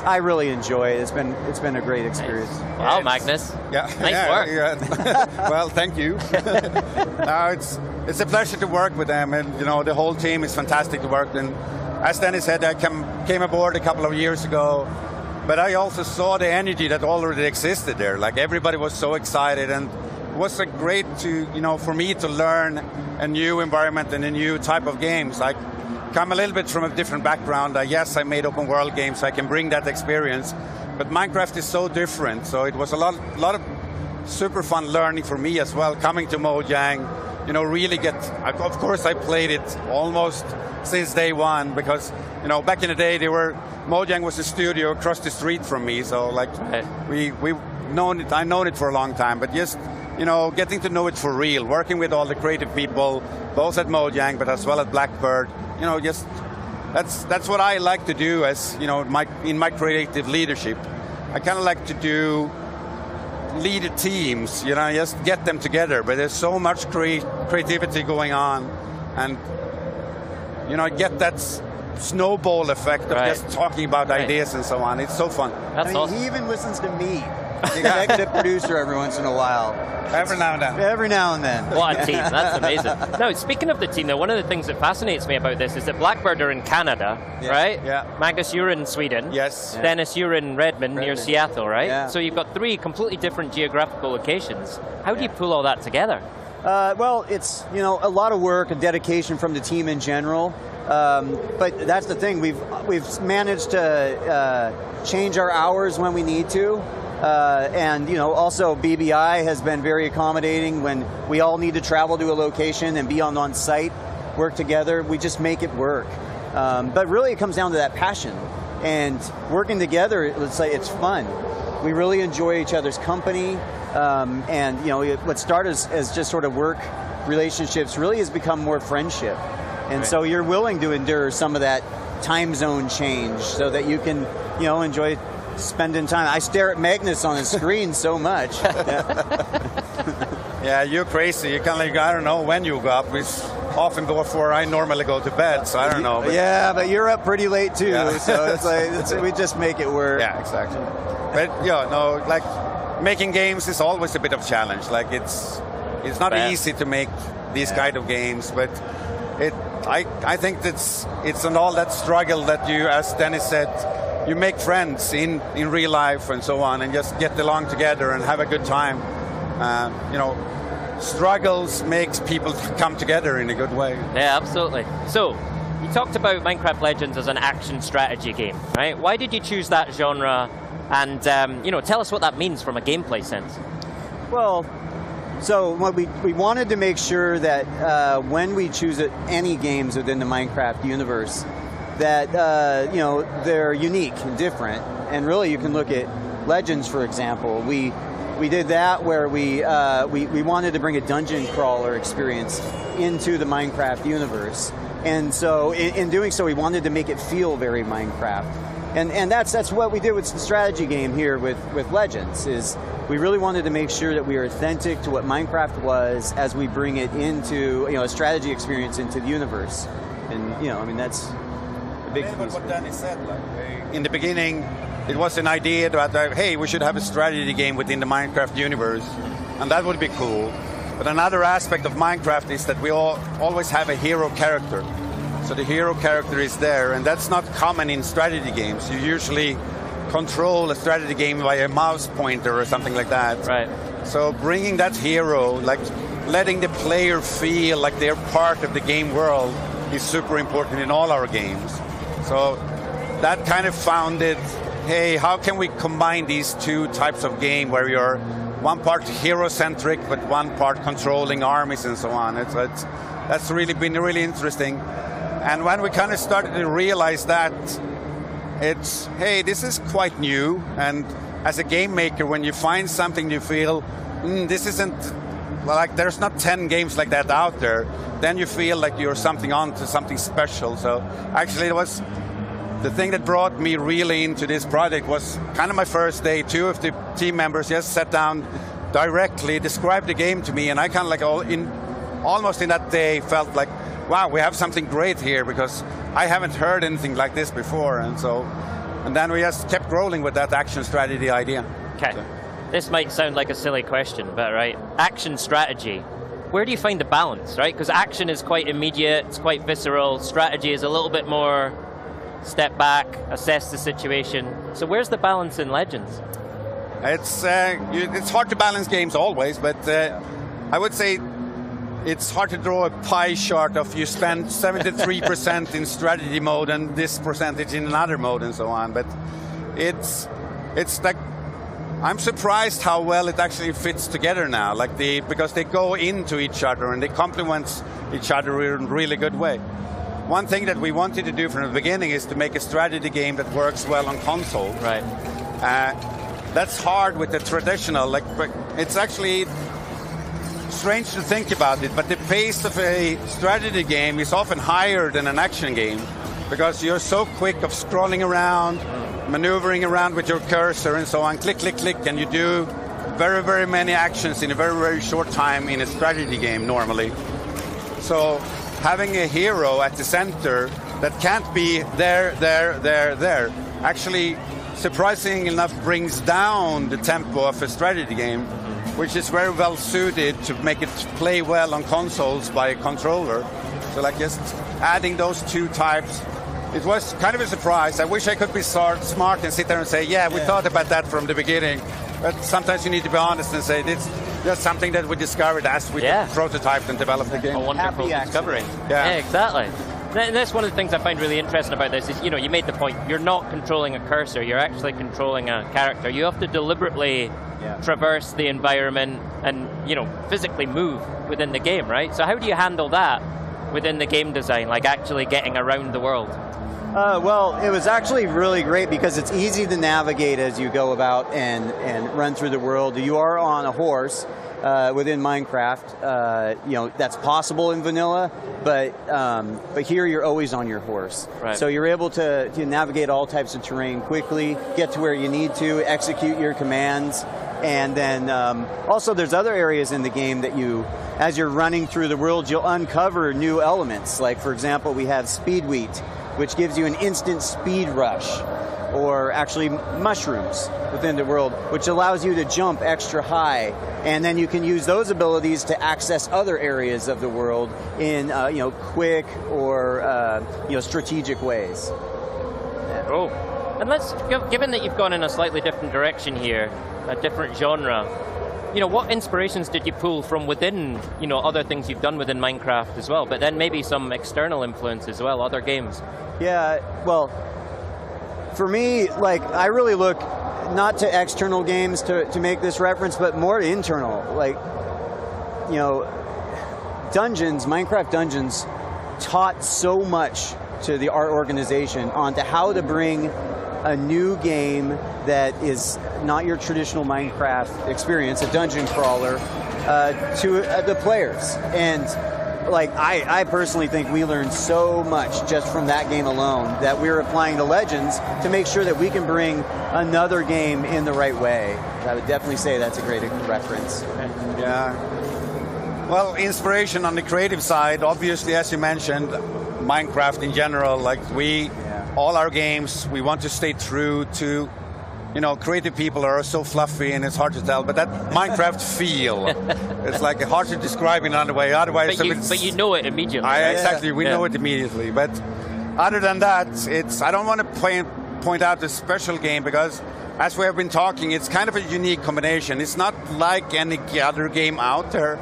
I really enjoy it. It's been a great experience. Nice. Wow, Magnus. Yeah. Nice work. Yeah. Well, thank you. It's a pleasure to work with them, and the whole team is fantastic to work with. And as Dennis said, I came aboard a couple of years ago, but I also saw the energy that already existed there. Like everybody was so excited, and it was great for me to learn a new environment and a new type of games. I come a little bit from a different background. Yes, I made open world games, so I can bring that experience. But Minecraft is so different, so it was a lot of super fun learning for me as well, coming to Mojang. Really of course I played it almost since day one, because, back in the day Mojang was a studio across the street from me, so we've known it, I've known it for a long time, but just, getting to know it for real, working with all the creative people, both at Mojang, but as well as Blackbird, just, that's what I like to do as, in my creative leadership. I kind of like to lead teams, just get them together, but there's so much creativity going on, and get that snowball effect of just talking about ideas and so on. It's so fun. That's awesome. He even listens to me, the executive producer, every once in a while. Every now and then. Every now and then. What a team. That's amazing. Now, speaking of the team, though, one of the things that fascinates me about this is that Blackbird are in Canada, right? Yeah. Magnus, you're in Sweden. Yes. Dennis, you're in Redmond, near Seattle, right? Yeah. So you've got 3 completely different geographical locations. How do you pull all that together? Well, it's a lot of work and dedication from the team in general. But that's the thing. We've managed to change our hours when we need to. And also BBI has been very accommodating when we all need to travel to a location and be on site, work together. We just make it work. But really, it comes down to that passion and working together. Let's say it's fun. We really enjoy each other's company, and what started as just sort of work relationships really has become more friendship. And so you're willing to endure some of that time zone change so that you can enjoy spending time. I stare at Magnus on his screen so much. Yeah, you're crazy. You kind of I don't know when you go up. It's often before I normally go to bed, so I don't know. But yeah, but you're up pretty late too, so it's we just make it work. Yeah, exactly. But making games is always a bit of a challenge. It's not easy to make these kind of games, but I think it's an all that struggle that you, as Dennis said, you make friends in real life and so on, and just get along together and have a good time. Struggles makes people come together in a good way. Yeah, absolutely. So, you talked about Minecraft Legends as an action strategy game, right? Why did you choose that genre? And tell us what that means from a gameplay sense. Well, so what we wanted to make sure that when we choose any games within the Minecraft universe, that they're unique and different. And really, you can look at Legends, for example. We did that where we wanted to bring a dungeon crawler experience into the Minecraft universe, and so in doing so, we wanted to make it feel very Minecraft. And that's what we did with the strategy game here with Legends. Is we really wanted to make sure that we are authentic to what Minecraft was as we bring it into a strategy experience into the universe. And that's a big piece. What Danny said, in the beginning, it was an idea that hey, we should have a strategy game within the Minecraft universe, and that would be cool. But another aspect of Minecraft is that we always have a hero character. So the hero character is there, and that's not common in strategy games. You usually control a strategy game by a mouse pointer or something like that. Right. So bringing that hero, like letting the player feel like they're part of the game world, is super important in all our games. So that kind of founded, hey, how can we combine these two types of game where you're one part hero-centric but one part controlling armies and so on. That's really been really interesting. And when we kind of started to realize that, it's, hey, this is quite new. And as a game maker, when you find something you feel, this isn't, like there's not 10 games like that out there, then you feel like you're something on to something special. So actually it was, the thing that brought me really into this project was kind of my first day. 2 of the team members just sat down directly, described the game to me, and I kind of like almost in that day felt like, wow, we have something great here, because I haven't heard anything like this before. And then we just kept rolling with that action strategy idea. Okay. So. This might sound like a silly question, but right, action strategy. Where do you find the balance, right? Because action is quite immediate, it's quite visceral. Strategy is a little bit more step back, assess the situation. So where's the balance in Legends? It's hard to balance games always, but I would say it's hard to draw a pie chart of you spend 73% in strategy mode and this percentage in another mode and so on. But it's like, I'm surprised how well it actually fits together now, because they go into each other and they complement each other in a really good way. One thing that we wanted to do from the beginning is to make a strategy game that works well on console. Right. That's hard with the traditional, it's actually strange to think about it, but the pace of a strategy game is often higher than an action game, because you're so quick of scrolling around, maneuvering around with your cursor and so on, click, click, click, and you do very, very many actions in a very, very short time in a strategy game normally. So having a hero at the center that can't be there, actually, surprisingly enough, brings down the tempo of a strategy game, which is very well suited to make it play well on consoles by a controller. So just adding those two types, it was kind of a surprise. I wish I could be smart and sit there and say, yeah, we thought about that from the beginning. But sometimes you need to be honest and say, it's just something that we discovered as we prototyped and developed the game. A wonderful discovery. Yeah, exactly. And that's one of the things I find really interesting about this is, you made the point, you're not controlling a cursor, you're actually controlling a character. You have to deliberately traverse the environment and, physically move within the game, right? So how do you handle that within the game design, like actually getting around the world? Well, it was actually really great because it's easy to navigate as you go about and run through the world. You are on a horse within Minecraft. That's possible in vanilla, but here you're always on your horse. Right. So you're able to navigate all types of terrain quickly, get to where you need to, execute your commands, and then also there's other areas in the game that as you're running through the world, you'll uncover new elements. Like, for example, we have Speed Wheat, which gives you an instant speed rush, or actually mushrooms within the world, which allows you to jump extra high. And then you can use those abilities to access other areas of the world in quick or strategic ways. Oh, and given that you've gone in a slightly different direction here, a different genre, what inspirations did you pull from within, other things you've done within Minecraft as well, but then maybe some external influence as well, other games? Yeah, well, for me, I really look not to external games to make this reference, but more internal. Dungeons, Minecraft Dungeons taught so much to the art organization onto how to bring a new game that is not your traditional Minecraft experience, a dungeon crawler, to the players. And like I personally think we learned so much just from that game alone that we're applying to Legends to make sure that we can bring another game in the right way. I would definitely say that's a great reference. Yeah. Well, inspiration on the creative side, obviously, as you mentioned, Minecraft in general, like all our games, we want to stay true to, creative people are so fluffy and it's hard to tell, but that Minecraft feel, it's like hard to describe in another way. Otherwise, but you know it immediately. Exactly, we know it immediately. But other than that, I don't want to point out the special game because, as we have been talking, it's kind of a unique combination. It's not like any other game out there.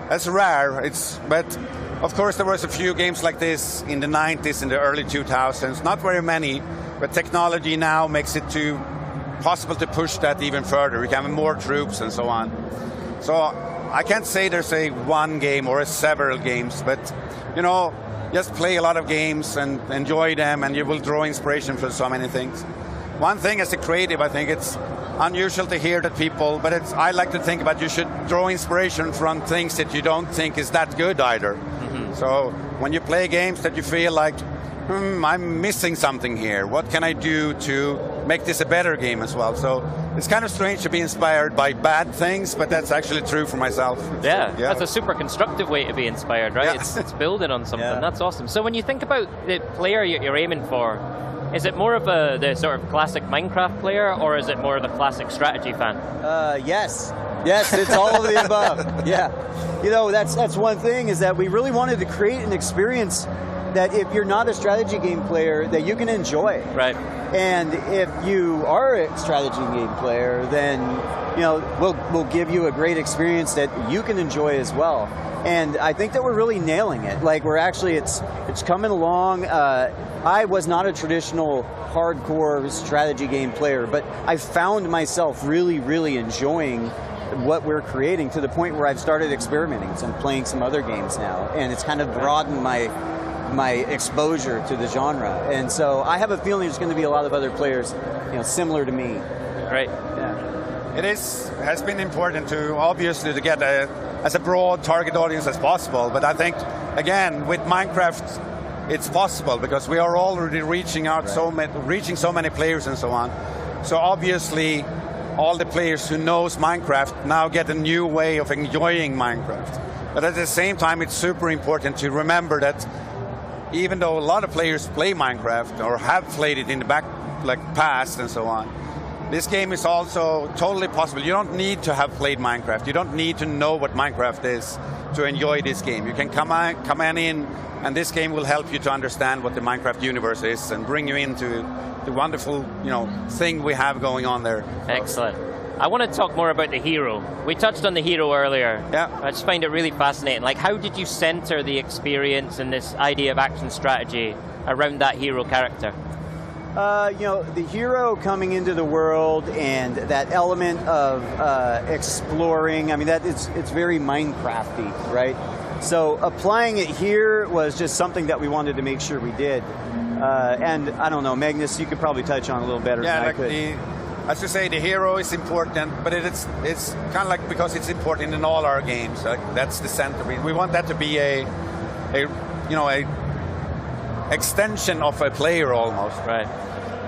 It's rare. But of course, there was a few games like this in the 90s, in the early 2000s. Not very many, but technology now makes it possible to push that even further. We can have more troops and so on. So I can't say there's a one game or several games, but just play a lot of games and enjoy them, and you will draw inspiration for so many things. One thing as a creative, I think it's unusual to hear that people, but I like to think about you should draw inspiration from things that you don't think is that good either. Mm-hmm. So when you play games that you feel like, I'm missing something here. What can I do to make this a better game as well? So it's kind of strange to be inspired by bad things, but that's actually true for myself. Yeah. That's a super constructive way to be inspired, right? Yeah. It's building on something. That's awesome. So when you think about the player you're aiming for, is it more of the sort of classic Minecraft player, or is it more of the classic strategy fan? Yes. Yes, it's all of the above. Yeah. That's one thing, is that we really wanted to create an experience that if you're not a strategy game player, that you can enjoy. Right. And if you are a strategy game player, then we'll give you a great experience that you can enjoy as well. And I think that we're really nailing it. Like it's coming along. I was not a traditional hardcore strategy game player, but I found myself really, really enjoying what we're creating to the point where I've started experimenting and playing some other games now, and it's kind of broadened my exposure to the genre. And so I have a feeling there's going to be a lot of other players, similar to me. Right. Yeah. It has been important to obviously to get as a broad target audience as possible. But I think again with Minecraft, it's possible because we are already reaching out reaching so many players and so on. So obviously, all the players who knows Minecraft now get a new way of enjoying Minecraft. But at the same time, it's super important to remember that even though a lot of players play Minecraft or have played it in the past and so on, this game is also totally possible. You don't need to have played Minecraft. You don't need to know what Minecraft is to enjoy this game. You can come in, and this game will help you to understand what the Minecraft universe is and bring you into the wonderful, thing we have going on there. Excellent. I want to talk more about the hero. We touched on the hero earlier. Yeah. I just find it really fascinating. Like, how did you center the experience and this idea of action strategy around that hero character? The hero coming into the world and that element of exploring, it's very Minecrafty, right? So applying it here was just something that we wanted to make sure we did. And I don't know, Magnus, you could probably touch on a little better than I could. As you say, the hero is important, but it's kind of like because it's important in all our games. That's the center. We want that to be a extension of a player almost. Right.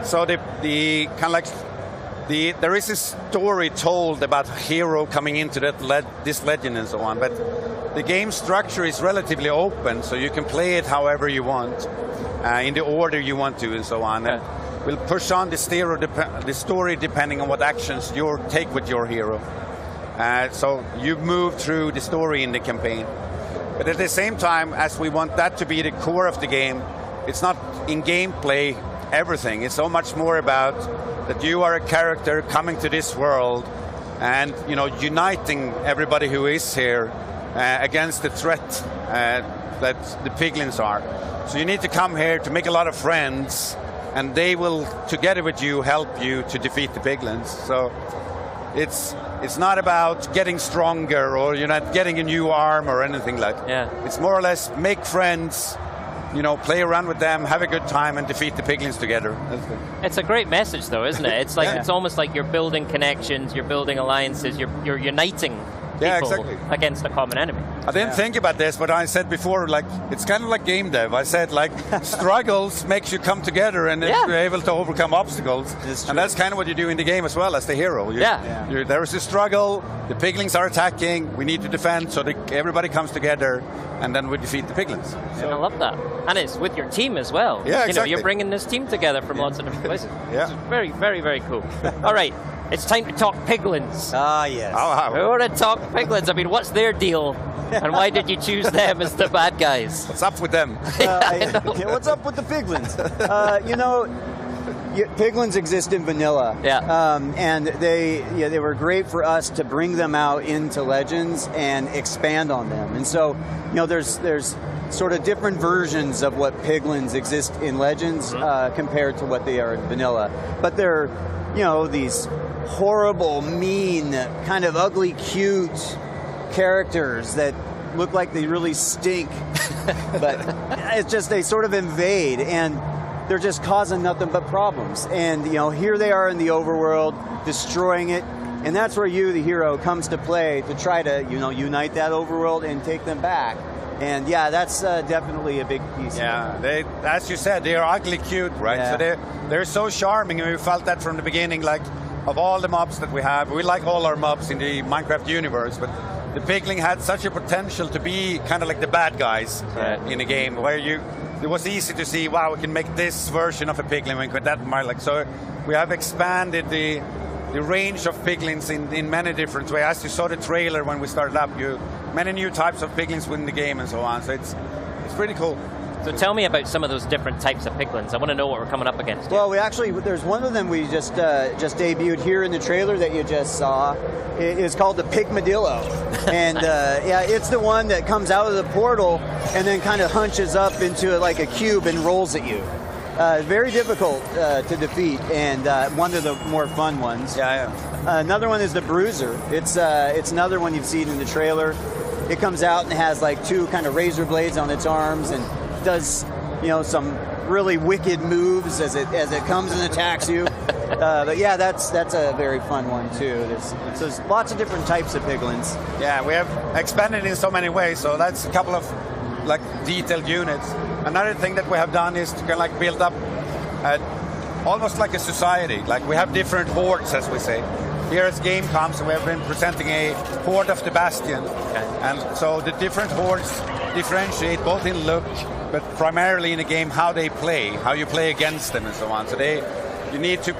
So the kind of like there is a story told about hero coming into this legend and so on, but the game structure is relatively open, so you can play it however you want, in the order you want to, and so on. And we'll push on the story depending on what actions you take with your hero. So you move through the story in the campaign. But at the same time, as we want that to be the core of the game, it's not in gameplay everything. It's so much more about that you are a character coming to this world and uniting everybody who is here against the threat that the piglins are. So you need to come here to make a lot of friends, and they will, together with you, help you to defeat the piglins. So it's not about getting stronger or you're not getting a new arm or anything like that. Yeah. It's more or less make friends, you know, play around with them, have a good time, and defeat the piglins together. That's good. It's a great message, though, isn't it? It's like it's almost like you're building connections, you're building alliances, you're uniting people against a common enemy. I didn't think about this, but I said before, like, it's kind of like game dev. I said, like, struggles makes you come together and you're able to overcome obstacles. And that's kind of what you do in the game as well as the hero. There is a struggle, the piglins are attacking, we need to defend, so everybody comes together, and then we defeat the piglins. So. I love that. And it's with your team as well. Yeah, exactly. You know, you're bringing this team together from lots of different places. Yeah. It's very, very, very cool. All right. It's time to talk piglins. Ah, yes. We want to talk piglins. I mean, what's their deal? And why did you choose them as the bad guys? What's up with them? What's up with the piglins? You know, piglins exist in vanilla. And they were great for us to bring them out into Legends and expand on them. And so, you know, there's sort of different versions of what piglins exist in Legends compared to what they are in vanilla. But they're, you know, these horrible, mean, kind of ugly, cute characters that look like they really stink. But it's just they sort of invade, and they're just causing nothing but problems. And, you know, here they are in the overworld, destroying it. And that's where you, the hero, comes to play to try to, you know, unite that overworld and take them back. And yeah, that's definitely a big piece. Yeah, they, as you said, they are ugly cute, right? Yeah. So they're so charming, and we felt that from the beginning. Like, of all the mobs that we have, we like all our mobs in the Minecraft universe, but the pigling had such a potential to be kind of like the bad guys in a game, where it was easy to see, wow, we can make this version of a piglin, we could that like. So we have expanded the range of piglins in many different ways. As you saw the trailer when we started up, many new types of piglins within the game and so on. So it's pretty cool. So tell me about some of those different types of piglins. I want to know what we're coming up against. Well, there's one of them we just debuted here in the trailer that you just saw. It is called the Pigmadillo. And it's the one that comes out of the portal and then kind of hunches up into like a cube and rolls at you. Very difficult to defeat, and one of the more fun ones. Another one is the Bruiser. It's another one you've seen in the trailer. It comes out and has like two kind of razor blades on its arms and does, you know, some really wicked moves as it comes and attacks you. But yeah, that's a very fun one too. There's lots of different types of piglins. Yeah, we have expanded in so many ways. So that's a couple of like detailed units. Another thing that we have done is to kind of like build up almost like a society. Like we have different hordes, as we say. Here at gamescom, so we have been presenting a horde of the Bastion. And so the different hordes differentiate both in look, but primarily in the game how they play, how you play against them and so on. So you need to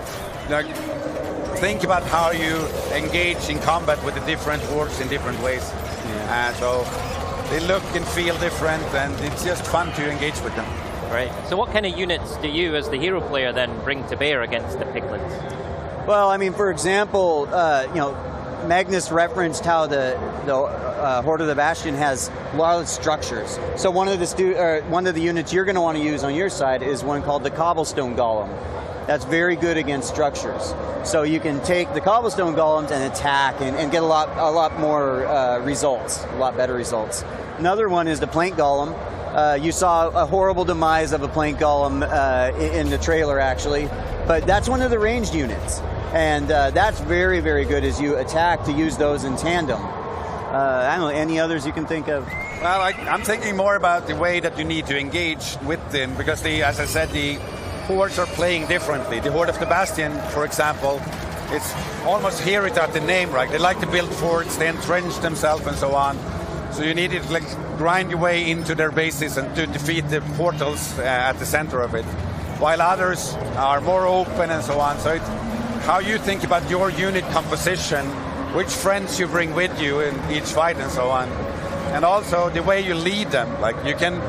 think about how you engage in combat with the different hordes in different ways. So they look and feel different, and it's just fun to engage with them. Right. So what kind of units do you, as the hero player, then bring to bear against the piglins? Well, I mean, for example, you know, Magnus referenced how the Horde of the Bastion has a lot of structures. So one of the units you're going to want to use on your side is one called the Cobblestone Golem. That's very good against structures. So you can take the Cobblestone Golems and attack and get a lot more results, a lot better results. Another one is the Plank Golem. You saw a horrible demise of a Plank Golem in the trailer, actually. But that's one of the ranged units. And that's very, very good as you attack to use those in tandem. I don't know, any others you can think of? Well, I'm thinking more about the way that you need to engage with them, because as I said, the hordes are playing differently. The Horde of the Bastion, for example, it's almost hear it at the name, right? They like to build forts, they entrench themselves and so on. So you need to like grind your way into their bases and to defeat the portals at the center of it. While others are more open and so on. So it's how you think about your unit composition, which friends you bring with you in each fight and so on. And also the way you lead them. Like you can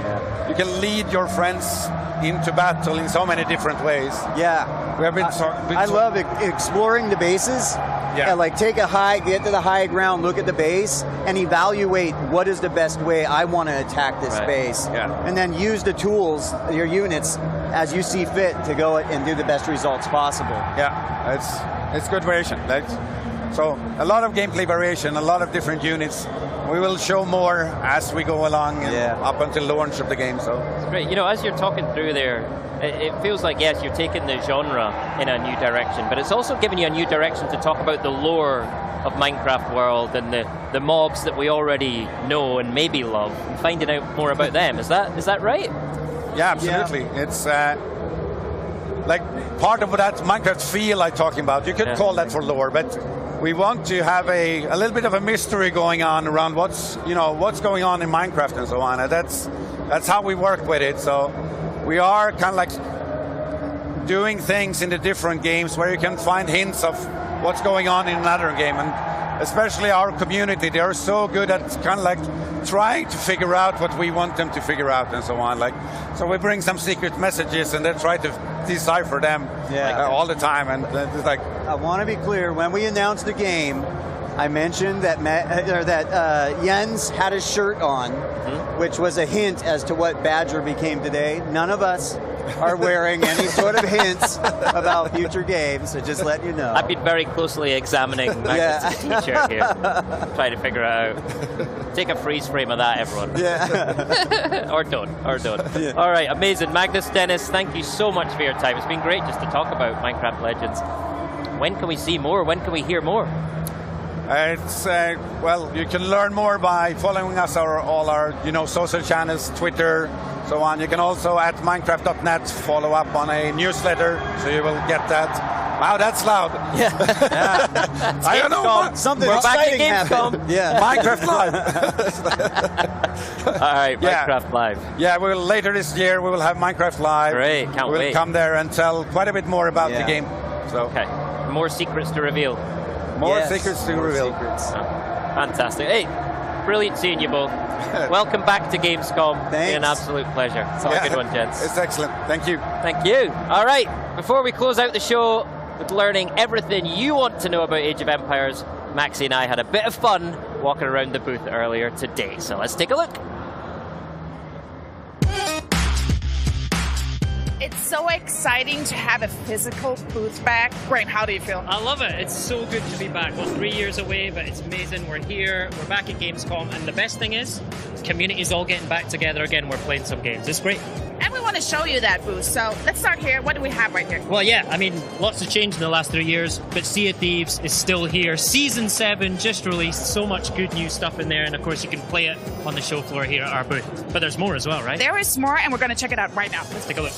lead your friends into battle in so many different ways. Yeah. I love exploring the bases. Yeah. And like get to the high ground, look at the base, and evaluate what is the best way I want to attack this base. Yeah. And then use the tools, your units, as you see fit to go and do the best results possible. Yeah, it's good variation. So a lot of gameplay variation, a lot of different units. we will show more as we go along and up until launch of the game. So it's great. You know, as you're talking through there, it feels like, yes, you're taking the genre in a new direction, but it's also giving you a new direction to talk about the lore of Minecraft world and the mobs that we already know and maybe love, and finding out more about them. Is that right? Yeah, absolutely. Yeah. It's like part of that Minecraft feel I'm talking about. You could call that for lore, but we want to have a little bit of a mystery going on around what's going on in Minecraft and so on. And that's how we work with it. So we are kind of like doing things in the different games where you can find hints of what's going on in another game. And especially our community, they are so good at kind of like trying to figure out what we want them to figure out and so on. Like, so we bring some secret messages and they try to decipher them all the time. And it's like, I want to be clear, when we announced the game, I mentioned that Jens had a shirt on, which was a hint as to what Badger became today. None of us are wearing any sort of hints about future games, so just letting you know. I've been very closely examining Magnus' t-shirt here, trying to figure it out. Take a freeze frame of that, everyone. Yeah. or don't. Yeah. All right, amazing. Magnus, Dennis, thank you so much for your time. It's been great just to talk about Minecraft Legends. When can we see more? When can we hear more? Well, you can learn more by following us all our social channels, Twitter, so on. You can also at Minecraft.net follow up on a newsletter, so you will get that. Wow, that's loud. Yeah. I don't know. Something exciting happened. Yeah. Minecraft Live. All right, Minecraft Live. Yeah, later this year we will have Minecraft Live. Great, can't wait. We'll come there and tell quite a bit more about the game. So. Okay, more secrets to reveal. More secrets to reveal. Fantastic. Hey, brilliant seeing you both. Welcome back to Gamescom. Thanks. It's been an absolute pleasure. Have a good one, gents. It's excellent. Thank you. Thank you. All right, before we close out the show with learning everything you want to know about Age of Empires, Maxie and I had a bit of fun walking around the booth earlier today. So let's take a look. It's so exciting to have a physical booth back. Graham, how do you feel? I love it. It's so good to be back. We're 3 years away, but it's amazing. We're here. We're back at Gamescom. And the best thing is, the community's all getting back together again. We're playing some games. It's great. And we want to show you that booth. So let's start here. What do we have right here? Well, yeah, I mean, lots have changed in the last 3 years, but Sea of Thieves is still here. Season 7 just released. So much good new stuff in there. And of course, you can play it on the show floor here at our booth. But there's more as well, right? There is more, and we're going to check it out right now. Let's take a look.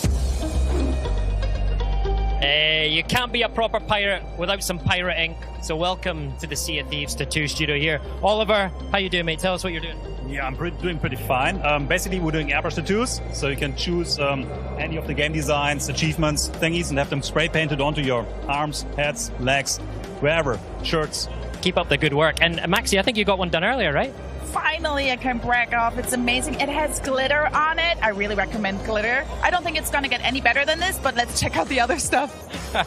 You can't be a proper pirate without some pirate ink. So welcome to the Sea of Thieves Tattoo Studio here. Oliver, how you doing, mate? Tell us what you're doing. Yeah, I'm doing pretty fine. Basically, we're doing airbrush tattoos, so you can choose any of the game designs, achievements, thingies, and have them spray painted onto your arms, heads, legs, wherever, shirts. Keep up the good work. And Maxie, I think you got one done earlier, right? Finally, I can brag off. It's amazing. It has glitter on it. I really recommend glitter. I don't think it's going to get any better than this, but let's check out the other stuff.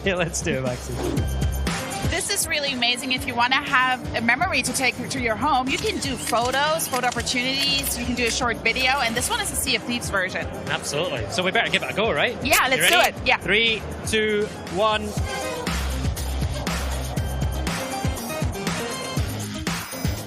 Yeah, let's do it, Maxie. This is really amazing. If you want to have a memory to take to your home, you can do photos, photo opportunities. You can do a short video, and this one is a Sea of Thieves version. Absolutely. So we better give it a go, right? Yeah, let's do it. Yeah. 3, 2, 1.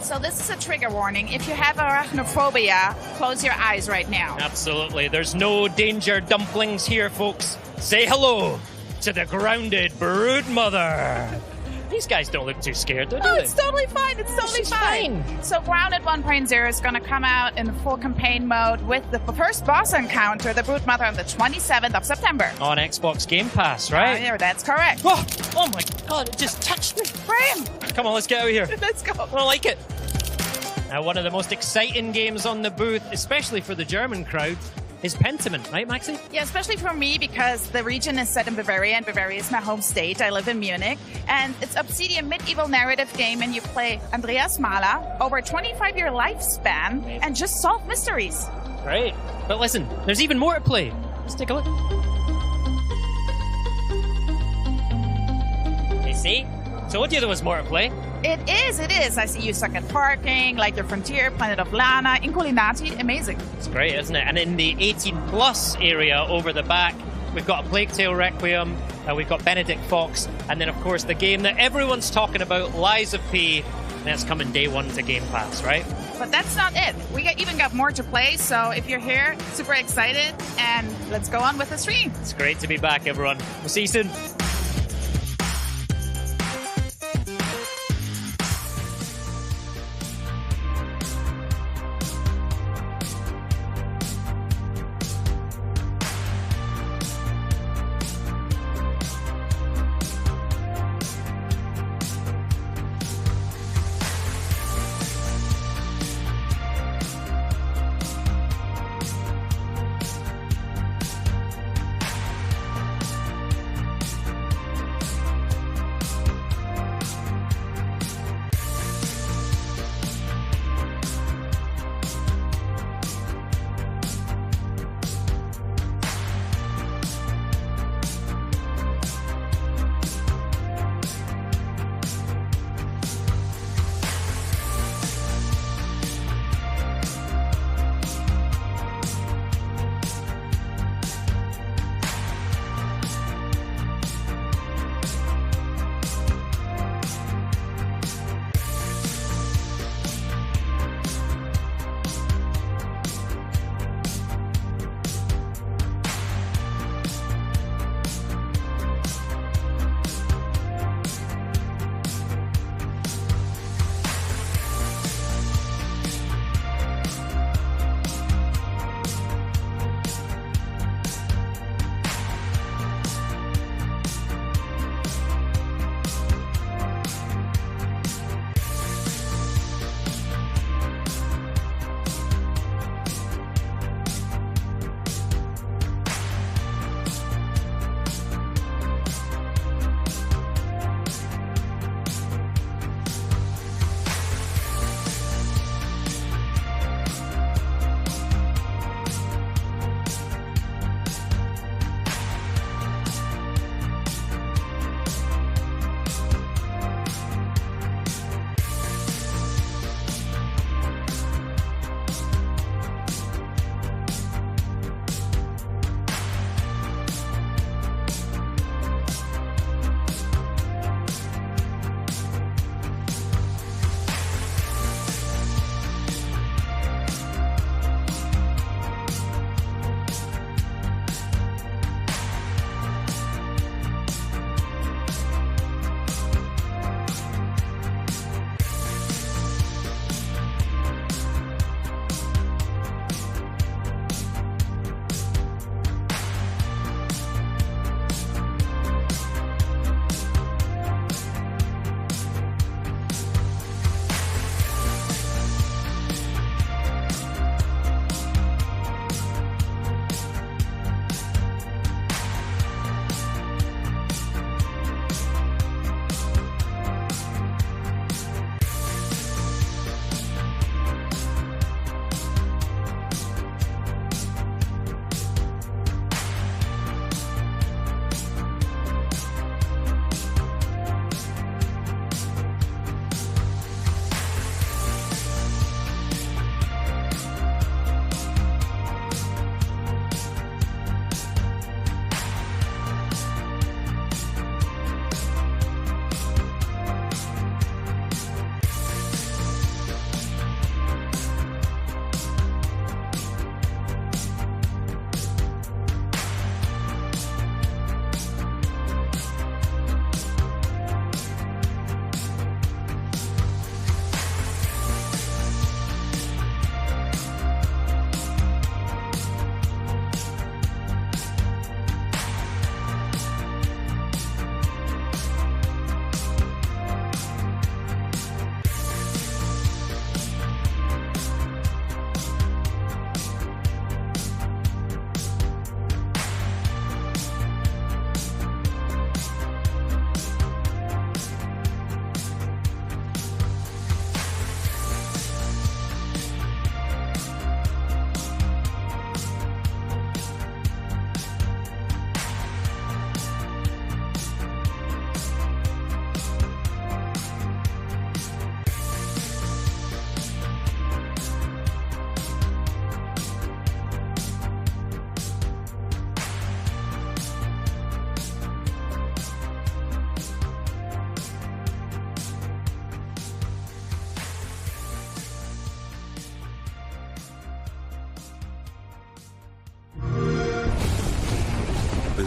So this is a trigger warning. If you have arachnophobia, close your eyes right now. Absolutely. There's no danger dumplings here, folks. Say hello to the grounded broodmother. These guys don't look too scared, do they? Oh, it's totally fine. It's totally fine. So Grounded 1.0 is going to come out in the full campaign mode with the first boss encounter, the Broodmother, on the 27th of September. On Xbox Game Pass, right? Yeah, that's correct. Oh my God, it just touched me. Graham! Come on, let's get out of here. Let's go. I don't like it. Now, one of the most exciting games on the booth, especially for the German crowd, is Pentiment, right, Maxie? Yeah, especially for me because the region is set in Bavaria, and Bavaria is my home state. I live in Munich, and it's Obsidian medieval narrative game, and you play Andreas Mahler over a 25-year lifespan and just solve mysteries. Great. But listen, there's even more to play. Let's take a look. You see? Told you there was more to play. It is. I see you suck at parking, like the Frontier, Planet of Lana, Incolinati. Amazing. It's great, isn't it? And in the 18-plus area over the back, we've got a Plague Tale Requiem, we've got Benedict Fox, and then, of course, the game that everyone's talking about, Lies of P, and that's coming day one to Game Pass, right? But that's not it. We even got more to play, so if you're here, super excited, and let's go on with the stream. It's great to be back, everyone. We'll see you soon.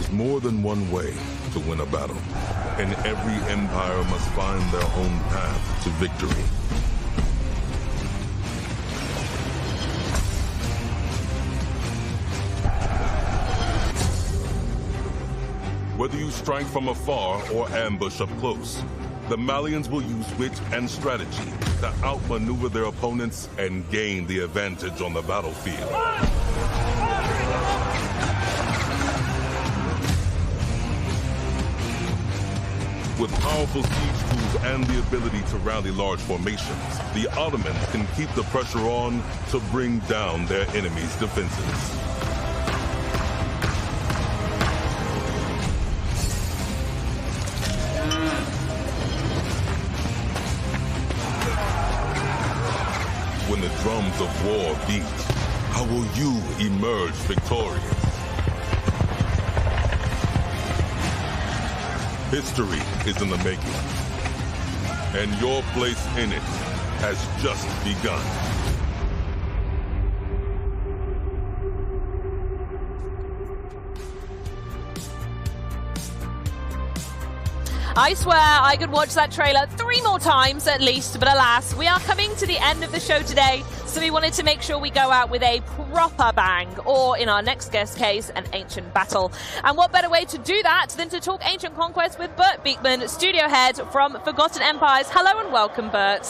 There's more than one way to win a battle, and every empire must find their own path to victory. Whether you strike from afar or ambush up close, the Malians will use wit and strategy to outmaneuver their opponents and gain the advantage on the battlefield. With powerful siege tools and the ability to rally large formations, the Ottomans can keep the pressure on to bring down their enemies' defenses. When the drums of war beat, how will you emerge victorious? History is in the making, and your place in it has just begun. I swear I could watch that trailer 3 more times at least, but alas, we are coming to the end of the show today, so we wanted to make sure we go out with a proper bang, or in our next guest case, an ancient battle. And what better way to do that than to talk Ancient Conquest with Bert Beekman, studio head from Forgotten Empires. Hello and welcome, Bert.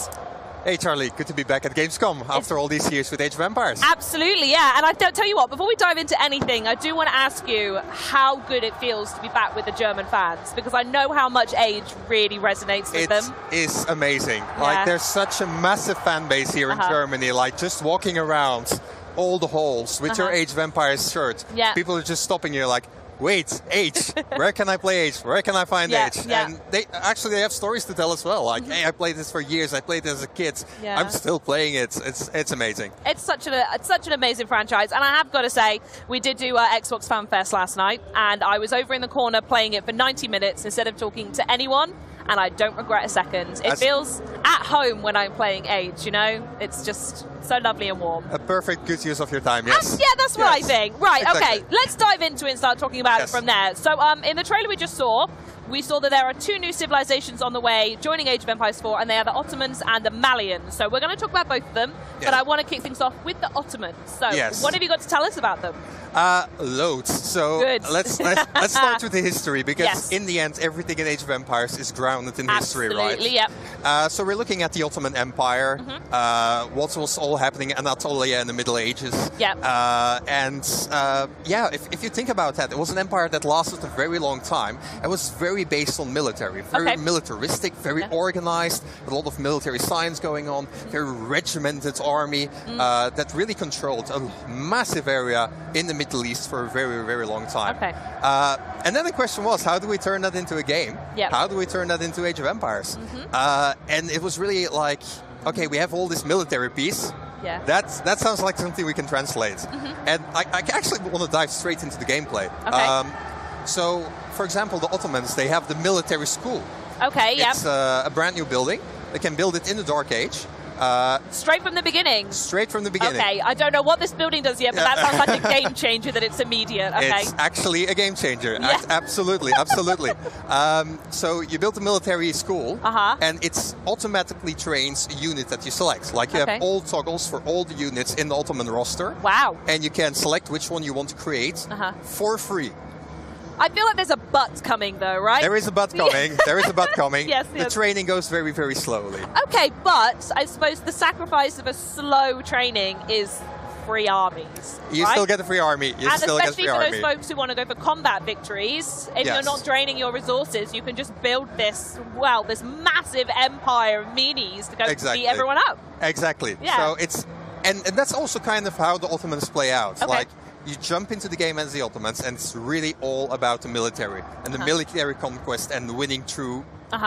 Hey Charlie, good to be back at Gamescom after all these years with Age of Empires. Absolutely, yeah. And I tell you what, before we dive into anything, I do want to ask you how good it feels to be back with the German fans, because I know how much Age really resonates with them. It is amazing. Yeah. Like, there's such a massive fan base here in Germany. Like, just walking around all the halls with your Age of Empires shirt, people are just stopping you like, wait, Age, where can I play Age? Where can I find Age? And they have stories to tell as well. Like, hey, I played this for years. I played it as a kid. I'm still playing it. It's amazing. It's such an amazing franchise. And I have got to say, we did do Xbox Fan Fest last night, and I was over in the corner playing it for 90 minutes instead of talking to anyone. And I don't regret a second. It feels at home when I'm playing Age, you know? It's just so lovely and warm. A perfect good use of your time, yes. Yeah, that's what I think. Right, exactly. Okay, let's dive into it and start talking about it from there. So in the trailer we just saw, we saw that there are 2 new civilizations on the way joining Age of Empires 4, and they are the Ottomans and the Malians. So we're going to talk about both of them, but I want to kick things off with the Ottomans. So what have you got to tell us about them? Loads. So let's start with the history, because in the end, everything in Age of Empires is grounded in history, right? Absolutely, yep. So we're looking at the Ottoman Empire, what was all happening in Anatolia in the Middle Ages. Yep. If you think about that, it was an empire that lasted a very long time. It was very based on military, very militaristic, very organized, a lot of military science going on, very regimented army that really controlled a massive area in the Middle East for a very, very long time. And then the question was, how do we turn that into a game? How do we turn that into Age of Empires? And it was really like, okay, we have all this military piece. That sounds like something we can translate. And I actually want to dive straight into the gameplay. So, for example, the Ottomans, they have the military school. It's a brand new building. They can build it in the Dark Age. Straight from the beginning? Straight from the beginning. Okay, I don't know what this building does yet, but that sounds like a game changer that it's immediate. It's actually a game changer. Absolutely, absolutely. So you build a military school, and it automatically trains a unit that you select. Like, you have all toggles for all the units in the Ottoman roster. Wow. And you can select which one you want to create for free. I feel like there's a but coming, though, right? There is a but coming. There is a but coming. Yes. The training goes very, very slowly. Okay, but I suppose the sacrifice of a slow training is free armies. You still get a free army. And especially for those folks who want to go for combat victories, if you're not draining your resources, you can just build this massive empire of minis to go beat everyone up. Exactly. So it's and that's also kind of how the Ottomans play out. Like, you jump into the game as the Ottomans, and it's really all about the military and the military conquest and winning through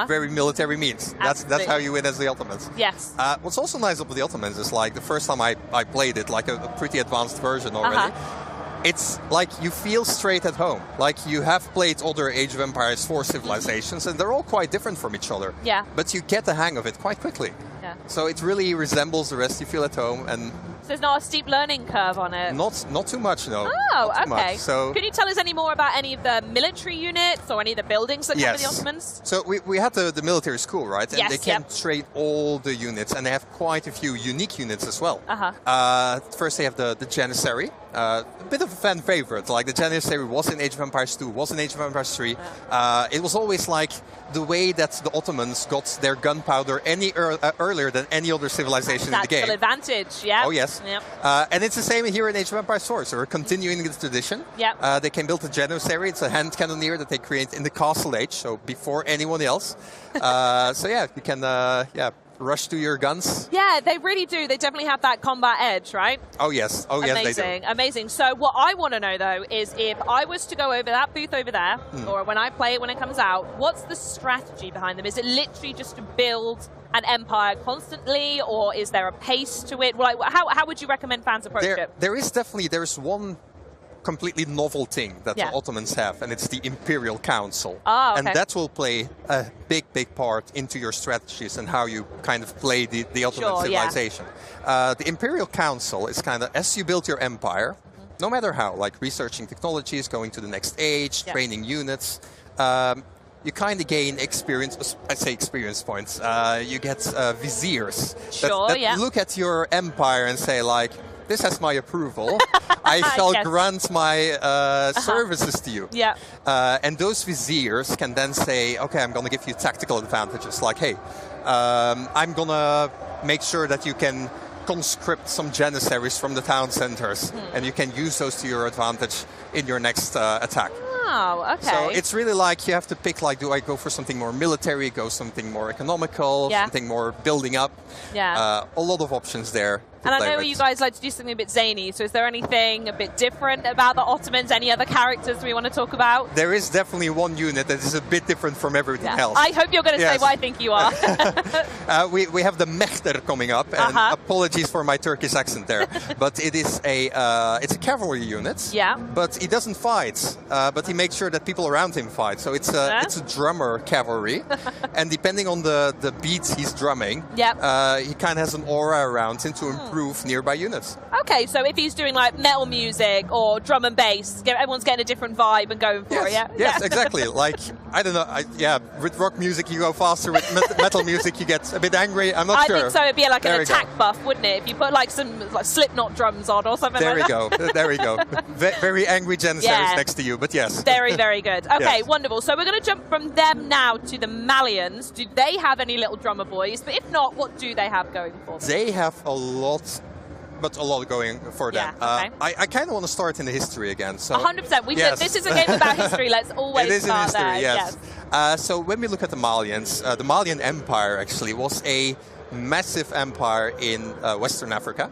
very military means. That's how you win as the Ottomans. Yes. What's also nice about the Ottomans is, like, the first time I played it, like a pretty advanced version already, it's like you feel straight at home. Like, you have played other Age of Empires 4 civilizations, and they're all quite different from each other. Yeah. But you get the hang of it quite quickly. Yeah. So it really resembles the rest. You feel at home, and So there's not a steep learning curve on it? Not too much, no. Oh, not too okay. Much. So, can you tell us any more about any of the military units or any of the buildings that come with the Ottomans? So we had the military school, right? And yes, they can trade all the units, and they have quite a few unique units as well. First, they have the Janissary. A bit of a fan favorite. Like the Janissary was in Age of Empires 2, was in Age of Empires 3. It was always like the way that the Ottomans got their gunpowder earlier than any other civilization in the game. Tactical advantage, yeah. Oh, yes. Yep. And it's the same here in Age of Empires 4, so we're continuing this tradition. Yep. They can build a Janissary. It's a hand cannoneer that they create in the Castle Age, so before anyone else. So yeah, you can rush to your guns. Yeah, they really do. They definitely have that combat edge, right? Oh, yes. Oh, yes, they do. Amazing, amazing. So what I want to know, though, is if I was to go over that booth over there, or when I play it when it comes out, what's the strategy behind them? Is it literally just to build an empire constantly, or is there a pace to it? Like, how would you recommend fans approach it? There's one completely novel thing that the Ottomans have, and it's the Imperial Council. Oh, okay. And that will play a big part into your strategies and how you kind of play the Ottoman civilization. The Imperial Council is kind of, as you build your empire, no matter how, like researching technologies, going to the next age, training units, you kind of gain experience, I say experience points. You get viziers that look at your empire and say like, this has my approval. I shall grant my services to you. Yeah. And those viziers can then say, okay, I'm going to give you tactical advantages. Like, hey, I'm going to make sure that you can conscript some Janissaries from the town centers. And you can use those to your advantage in your next attack. Oh, okay. So it's really like you have to pick, like, do I go for something more military, go something more economical, something more building up? Yeah. A lot of options there. And I know you guys like to do something a bit zany, so is there anything a bit different about the Ottomans? Any other characters we want to talk about? There is definitely one unit that is a bit different from everything else. I hope you're going to say what I think you are. We have the Mechter coming up, and apologies for my Turkish accent there, but it is it's a cavalry unit. Yeah. But he doesn't fight, but he makes sure that people around him fight. So it's a drummer cavalry, and depending on the beats he's drumming, he kind of has an aura around him to improve nearby units. Okay, so if he's doing like metal music or drum and bass, everyone's getting a different vibe and going for it, Yes, exactly. Like, I don't know, with rock music you go faster, with metal music you get a bit angry, I'm not sure. I think so, it'd be like an attack buff, wouldn't it? If you put like some Slipknot drums on or something like that. There we go. Very angry Janissaries next to you, but yes. Very, very good. Okay, wonderful. So we're going to jump from them now to the Malians. Do they have any little drummer boys? But if not, what do they have going for them? They have a lot going for them. I kind of want to start in the history again. So 100%. We said this is a game about history. Let's always start there. Yes. So when we look at the Malians, the Malian Empire actually was a massive empire in Western Africa.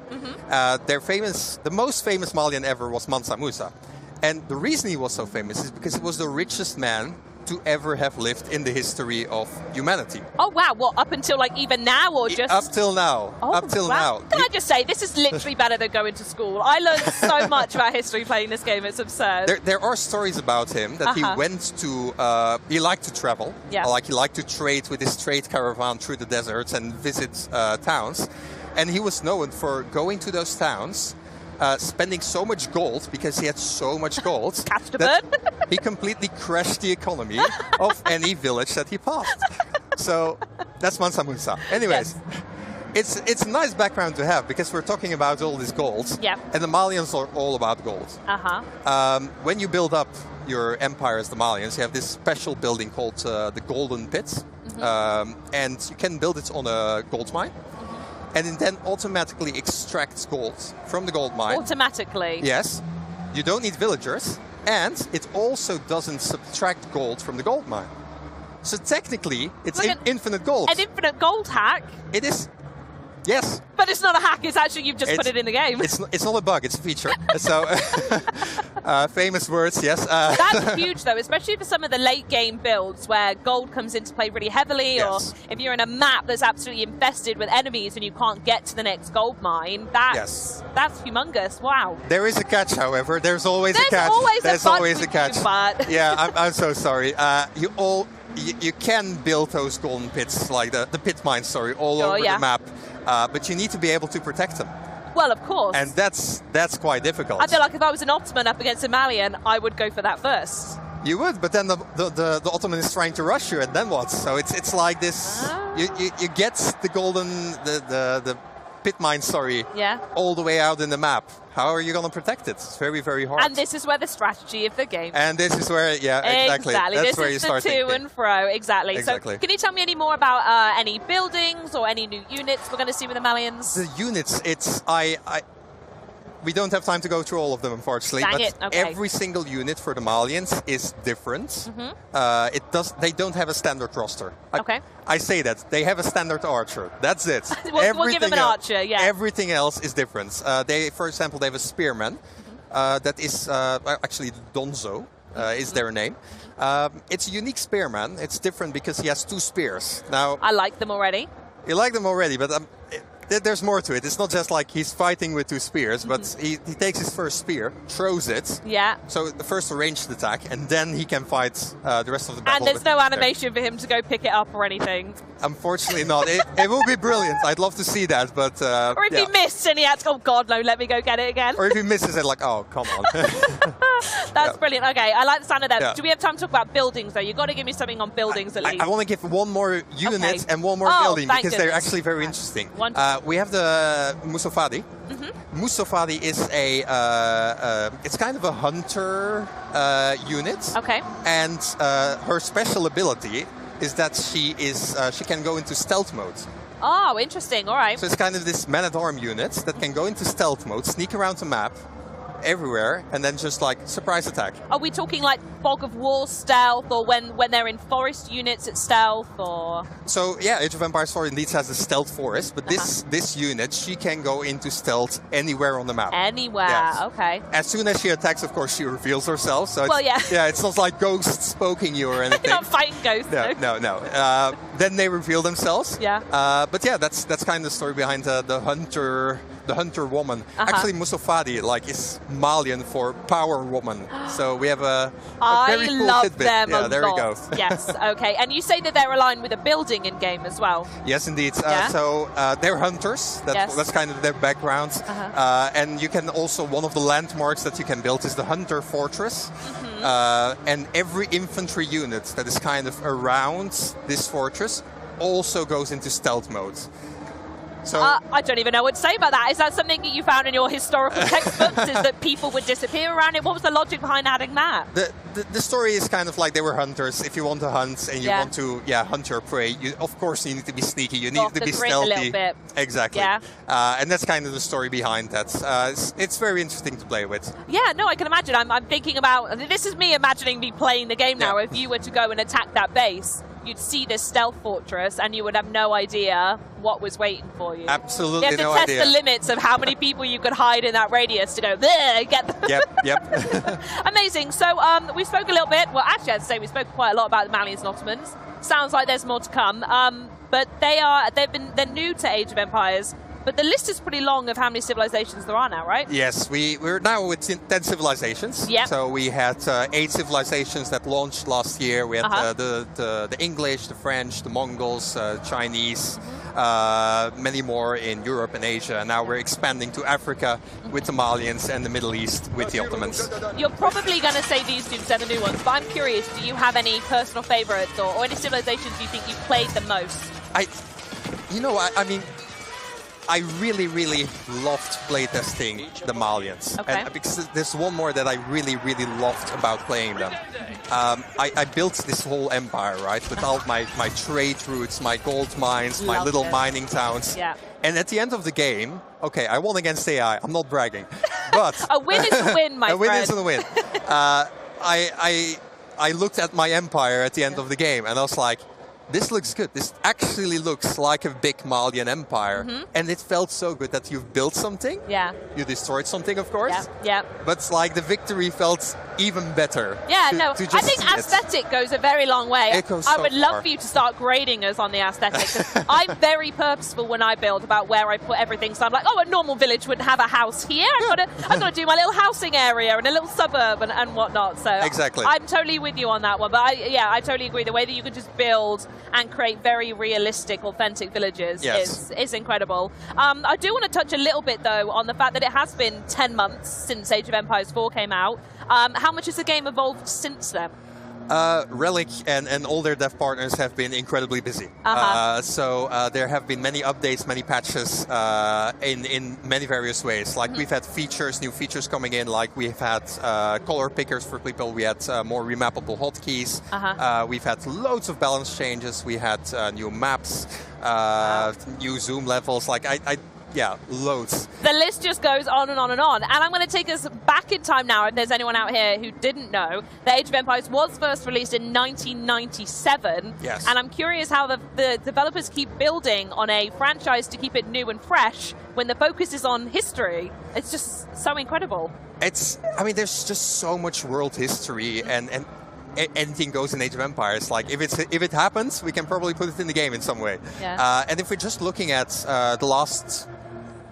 The most famous Malian ever was Mansa Musa. And the reason he was so famous is because he was the richest man to ever have lived in the history of humanity. Oh wow, what, up until like even now or just? Up till now. Oh, up till now. Can I just say, this is literally better than going to school. I learned so much about history playing this game, it's absurd. There are stories about him that he went to, he liked to travel. Like he liked to trade with his trade caravan through the deserts and visit towns. And he was known for going to those towns, spending so much gold, because he had so much gold, that he completely crashed the economy of any village that he passed. So that's Mansa Musa. Anyways, it's a nice background to have, because we're talking about all this gold, and the Malians are all about gold. When you build up your empire as the Malians, you have this special building called the Golden Pit, and you can build it on a gold mine. And it then automatically extracts gold from the gold mine. Automatically? Yes. You don't need villagers. And it also doesn't subtract gold from the gold mine. So technically, it's infinite gold. An infinite gold hack? It is. Yes. But it's not a hack, it's actually you've just put it in the game. It's not a bug, it's a feature. So, famous words, yes. That's huge though, especially for some of the late game builds where gold comes into play really heavily, or if you're in a map that's absolutely infested with enemies and you can't get to the next gold mine, that's humongous, wow. There is a catch, however, there's always a catch. There's always a catch. But yeah, I'm so sorry. You can build those golden pits, like the pit mines, all over the map. But you need to be able to protect them. Well, of course. And that's quite difficult. I feel like if I was an Ottoman up against a Malian, I would go for that first. You would, but then the Ottoman is trying to rush you, and then what? So it's like this. You get the the pit mine, all the way out in the map. How are you going to protect it? It's very, very hard. And this is where the strategy of the game. And this is where, exactly. That's this where is you start the to and fro. Exactly. So, can you tell me any more about any buildings or any new units we're going to see with the Malians? The units, we don't have time to go through all of them, unfortunately. Dang but it. Okay. every single unit for the Malians is different. They don't have a standard roster. I say that they have a standard archer. That's it. we'll give them an archer. Yeah. Everything else is different. For example, they have a spearman. That is actually Donzo. Is their name. It's a unique spearman. It's different because he has 2 spears. Now I like them already. You like them already, but there's more to it. It's not just like he's fighting with 2 spears, but he takes his first spear, throws it. Yeah. So the first ranged attack, and then he can fight the rest of the battle. And there's no animation for him to go pick it up or anything. Unfortunately not. It will be brilliant. I'd love to see that, but... or if he missed and he had to go, oh God, no, let me go get it again. Or if he misses it, like, oh, come on. That's brilliant. Okay, I like the sound of that. Do we have time to talk about buildings, though? You've got to give me something on buildings at least. I want to give one more unit and one more building, because they're actually very interesting. We have the Musofadi. Musofadi is it's kind of a hunter unit. Okay. And her special ability is that she can go into stealth mode. Oh, interesting. All right. So it's kind of this man-at-arm unit that can go into stealth mode, sneak around the map, everywhere, and then just like surprise attack. Are we talking like Fog of War stealth, or when they're in forest units it's stealth, or? So yeah, Age of Empires 4 indeed has a stealth forest, but this unit, she can go into stealth anywhere on the map. Anywhere, okay. As soon as she attacks, of course, she reveals herself. So it's not like ghosts poking you or anything. You're not fighting ghosts. No. Then they reveal themselves. Yeah. But yeah, that's kind of the story behind the hunter woman. Actually, Musofadi is Malian for power woman. So we have a very cool love tidbit. them yeah, a there lot. we go. Yes, okay. And you say that they're aligned with a building in game as well. Yes, indeed. So they're hunters. That's kind of their background. And you can also, one of the landmarks that you can build is the Hunter Fortress. And every infantry unit that is kind of around this fortress also goes into stealth mode. So I don't even know what to say about that. Is that something that you found in your historical textbooks? Is that people would disappear around it? What was the logic behind adding that? The story is kind of like they were hunters. If you want to hunt and you want to hunt your prey, of course you need to be sneaky. You need to be stealthy. A little bit. Exactly. Yeah. And that's kind of the story behind that. It's very interesting to play with. Yeah, no, I can imagine. I'm thinking about, this is me imagining me playing the game now. If you were to go and attack that base, you'd see this stealth fortress and you would have no idea what was waiting for you. Absolutely no idea. You have to test the limits of how many people you could hide in that radius to go, there, get them. Yep. Amazing. So we spoke a little bit, well actually I'd say we spoke quite a lot about the Malians and Ottomans. Sounds like there's more to come. But they're new to Age of Empires. But the list is pretty long of how many civilizations there are now, right? Yes, we're now with 10 civilizations. Yep. So we had 8 civilizations that launched last year. We had the English, the French, the Mongols, Chinese, many more in Europe and Asia. And now we're expanding to Africa with the Malians and the Middle East with the Ottomans. You're probably going to say these two are the new ones, but I'm curious, do you have any personal favorites or any civilizations you think you've played the most? I mean, I really, really loved playtesting the Malians. Okay. And because there's one more that I really, really loved about playing them. I built this whole empire, right? With all my trade routes, my gold mines, my little mining towns. Yeah. And at the end of the game, okay, I won against AI. I'm not bragging. But a win is a win, my friend. A win is a win. I looked at my empire at the end of the game and I was like, this looks good. This actually looks like a big Malian empire. And it felt so good that you've built something. Yeah. You destroyed something, of course. Yeah. But like the victory felt even better. Yeah, I think aesthetic goes a very long way. It goes so I would love far. for you to start grading us on the aesthetic. 'Cause I'm very purposeful when I build about where I put everything. So I'm like, a normal village wouldn't have a house here. I've got to do my little housing area and a little suburb and whatnot. So exactly. I'm totally with you on that one. But I totally agree. The way that you can just build and create very realistic, authentic villages is incredible. I do want to touch a little bit, though, on the fact that it has been 10 months since Age of Empires 4 came out. How much has the game evolved since then? Relic and all their dev partners have been incredibly busy. So there have been many updates, many patches in many various ways. Like we've had new features coming in, like we've had color pickers for people, we had more remappable hotkeys, we've had loads of balance changes, we had new maps, new zoom levels, yeah, loads. The list just goes on and on and on. And I'm going to take us back in time now, if there's anyone out here who didn't know. The Age of Empires was first released in 1997. Yes. And I'm curious how the developers keep building on a franchise to keep it new and fresh when the focus is on history. It's just so incredible. I mean, there's just so much world history and anything goes in Age of Empires. Like if it happens, we can probably put it in the game in some way. Yeah. And if we're just looking at the last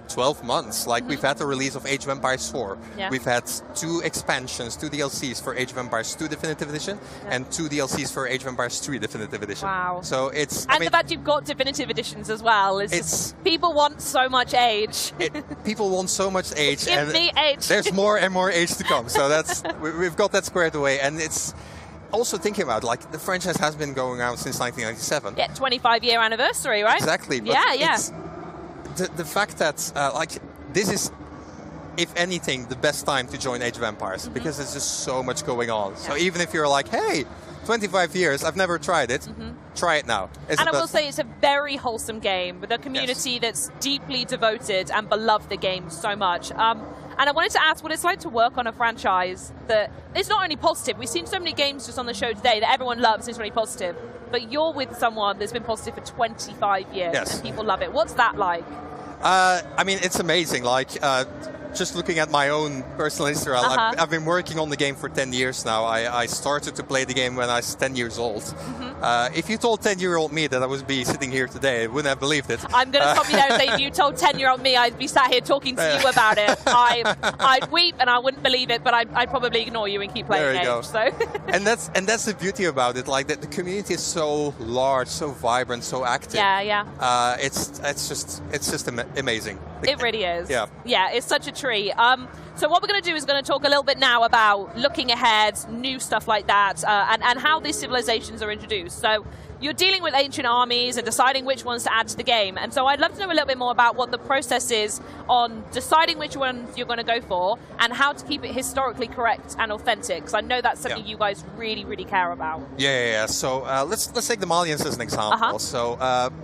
12 months, like we've had the release of Age of Empires 4. Yeah. We've had 2 expansions, 2 DLCs for Age of Empires 2 Definitive Edition, and 2 DLCs for Age of Empires 3 Definitive Edition. Wow. So it's... And the fact you've got Definitive Editions as well is just, people want so much Age. People want so much Age. Give me Age. There's more and more Age to come. So that's we've got that squared away, and it's... Also thinking about, like, the franchise has been going around since 1997. Yeah, 25-year anniversary, right? Exactly. But yeah. The fact that, this is, if anything, the best time to join Age of Empires, because there's just so much going on. Yeah. So even if you're like, hey, 25 years, I've never tried it, try it now. And I will say it's a very wholesome game with a community that's deeply devoted and beloved the game so much. And I wanted to ask what it's like to work on a franchise that is not only positive. We've seen so many games just on the show today that everyone loves and is really positive. But you're with someone that's been positive for 25 years and people love it. What's that like? I mean, it's amazing. Like, just looking at my own personal history, I've been working on the game for 10 years now. I started to play the game when I was 10 years old. If you told 10-year-old me that I would be sitting here today, I wouldn't have believed it. I'm going to stop you there and say, if you told 10-year-old me I'd be sat here talking to you about it, I'd weep and I wouldn't believe it, but I'd probably ignore you and keep playing games. So. and that's the beauty about it. Like, the community is so large, so vibrant, so active. Yeah. It's just amazing. It really is. Yeah, it's such a treat. So what we're going to do is going to talk a little bit now about looking ahead, new stuff like that, and how these civilizations are introduced. So you're dealing with ancient armies and deciding which ones to add to the game. And so I'd love to know a little bit more about what the process is on deciding which ones you're going to go for and how to keep it historically correct and authentic, because I know that's something you guys really, really care about. Yeah. So let's take the Malians as an example. So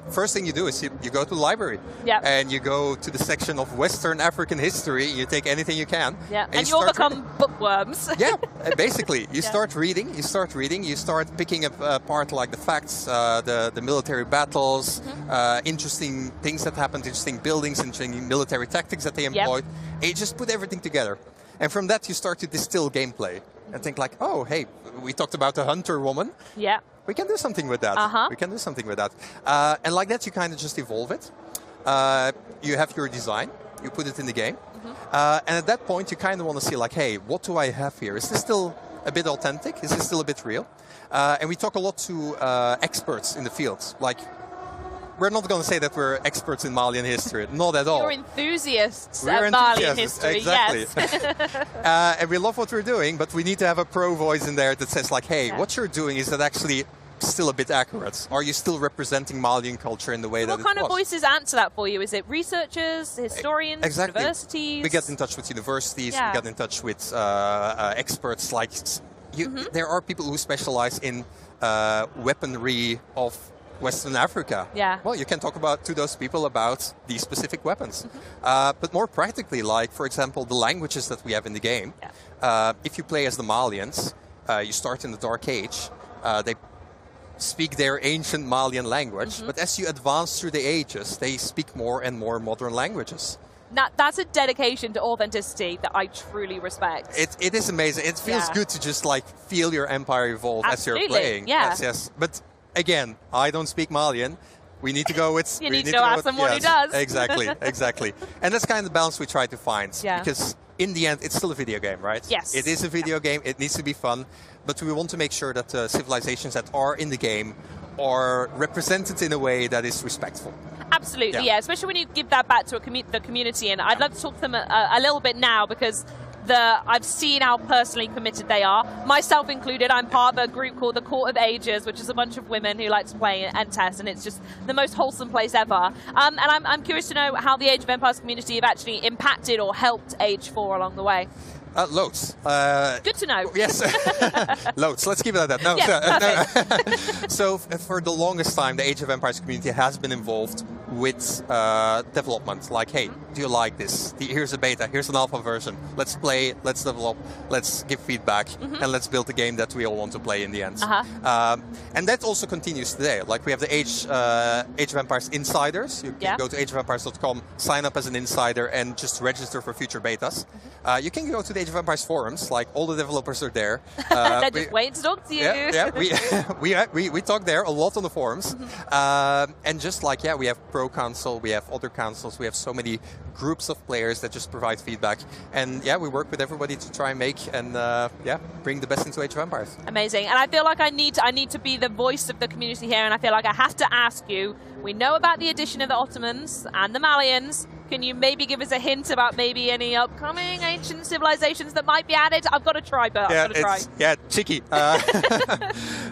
first thing you do is you go to the library and you go to the section of Western African history. You take anything you can. And you all become bookworms. Basically. You start reading, you start picking apart like the facts, the military battles, interesting things that happened, interesting buildings, interesting military tactics that they employed. And you just put everything together. And from that you start to distill gameplay and think like, oh, hey, we talked about the hunter woman. Yeah. We can do something with that. We can do something with that. And like that you kind of just evolve it. You have your design, you put it in the game. And at that point you kind of want to see like, hey, what do I have here? Is this still a bit authentic? Is this still a bit real? And we talk a lot to experts in the field. Like, we're not going to say that we're experts in Malian history. Not at all. You're enthusiasts at Malian history, exactly. Yes. And we love what we're doing, but we need to have a pro voice in there that says like, hey, what you're doing, is that actually still a bit accurate? Are you still representing Malian culture in the way that it was? What kind of voices answer that for you? Is it researchers, historians, universities? We get in touch with universities, we get in touch with experts like... There are people who specialize in weaponry of Western Africa. Well, you can talk to those people about these specific weapons. But more practically, like, for example, the languages that we have in the game. If you play as the Malians, you start in the Dark Age. They speak their ancient Malian language, but as you advance through the ages, they speak more and more modern languages. Now, that's a dedication to authenticity that I truly respect. It is amazing. It feels good to just like feel your empire evolve as you're playing. Yes. But again, I don't speak Malian. We need to go with... you need to go ask someone who does. Exactly. And that's kind of the balance we try to find. Because in the end, it's still a video game, right? Yes. It is a video game. It needs to be fun. But we want to make sure that the civilizations that are in the game are represented in a way that is respectful. Absolutely, yeah. Especially when you give that back to the community. And I'd love to talk to them a little bit now, because I've seen how personally committed they are, myself included. I'm part of a group called the Court of Ages, which is a bunch of women who like to play and test, and it's just the most wholesome place ever. And I'm curious to know how the Age of Empires community have actually impacted or helped Age 4 along the way. Loads. Good to know. Yes. Loads. Let's keep it at that. No. Yes, So for the longest time, the Age of Empires community has been involved with development. Like, hey, do you like this? Here's a beta. Here's an alpha version. Let's play. Let's develop. Let's give feedback, and let's build a game that we all want to play in the end. And that also continues today. Like, we have the Age of Empires Insiders. You can go to ageofempires.com, sign up as an insider, and just register for future betas. You can go to the Age of Empires forums. Like, all the developers are there. They're just waiting to talk to you. Yeah. We talk there a lot on the forums. And just like, we have Pro Council, we have other councils, we have so many groups of players that just provide feedback. And we work with everybody to try and make and bring the best into Age of Empires. Amazing. And I feel like I need to be the voice of the community here, and I feel like I have to ask you, we know about the addition of the Ottomans and the Malians. Can you maybe give us a hint about maybe any upcoming ancient civilizations that might be added? I've got to try, but I've got to try. Yeah, cheeky.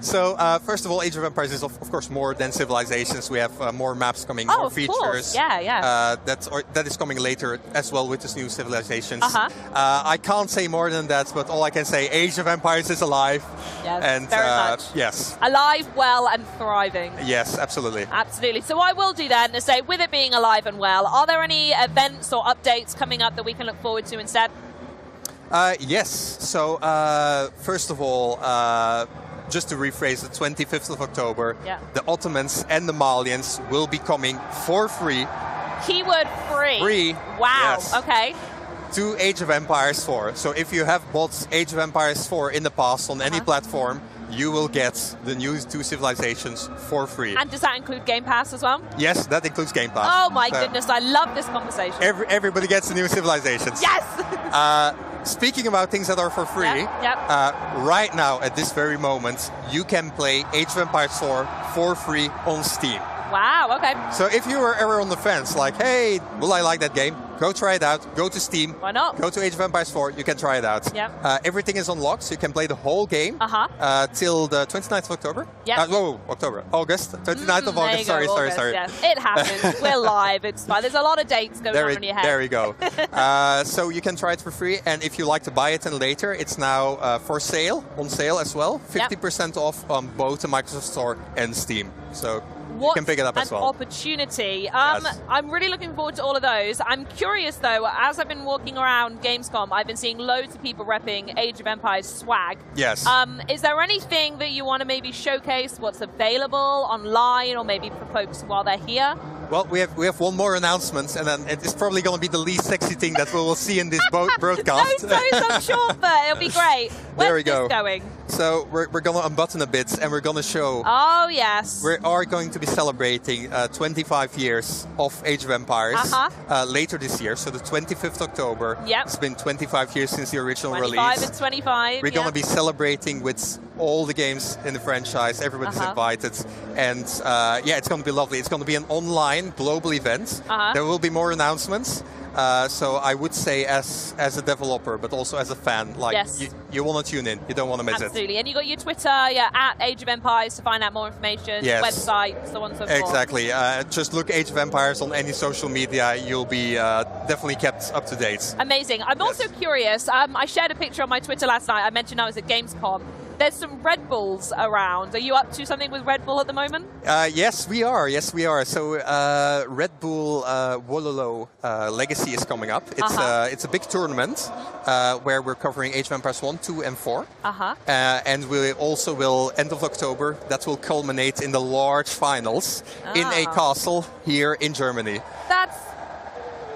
So, first of all, Age of Empires is, of course, more than civilizations. We have more maps coming, more features. Course. Yeah. That is coming later as well with this new civilizations. I can't say more than that, but all I can say, Age of Empires is alive. Yes, and, very much. Yes. Alive, well, and thriving. Yes, absolutely. Absolutely. So I will do then to say, with it being alive and well, are there any events or updates coming up that we can look forward to instead? Yes. So, first of all, just to rephrase, the 25th of October, the Ottomans and the Malians will be coming for free. Keyword free. Free. Wow. Yes. Okay. To Age of Empires 4. So if you have bought Age of Empires 4 in the past on any platform, you will get the new 2 civilizations for free. And does that include Game Pass as well? Yes, that includes Game Pass. Oh my goodness, I love this conversation. Everybody gets the new civilizations. Yes! Speaking about things that are for free, right now, at this very moment, you can play Age of Empires 4 for free on Steam. Wow, okay. So if you were ever on the fence, like, hey, will I like that game? Go try it out. Go to Steam. Why not? Go to Age of Empires 4. You can try it out. Everything is unlocked, so you can play the whole game till the 29th of October. August. 29th of August. Sorry. Yes. It happens. We're live. It's fine. There's a lot of dates going on in your head. There we go. So you can try it for free, and if you like to buy it and later, it's now on sale as well. 50% off on both the Microsoft Store and Steam. So you can pick it up as well. Opportunity. I'm really looking forward to all of those. I'm curious though, as I've been walking around Gamescom, I've been seeing loads of people repping Age of Empires swag. Yes. Is there anything that you want to maybe showcase what's available online, or maybe for folks while they're here? Well, we have one more announcement, and then it's probably going to be the least sexy thing that we will see in this broadcast. No, I'm sure, but it'll be great. There we go. This going? So we're going to unbutton a bit, and we're going to show. Oh yes. We are going to be celebrating 25 years of Age of Empires later this year. So the 25th October. Yep. It's been 25 years since the original 25 release. 25 and 25. We're going to be celebrating with all the games in the franchise. Everybody's invited, and it's going to be lovely. It's going to be an online global event. There will be more announcements. So I would say as a developer, but also as a fan, like you want to tune in. You don't want to miss it. Absolutely. And you got your Twitter, at Age of Empires to find out more information, website, so on and so forth. Exactly. Just look Age of Empires on any social media. You'll be definitely kept up to date. Amazing. I'm also curious. I shared a picture on my Twitter last night. I mentioned I was at Gamescom. There's some Red Bulls around. Are you up to something with Red Bull at the moment? Yes, we are. So Red Bull Wololo Legacy is coming up. It's a big tournament where we're covering Age of Empires 1, 2, and 4. And we also will, end of October, that will culminate in the large finals in a castle here in Germany.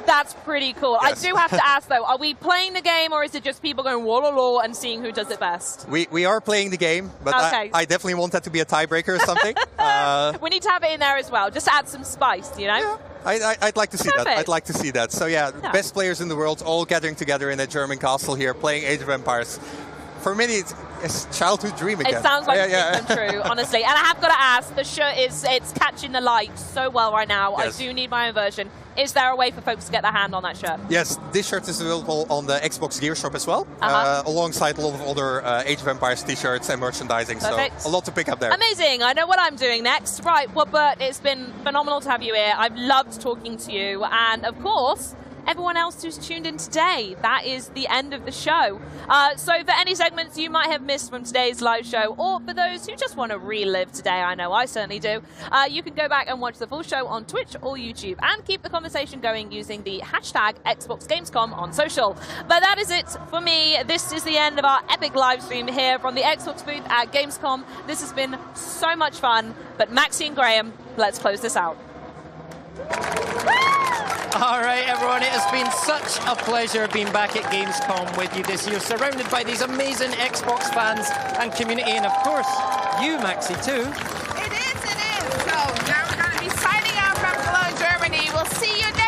That's pretty cool. Yes. I do have to ask, though, are we playing the game, or is it just people going whoa and seeing who does it best? We are playing the game, but I definitely want that to be a tiebreaker or something. We need to have it in there as well, just to add some spice, you know? Yeah. I'd like to see that. I'd like to see that. So, best players in the world all gathering together in a German castle here, playing Age of Empires. for many, it's childhood dream again. It sounds like it's come true, honestly. And I have got to ask, the shirt it's catching the light so well right now. Yes. I do need my own version. Is there a way for folks to get their hand on that shirt? Yes, this shirt is available on the Xbox Gear Shop as well, alongside a lot of other Age of Empires t-shirts and merchandising. Perfect. So a lot to pick up there. Amazing. I know what I'm doing next. Right, well, Bert, it's been phenomenal to have you here. I've loved talking to you. And, of course, everyone else who's tuned in today, that is the end of the show. So for any segments you might have missed from today's live show, or for those who just want to relive today, I know I certainly do, you can go back and watch the full show on Twitch or YouTube and keep the conversation going using the hashtag Xbox Gamescom on social. But that is it for me. This is the end of our epic live stream here from the Xbox booth at Gamescom. This has been so much fun. But Maxie and Graham, let's close this out. All right, everyone, it has been such a pleasure being back at Gamescom with you this year, surrounded by these amazing Xbox fans and community, and of course, you, Maxie, too. It is. So now we're going to be signing out from Cologne, Germany. We'll see you next